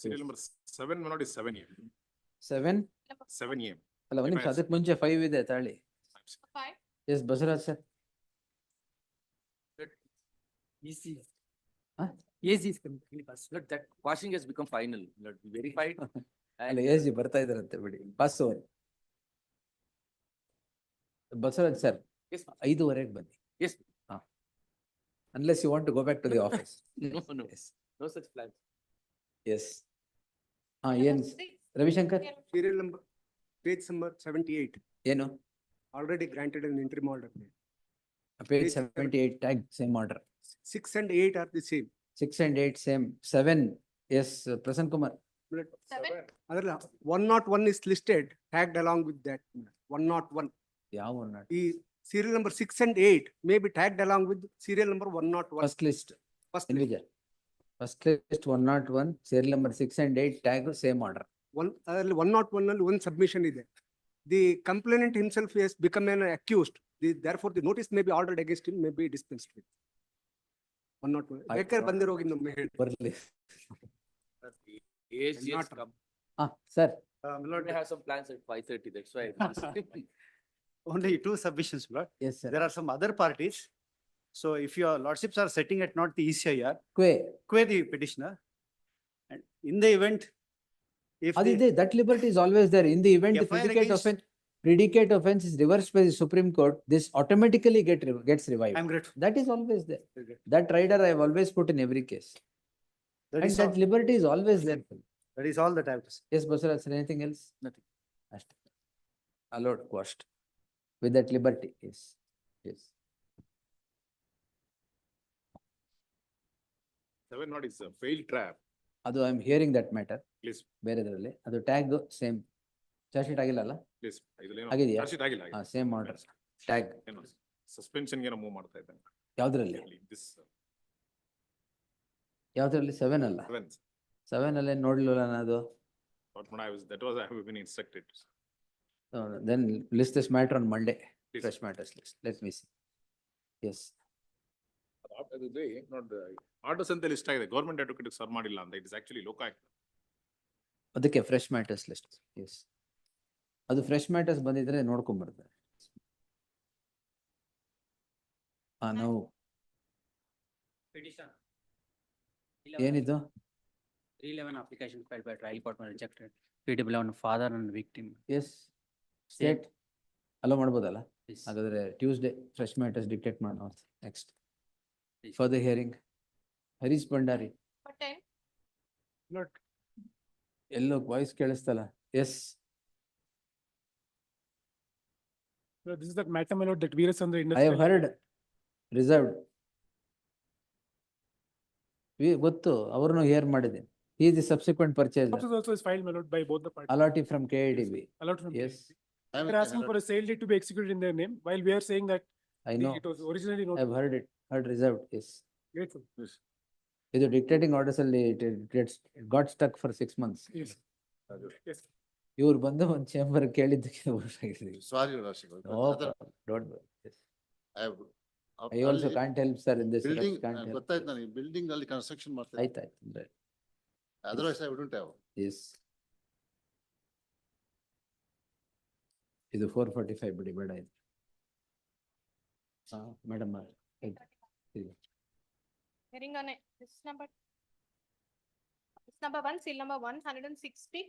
serial number 7 may not is 7A. 7A. ಅಲ್ಲ ಒಂದು ನಿಮಿಷ, ಅದಕ್ಕೆ ಮುಂಚೆ 5 ಇದೆ ತಾಳಿ. 5. Yes Basavaraj sir. Easy. Easy is completely passed. Look, that quashing has become final. Look, verified. ಅಲ್ಲ S G ಬರ್ತಾ ಇದಾರಂತೆ ಬಿಡಿ. Pass over. ಬಸವರಾಜ್ ಸರ್ 5:15 ಬನ್ನಿ. Yes. Unless you want to go back to the office. No. Yes. No such plans. Yes. ಏನ್ Ravishankar? Serial number, page number 78. ಏನು? Already granted an interim order. Page 78 tag same order. 6 and 8 are the same. 6 and 8 same. 7 yes, Prasanna Kumar. 7. ಅದಲ್ಲ 101 is listed, tagged along with that. 101. ಯಾವ one? The serial number 6 and 8 may be tagged along with serial number 101. First list. First list. Individual. First list 101, serial number 6 and 8 tag same order. 101 ಅಲ್ಲಿ one submission ಇದೆ. The complainant himself has become an accused. Therefore, the notice may be ordered against him, may be dispensed with. 101. ಬೇಕಾದ್ರೆ ಬಂದಿರೋಗಿ ನಮ್ಮ ಹೇಳಿ. ಬರ್ಲಿ. Sir. Lord, I have some plans at 5:30. That's why. Only 2 submissions, Lord. Yes, sir. There are some other parties. So if your lordships are setting at not the ECIR, Quay the petitioner. And in the event, if that liberty is always there. In the event the FIR predicate offense is reversed by the Supreme Court, this automatically gets revived. I'm grateful. That is always there. That rider I have always put in every case. That And is that all, liberty is always there. that is all that I have to say. Yes, Basaraj, sir, anything else? Nothing. ಅಷ್ಟೇ. Allowed, quashed. With that liberty, yes. Yes. 7 not is a failed trap. ಅದು I am hearing that matter. Please, ಬೇರೆದ್ರಲ್ಲಿ ಅದು tag same charge sheet ಆಗಿಲ್ಲ ಅಲ್ಲ? please. ಇದರಲ್ಲಿ ಆಗಿದೆಯಾ? charge sheet ಆಗಿಲ್ಲ. Same order tag ಏನು suspension ಗೆ ಮೂವ್ ಮಾಡ್ತಾ ಇದ್ದಾನೆ. ಯಾವ್ದ್ರಲ್ಲಿ? This ಯಾವ್ದ್ರಲ್ಲಿ? 7 ಅಲ್ಲ? 7 ಅಲ್ಲೇ ನೋಡ್ಲಿಲ್ಲ ನಾನು. that was I have been instructed. Then list this matter on Monday. Please. Fresh matters list. Let me see. Yes. Orders ಅಂತ ಲಿಸ್ಟ್ ಆಗಿದೆ, ಗವರ್ಮೆಂಟ್ ಅಡ್ವೊಕೇಟ್ ಸರ್ವ್ ಮಾಡಿಲ್ಲ ಅಂತ. It is actually Lokayukta. ಅದಕ್ಕೆ ಫ್ರೆಶ್ ಮ್ಯಾಟರ್ಸ್ ಲಿಸ್ಟ್. ಎಸ್, ಅದು fresh matters ಬಂದಿದ್ರೆ ನೋಡ್ಕೊಂಡ್ಬರ್ತಾರೆ. ನಾವು Petition. ಏನಿದು? 311 application filed by trial court was rejected. Suitable on father and victim. Yes, state allow ಮಾಡ್ಬೋದಲ್ಲ? Yes. ಹಾಗಾದ್ರೆ ಟ್ಯೂಸ್ಡೇ ಫ್ರೆಶ್ ಮ್ಯಾಟರ್ಸ್ ಡಿಕ್ಟೇಟ್ ಮಾಡೋಣ. Next Yes. For the hearing Harish Bhandari. For 10. ಎಲ್ಲೋ voice ಕೇಳಿಸ್ತಲ್ಲ? Yes, This is the matter, my lord, that Veerasandra I have heard reserved. ಗೊತ್ತು, ಅವ್ರನ್ನು here ಮಾಡಿದ್ದೀನಿ. He is the subsequent purchaser. also is filed, my lord, by both the parties. Allotee from KIDB. Allowed from Yes, They're asking for a sale deed to be executed in their name, while we are saying that I know. it was originally not. I've heard it, heard reserved, yes. Grateful. ಇದು dictating orders ಅಲ್ಲಿ got stuck for 6 months. Yes. Yes. ಇವ್ರು ಬಂದು ಒಂದು chamber ಕೇಳಿದ್ದಕ್ಕೆ Sorry, don't. I I also can't help sir in this. building ಗೊತ್ತಾಯ್ತು ನನಗೆ, building ಅಲ್ಲಿ construction ಮಾಡ್ತಾ ಇದ್ದಾರೆ. ಆಯ್ತಾಯ್ತು. Otherwise, I wouldn't have. Yes. ಇದು 445 ಬಿಡಿ ಬೇಡ ಇದು. Madam Hearing on it, this number one, seal number 160.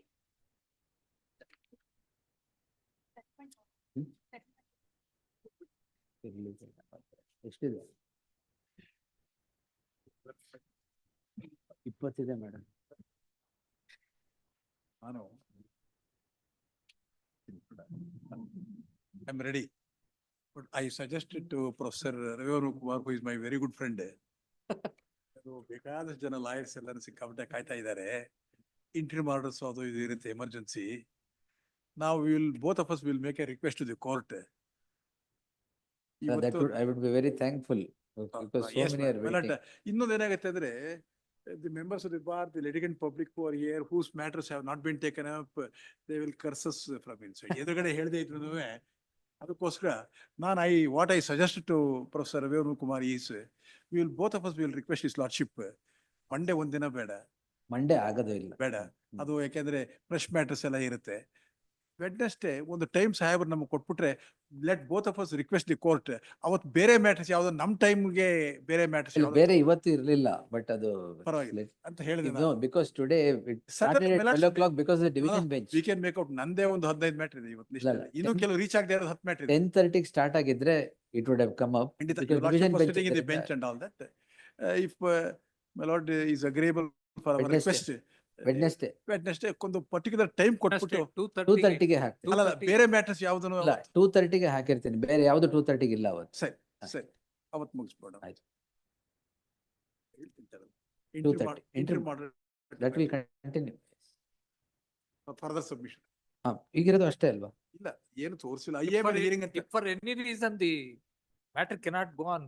ಎಷ್ಟಿದೆ? 20 madam. I'm ready. But I suggested to Professor Ravi Kumar, who is my very good friend. ಬೇಕಾದಷ್ಟು ಜನ ಲಾಯರ್ಸ್ ಎಲ್ಲರೂ ಸಿಕ್ಕಾಪಟ್ಟೆ ಕಾಯ್ತಾ ಇದ್ದಾರೆ. ಇಂಟರ್ಮ್ ಆರ್ಡರ್ಸ್ ಅದು ಇದು ಇರುತ್ತೆ emergency. Now we will, both of us will make a request to the court. I would be very thankful because so many are waiting. ಇನ್ನೊಂದು ಏನಾಗುತ್ತೆ ಅಂದ್ರೆ, the members of the bar, the litigant public who are here, whose matters have not been taken up, they will curse us from inside. ಎದುರುಗಡೆ ಹೇಳದೇ ಇದ್ರು ಅದಕ್ಕೋಸ್ಕರ what I suggested to Professor Ravi Kumar is, we will, both of us will request his lordship, Monday ಒಂದಿನ ಬೇಡ. Monday ಆಗೋದು ಇಲ್ಲ. ಬೇಡ. ಅದು ಯಾಕೆಂದ್ರೆ ಫ್ರೆಶ್ ಮ್ಯಾಟರ್ಸ್ ಎಲ್ಲ ಇರುತ್ತೆ. ವೆಡ್ನೆಸ್ಡೇ ಒಂದು ಟೈಮ್ ಸಾಹೇಬ್ರು ನಮಗೆ ಕೊಟ್ಬಿಟ್ರೆ, let both of us request the court. ಅವತ್ತು ಬೇರೆ ಮ್ಯಾಟರ್ಸ್ ಯಾವ್ದು ನಮ್ ಟೈಮ್ಗೆ ಬೇರೆ ಮ್ಯಾಟರ್ಸ್ ಬೇರೆ ಇವತ್ತು ಇರ್ಲಿಲ್ಲ, ಬಟ್ ಅದು ಪರವಾಗಿಲ್ಲ ಅಂತ ಹೇಳಿದೆ. Because today it started at 12 o'clock because of the division bench. We can make out ನಂದೇ ಒಂದು 15 ಮ್ಯಾಟರ್ ಇದೆ ಇವತ್ತು ಲಿಸ್ಟ್ ಅಲ್ಲಿ. ಇನ್ನು ಕೆಲವು ರೀಚ್ ಆಗದೆ ಇರೋದು 10 ಮ್ಯಾಟರ್ ಇದೆ. 10:30 ಸ್ಟಾರ್ಟ್ ಆಗಿದ್ರೆ it would have come up. Division bench and all that. If my lord is agreeable for our request, Wednesday ಒಂದು ಪರ್ಟಿಕ್ಯುಲರ್ ಟೈಮ್ ಕೊಟ್ಬಿಟ್ಟು 2:30ಗೆ ಹಾಕಿ. ಅಲ್ಲ ಬೇರೆ ಮ್ಯಾಟರ್ಸ್ ಯಾವ್ದನ್ನು 2:30ಗೆ ಹಾಕಿರ್ತೀನಿ, ಬೇರೆ ಯಾವ್ದು 2:30ಗೆ ಇಲ್ಲ ಅವತ್ತು. ಸರಿ ಅವತ್ತು ಮುಗಿಸ್ಬೋಣ. ಆಯ್ತು. Interim order that will continue. Further submission. ಈಗಿರೋದು ಅಷ್ಟೇ ಅಲ್ವಾ? ಇಲ್ಲ, ಏನು ತೋರಿಸಿಲ್ಲ. If for any reason the matter cannot go on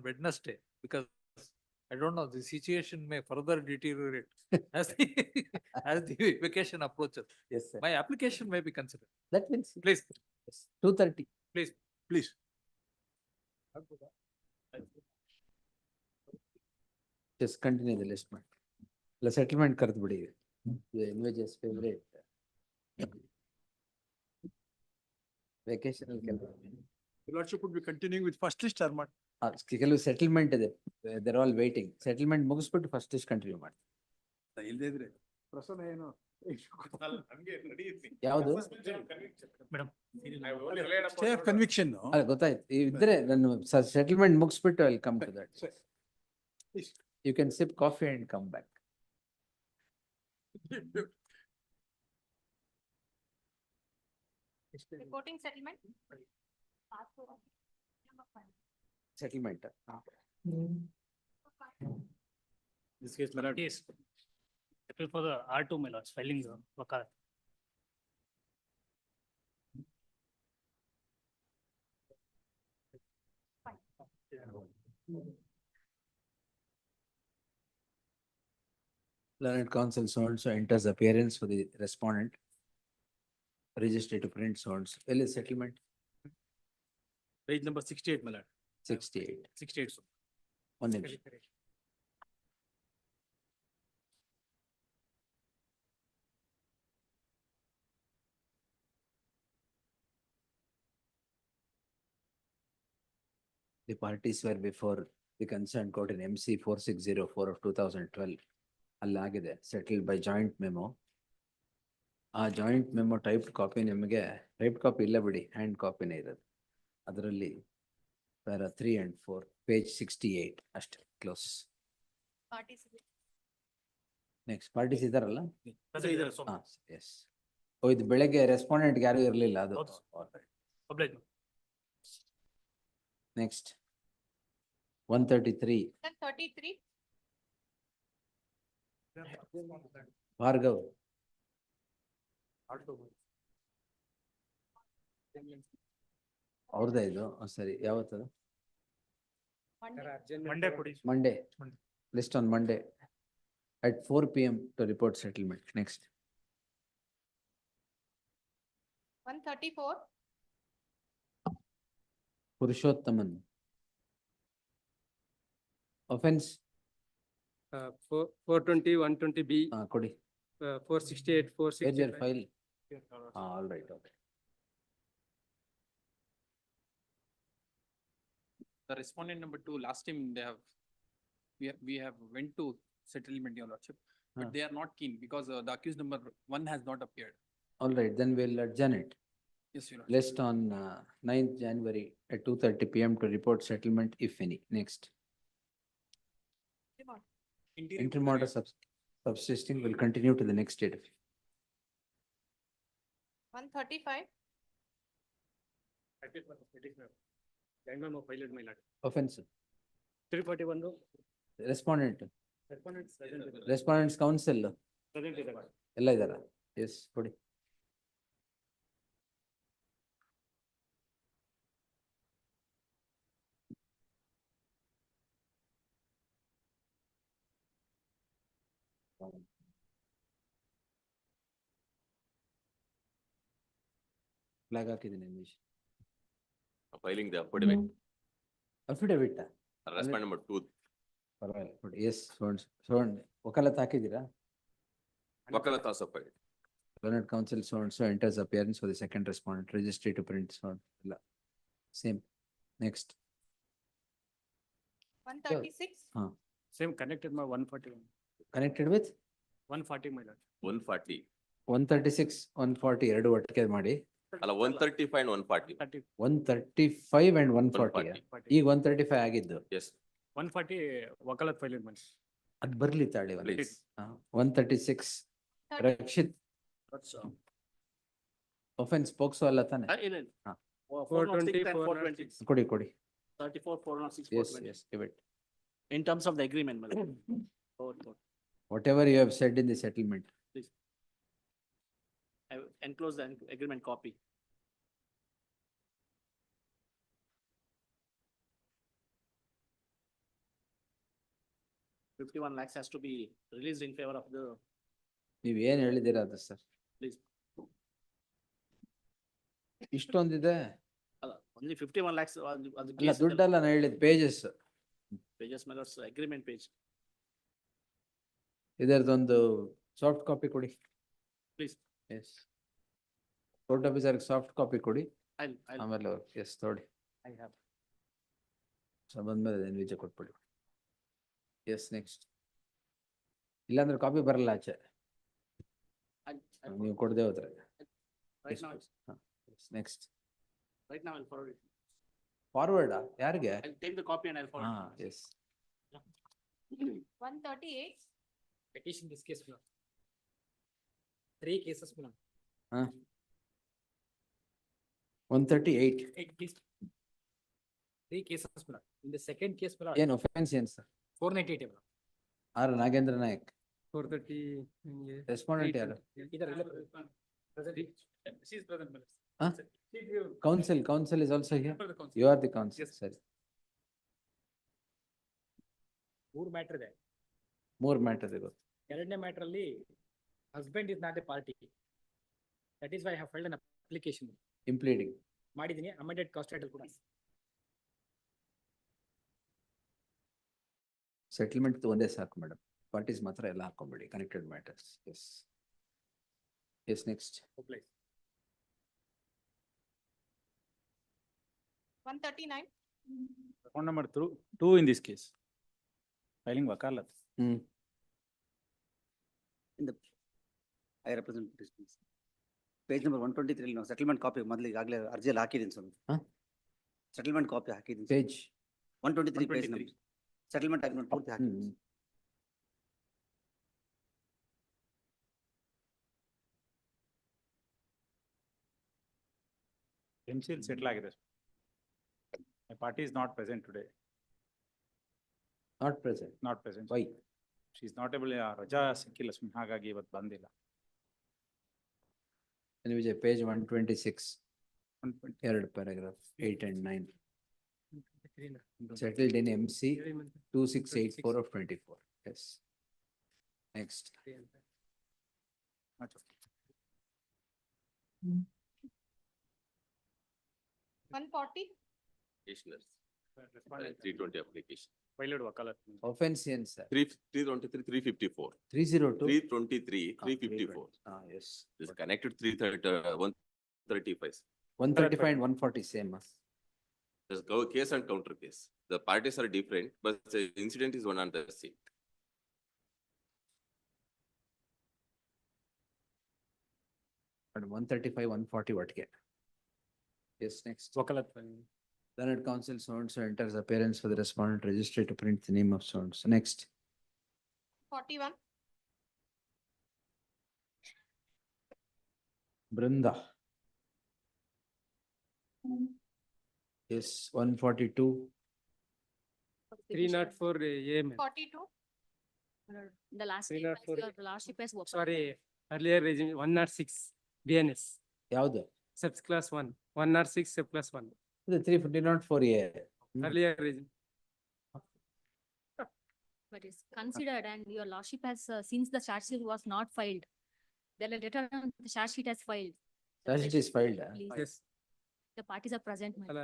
Wednesday, because I don't know, the situation may further deteriorate as the vacation approaches. Yes, sir. My application may be considered. That means Please. 2:30. Please. Just continue the list, man. La settlement ಕರೆದು ಬಿಡಿ. The NVJ's favorite. Vacation The lordship would be continuing with first list or not? ಕೆಲವು settlement ಇದೆ, they're all waiting. Settlement ಮುಗಿಸ್ಬಿಟ್ಟು first list continue ಮಾಡಿ. ಇಲ್ಲದೆ ಇದ್ರೆ ಪ್ರಸನ್ನ ಏನು ಯಾವುದು ಸ್ಟೇ ಆಫ್ ಕನ್ವಿಕ್ಷನ್ ಗೊತ್ತಾಯ್ತು. ಇದ್ರೆ ನಾನು ಸೆಟಲ್ಮೆಂಟ್ ಮುಗಿಸ್ಬಿಟ್ಟು I will come to that. You can sip coffee and come back. Reporting settlement. Settlement. This case, my lord. Yes. Appeal for the R2, my lords, filing the wakalat. Learned counsel so and so enters appearance for the respondent. Register to print so and so. Well, is settlement? Page number 68, my lord. 68. 68. So. One minute. The parties were before the concerned court in MC 4604 of 2012. ಅಲ್ಲಾಗಿದೆ settled by joint memo. ಆ joint memo typed copy ನಿಮಗೆ typed copy ಇಲ್ಲ ಬಿಡಿ, hand ಕಾಪಿನೇ ಇರೋದು. ಅದರಲ್ಲಿ para 3 and 4, page 68 ಅಷ್ಟೇ, close. Next parties ಇದಾರಲ್ಲ? S. ಓ, ಇದು ಬೆಳಗ್ಗೆ ರೆಸ್ಪಾಂಡೆಂಟ್ ಯಾರು ಇರಲಿಲ್ಲ ಅದು. ನೆಕ್ಸ್ಟ್ 133 ಭಾರ್ಗವ್. ಅವ್ರದ್ದೇ ಇದು. ಸರಿ, ಯಾವತ್ತದು? Monday. List on Monday at 4 PM to report settlement. Next. 134. Purushottaman. Offense 420, 120B, ಕೊಡಿ. 468, Where's your 465. file? All right, okay. The respondent number 2, last time they have, we have went to settlement, your lordship, but Huh. they are not keen because the accused number 1 has not appeared. All right, then we'll adjourn it. Yes, your lordship. List on 9th January at 2:30 PM to report settlement, if any. Next. Interim order subsisting will continue to the next date. 135. Offense. 341. Respondent. Respondents counsel. ಎಲ್ಲ ಇದಾರ? Yes, ಕೊಡಿ. Flag ಹಾಕಿದ್ದೀನಿ ನಿಮಿಷ. Filing the affidavit, Affidavit. respondent number 2, ಪರವಾಗಿಲ್ಲ ಕೊಡಿ. Yes, ವಕಾಲತ್ ಹಾಕಿದ್ದೀರಾ? Wakalat also filed. Learned counsel so and so enters appearance for the second respondent, registry to print so on. ಇಲ್ಲ. Same. Next. 136. Same connected my 141. Connected with 140, my lord. 140, 136, 140 ಎರಡು ಒಟ್ಟಿಗೆ ಮಾಡಿ. ಅಲ್ಲ 135 and 140. 135 and 140. 140. ಈಗ 135 ಆಗಿದ್ದು. Yes, 140 ವಕಾಲತ್ file ಮಾಡಿ. ಅದ್ ಬರ್ಲಿ ತಾಳಿ. please. 136 ರಕ್ಷಿತ್. offense ಪೋಕ್ಸೋ ಅಲ್ಲ ತಾನೆ? ಇಲ್ಲ. ಹಾ. 420 and 420. ಕೊಡಿ ಕೊಡಿ. 34, 406, Yes, 420. yes, give it. In terms of the agreement, my lord. Whatever you have said in the settlement. Please. I will enclose the agreement copy. $51 lakhs has to be released in favor of the, ನೀವ್ ಏನ್ ಹೇಳಿದ್ದೀರಾ ಅದು sir? please. ಇಷ್ಟೊಂದಿದೆ? Only 51 lakhs on the ಅಲ್ಲ case. ದುಡ್ಡಲ್ಲ ನಾನು ಹೇಳಿದ್ pages. Pages, my lord's agreement page. ಇದರದೊಂದು ಸಾಫ್ಟ್ ಕಾಪಿ ಕೊಡಿ. Please. ಎಸ್. ಕೋರ್ಟ್ ಆಫೀಸರ್ಗೆ ಸಾಫ್ಟ್ ಕಾಪಿ ಕೊಡಿ. I'll, ಆಮೇಲೆ ಎಸ್ ನೋಡಿ. I have. ಸೊ ಬಂದ್ಮೇಲೆ ನಿಜ ಕೊಟ್ಬಿಡಿ. S next. ಇಲ್ಲಾಂದ್ರೆ ಕಾಪಿ ಬರಲ್ಲ ಆಚೆ. ನೀವು ಕೊಡದೆ ಹೋದ್ರೆ. Right now, next. right now I'll forward it. Forward ಯಾರಿಗೆ? I'll take the copy and I'll forward. ಹಾ it. S. 138. Petition this case, my lord. 3 cases, my lord. ಹಾ. 138. 3 cases, my lord. In the second case, my lord. ಏನ್ offence ಏನ್ ಸರ್? 498, my lord. R Nagendra Nayak. 430. Respondent ಯಾರು? Present. She is present, my lord. Huh? Counsel is also here. For the counsel. You are the counsel. Yes. ಸರಿ. 3 matter ಇದೆ. 3 matter ಇದೆ. ಎರಡನೇ matter ಅಲ್ಲಿ husband is not a party. That is why I have filed an application. Impleading ಮಾಡಿದ್ದೀನಿ. Amended cause title ಕೂಡ. Settlement ಒಂದೇ ಸಾಕು madam. Parties ಮಾತ್ರ ಎಲ್ಲ ಹಾಕೊಂಡ್ಬಿಡಿ. Connected matters. Yes. Yes next. 139. Account number 2 in this case. Filing wakalat. In the, I represent participants. Page number 123 ನಾವು settlement copy ಮೊದಲು ಈಗಾಗಲೇ ಅರ್ಜಿಯಲ್ಲಿ ಹಾಕಿದ್ದೀನಿ ಸ್ವಾಮಿ. Settlement copy ಹಾಕಿದ್ದೀನಿ. Page 123 page number. Settlement agreement ಪೂರ್ತಿ ಹಾಕಿದ್ದೀನಿ. MCL settle ಆಗಿದೆ. My party is not present today. Not present. Not present. Why? She is not able, ರಜಾ ಸಿಕ್ಕಿಲ್ಲ ಸ್ವಾಮಿ, ಹಾಗಾಗಿ ಇವತ್ತು ಬಂದಿಲ್ಲ. ವಿಜಯ್ ಪೇಜ್ 126. 120. ಎರಡು paragraph 8 and 9. Settled in MC 2684 of 24. Yes. Next. 140. Petitioners. 320 application. Filed wakalat. Offense ಏನ್ sir? 323, 354. 302? 323, Ah, 354. yes. This is connected 135. 135 and 140 same. There's case and counter case. The parties are different, but the incident is one and the same. And 135, 140 ಒಟ್ಟಿಗೆ. Yes, next. Wakalat. Learned counsel so and so enters appearance for the respondent registry to print the name of so and so. Next. 41. Brinda. Yes, 142. 304 AM. 42. The last, 304. your lordship has. Sorry, earlier regime 106 BNS. ಯಾವ್ದು? Subs class 1, 106 sub class 1. ಇದು 354A. Earlier regime. But it's considered and your lordship has, since the charge sheet was not filed, then a letter on the charge sheet has filed. Charge sheet is filed. Please, Yes. the parties are present. my lord. ಅಲ್ಲ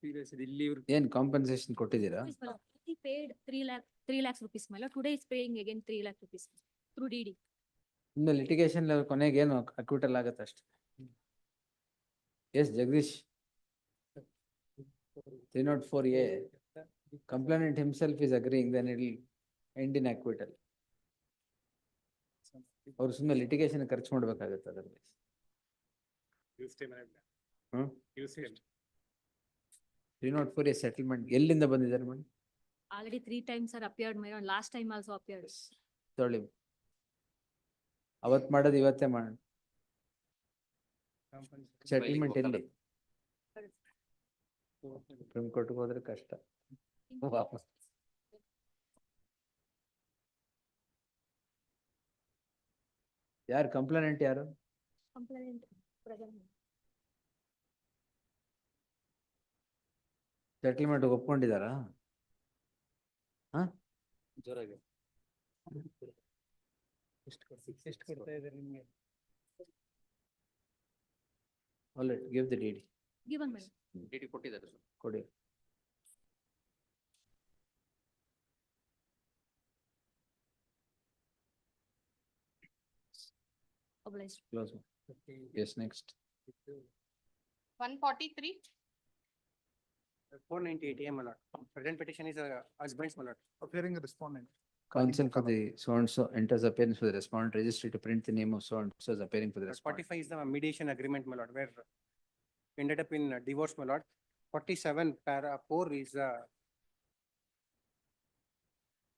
serious ಇಲ್ಲಿ ಇವ್ರು ಏನ್ compensation ಕೊಟ್ಟಿದ್ದೀರಾ? Yes, my lord. He paid 3 lakhs rupees, my lord. Today is paying again 3 lakh rupees through DD. ಇನ್ನು litigation ಕೊನೆಗೆ ಏನು acquittal ಆಗುತ್ತೆ ಅಷ್ಟೇ. Yes, Jagdish. 304A. Complainant himself is agreeing, then it will end in acquittal. ಅವ್ರು ಸುಮ್ಮನೆ litigation ಖರ್ಚು ಮಾಡ್ಬೇಕಾಗತ್ತೆ ಅದರಲ್ಲಿ. Use time and use time. 304A settlement ಎಲ್ಲಿಂದ ಬಂದಿದ್ದಾರೆ madam? Already 3 times are appeared, my lord. Last time also appeared. ತೊಳಿ. ಅವತ್ ಮಾಡೋದು ಇವತ್ತೇ ಮಾಡೋಣ. ಸೆಟಲ್ಮೆಂಟ್ ಎಲ್ಲಿ? ಸುಪ್ರೀಂ ಕೋರ್ಟ್ಗೆ ಹೋದ್ರೆ ಕಷ್ಟ. ವಾಪಸ್. ಯಾರು ಕಂಪ್ಲೇನೆಂಟ್ ಯಾರು? Complainant present. ಸೆಟಲ್ಮೆಂಟ್ ಒಪ್ಕೊಂಡಿದಾರಾ? ಹಾ? ಜೋರಾಗಿ. ಎಷ್ಟು ಕೊಡ್ತಾ ಇದ್ದಾರೆ ನಿಮಗೆ? All right, give the DD. Given, my lord. DD ಕೊಟ್ಟಿದ್ದಾರೆ sir. ಕೊಡಿ. Obliged. Close. Yes, next. 143. 498 AM, my lord. Present petition is a husband's, my lord. Appearing a respondent. Counsel for the so and so enters appearance for the respondent registry to print the name of so and so is appearing for the respondent. 45 is the mediation agreement, my lord, where ended up in divorce, my lord. 47 para 4 is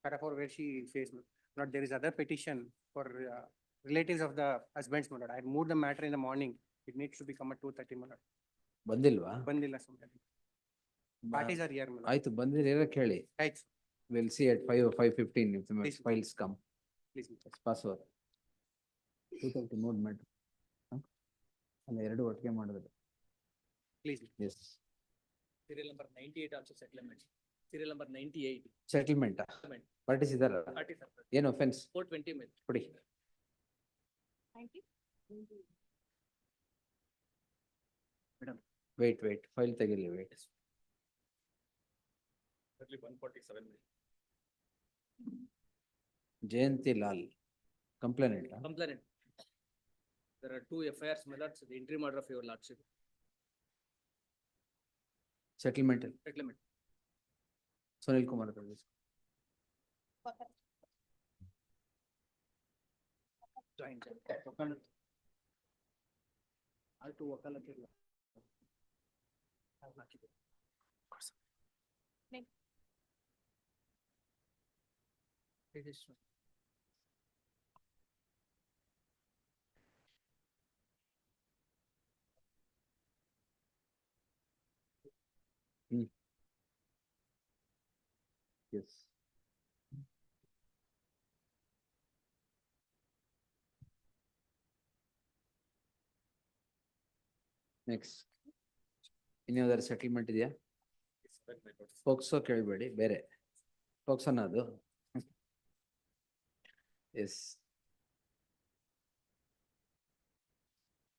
para 4 where she says, my lord, there is other petition for relatives of the husbands, my lord. I moved the matter in the morning. It needs to become at 2:30, my lord. ಬಂದಿಲ್ವಾ? ಬಂದಿಲ್ಲ ಸುಮ್ಮನೆ. Parties are here, my lord. ಆಯ್ತು ಬಂದಿರ ಕೇಳಿ. ಆಯ್ತು. We'll see at 5 or 5:15 if the Please. files come. Please. Pass over. 230 mode matter. ಅಲ್ಲ ಎರಡು ಒಟ್ಟಿಗೆ ಮಾಡಿದ್ರೆ. Please. Yes. Serial number 98 also settlement. Serial number 98. Settlement. Parties ಇದಾರ? Parties are present. ಏನು offense? 420 minutes. ಕೊಡಿ. 90. Wait, file ತೆಗಿಲಿ wait. Certainly 147 minutes. Jayanti Lal, complainant. Complainant. There are 2 FIRs, my lord, so the interim order of your lordship. Settlement. Settlement. Sunil Kumar. Brothers. Joint. All 2 ವಕಾಲತಿ ಇಲ್ಲ. Next. Registrar. Yes. Next. Any other settlement ಇದೆಯಾ? ಫೋಕ್ಸೋ ಕೇಳಬೇಡಿ, ಬೇರೆ ಫೋಕ್ಸೋನ ಅದು. S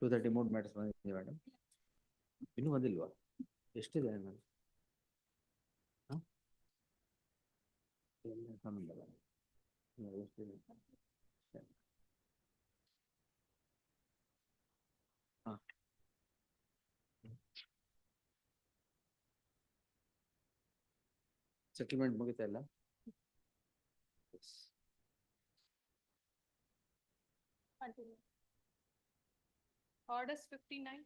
230 mode matters ಬಂದಿದೆ madam. ಇನ್ನೂ ಬಂದಿಲ್ವಾ? ಎಷ್ಟಿದೆ? Settlement ಮುಗಿತಾ ಇಲ್ಲ? Continue. Orders 59.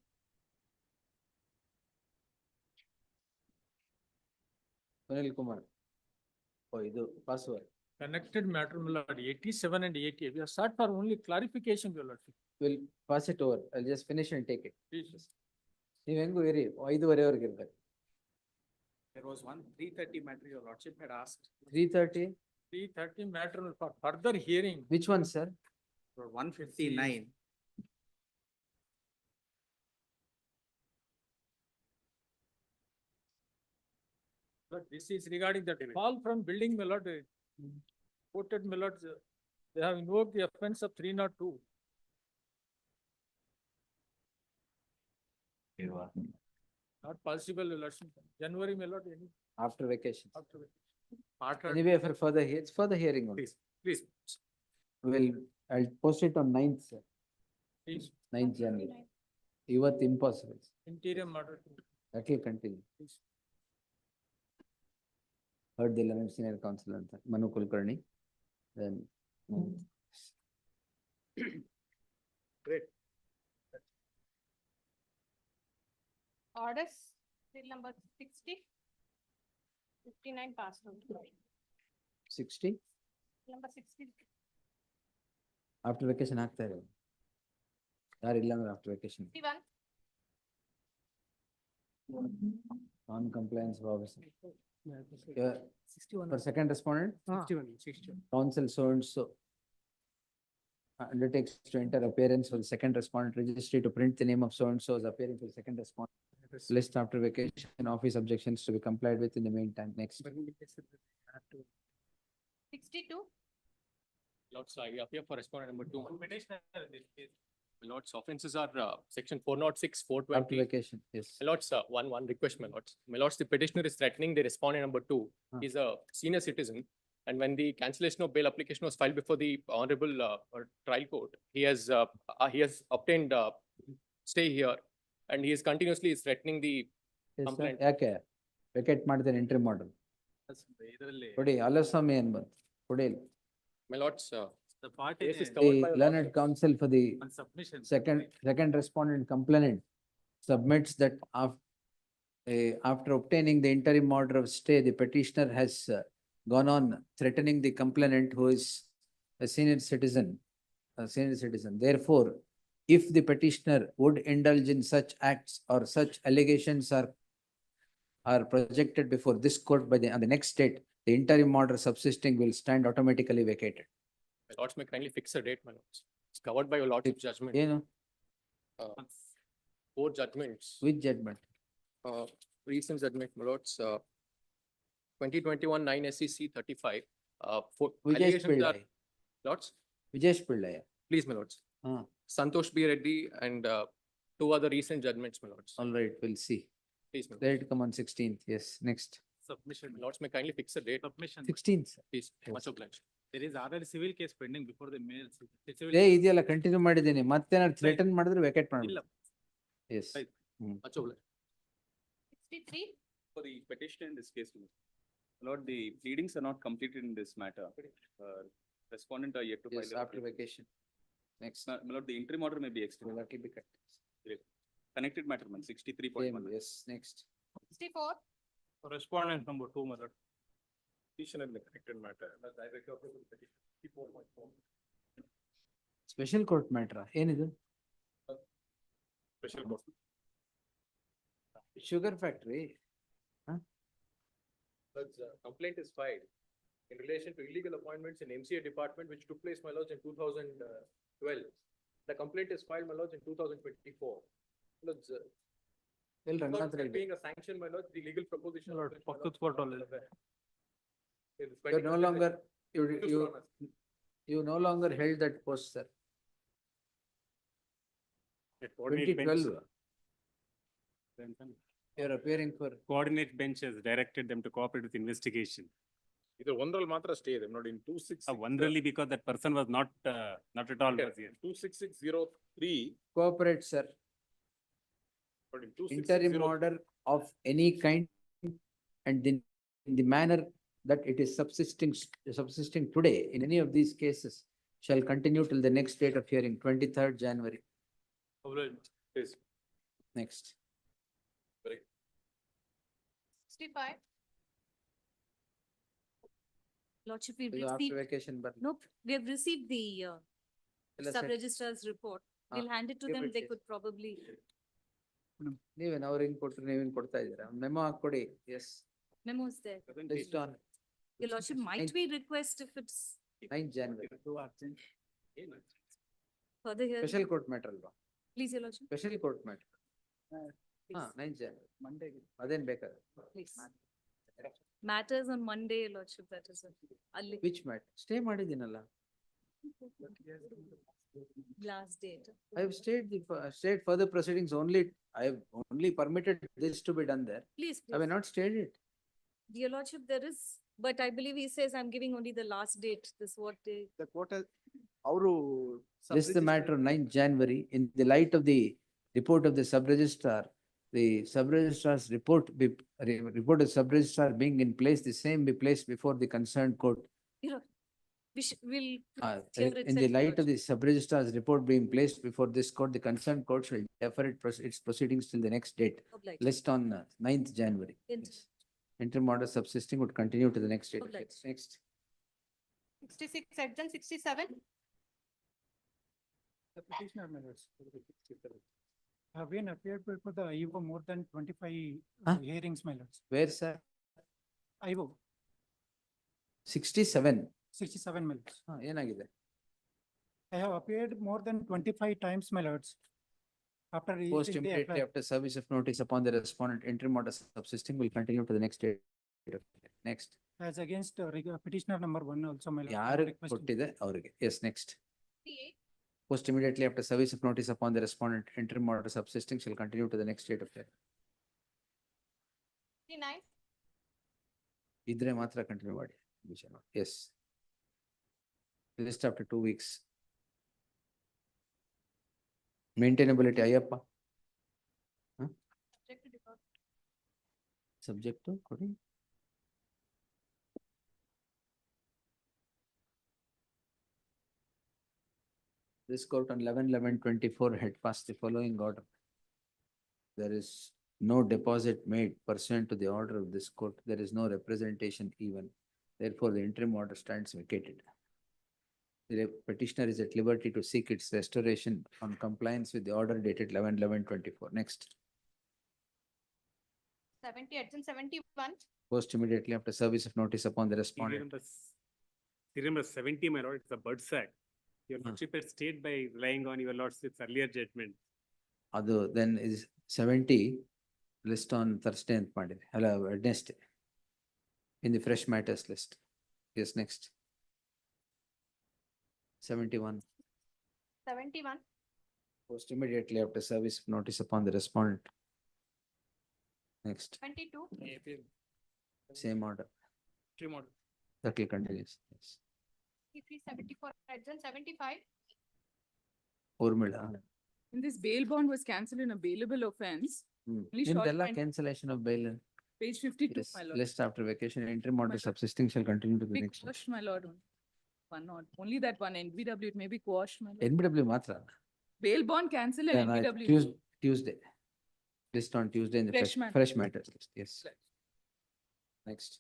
Sunil Kumar. Oh, ಇದು password. Connected matter, my lord, 87 and 88. We have sought for only clarification, your lordship. We'll pass it over. I'll just finish and take it. Please. ನೀವ್ ಹೆಂಗು ಇರಿ 5:30 ಇರ್ಬೇಕು. There was one 330 matter your lordship had asked. 3:30? 330 matter for further hearing. Which one, sir? For 159. But this is regarding the fall from building, my lord. Quoted, my lord, they have invoked the offense of 302. Not possible, your lordship. January, my lord, any After vacation. after. After. Anyway, for further, it's further hearing only. Please, I'll post it on 9th, sir. please. 9th January. ಇವತ್ತು impossible. Interior matter. That will continue. Please. Heard the 11th senior counsel ಅಂತ Manu Kulkarni. Then. Great. Orders, bill number 60. 59 passed out. 60? Number 60. After vacation ಆಗ್ತಾ ಇರೋ ಯಾರು ಇಲ್ಲ ಅಂದ್ರೆ after vacation. 61. Non-compliance of officer. For second respondent, 61. counsel so and so undertakes to enter appearance for the second respondent registry to print the name of so and so as appearing for the second respondent. List after vacation, office objections to be complied with in the meantime. Next. 62. Lords, I appear for respondent number 2. Petitioner in this case. Lords, offences are section 406, After 420. vacation, yes. My lords, one request, my lords. My lords, the petitioner is threatening the respondent number 2. He's a senior citizen. And when the cancellation of bail application was filed before the honorable trial court, he has obtained stay here. And he is continuously threatening the Yes, sir. complaint. ಯಾಕೆ vacate ಮಾಡಿದ್ರೆ entry ಮಾಡಲ್ ಇದರಲ್ಲಿ ಕೊಡಿ ಅಲಸ್ವಾಮಿ ಏನ್ ಬಂತು ಕೊಡಿ ಇಲ್ಲಿ. My lords, the part The is covered by learned counsel for the on submission. second respondent complainant submits that after obtaining the interim order of stay, the petitioner has gone on threatening the complainant who is a senior citizen. Therefore, if the petitioner would indulge in such acts or such allegations are projected before this court on the next date, the interim order subsisting will stand automatically vacated. My lords may kindly fix a date, my lords. It's covered by your lordship's judgment. ಏನು? 4 judgments. Which judgment? Recent judgment, my lords, 2021 9 SEC 35. For Vijesh allegations Pillai. are, lords, Vijesh Pillai. please, my lords. Santosh B. Reddy and 2 other recent judgments, my lords. All right, we'll see. Please, my lords. Let it come on 16th. Yes, next. Submission, my lords may kindly fix a date. Submission. 16th. Please, Yes. much obliged. There is already civil case pending before the mail. ಏ ಇದೆಯಲ್ಲ continue ಮಾಡಿದ್ದೀನಿ ಮತ್ತೇನಾದ್ರು threaten ಮಾಡಿದ್ರೆ vacate ಇಲ್ಲ. ಮಾಡ್ಬಿಡು. Yes. Right. Much obliged. 63. For the petitioner in this case, Lord, the pleadings are not completed in this matter. Respondent are yet to Yes, file. after vacation. Next. My Lord, the interim order may be extended. That will be cut. Connected matter, man, 63.1. Yes, next. 64. For respondent number 2, my lord. Petition in the connected matter. I recover the petition 64.4. Special court matter. ಏನಿದು? Special court. Sugar factory. Complaint is filed in relation to illegal appointments in MCA department which took place, my lords, in 2012. The complaint is filed, my lords, in 2024. Lords, ಎಲ್ಲಿ Ranganath without Reddy? being a sanction, my lords, the legal proposition. of Lord, which, my ಪಕ್ಕದ lords, court are ಅಲ್ಲಿ. aware. It is You're no 20%. longer, Just you, promise. you no longer held that post, sir. The coordinate bench- 2012. You're appearing for, Coordinate bench has directed them to cooperate with investigation. ಇದು ಒಂದ್ರಲ್ಲಿ ಮಾತ್ರ stay ಇದೆ ನೋಡಿ in 266. One really because that person was not at all was here. 26603. Cooperate, sir. But in Interim 26603. order of any kind and in the manner that it is subsisting today in any of these cases shall continue till the next date of hearing, 23rd January. Yes. Next. Correct. 65. Lordship, we've ಇದು after received, vacation, but nope, we have received the ಎಲ್ಲ set. sub-registrar's report. We'll hand it to give them, it, they yes. could probably. ನೀವೇನ್ ಅವ್ರು ಹೆಂಗ್ ಕೊಟ್ರು ನೀವೇನ್ ಕೊಡ್ತಾ ಇದ್ದೀರಾ memo ಹಾಕೊಡಿ. Yes Memos there. based on Your Lordship, might we request if it's 9th January. further here? Special court matter ಅಲ್ವಾ? Please, Your Lordship, Special court matter. please, 9th January. Monday. ಅದೇನ್ ಬೇಕಾದ್ರೆ. please. Matters on Monday, Your Lordship, that is a Which matter? Stay ಮಾಡಿದ್ದೀನಲ್ಲ. last date. I have stayed further proceedings only. I have only permitted this to be done there. Please, I have please. not stayed it. Your Lordship, there is, but I believe he says I'm giving only the last date, this what day. The court has, ಅವರು This is the matter of 9th January. In the light of the report of the sub-registrar, the sub-registrar's report of sub-registrar being in place, the same be placed before the concerned court. You know, we'll. hear In itself, the Your light of Lordship. the sub-registrar's report being placed before this court, the concerned court shall defer its proceedings till the next date. Obliged. List on 9th January. Int- Yes. Interim order subsisting would continue to the next date. Obliged. Next. 66, Adjourn 67. The petitioner matters. Have been appeared before the IVO more than 25 Huh? hearings, my lords. Where, sir? IVO, 67. 67 my lords. ಏನಾಗಿದೆ? I have appeared more than 25 times, my lords. After. Post reaching the immediately apply- after service of notice upon the respondent, interim order subsisting will continue to the next date. Next. As against petitioner number 1 also, my lord. I am ಯಾರು requesting. ಕೊಟ್ಟಿದೆ ಅವ್ರಿಗೆ? Yes, next. 68. Post immediately after service of notice upon the respondent, interim order subsisting shall continue to the next date of hearing. 69. ಇದ್ರೆ ಮಾತ್ರ continue ಮಾಡಿ. Yes. List after 2 weeks. Maintainability, Ayyappa. Subject to default. Subject to ಕೊಡಿ. This court on 11/11/24 had passed the following order. There is no deposit made pursuant to the order of this court. There is no representation even. Therefore, the interim order stands vacated. The petitioner is at liberty to seek its restoration on compliance with the order dated 11/11/24. Next, 70, Adjourn 71. post immediately after service of notice upon the Serial respondent. number serial number 70, my lord, it's a bird sack. Your lordship has stayed by relying on your lordship's earlier judgment. Adu then is 70 list on Thursday and Monday. Hello, Wednesday. In the fresh matters list. Yes, next. 71. 71. Post immediately after service of notice upon the respondent. Next, 22. same order. That will continue. Yes. 73, 74, Adjourn 75. Urmila. And this bail bond was cancelled in a bailable offence. Only short Nimdella time- cancellation of bail. Page 52, Yes, my lord. list after vacation, interim order lord. subsisting shall continue to the Be next. quashed, my lord. One not, only that one NBW, it may be quashed, my lord. NBW matra. Bail bond cancelled and Then I- NBW. Tuesday. List on Tuesday in the Fresh fresh matters list, yes. Next,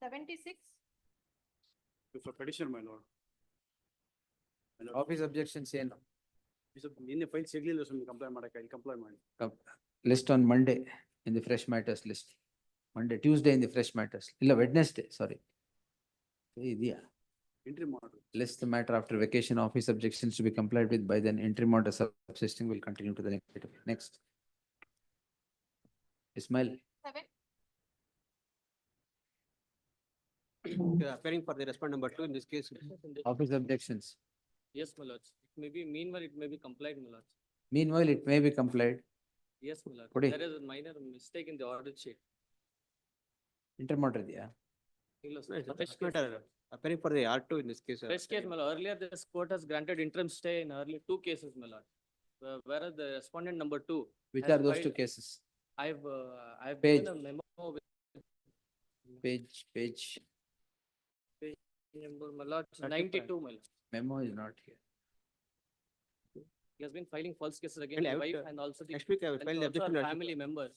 76. For petitioner, my lord. office objections ಏನು? ನಿನ್ನೆ file ಸಿಗ್ಲಿಲ್ಲ ಸುಮ್ಮನೆ complaint ಮಾಡಕ್ಕೆ ಇಲ್ಲಿ complaint ಮಾಡಿ. List on Monday in the fresh matters list. Monday, Tuesday in the fresh matters. ಇಲ್ಲ Wednesday, sorry. ಇದೆಯಾ? Interim order. List the matter after vacation, office objections to be complied with by then, interim order subsisting will continue to the next item. Next. Ismail, 7. Appearing for the respondent number 2 in this case. office objections. Yes, my lords. It may be, meanwhile, it may be complied, my lords. Meanwhile, it may be complied. Yes, my lord. Kodi. There is a minor mistake in the order sheet. Intermodal idea. Fresh matter appearing for the R2 in this case. Fresh case, my lord. Earlier, this court has granted interim stay in earlier 2 cases, my lord. Whereas the respondent number 2. Which has are those 2 filed- cases? I've Page. given a memo with Page. number, my lord, 92, my lord. Memo is not here. He has been filing false cases against the out, wife and also the Next week I will and file the also her objection. family members.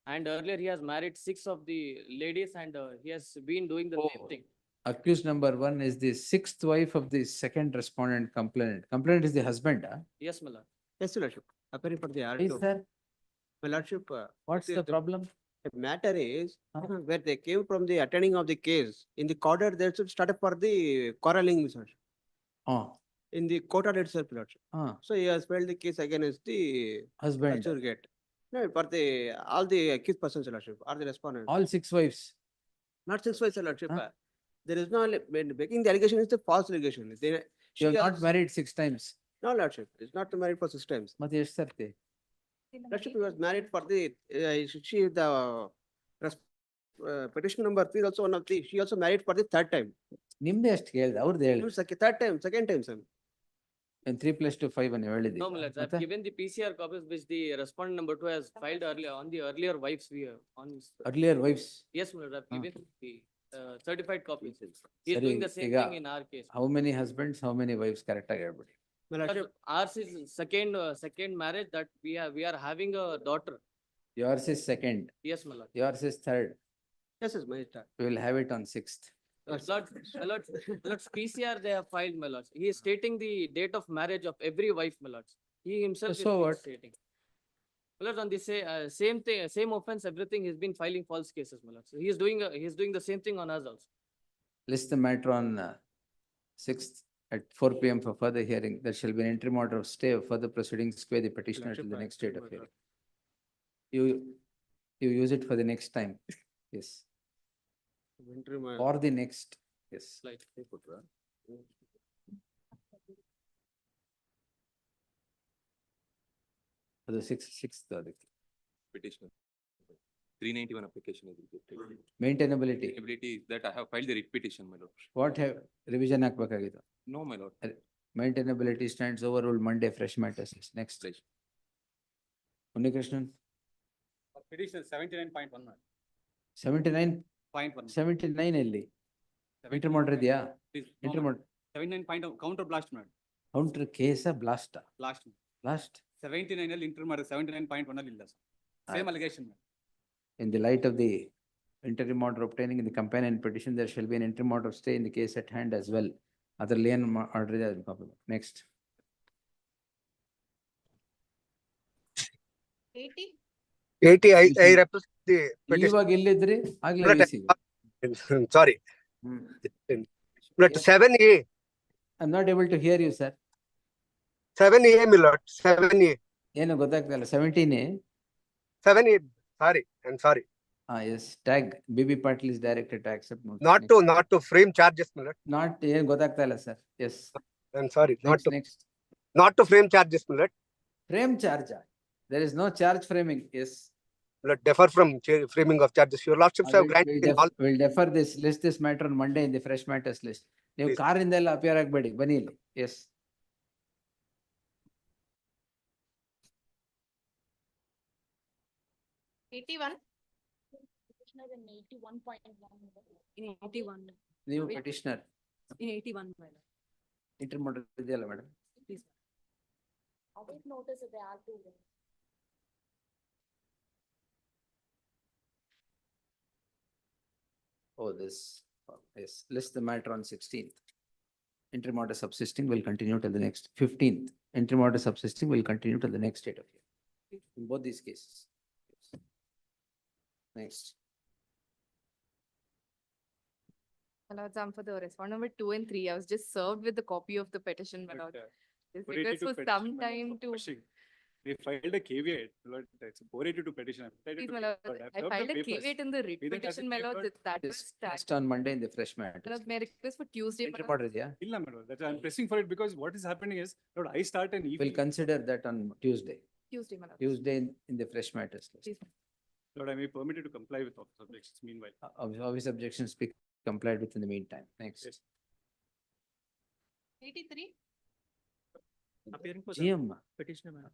And earlier he has married 6 of the ladies and he has been doing the same Oh. thing. Accused number 1 is the 6th wife of the second respondent complainant. Complainant is the husband, huh? Yes, my lord. Yes, your lordship, appearing for the Is R2. there? My lordship, What's the problem? the matter is Huh? where they came from the attending of the case. In the court order, they should start for the quarreling, Mr. Lordship. Oh, In the court order itself, your lordship. So he has filed the case against the husband. surrogate. No, for the, all the accused persons, your lordship, are the respondents. All 6 wives. Not 6 wives, your lordship. Huh? There is no, when making the allegation is the false allegation. They, You have not has- married 6 times. No, lordship, it's not married for 6 times. ಮತ್ತೆ ಎಷ್ಟು ಸರ್ತಿ? Lordship, he was married for the, she, the petition number 3 is also one of the, she also married for the 3rd time. ನಿಮ್ದು ಎಷ್ಟು ಕೇಳ್ದೆ? ಅವ್ರದ್ದು ಹೇಳಿ. Second time, sir. 3 plus 2, 5 ಅನ್ನು ಹೇಳಿದ್ದಿ. No, my lord. I've given the PCR copies which the respondent number 2 has filed earlier on the earlier wives on. Earlier wives. Yes, my lord. I've given the certified copies. He is ಸರಿ, doing the same ಈಗ thing in our case. how many husbands, how many wives correct ಆಗಿ ಹೇಳ್ಬಿಡಿ. My lordship, Ours is second marriage that we are having a daughter. Yours is second. Yes, my lord. Yours is third. yes, is my star. We will have it on 6th. My lord, PCR they have filed, my lord. He is stating the date of marriage of every wife, my lord. He himself So is what? stating. My lord, on the same thing, same offense, everything, he's been filing false cases, my lord. So he is doing the same thing on us also. List the matter on 6th at 4 PM for further hearing. There shall be an interim order of stay of further proceedings to the petitioner till the next date of hearing. You use it for the next time. Yes. For the next, yes. Like, ಅದು 6th ಅದಕ್ಕೆ. Petitioner. 391 application is rejected. Maintainability. Ability is that I have filed the writ petition, my lord. What have revision ಹಾಕ್ಬೇಕಾಗಿತ್ತು? No, my lord. Maintainability stands overruled Monday, fresh matters. Next. Fresh. Unnikrishnan, Petition 79.1. 79, 0.1. 79 ಎಲ್ಲಿ? Inter model ಇದೆಯಾ? Inter model. 79 counter blast, madam. Counter case blast. Blast. Blast. 79 ಅಲ್ಲಿ inter ಮಾಡಿ 79.1 ಅಲ್ಲಿ ಇಲ್ಲ sir. Same allegation. In the light of the interim order obtaining in the companion petition, there shall be an interim order of stay in the case at hand as well. Other lien order ಇದೆ ಅದನ್ನ copy ಮಾಡಿ. Next. 80. 80, I represent the petition. ಇವಾಗ ಎಲ್ಲಿದ್ರಿ? ಆಗ್ಲೇ VC. Sorry. But 7A, I'm not able to hear you, sir. 7A, my lord, 7A, ಏನು ಗೊತ್ತಾಗ್ತಿಲ್ಲ. 17A. 7A, sorry, I'm sorry. Yes, tag BB Patil is directed to accept motion. Not to frame charges, my lord. Not ಏನು ಗೊತ್ತಾಗ್ತಾ sir. Yes. I'm sorry, Next. not to frame charges, my lord. Frame charge. There is no charge framing. Yes. Let defer from framing of charges. Your lordships have granted in all. We'll defer this, list this matter on Monday in the fresh matters list. ನೀವು Please. ಕಾರಿಂದ ಎಲ್ಲ appear ಆಗಬೇಡಿ, ಬನ್ನಿ ಇಲ್ಲಿ. Yes. $81. In 81. ನೀವು petitioner. In 81. Inter model ಇದೆಯಲ್ಲ madam? Please. Notice of the R2. Oh, this, yes, list the matter on 16th. Interim order subsisting will continue till the next 15th. Interim order subsisting will continue till the next date of hearing. In both these cases. Yes. Next. My lords, for the respondent number 2 and 3, I was just served with the copy of the petition, my lord. This request for some time to. We filed a caveat, Lord, it's 482 petition. Please, my lord, I filed a caveat in the writ Within petition, my 30 lord, papers. that This was that. next on Monday in the fresh My matters. lord, may I request for Tuesday, my Interim lord? order ಇದೆಯಾ? Illa, madam, that I'm pressing for it because what is happening is, Lord, I start an We'll consider that on Tuesday. Tuesday, my lord. Tuesday in the fresh matters list. Please. Lord, I may be permitted to comply with office objections meanwhile. Obvious objections be complied with in the meantime. Next. Yes. 83. Appearing for the GM, petitioner, madam.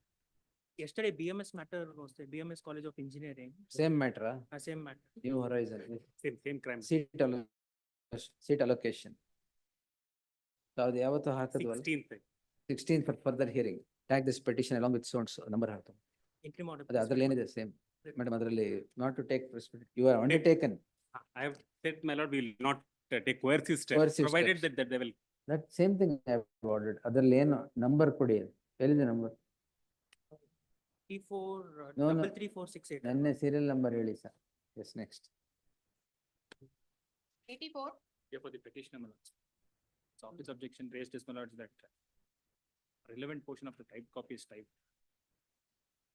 Yesterday BMS matter was the BMS College of Engineering. same matter, Same matter. New Horizon, Same crime. seat allocation. So ಅದು ಯಾವತ್ತು ಹಾಕಿದ್ವಲ್ಲ 16th. 16 for further hearing. Tag this petition along with so and so number ಹಾಕ್ತಾರೆ. Interim order. ಅದೇ ಅದ್ರಲ್ಲಿ ಏನಿದೆ same madam ಅದರಲ್ಲಿ not to take you are undertaken. I have said, my lord, we will not take coercive steps, Coercive provided steps. that they will. That same thing I have ordered. ಅದ್ರಲ್ಲಿ ಏನು number ಕೊಡಿ ಎಲ್ಲಿದೆ number T4 No, no. 33468. ನನ್ನ serial number ಹೇಳಿ ಸರ್. Yes next 84. Here for the petitioner, my lords. So office objection raised is, my lords, that relevant portion of the typed copy is typed.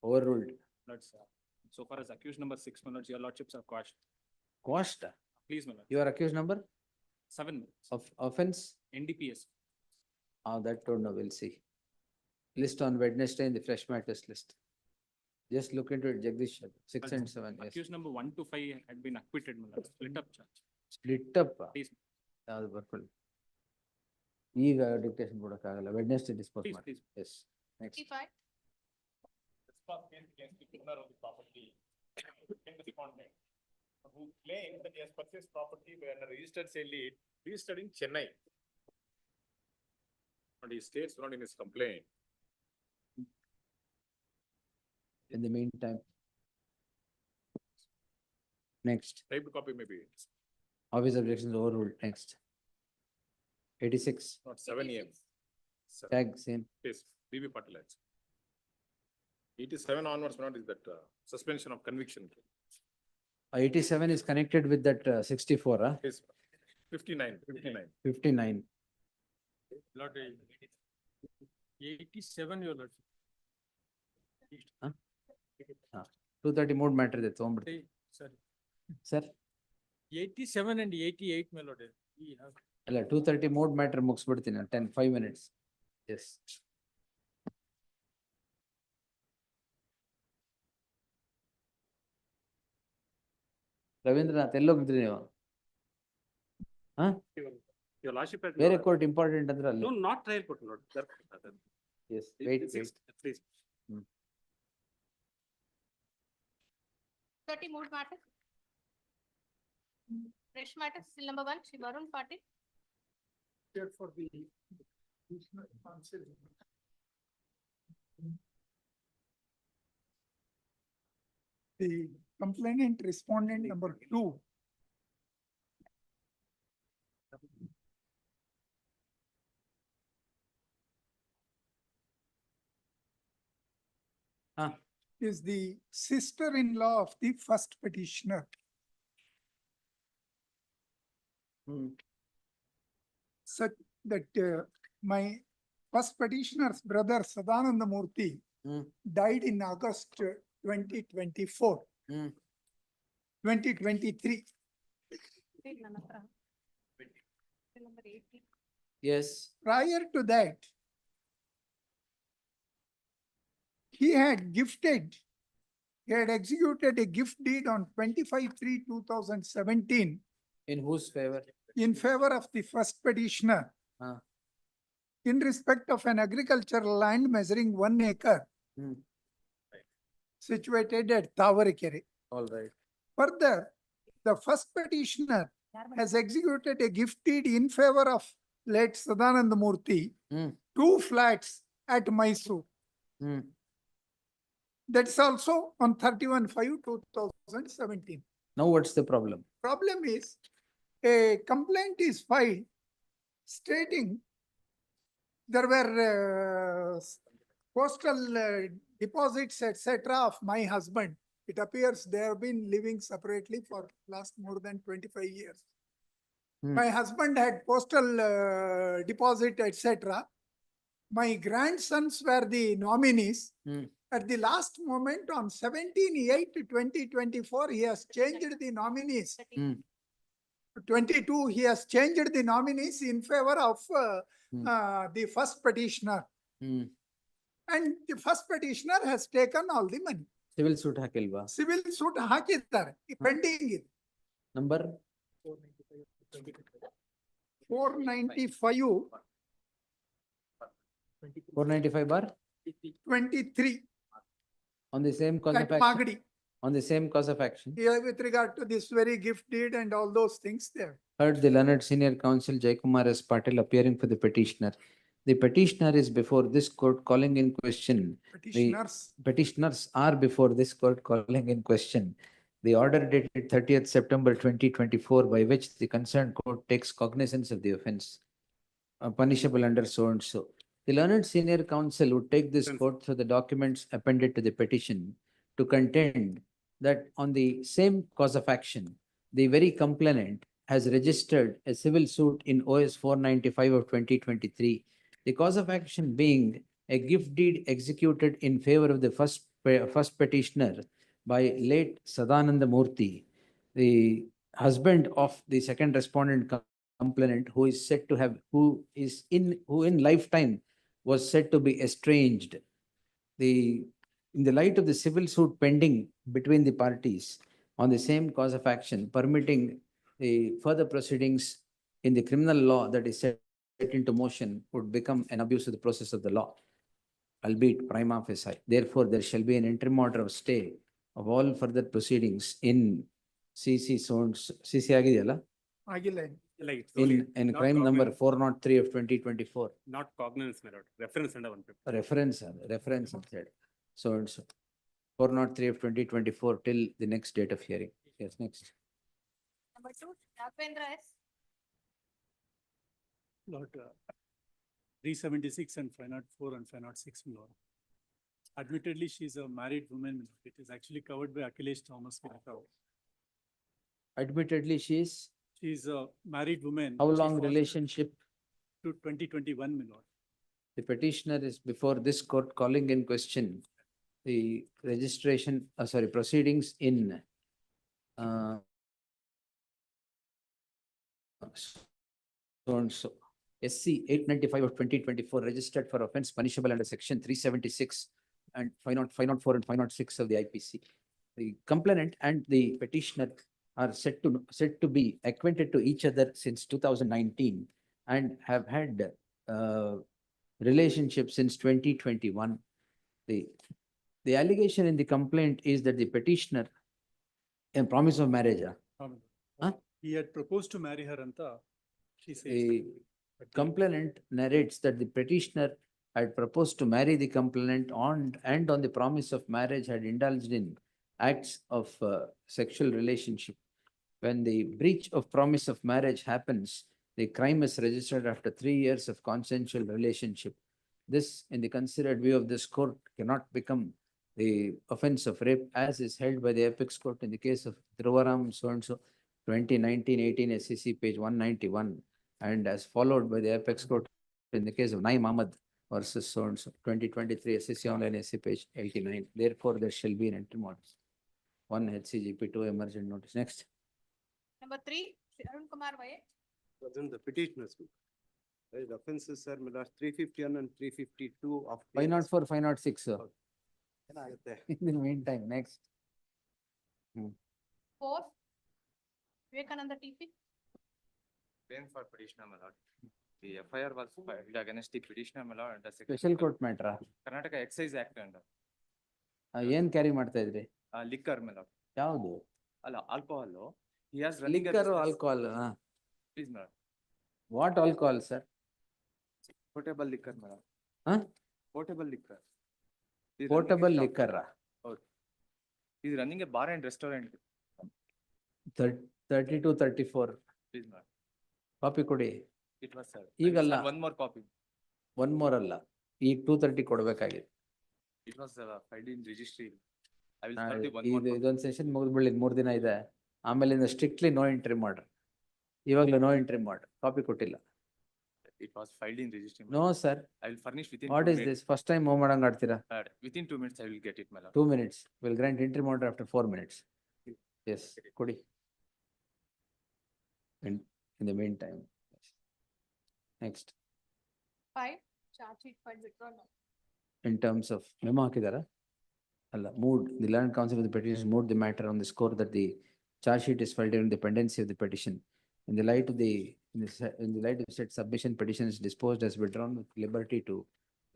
overruled. Lords, so far as accused number 6, my lords, your lordships are quashed. Quashed. Please, my lord. Your accused number 7 minutes. of offense? NDPS. That don't know, we'll see. List on Wednesday in the fresh matters list. Just look into it, Jagdish, 6 and 7, yes. Accused number 1 to 5 had been acquitted, my lord. Split up charge. Split up. Please. ಯಾವ್ದು ಬರ್ಕೊಳ್ಳಿ. ಈಗ dictation ಕೊಡಕ್ಕಾಗಲ್ಲ, Wednesday dispose Please, ಮಾಡಿ. please. Yes next 55. Against the owner of the property in the respondent who claims that he has purchased property by a registered sale deed registered in Chennai. But he states not in his complaint. in the meantime. Next, Typed copy may be obvious objections overruled. Next. 86, not 7 AM. tag same. Yes, BB Patil. 87 onwards, not is that suspension of conviction. 87 is connected with that 64, Yes, 59. 59. Lord, 87 your lordship. 230 mode matter ಇದೆ ತಗೊಂಡ್ಬಿಡ್ತೀನಿ. Sorry. Sir, 87 and 88 my lord. We have ಅಲ್ಲ 230 mode matter ಮುಗಿಸ್ಬಿಡ್ತೀನಿ 5 minutes. Yes. Ravindranath ಎಲ್ಲೋಗಿದ್ರಿ ನೀವು? Your lordship has. ಬೇರೆ court important ಅಂದ್ರೆ ಅಲ್ಲಿ. No, not trial court, lord. Yes, wait. Please. 30 mood matter. Fresh matter, still number 1, Shri Varun Patil. For the complainant respondent number 2. Is the sister-in-law of the first petitioner. Such that my first petitioner's brother Sadananda Murthy died in August 2024. 2023. Number 80. Yes. Prior to that, he had executed a gift deed on 25/3/2017 In whose favor? in favor of the first petitioner in respect of an agricultural land measuring 1 acre situated at Tavarikere. All right. Further, the first petitioner has executed a gift deed in favor of late Sadananda Murthy, 2 flats at Mysore. That's also on 31/5/2017. Now what's the problem? Problem is, a complaint is filed stating there were postal deposits, etc. of my husband. It appears they have been living separately for last more than 25 years. My husband had postal deposit, etc. My grandsons were the nominees. At the last moment, on 17/8/2024, he has changed the nominees. 22, he has changed the nominees in favor of the first petitioner. And the first petitioner has taken all the money. Civil suit ಹಾಕಿಲ್ವಾ? Civil suit ಹಾಕಿದ್ದಾರೆ, pending ಇದೆ. Number 495 495 bar 23 on the same cause at of action. Magadi. On the same cause of action. Yeah, with regard to this very gift deed and all those things there. Heard the learned senior counsel Jaikumar S. Patil appearing for the petitioner. The petitioner is before this court calling in question. Petitioners. Petitioners are before this court calling in question the order dated 30th September 2024 by which the concerned court takes cognizance of the offence punishable under so and so. The learned senior counsel would take this court through the documents appended to the petition to contend that on the same cause of action, the very complainant has registered a civil suit in OS 495 of 2023. The cause of action being a gift deed executed in favor of the first petitioner by late Sadananda Murthy, the husband of the second respondent complainant, who is said to have, who in lifetime was said to be estranged. In the light of the civil suit pending between the parties on the same cause of action, permitting the further proceedings in the criminal law that is set into motion would become an abuse of the process of the law, albeit prima facie. Therefore, there shall be an interim order of stay of all further proceedings in CC zones. CC agidiyalla? Agilla. Like it's only In not crime number cognizance- 403 of 2024. Not cognizance, my lord. Reference under 150. Reference said. So and so. 403 of 2024 till the next date of hearing. Yes, next. Number 2, Yapendra S. Lot 376 and 504 and 506, my lord. Admittedly, she is a married woman. My lord. It is actually covered by Akhilesh Thomas. My lord. Admittedly, she is, She is a married woman. how She long falls relationship? To 2021, my lord. The petitioner is before this court calling in question the registration, proceedings in so and so. SC 895 of 2024 registered for offence punishable under section 376 and 504 and 506 of the IPC. The complainant and the petitioner are said to be acquainted to each other since 2019 and have had relationship since 2021. The allegation in the complaint is that the petitioner, a promise of marriage. Huh? He had proposed to marry her, anta. She says. The complainant narrates that the petitioner had proposed to marry the complainant and on the promise of marriage had indulged in acts of sexual relationship. When the breach of promise of marriage happens, the crime is registered after 3 years of consensual relationship. This, in the considered view of this court, cannot become the offense of rape as is held by the apex court in the case of Thiruvaram so-and-so 2019-18 SCC page 191 and as followed by the apex court in the case of Naim Ahmad versus so-and-so 2023 SCC online SC page 89. Therefore, there shall be an interim order. 1 HCGP 2 emergent notice. Next. Number 3, Arun Kumar Y. Present the petitioners. The offenses are 351 and 352 of. 504, 506, sir. ಏನಾಗುತ್ತೆ? In the meantime, next. 4, Vivekananda TP. Claim for petitioner, my lord. The FIR was filed against the petitioner, my lord, under Special court matter. Karnataka Excise Act under. ಏನ್ carry ಮಾಡ್ತಾ ಇದ್ರಿ? Liquor, my lord. ಯಾವುದು? Alla, alcohol. He has running a Liquor or business. alcohol? Please, my lord. What alcohol, sir? Portable liquor, my lord. Huh? Portable liquor. He's running a Portable shop. liquor. He's running a bar and restaurant. 32, 34. Please, my lord. Copy ಕೊಡಿ. It was, sir. ಈಗಲ್ಲ. One more copy. One more ಅಲ್ಲ. ಈಗ 230 ಕೊಡ್ಬೇಕಾಗಿದೆ. It was filed in registry. I will serve the one more. ಇದೊಂದು session ಮುಗಿದ್ಬಿಡ್ಲಿ 3 ದಿನ ಇದೆ. ಆಮೇಲಿಂದ strictly no entry ಮಾಡ್ರಿ. ಇವಾಗಲೂ ನೋ ಎಂಟ್ರಿ ಮಾಡ್ರಿ. ಕಾಪಿ ಕೊಟ್ಟಿಲ್ಲ. It was filed in registry. No, sir. I will furnish within. What 2 is minutes. this? First time move ಮಾಡಂಗ್ ಆಡ್ತೀರಾ? Within 2 minutes, I will get it, my lord. 2 minutes. We'll grant interim order after 4 minutes. Yes, ಕೊಡಿ. In the meantime. Next. 5, charge sheet filed withdrawal. In terms of memo ಹಾಕಿದಾರ? Moved, the learned counsel of the petition moved the matter on the score that the charge sheet is filed during the pendency of the petition. In the light of said submission, petition is disposed as withdrawn with liberty to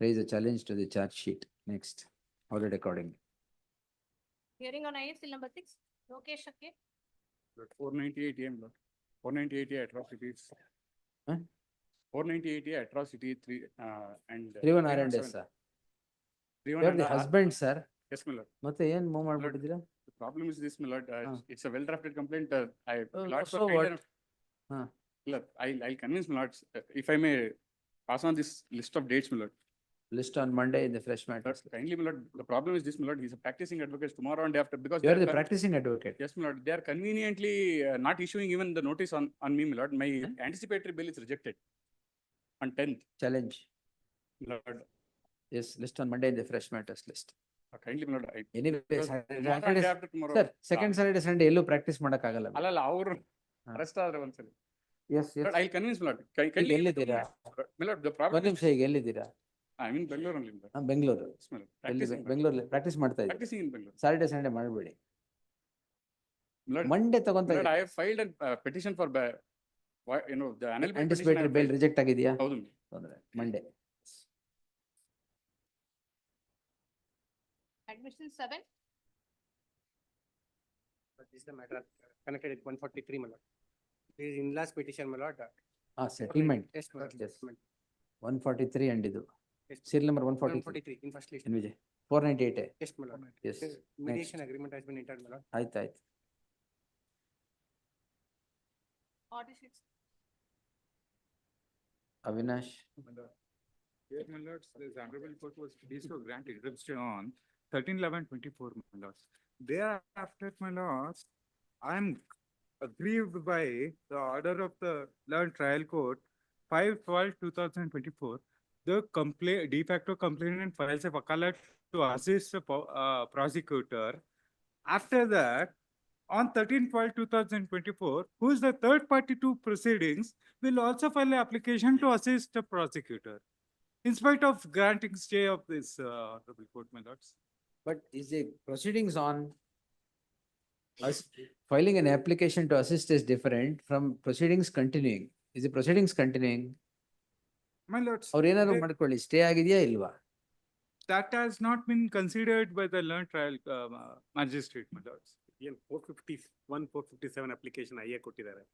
raise a challenge to the charge sheet. Next, ordered accordingly. Hearing on ISL number 6, Lokesh Shakke. 498 AM, Lord. 498 atrocities. Huh? 498 atrocity, and. 3-1 R&S, sir. You are the husband, sir. Yes, my lord. ಮತ್ತೆ ಏನ್ move ಮಾಡ್ಬಿಟ್ಟಿದ್ದೀರಾ? The problem is this, my lord, it's a well drafted complaint, lots so of. what? Look, I'll convince my lords, if I may pass on this list of dates, my lord. List on Monday in the fresh matter. Kindly, my lord, the problem is this, my lord, he's a practicing advocate tomorrow and after, because. You are they the practicing advocate. Yes, my lord, they are conveniently not issuing even the notice on me, my lord. My anticipatory bill is rejected on 10th. Challenge. Lord, Yes, list on Monday in the fresh matters list. kindly, my lord. Anyway, because tomorrow and after tomorrow. sir, second Saturday, Sunday ಎಲ್ಲೂ practice ಮಾಡಕ್ಕಾಗಲ್ಲ. ಅಲ್ಲಲ್ಲ ಅವರು arrest ಆದ್ರೆ ಒಂದ್ಸಲಿ. Yes, yes. I'll convince my lord. ಈಗ ಎಲ್ಲಿದ್ದೀರಾ? My lord, the problem. ಒಂದ್ ನಿಮಿಷ, ಈಗ ಎಲ್ಲಿದ್ದೀರಾ? I'm in Bangalore only. Bengaluru. Yes, my lord. Practicing. ಬೆಂಗಳೂರಲ್ಲಿ ಪ್ರಾಕ್ಟೀಸ್ ಮಾಡ್ತಾ ಇದ್ದೀರಾ? Practicing in Bangalore. Saturday, Sunday ಮಾಡಬೇಡಿ. My lord, Monday ತಗೊಂತ my lord, I have filed a petition for, the anticipatory bail reject ಆಗಿದೆಯಾ? ಹೌದು. Monday. Admission 7. This is the matter connected with 143, my lord. This is in-laws petition, my lord. Settlement. Yes, my lord. Yes. Settlement. 143 and ಇದು. Yes, Serial number 143. 143 in first list. In Vijay. 498. Yes, my lord. Yes. Mediation agreement has been entered, my lord. ಆಯ್ತು. Order sheets. Avinash. Yes, my lords, this honorable court was pleased to grant exemption on 13/11/24, my lords. Thereafter, my lords, I am aggrieved by the order of the learned trial court 5/12/2024. The de facto complainant files a wakalat to assist the prosecutor. After that, on 13/12/2024, who is the third party to proceedings, will also file an application to assist the prosecutor. In spite of granting stay of this honorable court, my lords. But is the proceedings on us filing an application to assist is different from proceedings continuing? Is the proceedings continuing? My lords. ಅವ್ರು ಏನಾದ್ರು ಮಾಡ್ಕೊಳ್ಳಿ, stay ಆಗಿದೆಯಾ ಇಲ್ವಾ? That has not been considered by the learned trial magistrate, my lords. 457 application IA ಕೊಟ್ಟಿದ್ದಾರೆ.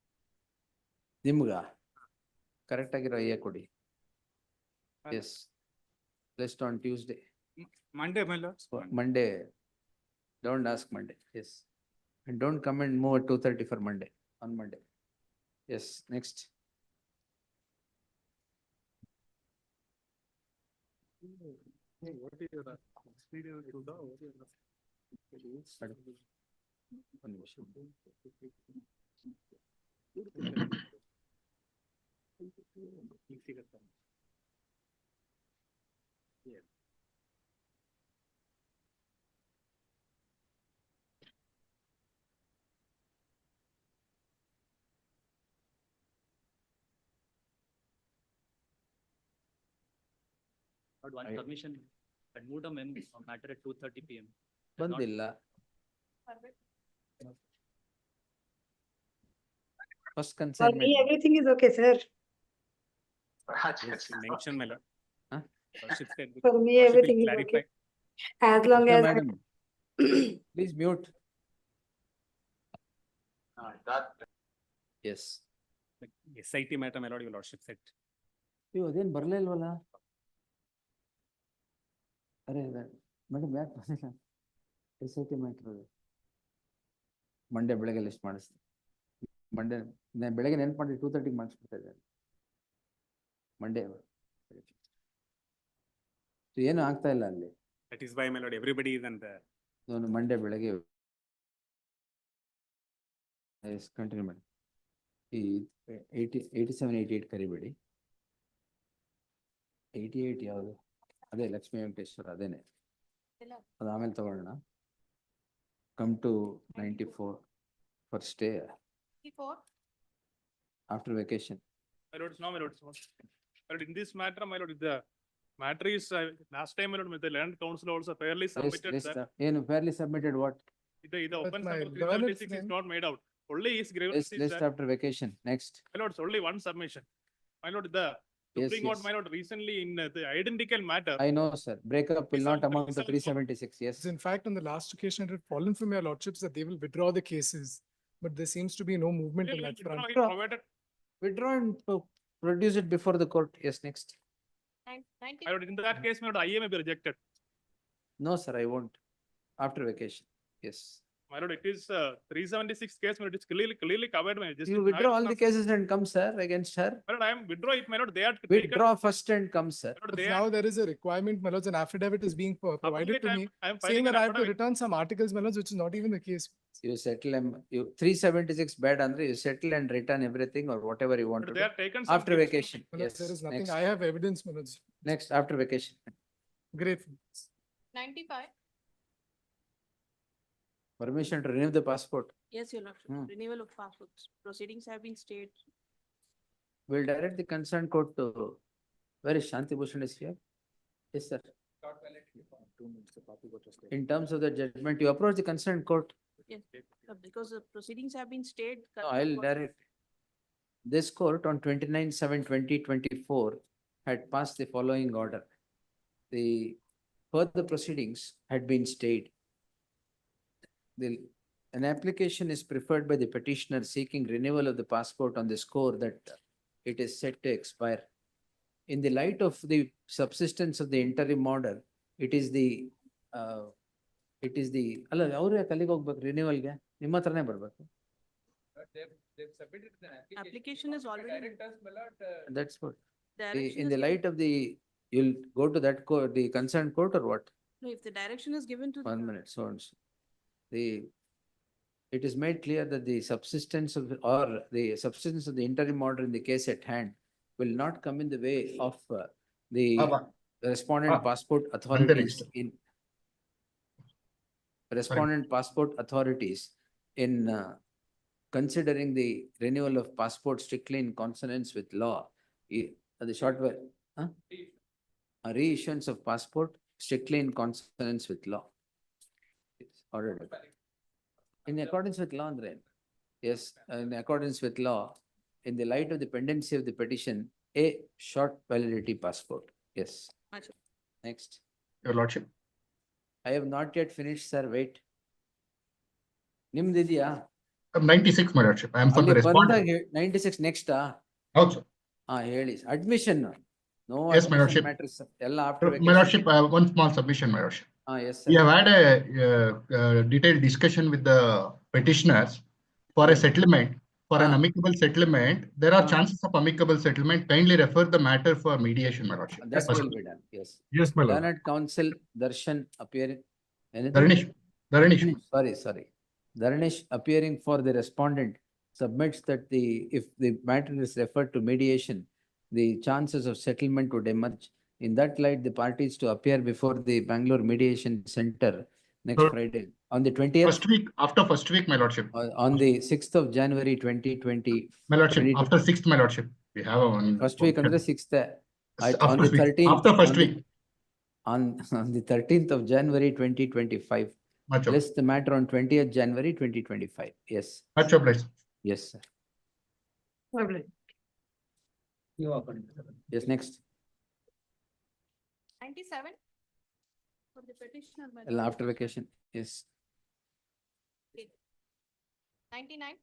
ನಿಮ್ಗ correct ಆಗಿರೋ ಅಯ್ಯ ಕೊಡಿ. Yes. List on Tuesday. Monday, my lords. Monday. Don't ask Monday. Yes. And don't come and move at 2:30 for Monday, on Monday. Yes, next. What is your experience to the? One ನಿಮಿಷ. One permission, I moved a matter at 2:30 PM. ಬಂದಿಲ್ಲ. First For me, consignment. everything is okay, sir. Mention, my lord. Huh? For me, everything is okay. As long Okay, as. madam. Please mute. Yes. SIT matter, my lord, your lordship said. ಅಯ್ಯೋ ಅದೇನ್ ಬರ್ಲೇ ಇಲ್ವಲ್ಲ? ಅರೆ madam ಯಾಕೆ ಬಂದಿಲ್ಲ? SIT matter Monday ಬೆಳಗ್ಗೆ list ಮಾಡಿಸ್ತೀನಿ. Monday ಬೆಳಗ್ಗೆ ನೆನ್ಪು ಮಾಡಿ 2:30 ಮಾಡಿಸ್ಬಿಡ್ತಾ ಇದ್ದಾರೆ. ಮಂಡೇ ಏನು ಆಗ್ತಾ ಇಲ್ಲ ಅಲ್ಲಿ. That is why, my lord, everybody is on the. Monday ಬೆಳಗ್ಗೆ ಕಂಟಿನ್ಯೂ ಮಾಡಿ. ಈ 87, 88 ಕರಿಬೇಡಿ. 88 ಯಾವುದು? ಅದೇ ಲಕ್ಷ್ಮೀ ವೆಂಕಟೇಶ್ವರ, ಅದೇನೆ. ಅದು ಆಮೇಲೆ ತಗೊಳ್ಳೋಣ. Come to 94 for stay 54. after vacation. My lord, no, my lord. My lord, in this matter, my lord, the Matter is, last time, my lord, the land council also fairly submitted that. fairly submitted what? The offense my number learned 376 is friend- not made out. Only his grievance List, is list that, after vacation, next. my lord, it's only one submission. My lord, the Yes, Supreme Court, yes. my lord, recently in the identical matter. I know, sir, breakup will not amount to 374. 376, yes. In fact, on the last occasion, it had fallen from your lordships that they will withdraw the cases, but there seems to be no movement on that front. Provided, Withdraw and produce it before the court, yes, next. 90. my lord, in that case, my lord, IA may be rejected. No, sir, I won't, after vacation, yes. My lord, it is 376 case, my lord, it's clearly covered. My lord. You withdraw all the cases and come, sir, against her. My lord, I am withdraw it, my lord, they are. Withdraw first and come, sir. My lord, But they now are. there is a requirement, my lords, an affidavit is being provided to me, I am saying filing that an I have to affidavit. return some articles, my lords, which is not even the case. You settle, you 376 bad, Andre, you settle and return everything or whatever you want to But they do. are taken. some After gifts. vacation, My lords, there yes, is nothing. next, I have evidence, my lords. next, after vacation. Grateful. 95. Permission to renew the passport. Yes, your lordship. Hmm. Renewal of passports. Proceedings have been stayed. We'll direct the concerned court to, where is Shanti Bhushan is here? Yes, sir. In terms of the judgment, you approach the concerned court. Yes, because the proceedings have been stayed. No, I'll direct. This court on 29/7/2024 had passed the following order. The further proceedings had been stayed. An application is preferred by the petitioner seeking renewal of the passport on the score that it is set to expire. In the light of the subsistence of the interim order, it is the, ಅಲ್ಲ ಅವ್ರು ಯಾಕೆ ಅಲ್ಲಿಗೆ ಹೋಗ್ಬೇಕು ರಿನ್ಯೂವಲ್ಗೆ ನಿಮ್ಮ ಹತ್ರನೇ ಬರ್ಬೇಕು. Application is already. That's what. Direction In is the given- light of you'll go to that court, the concerned court or what? No, if the direction is given to. 1 minute, so and so. It is made clear that the subsistence of the interim order in the case at hand will not come in the way of the respondent passport authorities in considering the renewal of passport strictly in consonance with law. The short way, a reissuance of passport strictly in consonance with law. It's ordered. In accordance with law, Andre. Yes, in accordance with law, in the light of the pendency of the petition, a short validity passport. Yes. Achha. Next. Your lordship. I have not yet finished, sir. Wait. ನಿಮ್ದಿದ್ಯಾ? 96, my lordship. I am for the respondent. 96 next. Also. ಹೇಳಿ. Admission. No Yes, my admission lordship. matters. ಎಲ್ಲ after My vacation. lordship, I have one small submission, my lordship. Yes, We sir. have had a detailed discussion with the petitioners for a settlement, for an amicable settlement. There are chances of amicable settlement. Kindly refer the matter for mediation, my lordship. That will be done. Yes. Yes, my lord. Learned counsel Darshan appearing. Dharnesh. Sorry. Dharnesh appearing for the respondent submits that if the matter is referred to mediation, the chances of settlement would emerge. In that light, the parties to appear before the Bangalore Mediation Center next Friday on the 20th. After first week, my lordship. On the 6th of January 2020. My lordship, after 6th, my lordship. We have one. First week under 6th. On the 13th. After first week. On the 13th of January 2025. List the matter on 20th January 2025. Yes. Much obliged. Yes, sir. Yes, next. 97. For the petitioner. my Well, lord. after vacation. Yes. 99.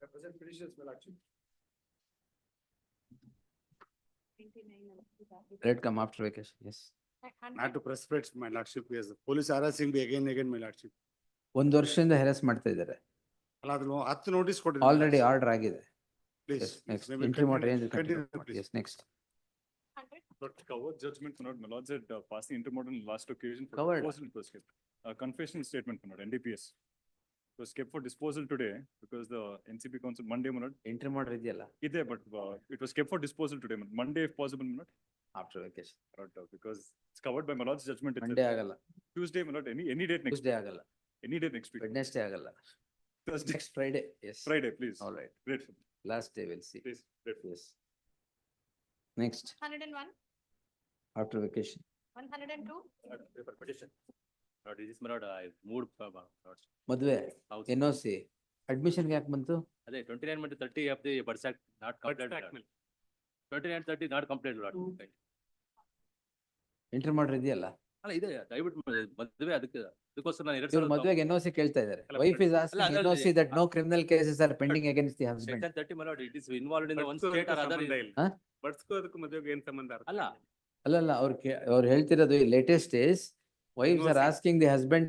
Represent petitioners, my lordship. 99. Let come after vacation. Yes. Not to precipitate, my lordship, yes. Police harassing me again, my lordship. 1 ವರ್ಷದಿಂದ harass ಮಾಡ್ತಾ ಇದ್ದಾರೆ. ಅಲ್ಲ ಅದು 10 notice ಕೊಟ್ಟಿದ್ದೀನಿ. Already order ಆಗಿದೆ. Please, Yes, next. maybe Interim order continue, ಏನು continue. please. Yes, next. But covered judgment, my lord said passing intermodal last occasion. For Covered. disposal it was kept. Confession statement, my lord, NDPS. It was kept for disposal today because the NCP council Monday, my lord. Interim order ಇದೆಯಲ್ಲ. ಇದೆ, but it was kept for disposal today, Monday if possible, my lord. After vacation. Because it's covered by my lord's judgment. itself. Monday ಆಗಲ್ಲ. Tuesday, my lord, any date next. Tuesday ಆಗಲ್ಲ. Any day next week. Wednesday ಆಗಲ್ಲ. Thursday. Next Friday. Yes. Friday, please. All right. Grateful. Last day we'll see. Please, grateful. Yes. Next. 101. after vacation. 102. Petition. Lord, this is my lord, I moved, lords. ಮದ್ವೆ, House. NOC, admission ಯಾಕೆ ಬಂತು? ಅದೇ 29 ಮತ್ತು 30 of the birth act not completed. 29 30 not completed, lord. Right. Enter ಮಾಡ್ರಿ ಇದೆಯಲ್ಲ? ಅಲ್ಲ ಇದೆ ದಯವಿಟ್ಟು ಮದುವೆ ಅದಕ್ಕೋಸ್ಕರ ನಾನು ಇವ್ರು ಮದ್ವೆಗೆ NOC ಕೇಳ್ತಾ ಇದ್ದಾರೆ. Wife is asking NOC that no criminal cases are pending against the husband. Section 30 my lord, it is involved in the one state or other. ಬಡ್ಸ್ಕೋದಕ್ಕೂ ಮದುವೆಗೆ ಏನ್ ಸಂಬಂಧ? ಅಲ್ಲ ಅಲ್ಲಲ್ಲ ಅವ್ರು ಹೇಳ್ತಿರೋದು latest is wives are asking the husband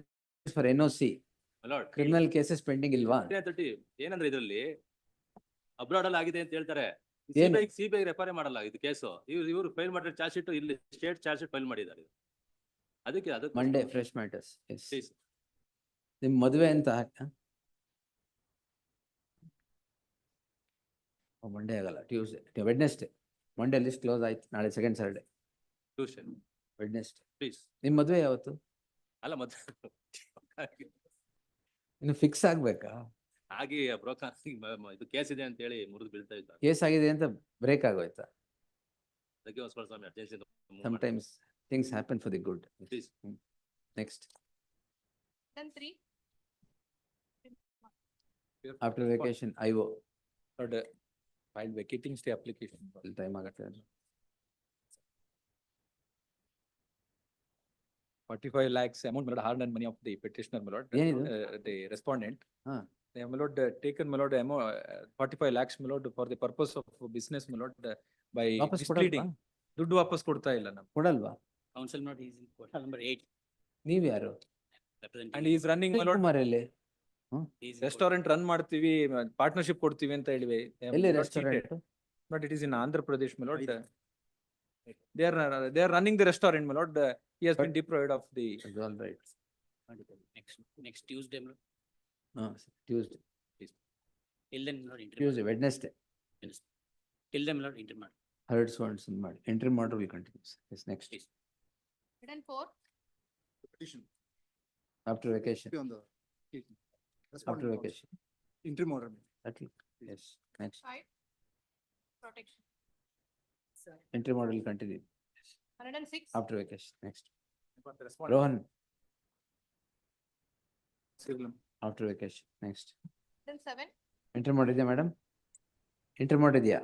for NOC. my lord, Criminal cases pending ಇಲ್ವಾ? 30 ಏನಂದ್ರೆ ಇದರಲ್ಲಿ ಅಬ್ರಾಡ್ ಅಲ್ಲಿ ಆಗಿದೆ ಅಂತ ಹೇಳ್ತಾರೆ. ಏನು? ಸಿಬಿಐ ರೆಫರ್ ಮಾಡಲ್ಲ ಇದು ಕೇಸು. ಇವರು ಫೈಲ್ ಮಾಡಿರೋ ಚಾರ್ಜ್ ಶೀಟ್ ಇಲ್ಲಿ ಸ್ಟೇಟ್ ಚಾರ್ಜ್ ಶೀಟ್ ಫೈಲ್ ಮಾಡಿದ್ದಾರೆ. ಅದಕ್ಕೆ Monday fresh matters. Yes. Please. ನಿಮ್ ಮದ್ವೆ ಅಂತ ಮಂಡೇ ಆಗಲ್ಲ, Tuesday, Wednesday. Monday list close ಆಯ್ತು, ನಾಳೆ second Saturday. Tuition Wednesday. Please. ನಿಮ್ ಮದ್ವೆ ಯಾವತ್ತು? ಅಲ್ಲ ಮತ್ತೆ ಇನ್ನು ಫಿಕ್ಸ್ ಆಗ್ಬೇಕಾ? ಹಾಗೆ ಬ್ರೋಕರ್ ಇದು ಕೇಸ್ ಇದೆ ಅಂತ ಹೇಳಿ ಮುರಿದು ಬೀಳ್ತಾ ಇದ್ದಾರೆ. ಕೇಸ್ ಆಗಿದೆ ಅಂತ ಬ್ರೇಕ್ ಆಗೋಯ್ತಾ? ಅದಕ್ಕೆ ಹೊಸ ಸ್ವಾಮಿ urgency. Sometimes things happen for the good. Please. Next. Then 3. After vacation, IO. While vacating stay application. Time ಆಗುತ್ತೆ. 45 lakhs amount, my lord, hard earned money of the petitioner, my lord. ಏನಿದು? The respondent. ಹಾ. They have, my lord, taken, my lord, 45 lakhs, my lord, for the purpose of business, my lord, by ವಾಪಸ್ displeading. ಕೊಡಲ್ವಾ? ದುಡ್ಡು ವಾಪಸ್ ಕೊಡ್ತಾ ಇಲ್ಲ ನಮ್ಗೆ. ಕೊಡಲ್ವಾ? Council not is in question number 8. ನೀವ್ ಯಾರು? And he is running, my lord, Kumar ಎಲ್ಲಿ? restaurant run ಮಾಡ್ತೀವಿ, partnership ಕೊಡ್ತೀವಿ ಅಂತ ಹೇಳಿವೆ. They have, ಎಲ್ಲಿ my lord, cheated. Restaurant? But it is in Andhra Pradesh, my lord. They are running the restaurant, my lord. He has been deprived of the. All right. Next Tuesday, my lord. Tuesday. Till then, my lord, Tuesday, Wednesday. Till then, my lord, intermarriage. Heard once in ಮಾಡಿ. Entry model will continue. Yes, next. 104. Petition. After vacation. On the. After vacation. Interim order. Settle. Yes, next. 5. Protection. Entry model will continue. 106. After vacation. Next. Rohan. After vacation. Next. Then 7. Entry model ಇದೆಯಾ madam? Entry model ಇದೆಯಾ?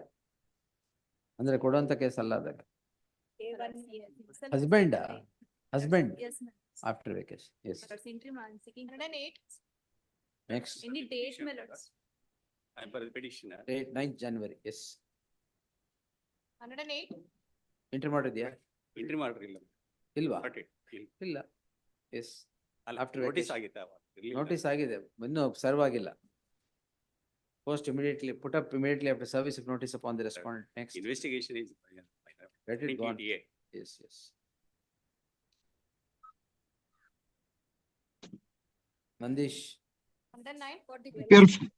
ಅಂದ್ರೆ ಕೊಡುವಂತ case ಅಲ್ಲ ಅದಾಗ. Husband. Husband. Yes, ma'am. After vacation. Yes. That's interim, I'm seeking. 108. Next. Any date, my lords? I'm for the petitioner. Date 9th January. Yes. 108. Entry model ಇದೆಯಾ? Entry ಮಾಡ್ರಿ ಇಲ್ಲ. ಇಲ್ವಾ? Got it. ಇಲ್ಲ. Yes. ಅಲ್ಲ After notice vacation. ಆಗಿತ್ತು ಅವಾಗ. ಇರ್ಲಿಲ್ಲ. Notice ಆಗಿದೆ. ಇನ್ನೂ ಸರ್ವ್ ಆಗಿಲ್ಲ. Post immediately, put up immediately after service if notice upon the respondent. Next. Investigation is. Let it go on. NDPS. Yes, yes. Nandish. 109.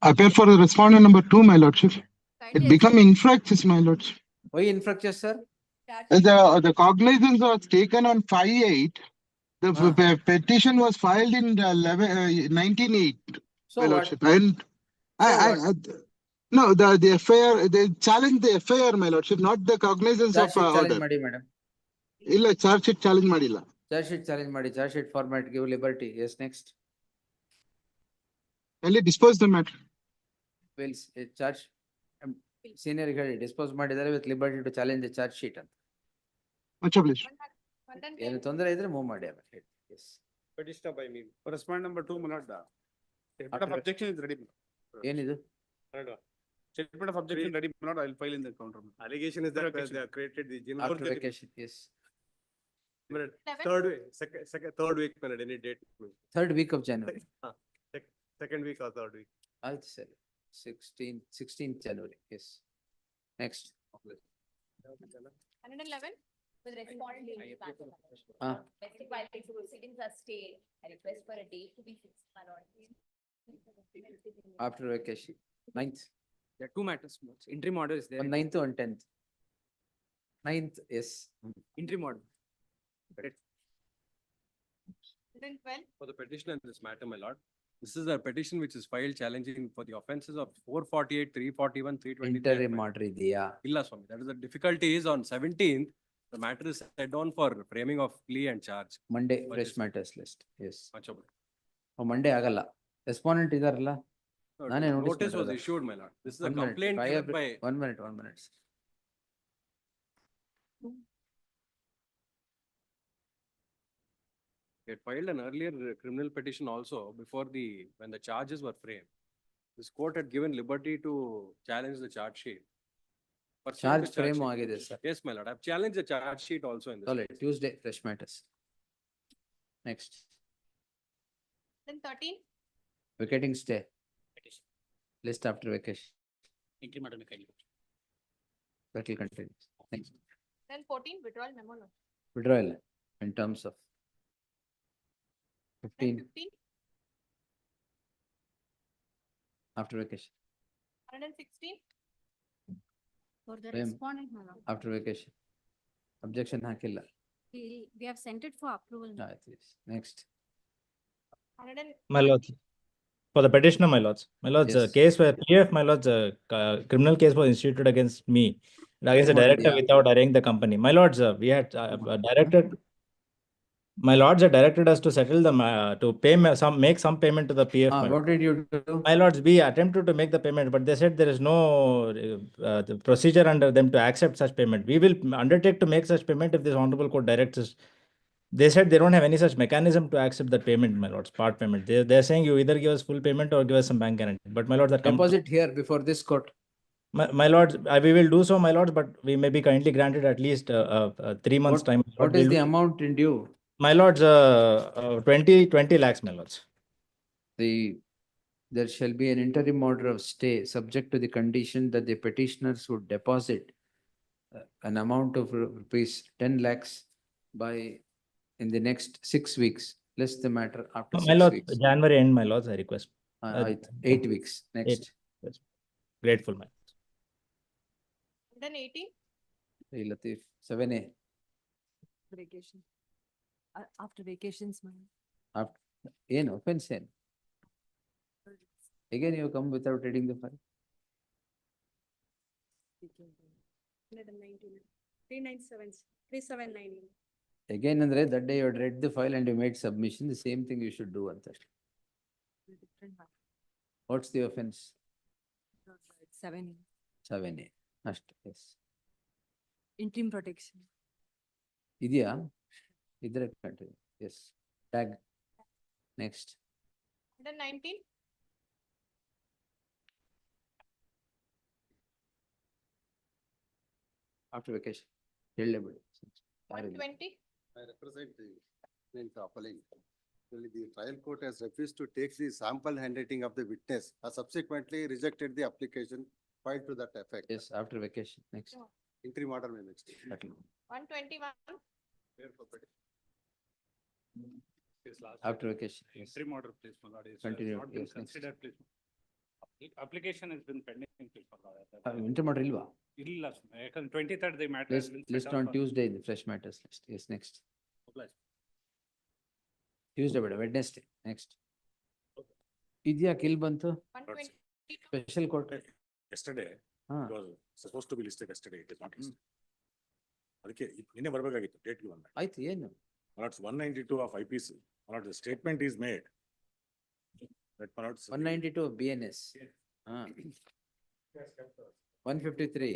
Appear for the respondent number 2, my lordship. It Kindly become infractious, my lordship. Why infractious, sir? The cognizance was taken on 5/8. The petition was filed in 19/8, So my what? lordship. And no, the FIR, they challenged the FIR, my lordship, not the cognizance Charge of sheet challenge order. ಮಾಡಿ madam. ಇಲ್ಲ, charge sheet challenge ಮಾಡಿಲ್ಲ. Charge sheet challenge ಮಾಡಿ. Charge sheet format, give liberty. Yes, next. Only dispose the matter. Will charge senior ಹೇಳಿ dispose ಮಾಡಿದ್ದಾರೆ with liberty to challenge the charge sheet ಅಂತ. Much obliged. 110. ಏನು ತೊಂದರೆ ಇದ್ರೆ move ಮಾಡಿ ಆಮೇಲೆ ಹೇಳಿ. Yes. Petitioner by me. Respondent number 2, my lord. Statement of objection is ready. ಏನಿದು? Statement of objection ready, my lord. I will file in the counter. Allegation is that they have created the general. After vacation. Yes. Third week, third week, my lord, any date. Third week of January. Second week or third week. ಆಯ್ತು ಸರಿ. 16th January. Yes. Next. 111. With respondent in Ah. while the proceedings are stayed, I request for a date to be fixed, my lord. After vacation. 9th. There are two matters, my lords. Interim order is there. On 9th and 10th. 9th, yes. Interim order. 112. For the petitioner in this matter, my lord, this is a petition which is filed challenging for the offences of 448, 341, 323. Interim order ಇದೆಯಾ? Illa Swami, that is the difficulty is on 17th, The matter is set down for framing of plea and charge. Monday, What fresh is- matters list, yes. Much about. Monday ಆಗಲ್ಲ. Respondent ಇದಾರಲ್ಲ? No, ನಾನೇ notice notice was ಮಾಡಿರೋದು. issued, my lord. This is a One minute, complaint prior- given by. 1 minute, 1 minute. They had filed an earlier criminal petition also before when the charges were framed. This court had given liberty to challenge the charge sheet. Pursuant to Charge frame sheet. ಆಗಿದೆ sir. Yes, my lord. I've challenged the charge sheet also in this. Solid, Tuesday, fresh matters. Next, Then 13, vacating stay. List after vacation, that will continue. Next, then 14, withdrawal memo. Lord. withdrawal in terms of Then 15 15, after vacation, 116, For the Ma'am. respondent, my lord. after vacation. Objection ಹಾಕಿಲ್ಲ. We have sent it for approval. ಆಯ್ತು, yes. Next, 100, My lords, for the petitioner, my lords, Yes. case where PF, my lords, criminal case was instituted against me, against the What director idea? without arranging the company. My lords, we had directed, my lords had directed us to settle the, to pay make some payment to the PF. my what lord. did you do? My lords, we attempted to make the payment, but they said there is no the procedure under them to accept such payment. We will undertake to make such payment if this honorable court directs us. They said they don't have any such mechanism to accept that payment, my lords, part payment. They're saying you either give us full payment or give us some bank guarantee. But my lords, that Deposit here before this court. my lords, we will do so, my lords, but we may be kindly granted at least 3 months What- time. What is the amount in due? My lords, 20 lakhs, my lords. There shall be an interim order of stay subject to the condition that the petitioners would deposit an amount of rupees 10 lakhs by in the next 6 weeks. Less the matter after My 6 lords, weeks. January end, my lords, I request. ಆಯ್ತು, 8 weeks. Next, Yes. Grateful, my lords. then 18, Latif, 7A. Vacation. After vacations, ma'am. ಏನು offense ಏನು? Again, you come without reading the file. 119, 397, 379. Again, ಅಂದ್ರೆ that day you had read the file and you made submission, the same thing you should do ಅಂತ. What's the offense? 7, 7A. ಅಷ್ಟು, yes. interim protection. ಇದೆಯಾ? ಇದ್ರೆ continue. Yes. Tag. Next. Then 19, After vacation. ಹೇಳಲೇಬೇಡಿ. ಯಾರಿಲ್ಲ. 120, I represent the appellant. Really, the trial court has refused to take the sample handwriting of the witness, has subsequently rejected the application filed to that effect. Yes, after vacation. Next. Interim order may next. Settle. 121, After vacation. Yes. Interim order, please, my lord, is Continue, not been yes, next. considered, please. Application has been pending, please, my lord. Interim order ಇಲ್ವಾ? ಇಲ್ಲ, ಯಾಕಂದ್ರೆ 23rd the matter has been. List on Tuesday in the fresh matters list. Yes, next. Tuesday ಬೇಡ, Wednesday. Next. ಇದ್ಯಾಕೆ ಇಲ್ಲಿ ಬಂತು? 122, Special court. Yesterday, ಹಾ. it was supposed to be listed yesterday, it is not listed. ಅದಕ್ಕೆ ನಿನ್ನೆ ಬರ್ಬೇಕಾಗಿತ್ತು, date given. ಆಯ್ತು, ಏನು? Malords 192 of IPC, malords, the statement is made. That malords. 192 of BNS. ಹಾ. 153.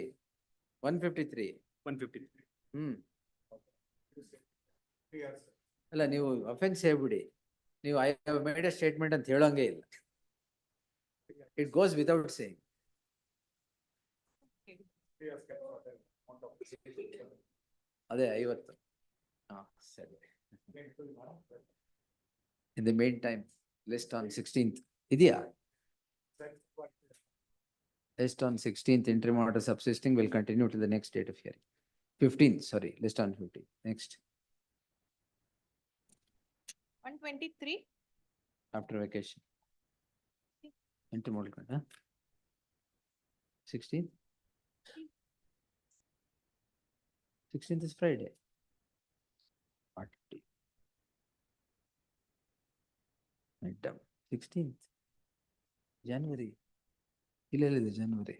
153. 153. ಅಲ್ಲ, ನೀವು ಅಫೆನ್ಸ್ ಹೇಳ್ಬಿಡಿ. ನೀವು I have made A statement ಅಂತ ಹೇಳೋಂಗೆ ಇಲ್ಲ. It goes without saying. ಅದೇ 50. ಹಾ, ಸರಿ. In the meantime, list on 16th. ಇದೆಯಾ? List on 16th, interim order subsisting will continue to the next date of hearing. 15th, sorry, list on 15th. Next, 123, after vacation. Interim order, huh? 16th? 16th is Friday. 40. Midterm. 16th. January. ಇಲ್ಲೆಲ್ಲಿದೆ January?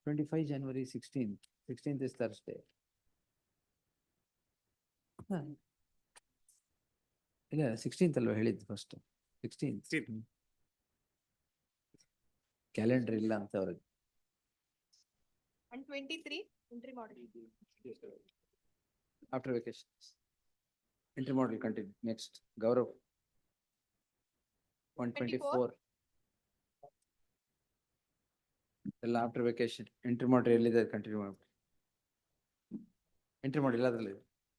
25 January 16th. 16th is Thursday. ಇಲ್ಲ 16th ಅಲ್ವಾ ಹೇಳಿದ್ದು first 16th. Calendar ಇಲ್ಲ ಅಂತ ಅವ್ರಿಗೆ. 123 entry model. After vacations. Intermodal continue. Next, Gaurav. 124. ಎಲ್ಲ after vacation. Intermodal ಎಲ್ಲಿದೆ continue ಮಾಡಿ. Intermodal ಎಲ್ಲದ್ರಲ್ಲಿ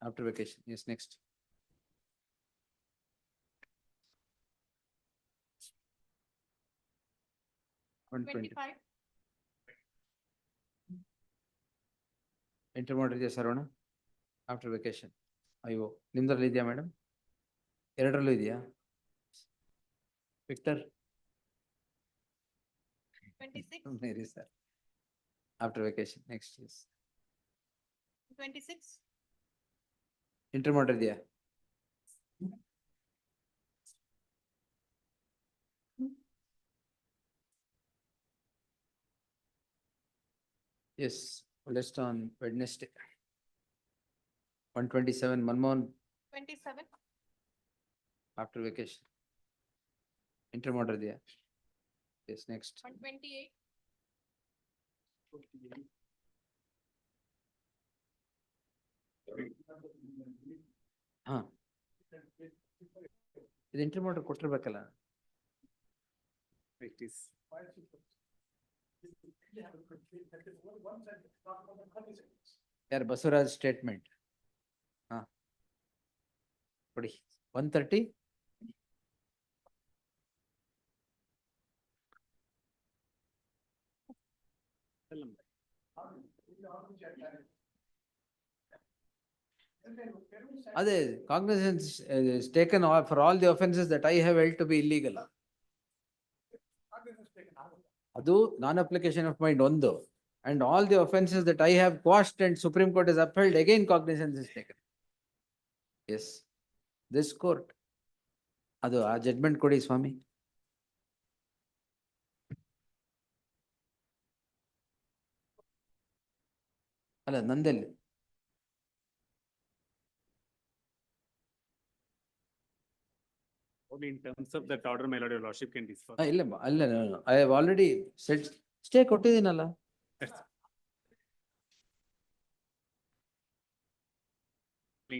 after vacation. Yes, next. $120. Intermodal ಇದೆಯಾ ಸರವಣ? After vacation. ಅಯ್ಯೋ ನಿಮ್ದ್ರಲ್ಲಿ ಇದೆಯಾ ಮೇಡಮ್? ಎರಡರಲ್ಲೂ ಇದೆಯಾ? Victor? 26. Very sir. After vacation, next yes. 26. Intermodal ಇದೆಯಾ? Yes, list on Wednesday. 127 Manmohan 27. after vacation. Intermodal ಇದೆಯಾ? Yes, next. 128. ಹಾ ಇದು intermodal ಕೊಟ್ಟಿರ್ಬೇಕಲ್ಲ? It is. ಯಾರು ಬಸವರಾಜ್ ಸ್ಟೇಟ್ಮೆಂಟ್? ಹಾ ಕೊಡಿ 130. ಅದೇ cognizance is taken for all the offences that I have held to be illegal. ಅದು non-application of mind ಒಂದು. And all the offences that I have quashed and Supreme Court has upheld, again cognizance is taken. Yes, this court. ಅದು ಆ judgement ಕೊಡಿ ಸ್ವಾಮಿ. ಅಲ್ಲ ನಂದೆಲ್ಲಿ? Only in terms of that order, my lord, your lordship can discuss. ಇಲ್ಲ ಅಲ್ಲ I have already said stay ಕೊಟ್ಟಿದ್ದೀನಲ್ಲ.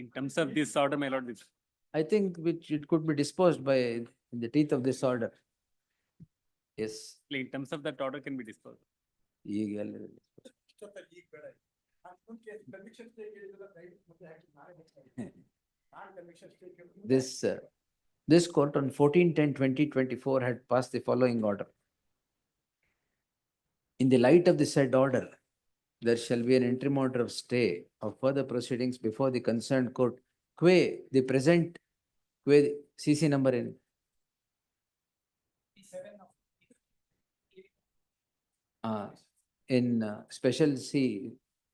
In terms of this order, my lord, this. I think which it could be disposed by in the teeth of this order. Yes. In terms of that order can be disposed. ಈಗ ಎಲ್ಲ this court on 14/10/2024 had passed the following order. In the light of the said order, there shall be an interim order of stay of further proceedings before the concerned court, que the present, que CC number in special C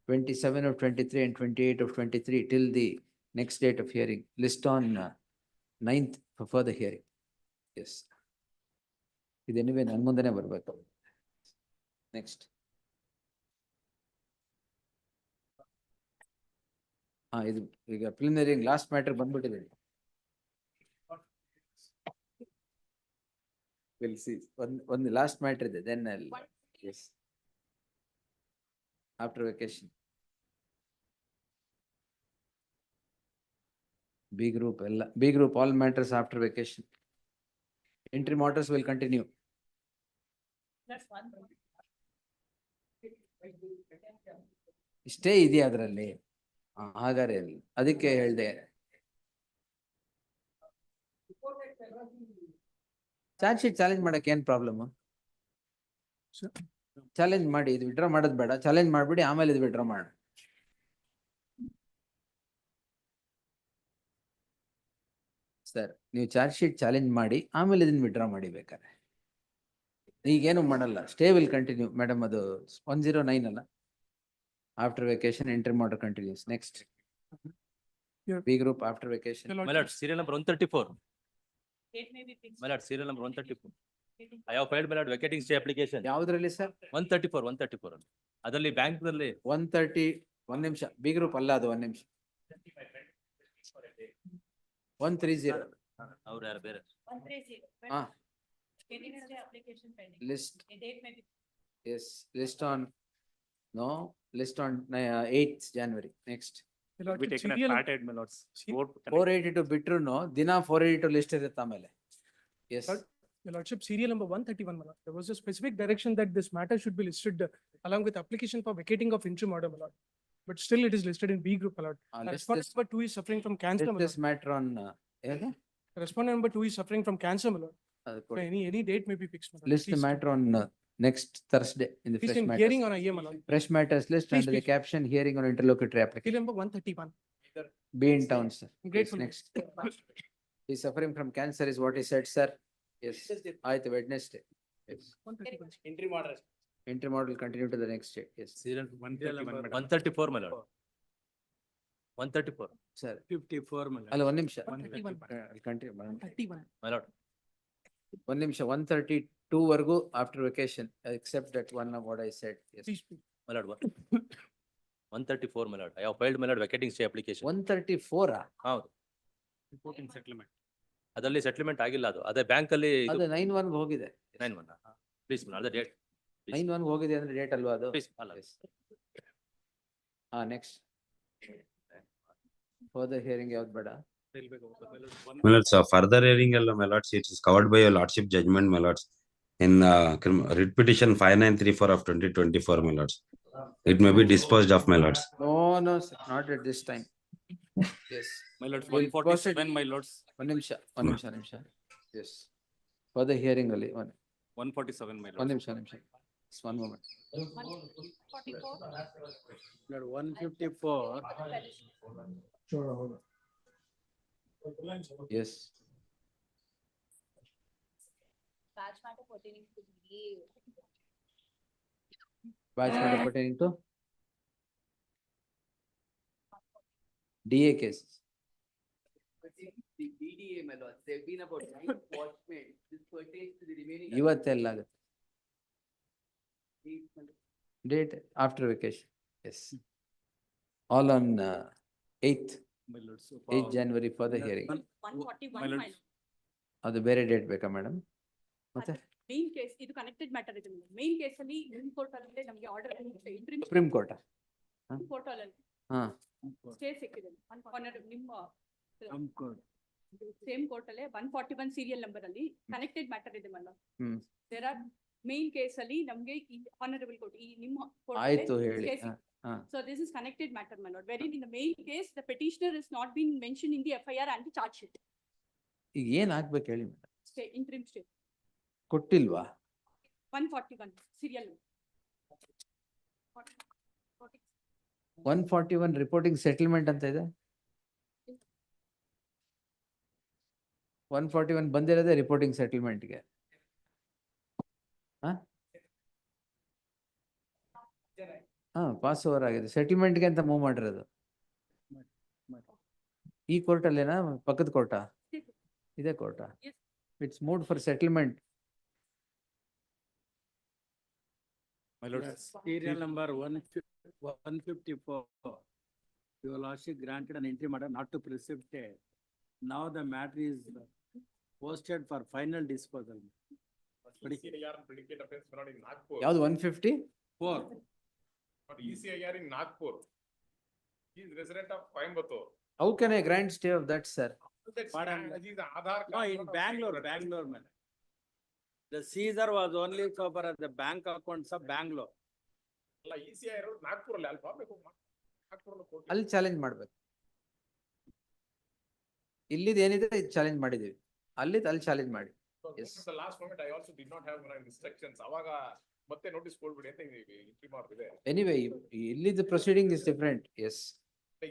27 of 23 and 28 of 23 till the next date of hearing, list on 9th for further hearing. Yes. ಇದು anyway ನನ್ನ ಮುಂದೆನೆ ಬರಬೇಕು. Next. ಇದು ಈಗ preliminary last matter ಬಂದ್ಬಿಟ್ಟಿದೆ. We'll see. ಒಂದು last matter ಇದೆ, then I'll, yes. After vacation. B group, all matters after vacation. Interim orders will continue. Stay ಇದೆಯಾ ಅದರಲ್ಲಿ? ಹಾಗಾದ್ರೆ ಅದಕ್ಕೆ ಹೇಳ್ದೆ. ಚಾರ್ಜ್ ಶೀಟ್ ಚಾಲೆಂಜ್ ಮಾಡಕ್ಕೆ ಏನ್ ಪ್ರಾಬ್ಲಮ್? ಚಾಲೆಂಜ್ ಮಾಡಿ, ಇದು ವಿಡ್ರಾ ಮಾಡೋದು ಬೇಡ, ಚಾಲೆಂಜ್ ಮಾಡ್ಬಿಡಿ, ಆಮೇಲೆ ಇದು ವಿಡ್ರಾ ಮಾಡಿ. ಸರ್ ನೀವು ಚಾರ್ಜ್ ಶೀಟ್ ಚಾಲೆಂಜ್ ಮಾಡಿ ಆಮೇಲೆ ಇದನ್ನ ವಿಡ್ರಾ ಮಾಡಿ ಬೇಕಾದ್ರೆ. ಈಗೇನು ಮಾಡಲ್ಲ, ಸ್ಟೇ ವಿಲ್ ಕಂಟಿನ್ಯೂ ಮೇಡಮ್. ಅದು 109 ಅಲ್ಲ? After vacation interim order continues. Next. B group after vacation. My lord, serial number 134. Date may be fixed. My lord, serial number 134. I have filed my lord vacating stay application. ಯಾವ್ದ್ರಲ್ಲಿ sir? 134. ಅದರಲ್ಲಿ bank ನಲ್ಲಿ 130. ಒಂದ್ ನಿಮಿಷ, B group ಅಲ್ಲ ಅದು, ಒಂದ್ ನಿಮಿಷ. 130. ಅವ್ರು ಯಾರು ಬೇರೆ? 130. Ah. Pending is the application pending. List, A date may be. yes, list on, no, list on 8th January, next. We taken as started, my lords. Vote. 482 ಬಿಟ್ರು ದಿನ 482 ಲಿಸ್ಟ್ ಇರುತ್ತೆ ಆಮೇಲೆ. Yes. Your Lordship, serial number 131, my lord. There was a specific direction that this matter should be listed along with application for vacating of interim order, my lord. But still it is listed in B group, my lord. Respondent number 2 is suffering from cancer, my This lord. matter on, Respondent number 2 is suffering from cancer, my lord. So any date may be fixed, my lord. list the Please- matter on next Thursday in the Please fresh in matters. hearing on IA, my lord. Fresh matters list Please, under the please. caption hearing on interlocutory Serial application. number 131. Be in town, sir. I'm grateful. Yes, next. He's suffering from cancer is what he said, sir. Yes. Aye, Wednesday. Yes. 131. Entry order. Interim order will continue to the next date. Yes. Serial 131, madam. 134, my lord. 134, Sir. 54, my lord. ಅಲ್ಲ ಒಂದ್ ನಿಮಿಷ. 131. Continue. 131. my lord. ಒಂದ್ ನಿಮಿಷ 132 ವರೆಗೂ after vacation except that one of what I said. Yes. Please, please. My lord, 134, my lord. I have filed, my lord, vacating stay application. 134 ಹೌದು. Reporting settlement. ಅದರಲ್ಲಿ settlement ಆಗಿಲ್ಲ ಅದು. ಅದೇ ಬ್ಯಾಂಕ್ ಅಲ್ಲಿ ಅದು 9/1 ಹೋಗಿದೆ. 9/1. ಪ್ಲೀಸ್, ಅದೇ ಡೇಟ್. 9/1 ಹೋಗಿದೆ ಅಂದ್ರೆ ಡೇಟ್ ಅಲ್ವಾ ಅದು? ಪ್ಲೀಸ್ ಅಲ್ಲ. ನೆಕ್ಸ್ಟ್. Further hearing ಯಾವ್ದು ಬೇಡ? My lords, further hearing, my lords, it is covered by your lordship judgment, my lords. In writ petition 5934 of 2024, my lords. It may be disposed of, my lords. No, sir, not at this time. Yes. My lords, We'll 147, my lords. ಒಂದ್ ನಿಮಿಷ. Yes. Further hearing ಅಲ್ಲಿ 147, my lords. ಒಂದ್ ನಿಮಿಷ. Just one moment. 144. Lord, 154. Yes. Batch matter pertaining to the Batch matter pertaining to DA cases. The DDA, my lord, they've been about 9 watchmen. This pertains to the remaining. ಇವತ್ತೆಲ್ಲ ಆಗುತ್ತೆ. Date after vacation. Yes. All on 8th. My lords. 8th January for the hearing. 141, My my lords. lord. ಅದು ಬೇರೆ date ಬೇಕಾ madam? ಮತ್ತೆ main case ಇದು connected matter ಇದೆ. Main case ಅಲ್ಲಿ court ಅಲ್ಲಿ ನಮಗೆ ಆರ್ಡರ್ ಸುಪ್ರೀಂ ಕೋರ್ಟ್. ಕೋರ್ಟ್ ಅಲ್ಲಿ ಹಾ. ಸ್ಟೇ ಸಿಕ್ಕಿದೆ. ನಿಮ್ಮ ಸೇಮ್ ಕೋರ್ಟ್ ಅಲ್ಲೇ 141 ಸೀರಿಯಲ್ ನಂಬರ್ ಅಲ್ಲಿ ಕನೆಕ್ಟೆಡ್ ಮ್ಯಾಟರ್ ಇದೆ madam. There are main case ಅಲ್ಲಿ ನಮಗೆ ಆನರಬಲ್ ಕೋರ್ಟ್ ಈ ನಿಮ್ಮ ಆಯ್ತು ಹೇಳಿ. So this is connected matter, my lord. Wherein in the main case, the petitioner is not been mentioned in the FIR and the charge sheet. ಈಗ ಏನ್ ಆಗ್ಬೇಕು ಹೇಳಿ madam? Stay, interim stay. ಕೊಟ್ಟಿಲ್ವಾ? 141 serial. 141 reporting settlement ಅಂತ ಇದೆ. 141 ಬಂದಿರೋದೇ reporting ಸೆಟಲ್ಮೆಂಟ್ಗೆ. Pass over ಆಗಿದೆ. ಸೆಟಲ್ಮೆಂಟ್ಗೆ ಅಂತ move ಮಾಡಿರೋದು. ಈ ಕೋರ್ಟ್ ಅಲ್ಲೇನಾ? ಪಕ್ಕದ ಕೋರ್ಟಾ? ಇದೇ ಕೋರ್ಟಾ? It's moved for settlement. My lords. Serial number 154. Your lordship granted an interim order not to precipitate. Now the matter is posted for final disposal. ಯಾವ್ದು 150? 4. But ECIR in Nagpur. He is resident of Coimbatore. How can I grant stay of that, sir? He's Aadhaar No, card. in Bangalore, man. The seizure was only for the bank accounts of Bangalore. ಅಲ್ಲ ECIR Nagpur ಅಲ್ಲಿ ಅಲ್ವಾ ಬೇಕು? ಅಲ್ಲಿ challenge ಮಾಡ್ಬೇಕು. ಇಲ್ಲಿದ್ ಏನಿದೆ ಇದು challenge ಮಾಡಿದೀವಿ. ಅಲ್ಲಿದ್ ಅಲ್ಲಿ ಚಾಲೆಂಜ್ ಮಾಡಿ. Yes. The last moment I also did not have my instructions. ಅವಾಗ ಮತ್ತೆ ನೋಟಿಸ್ ಕೊಡ್ಬಿಡಿ ಅಂತ ಎಂಟ್ರಿ ಮಾಡಿದೆ. Anyway, ಇಲ್ಲಿದ್ ಪ್ರೊಸೀಡಿಂಗ್ ಇಸ್ ಡಿಫರೆಂಟ್. Yes.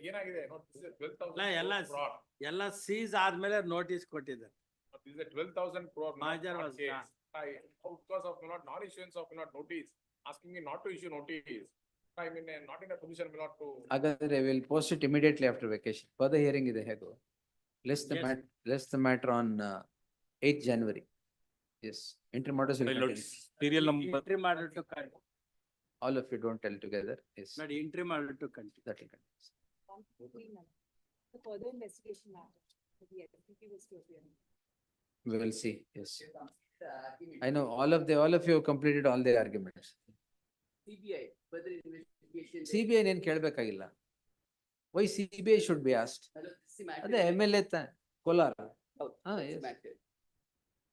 ಏನಾಗಿದೆ? This is 12,000 ಎಲ್ಲ fraud. ಎಲ್ಲ ಸೀಸ್ ಆದ್ಮೇಲೆ ನೋಟಿಸ್ ಕೊಟ್ಟಿದ್ದಾರೆ. This is a 12,000 crore. Major was because of non-issuance of notice, asking me not to issue notice. I mean, not in a position not to. ಹಾಗಾದ್ರೆ I will post it immediately after vacation. Further hearing ಇದೆ ಹೇಗೋ. List the matter on 8th January. Yes. Interim orders will continue. Serial number. Interim order to continue. All of you don't tell together. Yes. Not interim order to continue. That will continue. The further investigation matter. The SPP was to appear. We will see, yes. I know all of you have completed all the arguments. CBI, further investigation. CBI ನೇನ್ ಕೇಳ್ಬೇಕಾಗಿಲ್ಲ. Why CBI should be asked? Hello, this is matter. ಅದೇ MLA Kolar. Oh, Ah, this yes. matter.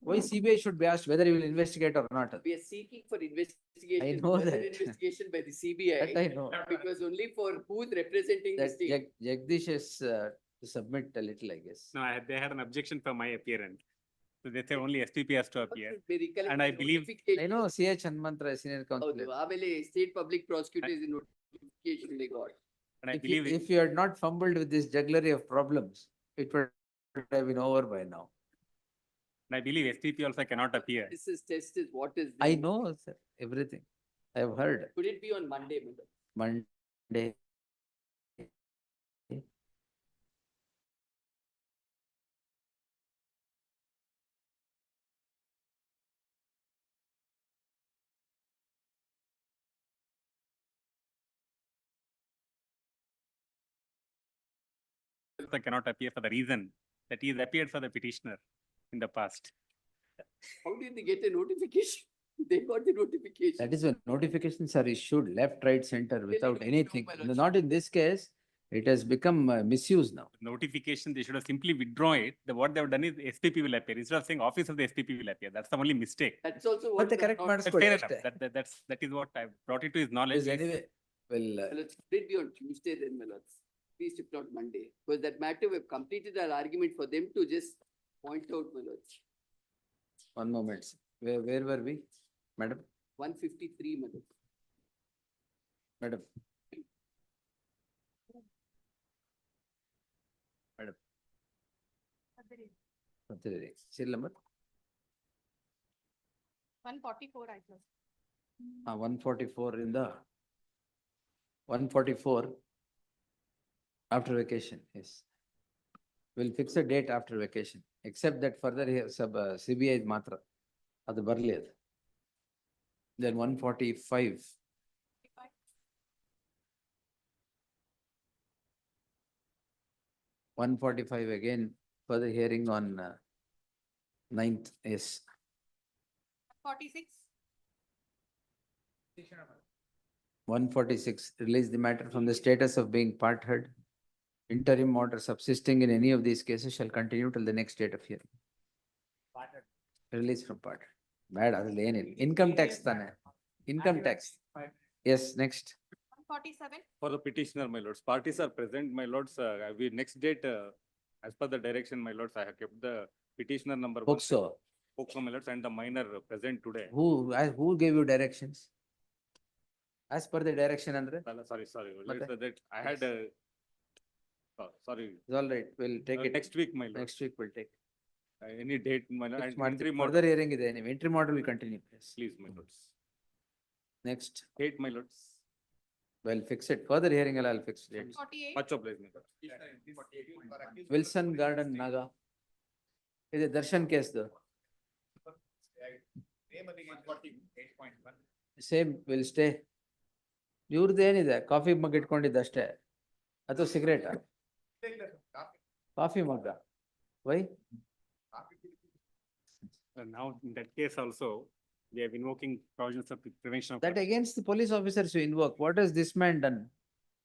Why CBI should be asked whether he will investigate or not? We are seeking for investigation. I know further that. Investigation by the CBI. That I know. It was only for who is representing the That state. Jagdish is to submit a little, I guess. No, they had an objection for my appearance. So they say only SPP has to appear. They recollect And I the believe- notification. I know CH Hanmantra, senior ಹೌದು, counsel. ಆಮೇಲೆ state public prosecutors notification they got. And I believe If you had not fumbled with this jugglery of problems, it would have been over by now. and I believe SPP also cannot appear. This is test is what is. I there. know, sir, everything. I have heard. Could it be on Monday, madam? Monday. Also cannot appear for the reason that he has appeared for the petitioner in the past. How did they get a notification? They got the notification. That is when notifications are issued left, right, center without don't anything. know, my lord. Not in this case. It has become misuse now. Notification, they should have simply withdrawn it. What they have done is SPP will appear. Instead of saying office of the SPP will appear. That's the only mistake. That's also what. But the was correct not- marks But could fair just, enough. That is what I brought it to his knowledge. is anyway, well, Well, let's put it be on Tuesday then, my lords. Please, if not Monday, because that matter we've completed our argument for them to just point out, my lords. one moment. Where were we? Madam, 153, my lords. madam. Madam. Serial number? 144, I guess. 144 in the 144 after vacation, yes. We'll fix a date after vacation, except that further here CBI is matra. ಅದು ಬರ್ಲಿ ಅದು. Then 145. 145 again for the hearing on 9th, yes. 46. 146, release the matter from the status of being part heard. Interim order subsisting in any of these cases shall continue till the next date of hearing. Release from part. Bad, ಅದ್ರಲ್ಲಿ ಏನಿಲ್ಲ. Income tax ತಾನೆ. Income tax. Yes, next. 147. For the petitioner, my lords, parties are present, my lords, we next date, as per the direction, my lords, I have kept the petitioner number. Pokso. Pokso, my lords, and the minor present today. Who gave you directions? As per the direction andre? Sorry, ಮತ್ತೆ? that I had, sorry. It's all right, we'll take it. Next week, my lord. Next week we'll take. Any date, my lord. Fix and ಮಾಡ್ತೀವಿ. entry Further model, hearing ಇದೆ ನೀವು. Entry model will continue. Yes. please, my lords. Next, Date, my lords. we'll fix it. Further hearing ಎಲ್ಲ I'll fix it. 48. Much obliged, my lord. Wilson Garden, Naga. ಇದು ದರ್ಶನ್ ಕೇಸ್ದು. Same will stay. ಇವ್ರದ್ದು ಏನಿದೆ? Coffee mug ಇಟ್ಕೊಂಡಿದ್ದ ಅಷ್ಟೇ ಅಥವಾ cigarette? Coffee ಮಗ್ಗ. Why? Now, in that case also, they have invoking provisions of prevention of. That against the police officers you invoke. What has this man done?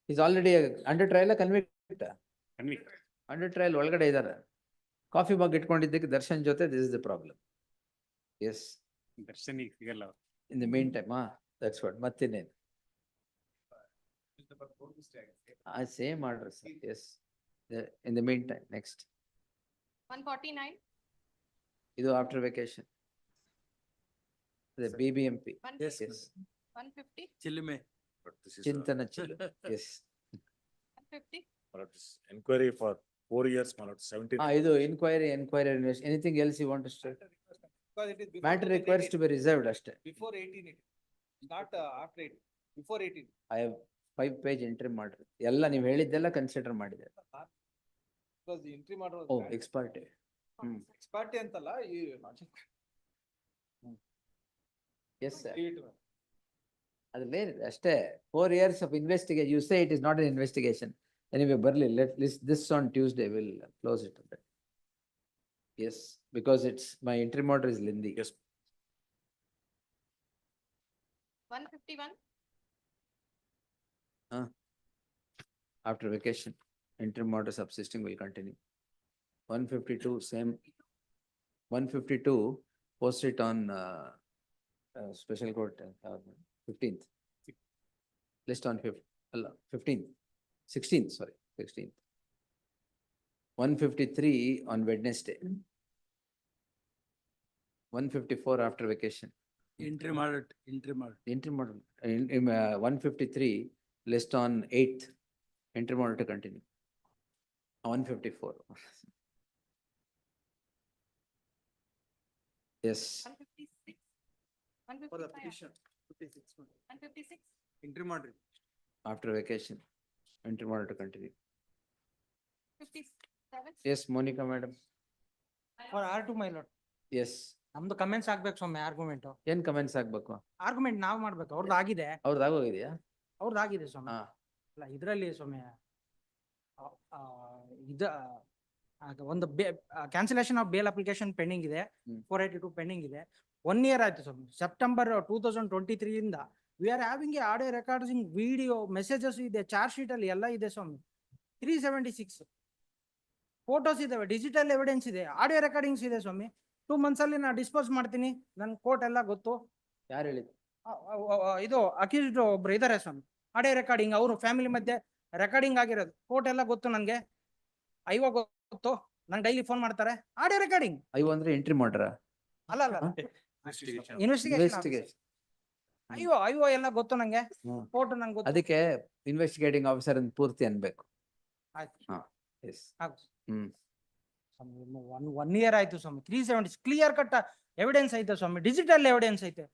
He's already under trial convict. Convict. Under trial ಒಳಗಡೆ ಇದಾರೆ. Coffee ಮಗ್ ಇಟ್ಕೊಂಡಿದ್ದಕ್ಕೆ ದರ್ಶನ್ ಜೊತೆ this is the problem. Yes. ದರ್ಶನಿಗೆ ಸಿಗಲ್ಲ. In the meantime, that's what. ಮತ್ತಿನ್ನೇನು? Same order, sir. Yes. In the meantime, next. 149. ಇದು after vacation. The BBMP. Yes. Yes. 150. ಚಿಲ್ಲುಮೆ. ಚಿಂತನ ಚಿಲ್ಲು. Yes. 150. Inquiry for 4 years, my lord, 17. ಇದು inquiry, anything else you want to state? Matter requires to be reserved ಅಷ್ಟೇ. Before 18 it, not after 18, before 18. I have 5-page entry ಮಾಡ್ರಿ. ಎಲ್ಲ ನೀವು ಹೇಳಿದ್ದೆಲ್ಲ consider ಮಾಡಿದೆ. Because the entry model was. Oh, ex parte. Ex parte ಅಂತಲ್ಲ, ಈ. Yes, sir. ಅದ್ರಲ್ಲಿ ಏನಿದೆ ಅಷ್ಟೇ. 4 years of investigation, you say it is not an investigation. Anyway, Burley, this on Tuesday, we'll close it. Yes, because it's, my interim order is lengthy. Yes. 151. After vacation, interim order subsisting will continue. 152, same. 152, post it on special court, 15th. List on 15th, 16th, sorry, 16th. 153 on Wednesday. 154 after vacation. Interim order, interim order. Interim order, 153, list on 8th, interim order to continue. 154. Yes, 156. For the 155. petition, 56. 156. Interim order. after vacation, interim order to continue. 57. Yes, Monica madam. For R2, my lord. Yes, ನಮ್ದು comments ಆಗ್ಬೇಕು ಸ್ವಾಮಿ argument. ಏನ್ comments ಆಗ್ಬೇಕು? Argument ನಾವ್ ಮಾಡ್ಬೇಕು, ಅವ್ರದ್ದು ಆಗಿದೆ. ಅವ್ರದ್ದು ಆಗೋಗಿದೆಯಾ? ಅವ್ರದ್ದು ಆಗಿದೆ ಸ್ವಾಮಿ. ಹಾ. ಅಲ್ಲ ಇದ್ರಲ್ಲಿ ಸ್ವಾಮಿ ಒಂದು cancellation of bale application pending ಇದೆ. 482 ಪೆಂಡಿಂಗ್ ಇದೆ. 1 year ಆಯ್ತು ಸ್ವಾಮಿ. ಸೆಪ್ಟೆಂಬರ್ 2023 ಇಂದ we are having audio recording, video messages ಇದೆ, ಚಾರ್ಜ್ ಶೀಟ್ ಅಲ್ಲಿ ಎಲ್ಲ ಇದೆ ಸ್ವಾಮಿ. 376 ಫೋಟೋಸ್ ಇದಾವೆ, ಡಿಜಿಟಲ್ ಎವಿಡೆನ್ಸ್ ಇದೆ, ಆಡಿಯೋ ರೆಕಾರ್ಡಿಂಗ್ಸ್ ಇದೆ ಸ್ವಾಮಿ. 2 months ಅಲ್ಲಿ ನಾ ಡಿಸ್ಪೋಸ್ ಮಾಡ್ತೀನಿ. ನನ್ ಕೋರ್ಟ್ ಎಲ್ಲ ಗೊತ್ತು. ಯಾರು ಹೇಳಿದ್ರು? ಇದು ಅಕ್ಯೂಸ್ಡ್ ಒಬ್ರು ಇದಾರೆ ಸ್ವಾಮಿ. ಆಡಿಯೋ ರೆಕಾರ್ಡಿಂಗ್ ಅವರು ಫ್ಯಾಮಿಲಿ ಮಧ್ಯೆ ರೆಕಾರ್ಡಿಂಗ್ ಆಗಿರೋದು ಕೋರ್ಟ್ ಎಲ್ಲ ಗೊತ್ತು ನನ್ಗೆ. ಐವೋ ಗೊತ್ತು, ನಂಗೆ ಡೈಲಿ ಫೋನ್ ಮಾಡ್ತಾರೆ. ಆಡಿಯೋ ರೆಕಾರ್ಡಿಂಗ್ ಐವೋ ಅಂದ್ರೆ ಎಂಟ್ರಿ ಮಾಡ್ರ? ಅಲ್ಲ ಇನ್ವೆಸ್ಟಿಗೇಷನ್. ಐವೋ ಎಲ್ಲ ಗೊತ್ತು ನಂಗೆ, ಕೋರ್ಟ್ ನಂಗೆ ಗೊತ್ತು. ಅದಕ್ಕೆ ಇನ್ವೆಸ್ಟಿಗೇಟಿಂಗ್ ಆಫೀಸರ್ ಅಂತ ಪೂರ್ತಿ ಅನ್ಬೇಕು. ಆಯ್ತು. ಹಾ, ಎಸ್. ಸ್ವಾಮಿ 1 year ಆಯ್ತು ಸ್ವಾಮಿ. 370 ಕ್ಲಿಯರ್ ಕಟ್ ಎವಿಡೆನ್ಸ್ ಐತೆ ಸ್ವಾಮಿ, ಡಿಜಿಟಲ್ ಎವಿಡೆನ್ಸ್ ಐತೆ.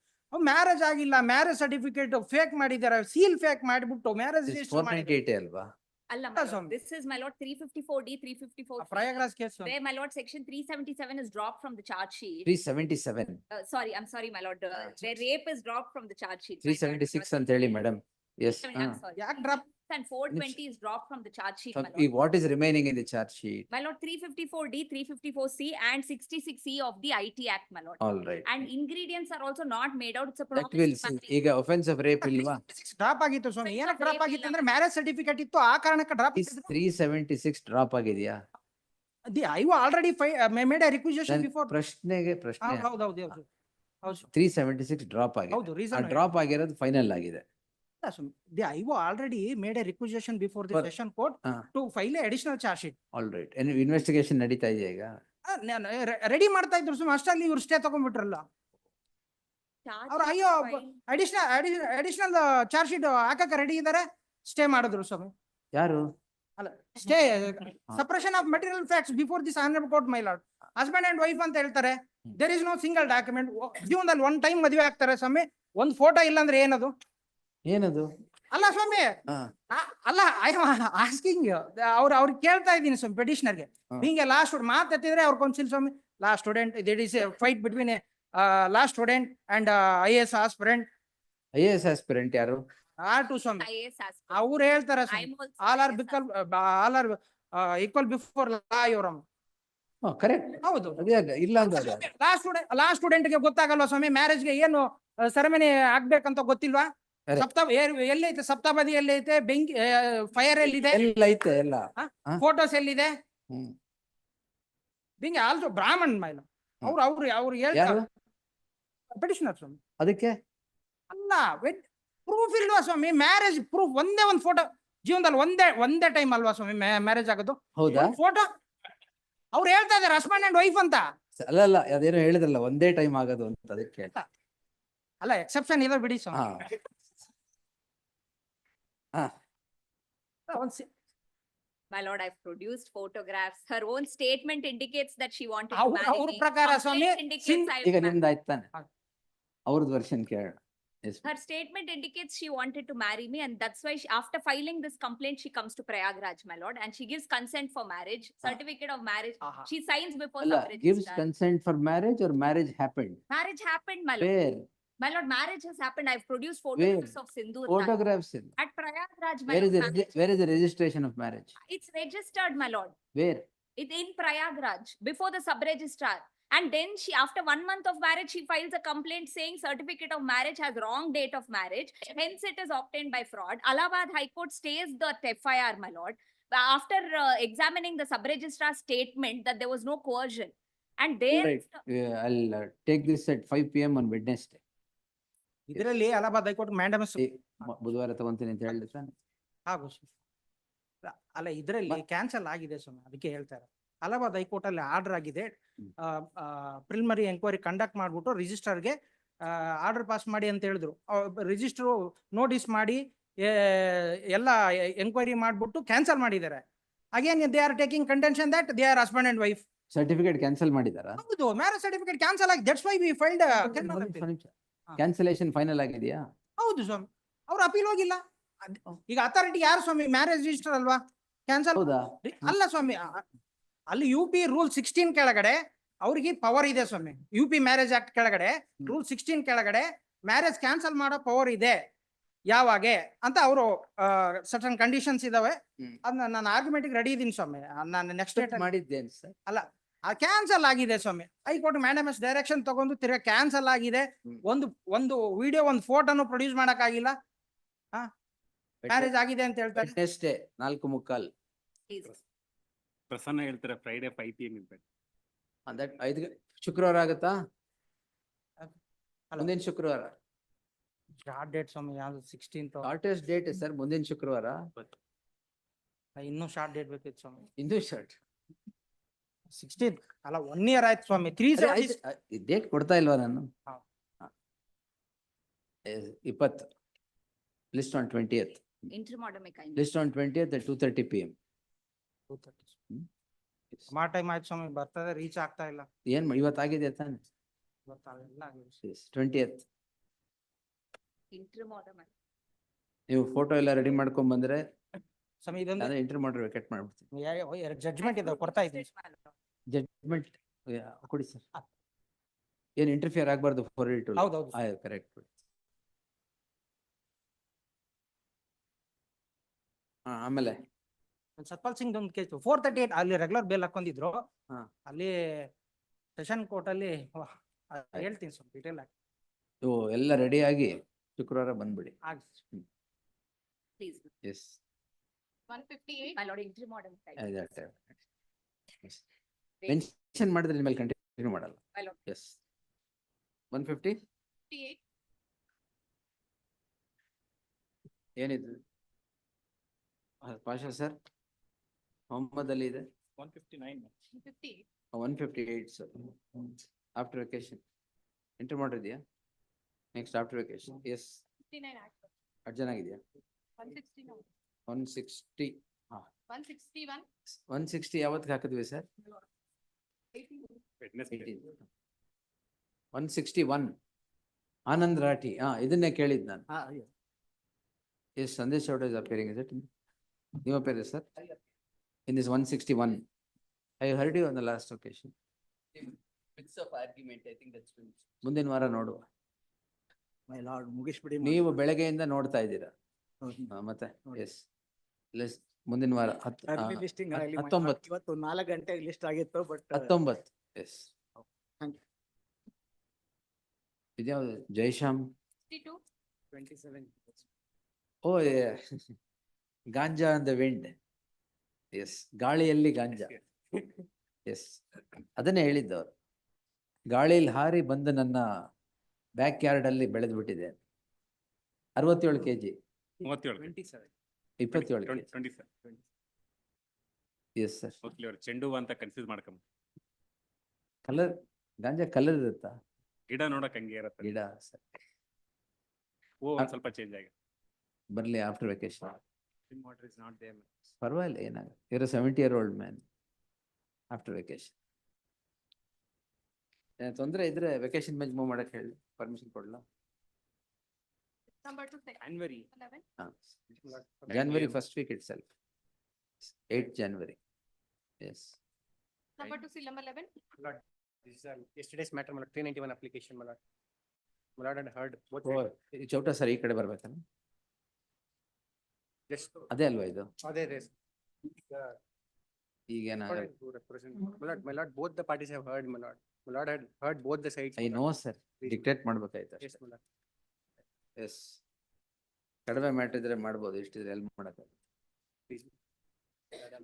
ಮ್ಯಾರೇಜ್ ಆಗಿಲ್ಲ, ಮ್ಯಾರೇಜ್ ಸರ್ಟಿಫಿಕೇಟ್ ಫೇಕ್ ಮಾಡಿದ್ದಾರೆ, ಸೀಲ್ ಫೇಕ್ ಮಾಡಿಬಿಟ್ಟು ಮ್ಯಾರೇಜ್ ರಿಜಿಸ್ಟರ್ ಮಾಡಿದ್ದಾರೆ. 498 ಅಲ್ವಾ? ಅಲ್ಲ ಅಲ್ಲ ಸ್ವಾಮಿ. this is my lord 354D, 354C, Prayagraj case where my lord section 377 is dropped from the charge sheet. 377. Sorry, I'm sorry, my lord. Where rape is dropped from the charge sheet. 376 ಅಂತ ಹೇಳಿ madam. S. I'm sorry. ಯಾಕೆ drop? And 420 is dropped from the charge sheet, my ಈಗ lord. What is remaining in the charge sheet? My lord, 354D, 354C and 66C of the IT Act, my lord. All right. And ingredients are also not made out. It's a that will promise. ಈಗ offence of rape ಇಲ್ವಾ? Drop ಆಗಿತ್ತು ಸ್ವಾಮಿ. ಏನಕ್ಕೆ drop ಆಗಿತ್ತು ಅಂದ್ರೆ marriage certificate ಇತ್ತು, ಆ ಕಾರಣಕ್ಕೆ drop. 376 drop ಆಗಿದೆಯಾ? Ivo already made A requisition before. ಪ್ರಶ್ನೆ ಹೌದು 376 ಡ್ರಾಪ್ ಆಗಿದೆ. ಹೌದು, ಆ reason ಡ್ರಾಪ್ ಆಗಿರೋದು ಫೈನಲ್ ಆಗಿದೆ. The IO already made a requisition before the session court to file a additional charge sheet. All right. Investigation ನಡೀತಾ ಇದೆಯಾ ಈಗ? ರೆಡಿ ಮಾಡ್ತಾ ಇದ್ರು ಸುಮ್ಮನೆ, ಅಷ್ಟರಲ್ಲಿ ಇವ್ರು ಸ್ಟೇ ತಗೊಂಡ್ಬಿಟ್ರಲ್ಲ. ಅವ್ರು ಅಯ್ಯೋ ಅಡಿಷನಲ್ ಚಾರ್ಜ್ ಶೀಟ್ ಹಾಕಕ್ಕೆ ರೆಡಿ ಇದಾರೆ, ಸ್ಟೇ ಮಾಡಿದ್ರು ಸ್ವಾಮಿ. ಯಾರು? ಅಲ್ಲ, stay suppression of material facts before this honourable court, my lord. Husband and wife ಅಂತ ಹೇಳ್ತಾರೆ. There is no single document. ಜೀವನದಲ್ಲಿ 1 time ಮದುವೆ ಆಗ್ತಾರೆ ಸ್ವಾಮಿ, ಒಂದು ಫೋಟೋ ಇಲ್ಲ ಅಂದ್ರೆ ಏನದು? ಏನದು? ಅಲ್ಲ ಸ್ವಾಮಿ, ಅಲ್ಲ ಐ ಆಸ್ಕಿಂಗ್, ಅವ್ರಿಗೆ ಕೇಳ್ತಾ ಇದ್ದೀನಿ ಸ್ವಾಮಿ ಪೆಟಿಷನರ್ಗೆ. ಹಿಂಗೆ ಲಾಸ್ಟ್ ಮಾತಾಡ್ತಿದ್ರೆ ಅವ್ರ ಕೌನ್ಸಿಲ್ ಸ್ವಾಮಿ, last student, there is a fight between last student and IAS aspirant. IAS aspirant ಯಾರು? R2 ಸ್ವಾಮಿ. IAS aspirant. ಅವ್ರು ಹೇಳ್ತಾರೆ I'm also all are equal before law ಇವರಮ್ಮ. ಕರೆಕ್ಟ್. ಹೌದು, ಇಲ್ಲ ಅಂದ್ರೆ ಲಾಸ್ಟ್ ಸ್ಟೂಡೆಂಟ್ಗೆ ಗೊತ್ತಾಗಲ್ವಾ ಸ್ವಾಮಿ, ಮ್ಯಾರೇಜ್ಗೆ ಏನು ಸೆರೆಮನಿ ಆಗ್ಬೇಕಂತ ಗೊತ್ತಿಲ್ವಾ? ಎಲ್ಲೈತೆ ಸಪ್ತಪದಿ, ಎಲ್ಲೈತೆ ಬೆಂಕಿ, ಫೈರ್ ಎಲ್ಲಿದೆ, ಎಲ್ಲ ಐತೆ, ಎಲ್ಲ ಫೋಟೋಸ್ ಎಲ್ಲಿದೆ? ಬೆಂಕಿ ಆಲ್ಸೋ ಬ್ರಾಹ್ಮಣ್ ಮೈಲ. ಅವ್ರು ಹೇಳ್ತಾರೆ ಪೆಟಿಷನರ್ ಸ್ವಾಮಿ. ಅದಕ್ಕೆ ಅಲ್ಲ, ಪ್ರೂಫ್ ಇಲ್ವಾ ಸ್ವಾಮಿ? ಮ್ಯಾರೇಜ್ ಪ್ರೂಫ್ ಒಂದೇ ಒಂದು ಫೋಟೋ ಜೀವನದಲ್ಲಿ ಒಂದೇ ಟೈಮ್ ಅಲ್ವಾ ಸ್ವಾಮಿ ಮ್ಯಾರೇಜ್ ಆಗೋದು? ಹೌದಾ? ಫೋಟೋ ಅವ್ರು ಹೇಳ್ತಾ ಇದಾರೆ ಹಸ್ಬೆಂಡ್ ಅಂಡ್ ವೈಫ್ ಅಂತ. ಅಲ್ಲ ಅದೇನೋ ಹೇಳಿದ್ರಲ್ಲ ಒಂದೇ ಟೈಮ್ ಆಗೋದು ಅಂತ, ಅದಕ್ಕೆ. ಅಲ್ಲ, ಎಕ್ಸೆಪ್ಷನ್ ಇದೆ ಬಿಡಿ ಸ್ವಾಮಿ. My lord, I've produced photographs. Her own statement indicates that she wanted to ಅವ್ರ marry me. ಪ್ರಕಾರ ಸ್ವಾಮಿ, Complaint indicates I ಈಗ will marry. ನಿಮ್ದು ಆಯ್ತು ತಾನೆ? ಅವ್ರದ್ದು ವರ್ಷನ್ ಕೇಳೋಣ. Her statement indicates she wanted to marry me, and that's why after filing this complaint, she comes to Prayagraj, my lord, and she gives consent for marriage, certificate of marriage. She signs before ಅಲ್ಲ, sub gives registrar. consent for marriage or marriage happened? Marriage happened, my lord. Where? My lord, marriage has happened. I've produced Where? photographs of Sindoor. Photographs in. At Prayagraj, my Where is lord, the, marriage. where is the registration of marriage? It's registered, my lord. Where? It's in Prayagraj, before the sub-registrar. And then she, after 1 month of marriage, she files a complaint saying certificate of marriage has wrong date of marriage. Hence, it is obtained by fraud. Allahabad High Court stays the FIR, my lord. After examining the sub-registrar's statement that there was no coercion. And there, Right. Yeah, I'll take this at 5 PM on Wednesday. ಇದರಲ್ಲಿ Allahabad high court mandamus ಬುಧವಾರ ತಗೊಂತೀನಿ ಅಂತ ಹೇಳಿದ್ರೆ ತಾನೆ? ಹಾಗೂ ಅಲ್ಲ ಇದರಲ್ಲಿ cancel ಆಗಿದೆ ಸ್ವಾಮಿ, ಅದಕ್ಕೆ ಹೇಳ್ತಾರೆ. ಅಲಹಾಬಾದ್ ಹೈಕೋರ್ಟ್ ಅಲ್ಲಿ ಆರ್ಡರ್ ಆಗಿದೆ, ಪ್ರಿಲಿಮಿನರಿ ಎಂಕ್ವೈರಿ ಕಂಡಕ್ಟ್ ಮಾಡ್ಬಿಟ್ಟು ರಿಜಿಸ್ಟರ್ಗೆ ಆರ್ಡರ್ ಪಾಸ್ ಮಾಡಿ ಅಂತ ಹೇಳಿದ್ರು. ರಿಜಿಸ್ಟ್ರು ನೋಟಿಸ್ ಮಾಡಿ ಎಲ್ಲ ಎಂಕ್ವೈರಿ ಮಾಡ್ಬಿಟ್ಟು ಕ್ಯಾನ್ಸಲ್ ಮಾಡಿದ್ದಾರೆ. Again they are taking contention that they are husband and wife. Certificate cancel ಮಾಡಿದಾರಾ? ಹೌದು, ಮ್ಯಾರೇಜ್ ಸರ್ಟಿಫಿಕೇಟ್ ಕ್ಯಾನ್ಸಲ್ ಆಗಿ, that's why we filed. Cancellation final ಆಗಿದೆಯಾ? ಹೌದು ಸ್ವಾಮಿ, ಅವ್ರು ಅಪೀಲ್ ಹೋಗಿಲ್ಲ. ಈಗ ಅಥಾರಿಟಿ ಯಾರು ಸ್ವಾಮಿ? ಮ್ಯಾರೇಜ್ ರಿಜಿಸ್ಟರ್ ಅಲ್ವಾ? ಕ್ಯಾನ್ಸಲ್ ಅಲ್ಲ ಸ್ವಾಮಿ, ಅಲ್ಲಿ UP ರೂಲ್ 16 ಕೆಳಗಡೆ ಅವ್ರಿಗೆ ಪವರ್ ಇದೆ ಸ್ವಾಮಿ. UP ಮ್ಯಾರೇಜ್ ಆಕ್ಟ್ ಕೆಳಗಡೆ ರೂಲ್ 16 ಕೆಳಗಡೆ ಮ್ಯಾರೇಜ್ ಕ್ಯಾನ್ಸಲ್ ಮಾಡೋ ಪವರ್ ಇದೆ. ಯಾವಾಗೆ ಅಂತ ಅವರು ಸರ್ಟನ್ ಕಂಡೀಷನ್ಸ್ ಇದಾವೆ. ಅದನ್ನ ನಾನು ಆರ್ಗ್ಯುಮೆಂಟ್ ರೆಡಿ ಇದೀನಿ ಸ್ವಾಮಿ. ನಾನು ನೆಕ್ಸ್ಟ್ ಡೇಟ್ ಮಾಡಿದ್ದೇನೆ ಸರ್. ಅಲ್ಲ, ಕ್ಯಾನ್ಸಲ್ ಆಗಿದೆ ಸ್ವಾಮಿ. ಹೈಕೋರ್ಟ್ ಮ್ಯಾಡಮಸ್ ಡೈರೆಕ್ಷನ್ ತಗೊಂಡು ತಿರ್ಗಾ ಕ್ಯಾನ್ಸಲ್ ಆಗಿದೆ. ಒಂದು ವಿಡಿಯೋ, ಒಂದು ಫೋಟೋನು ಪ್ರೊಡ್ಯೂಸ್ ಮಾಡಕ್ ಆಗಿಲ್ಲ. ಮ್ಯಾರೇಜ್ ಆಗಿದೆ ಅಂತ ಹೇಳ್ತಾರೆ. 4:45. ಪ್ರಸನ್ನ ಹೇಳ್ತಾರೆ ಫ್ರೈಡೆ 5 PM ಇರ್ಬೇಕು. ದಟ್ 5 ಶುಕ್ರವಾರ ಆಗುತ್ತಾ? ಮುಂದಿನ ಶುಕ್ರವಾರ. ಶಾರ್ಟ್ ಡೇಟ್ ಸ್ವಾಮಿ, ಯಾವ್ದು 16th ಶಾರ್ಟೆಸ್ಟ್ ಡೇಟ್ ಸರ್, ಮುಂದಿನ ಶುಕ್ರವಾರ. ಇನ್ನೂ ಶಾರ್ಟ್ ಡೇಟ್ ಬೇಕಿತ್ತು ಸ್ವಾಮಿ. ಇನ್ನೂ ಶಾರ್ಟ್ 16th ಅಲ್ಲ, 1 year ಆಯ್ತು ಸ್ವಾಮಿ. 3 ಡೇಟ್ ಕೊಡ್ತಾ ಇಲ್ವಾ ನಾನು? 20 list on 20th. List on 20th at 2:30 PM. 2:30 ಸುಮಾರು ಟೈಮ್ ಆಯ್ತು ಸ್ವಾಮಿ, ಬರ್ತದೆ, ರೀಚ್ ಆಗ್ತಾ ಇಲ್ಲ. ಏನ್ ಇವತ್ತಾಗಿದೆ ತಾನೆ? 20th. ನೀವು ಫೋಟೋ ಎಲ್ಲ ರೆಡಿ ಮಾಡ್ಕೊಂಡ್ ಬಂದ್ರೆ ಸ್ವಾಮಿ ಇದೊಂದು ಇಂಟರ್ ಮಾಡ್ರೆ ವೆಕೆಟ್ ಮಾಡ್ಬಿಡ್ತೀನಿ. ಜಡ್ಜ್ಮೆಂಟ್ ಇದೆ, ಕೊಡ್ತಾ ಇದ್ದೀನಿ. ಜಡ್ಜ್ಮೆಂಟ್ ಕೊಡಿ ಸರ್. ಏನ್ ಇಂಟರ್ಫಿಯರ್ ಆಗ್ಬಾರ್ದು 482. ಹೌದೌದು ಕರೆಕ್ಟ್. ಆಮೇಲೆ ಸತ್ಪಾಲ್ ಸಿಂಗ್ ಒಂದು ಕೇಸ್ 438 ಅಲ್ಲಿ ರೆಗ್ಯುಲರ್ ಬೇಲ್ ಹಾಕೊಂಡಿದ್ರು. ಅಲ್ಲಿ ಸೆಷನ್ ಕೋರ್ಟ್ ಅಲ್ಲಿ ಹೇಳ್ತೀನಿ ಸ್ವಲ್ಪ ಡೀಟೇಲ್ ಆಗಿ. ಎಲ್ಲ ರೆಡಿ ಆಗಿ ಶುಕ್ರವಾರ ಬಂದ್ಬಿಡಿ. Yes 158 my lord, entry model mention ಮಾಡಿದ್ರೆ ನಿಮ್ಮಲ್ಲಿ ಕಂಟಿನ್ಯೂ ಮಾಡಲ್ಲ. my lord. ಎಸ್ 158 ಏನಿದು? ಪಾಷಾ ಸರ್, ಮೊಹಮ್ಮದ್ ಅಲಿ ಇದೆ. 158 ಸರ್. ಆಫ್ಟರ್ ವೆಕೇಶನ್ ಎಂಟರ್ ಮಾಡಿದ್ಯಾ? Next after vacation. ಎಸ್ 59 ಆಗಿದೆಯಾ? 160. 160 ಯಾವತ್ತಿಗೆ ಹಾಕಿದ್ವಿ ಸರ್? 161 ಆನಂದ್ ರಾಠಿ. ಇದನ್ನೇ ಕೇಳಿದ್ ನಾನು. Yes Sandesh out is appearing, is it? ನೀವು appear sir in this 161. I heard you on the last occasion. Bits of argument, I think that's been. ಮುಂದಿನ ವಾರ ನೋಡುವ. ಮೈ ಲಾರ್ಡ್ ಮುಗಿಸ್ಬಿಡಿ. ನೀವು ಬೆಳಗ್ಗೆಯಿಂದ ನೋಡ್ತಾ ಇದ್ದೀರಾ ಮತ್ತೆ? ಎಸ್ ಮುಂದಿನ ವಾರ 19. ಇವತ್ತು 4 ಗಂಟೆಗೆ ಲಿಸ್ಟ್ ಆಗಿತ್ತು, ಬಟ್ 19. ಎಸ್ ಇದ್ಯಾವುದು? Jaishyam 27. Oh ganja on the wind. Yes ಗಾಳಿಯಲ್ಲಿ ಗಾಂಜಾ. ಎಸ್ ಅದನ್ನೇ ಹೇಳಿದ್ದವರು. ಗಾಳಿಯಲ್ಲಿ ಹಾರಿ ಬಂದು ನನ್ನ ಬ್ಯಾಕ್ ಯಾರ್ಡ್ ಅಲ್ಲಿ ಬೆಳೆದು ಬಿಟ್ಟಿದೆ. 67 kg. 27 kg. Yes sir. ಚೆಂಡು ಅಂತ ಕನ್ಫ್ಯೂಸ್ ಮಾಡ್ಕೊಂಬ. ಕಲರ್ ಗಾಂಜಾ ಕಲರ್ ಇರುತ್ತಾ? ಗಿಡ ನೋಡಕ್ ಹಂಗೆ ಇರುತ್ತೆ. ಗಿಡ ಸರ್. ಸ್ವಲ್ಪ ಚೇಂಜ್ ಆಗಿದೆ. ಬರ್ಲಿ ಆಫ್ಟರ್ ವೆಕೇಶನ್. ಪರವಾಗಿಲ್ಲ, ಏನಾಗುತ್ತೆ. You're a 70-year-old man. After vacation ತೊಂದರೆ ಇದ್ರೆ ವೆಕೇಶನ್ ಮೇಲೆ ಮೂವ್ ಮಾಡಕ್ ಹೇಳಿ, permission ಕೊಡ್ಲಾ? January 1st week itself. 8th January. Yes. Number 2, seal number 11. This is yesterday's matter, 391 application. My lord, I heard both ಓ, ಈ Chowta sir ಈ ಕಡೆ ಬರ್ಬೇಕಲ್ಲ? just. ಅದೇ ಅಲ್ವಾ ಇದು? Other race. ಈಗೇನಾಗಲ್ಲ. My lord, both the parties have heard, my lord. My lord had heard both the sides. I know sir, dictate ಮಾಡ್ಬೇಕಾಯ್ತು Yes, my lord. Yes. ಕಡಿಮೆ matter ಇದ್ರೆ ಮಾಡ್ಬೋದು, ಇಷ್ಟಿದ್ರೆ ಹೆಲ್ಪ್ ಮಾಡಕ್ಕೆ. Please.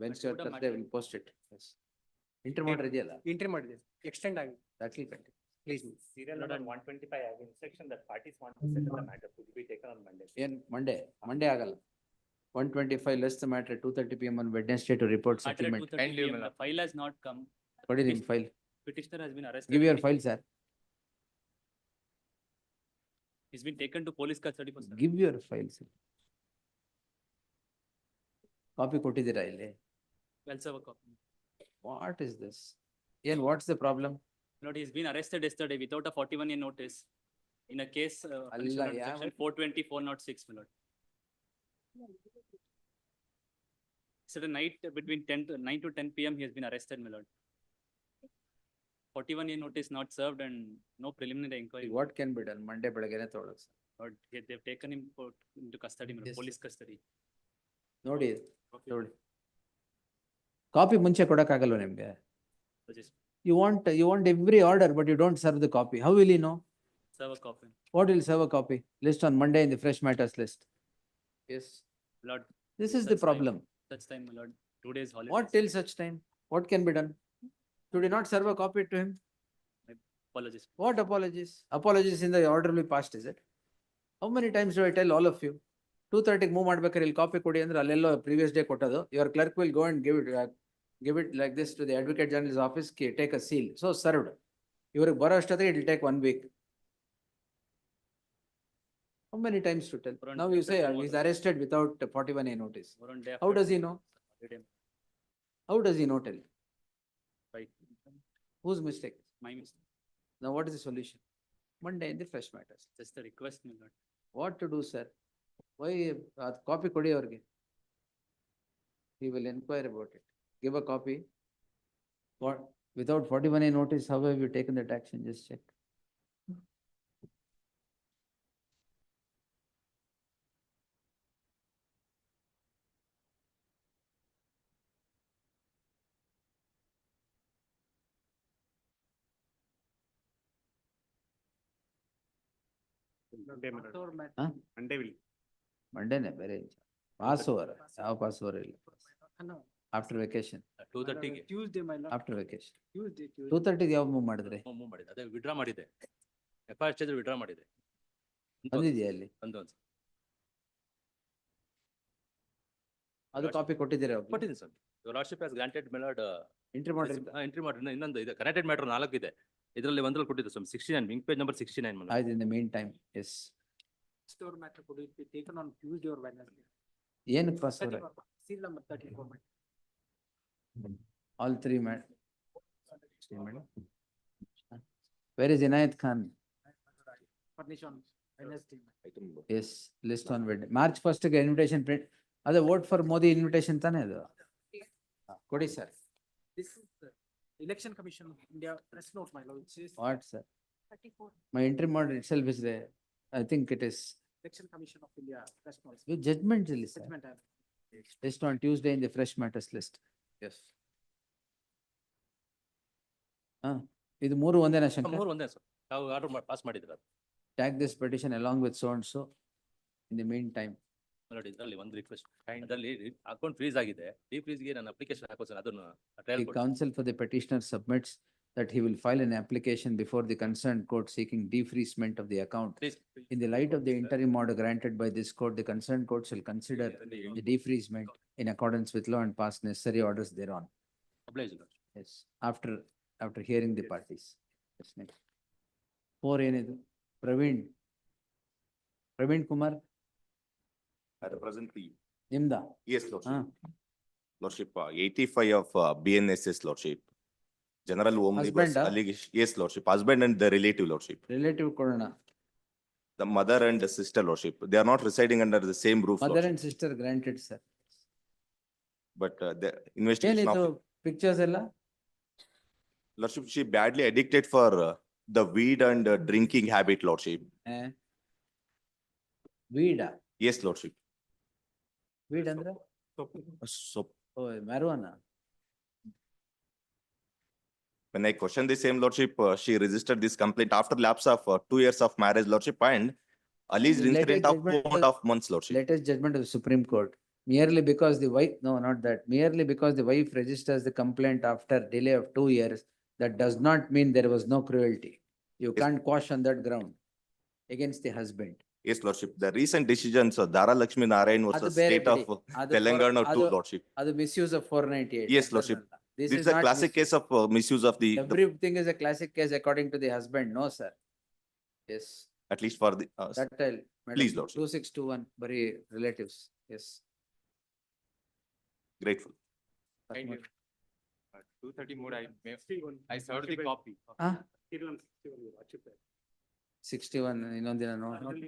Wednesday or Thursday will post it. Yes. Inter matter ಇದೆಯಲ್ಲ? Inter matter, extend ಆಗಿ. That will continue. Please. Serial number 125 have instruction that parties want to settle the matter to be taken on Monday. ಏನ್ Monday ಆಗಲ್ಲ. 125 less the matter, 2:30 PM on Wednesday to report Matter at settlement. 2:30 PM, the file has not come. What is in file? Petitioner has been arrested. Give your file, sir. He's been taken to police custody for. Give your file, sir. Copy ಕೊಟ್ಟಿದ್ದೀರಾ ಇಲ್ಲಿ? Well, sir, a copy. What is this? Ian, what's the problem? Lord, he's been arrested yesterday without a 41-year notice in a case Allah, under yeah, section 420, 406, my lord. So the night between 9 to 10 PM, he has been arrested, my lord. 41-year notice not served and no preliminary inquiry. What can be done? Monday ಬೆಳಗ್ಗೆನೆ Tughlaq sir. Lord, they've taken him into custody, my lord, Yes, police custody. ನೋಡಿ ನೋಡಿ. Copy ಮುಂಚೆ ಕೊಡಕ್ಕಾಗಲ್ವಾ ನಿಮ್ಗೆ? So just You want every order, but you don't serve the copy. How will he know? serve a copy. What will serve a copy? List on Monday in the fresh matters list. Yes. Lord. This is the such problem. Such time, my lord, 2 days holiday. What till such time? What can be done? Should you not serve a copy to him? Apologies. What apologies? Apologies in the order will be passed, is it? How many times do I tell all of you? 2:30 move ಮಾಡ್ಬೇಕಾದ್ರೆ ಇಲ್ಲಿ copy ಕೊಡಿ ಅಂದ್ರೆ ಅಲ್ಲೆಲ್ಲೋ previous day ಕೊಟ್ಟದು. Your clerk will go and give it like this to the Advocate General's office, take a seal. So served. ಇವ್ರಿಗೆ ಬರೋ ಅಷ್ಟೊತ್ತಿಗೆ it will take 1 week. How many times to tell? Now you say he's arrested without 41A notice. How does he know? How does he know tell? Right. Whose mistake? My mistake. Now what is the solution? Monday in the fresh matters. Just a request, my lord. What to do, sir? Why copy ಕೊಡಿ ಅವ್ರಿಗೆ? He will inquire about it. Give a copy. What? Without 41A notice, how have you taken that action? Just check. Monday, my lord. Huh? Monday will. Mondayನೇ ಬೇರೆ pass over. ಯಾವ pass over ಇಲ್ಲ. After vacation. 2:30 ಗೆ. Tuesday, my lord. After vacation. Tuesday. 2:30 ಯಾವ move ಮಾಡಿದ್ರಿ? Move ಮಾಡಿದೆ. ಅದೇ withdraw ಮಾಡಿದೆ. FIR charge withdraw ಮಾಡಿದೆ. ಬಂದಿದೆಯಾ ಅಲ್ಲಿ? ಒಂದು ಅದು ಕಾಪಿ ಕೊಟ್ಟಿದ್ದೀರಾ? ಕೊಟ್ಟಿದ್ದೀನಿ sir. Your lordship has granted my lord. Entry ಮಾಡಿ. ಎಂಟ್ರಿ ಮಾಡಿ ಇನ್ನೊಂದು ಇದೆ ಕನೆಕ್ಟೆಡ್ ಮ್ಯಾಟರ್ 4 ಇದೆ. ಇದರಲ್ಲಿ ಒಂದ್ರಲ್ಲಿ ಕೊಟ್ಟಿದ್ದು sir 69 link page number 69 my lord. ಆಯ್ತು, in the meantime, yes. Store matter could it be taken on Tuesday or Wednesday? ಏನಕ್ಕೆ pass over? Seal number 34. All three Where is Inayat Khan? Furnish on Wednesday. Yes, list on Wednesday. March 1st ಗೆ invitation print. ಅದೇ vote for Modi invitation ತಾನೇ ಅದು? ಕೊಡಿ sir. This is the Election Commission of India press note, my lord. It says What sir? 34. My interim order itself is there. I think it is. Election Commission of India press note. With judgment ಇಲ್ಲಿ sir. Judgment. List on Tuesday in the fresh matters list. Yes. ಇದು ಮೂರು ಒಂದೇನಾ ಶಂಕರ್? ಮೂರು ಒಂದೇ sir. ತಾವು order pass ಮಾಡಿದ್ರ? Tag this petition along with so and so. In the meantime. ನೋಡಿ ಇದರಲ್ಲಿ ಒಂದು ರಿಕ್ವೆಸ್ಟ್. ಅದರಲ್ಲಿ ಅಕೌಂಟ್ ಫ್ರೀಸ್ ಆಗಿದೆ. ಫ್ರೀಸ್ ಗೆ ನಾನು ಅಪ್ಲಿಕೇಶನ್ ಹಾಕೋ ಸರ್ ಅದನ್ನ trial The counsel for the petitioner submits that he will file an application before the concerned court seeking defreezement of the account. In the light of the interim order granted by this court, the concerned court shall consider the defreezement in accordance with law and pass necessary orders thereon. Yes, after hearing the parties. Yes, next. 4 ಏನಿದು? Praveen Kumar. I represent the. ನಿಮ್ದಾ? Yes, lordship. Lordship, 85 of BNSS lordship. General Home Labor's allegation. Yes, lordship. Husband and the relative lordship. Relative ಕೊಡೋಣ. The mother and the sister lordship. They are not residing under the same roof. Mother lordship. and sister granted sir. But the investigation ಏನಿದು of pictures ಎಲ್ಲ? lordship, she badly addicted for the weed and drinking habit, Lordship. Weed, Yes, Lordship. weed andre? So Oh, marijuana. when I questioned the same, Lordship, she registered this complaint after lapse of 2 years of marriage, Lordship, and alleged Latest incident of judgment 2.5 months, Lordship. Latest judgment of the Supreme Court. Merely because the wife, no, not that, merely because the wife registers the complaint after delay of 2 years, that does not mean there was no cruelty. You Yes. can't quash on that ground against the husband. Yes, Lordship. The recent decisions, Dara Lakshmi Narayan ಅದು versus ಬೇರೆ state ಬಿಡಿ. of ಅದು Telangana for- too, ಅದು- Lordship. ಅದು misuse of 498. Yes, Lordship. This This is is a not classic misuse. case of misuse of the, Everything is a classic case according to the husband, no, sir. Yes, at least for the, that I'll. Please, Lordship. 2621, very relatives, yes. Grateful. Thank you. 230 mode, I served the copy. Huh? 61, 61, ಇನ್ನೊಂದಿನ ನೋಡಿ.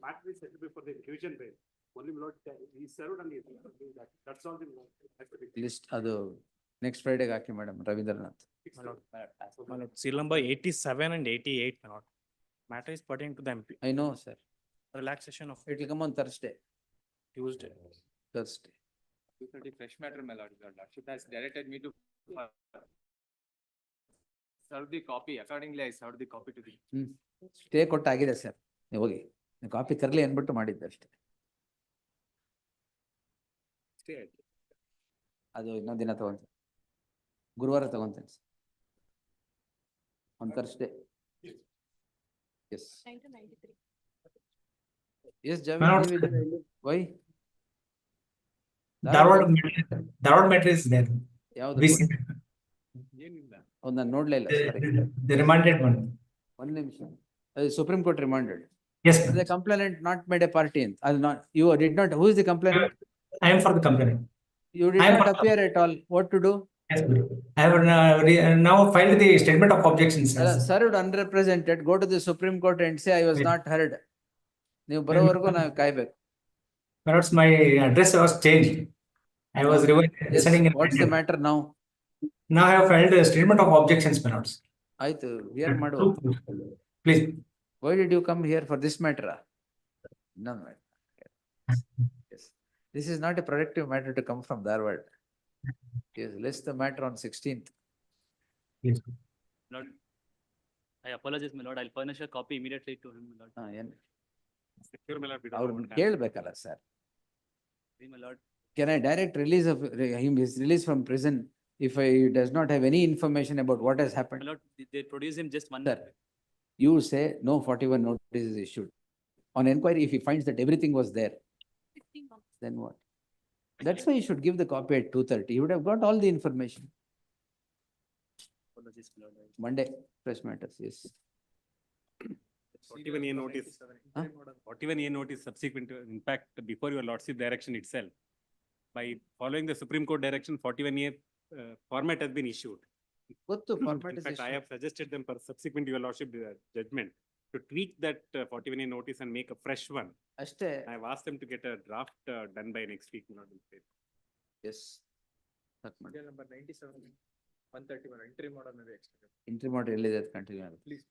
matter is settled before the revision day. Only my lord, he served on it. That's all the list ಅದು next ಫ್ರೈಡೆಗೆ hockey madam Ravindranath. Seal number 87 and 88, my lord. Matter is pertaining to the I know, sir. relaxation of It will come on Thursday. Tuesday. Thursday. 230 fresh matter, my lord. Your lordship has directed me to serve the copy. Accordingly, I served the copy to the. Stay ಕೊಟ್ಟಾಗಿದೆ sir, ನೀವು ಹೋಗಿ copy ತರಲಿ ಅನ್ಬಿಟ್ಟು ಮಾಡಿದ್ದೆ ಅಷ್ಟೇ. ಅದು ಇನ್ನೊಂದು ದಿನ ತಗೊಂತೀನಿ, ಗುರುವಾರ ತಗೊಂತೇನೆ sir, on Thursday. Yes. Yes, Javed, why? Dharwad matter is there. ಯಾವ್ದು? ಹೌದು, ನಾನು ನೋಡ್ಲೇ ಇಲ್ಲ, sorry. The remanded one. ಒಂದು ನಿಮಿಷ, Supreme Court remanded. Yes. The complainant not made a party in, not, you did not, who is the complainant? I am for the complainant. You did not appear at all, what to do? Yes, I have now filed the statement of objections. Served unrepresented, go to the Supreme Court and say I was not heard. ನೀವು ಬರೋವರೆಗೂ ನಾವು ಕಾಯ್ಬೇಕು. Perhaps my address was changed. I was residing in. What's the matter now? Now I have filed a statement of objections, perhaps. ಆಯ್ತು, hear ಮಾಡು. Please. Why did you come here for this matter? No matter. Yes. This is not a productive matter to come from Dharwad. Yes, list the matter on 16th. Yes. Lord, I apologize, my lord. I'll furnish a copy immediately to him, my lord. ಏನು? Secure, my lord. we don't ಅವ್ರನ್ನ want to- ಕೇಳ್ಬೇಕಲ್ಲ sir. My lord. Can I direct release of him, his release from prison if he does not have any information about what has happened? My lord, they produce him just one. Sir, you say no 41 notice is issued. On inquiry, if he finds that everything was there, then what? That's why you should give the copy at 2:30. You would have got all the information. Apologies, my lord. Monday, fresh matters, yes. 41A notice. Huh? 41A notice subsequent to, in fact, before your lordship direction itself. By following the Supreme Court direction, 41A format has been issued. ಗೊತ್ತು, format In is fact, I issued. have suggested them for subsequent to your lordship judgment to tweak that 41A notice and make a fresh one. ಅಷ್ಟೇ. I have asked them to get a draft done by next week. Not in faith. Yes. Start ಮಾಡಿ. Number 97, 131, entry model maybe extended. Entry model ಎಲ್ಲಿದೆ ಅಂತ continue ಆಗುತ್ತೆ. Please.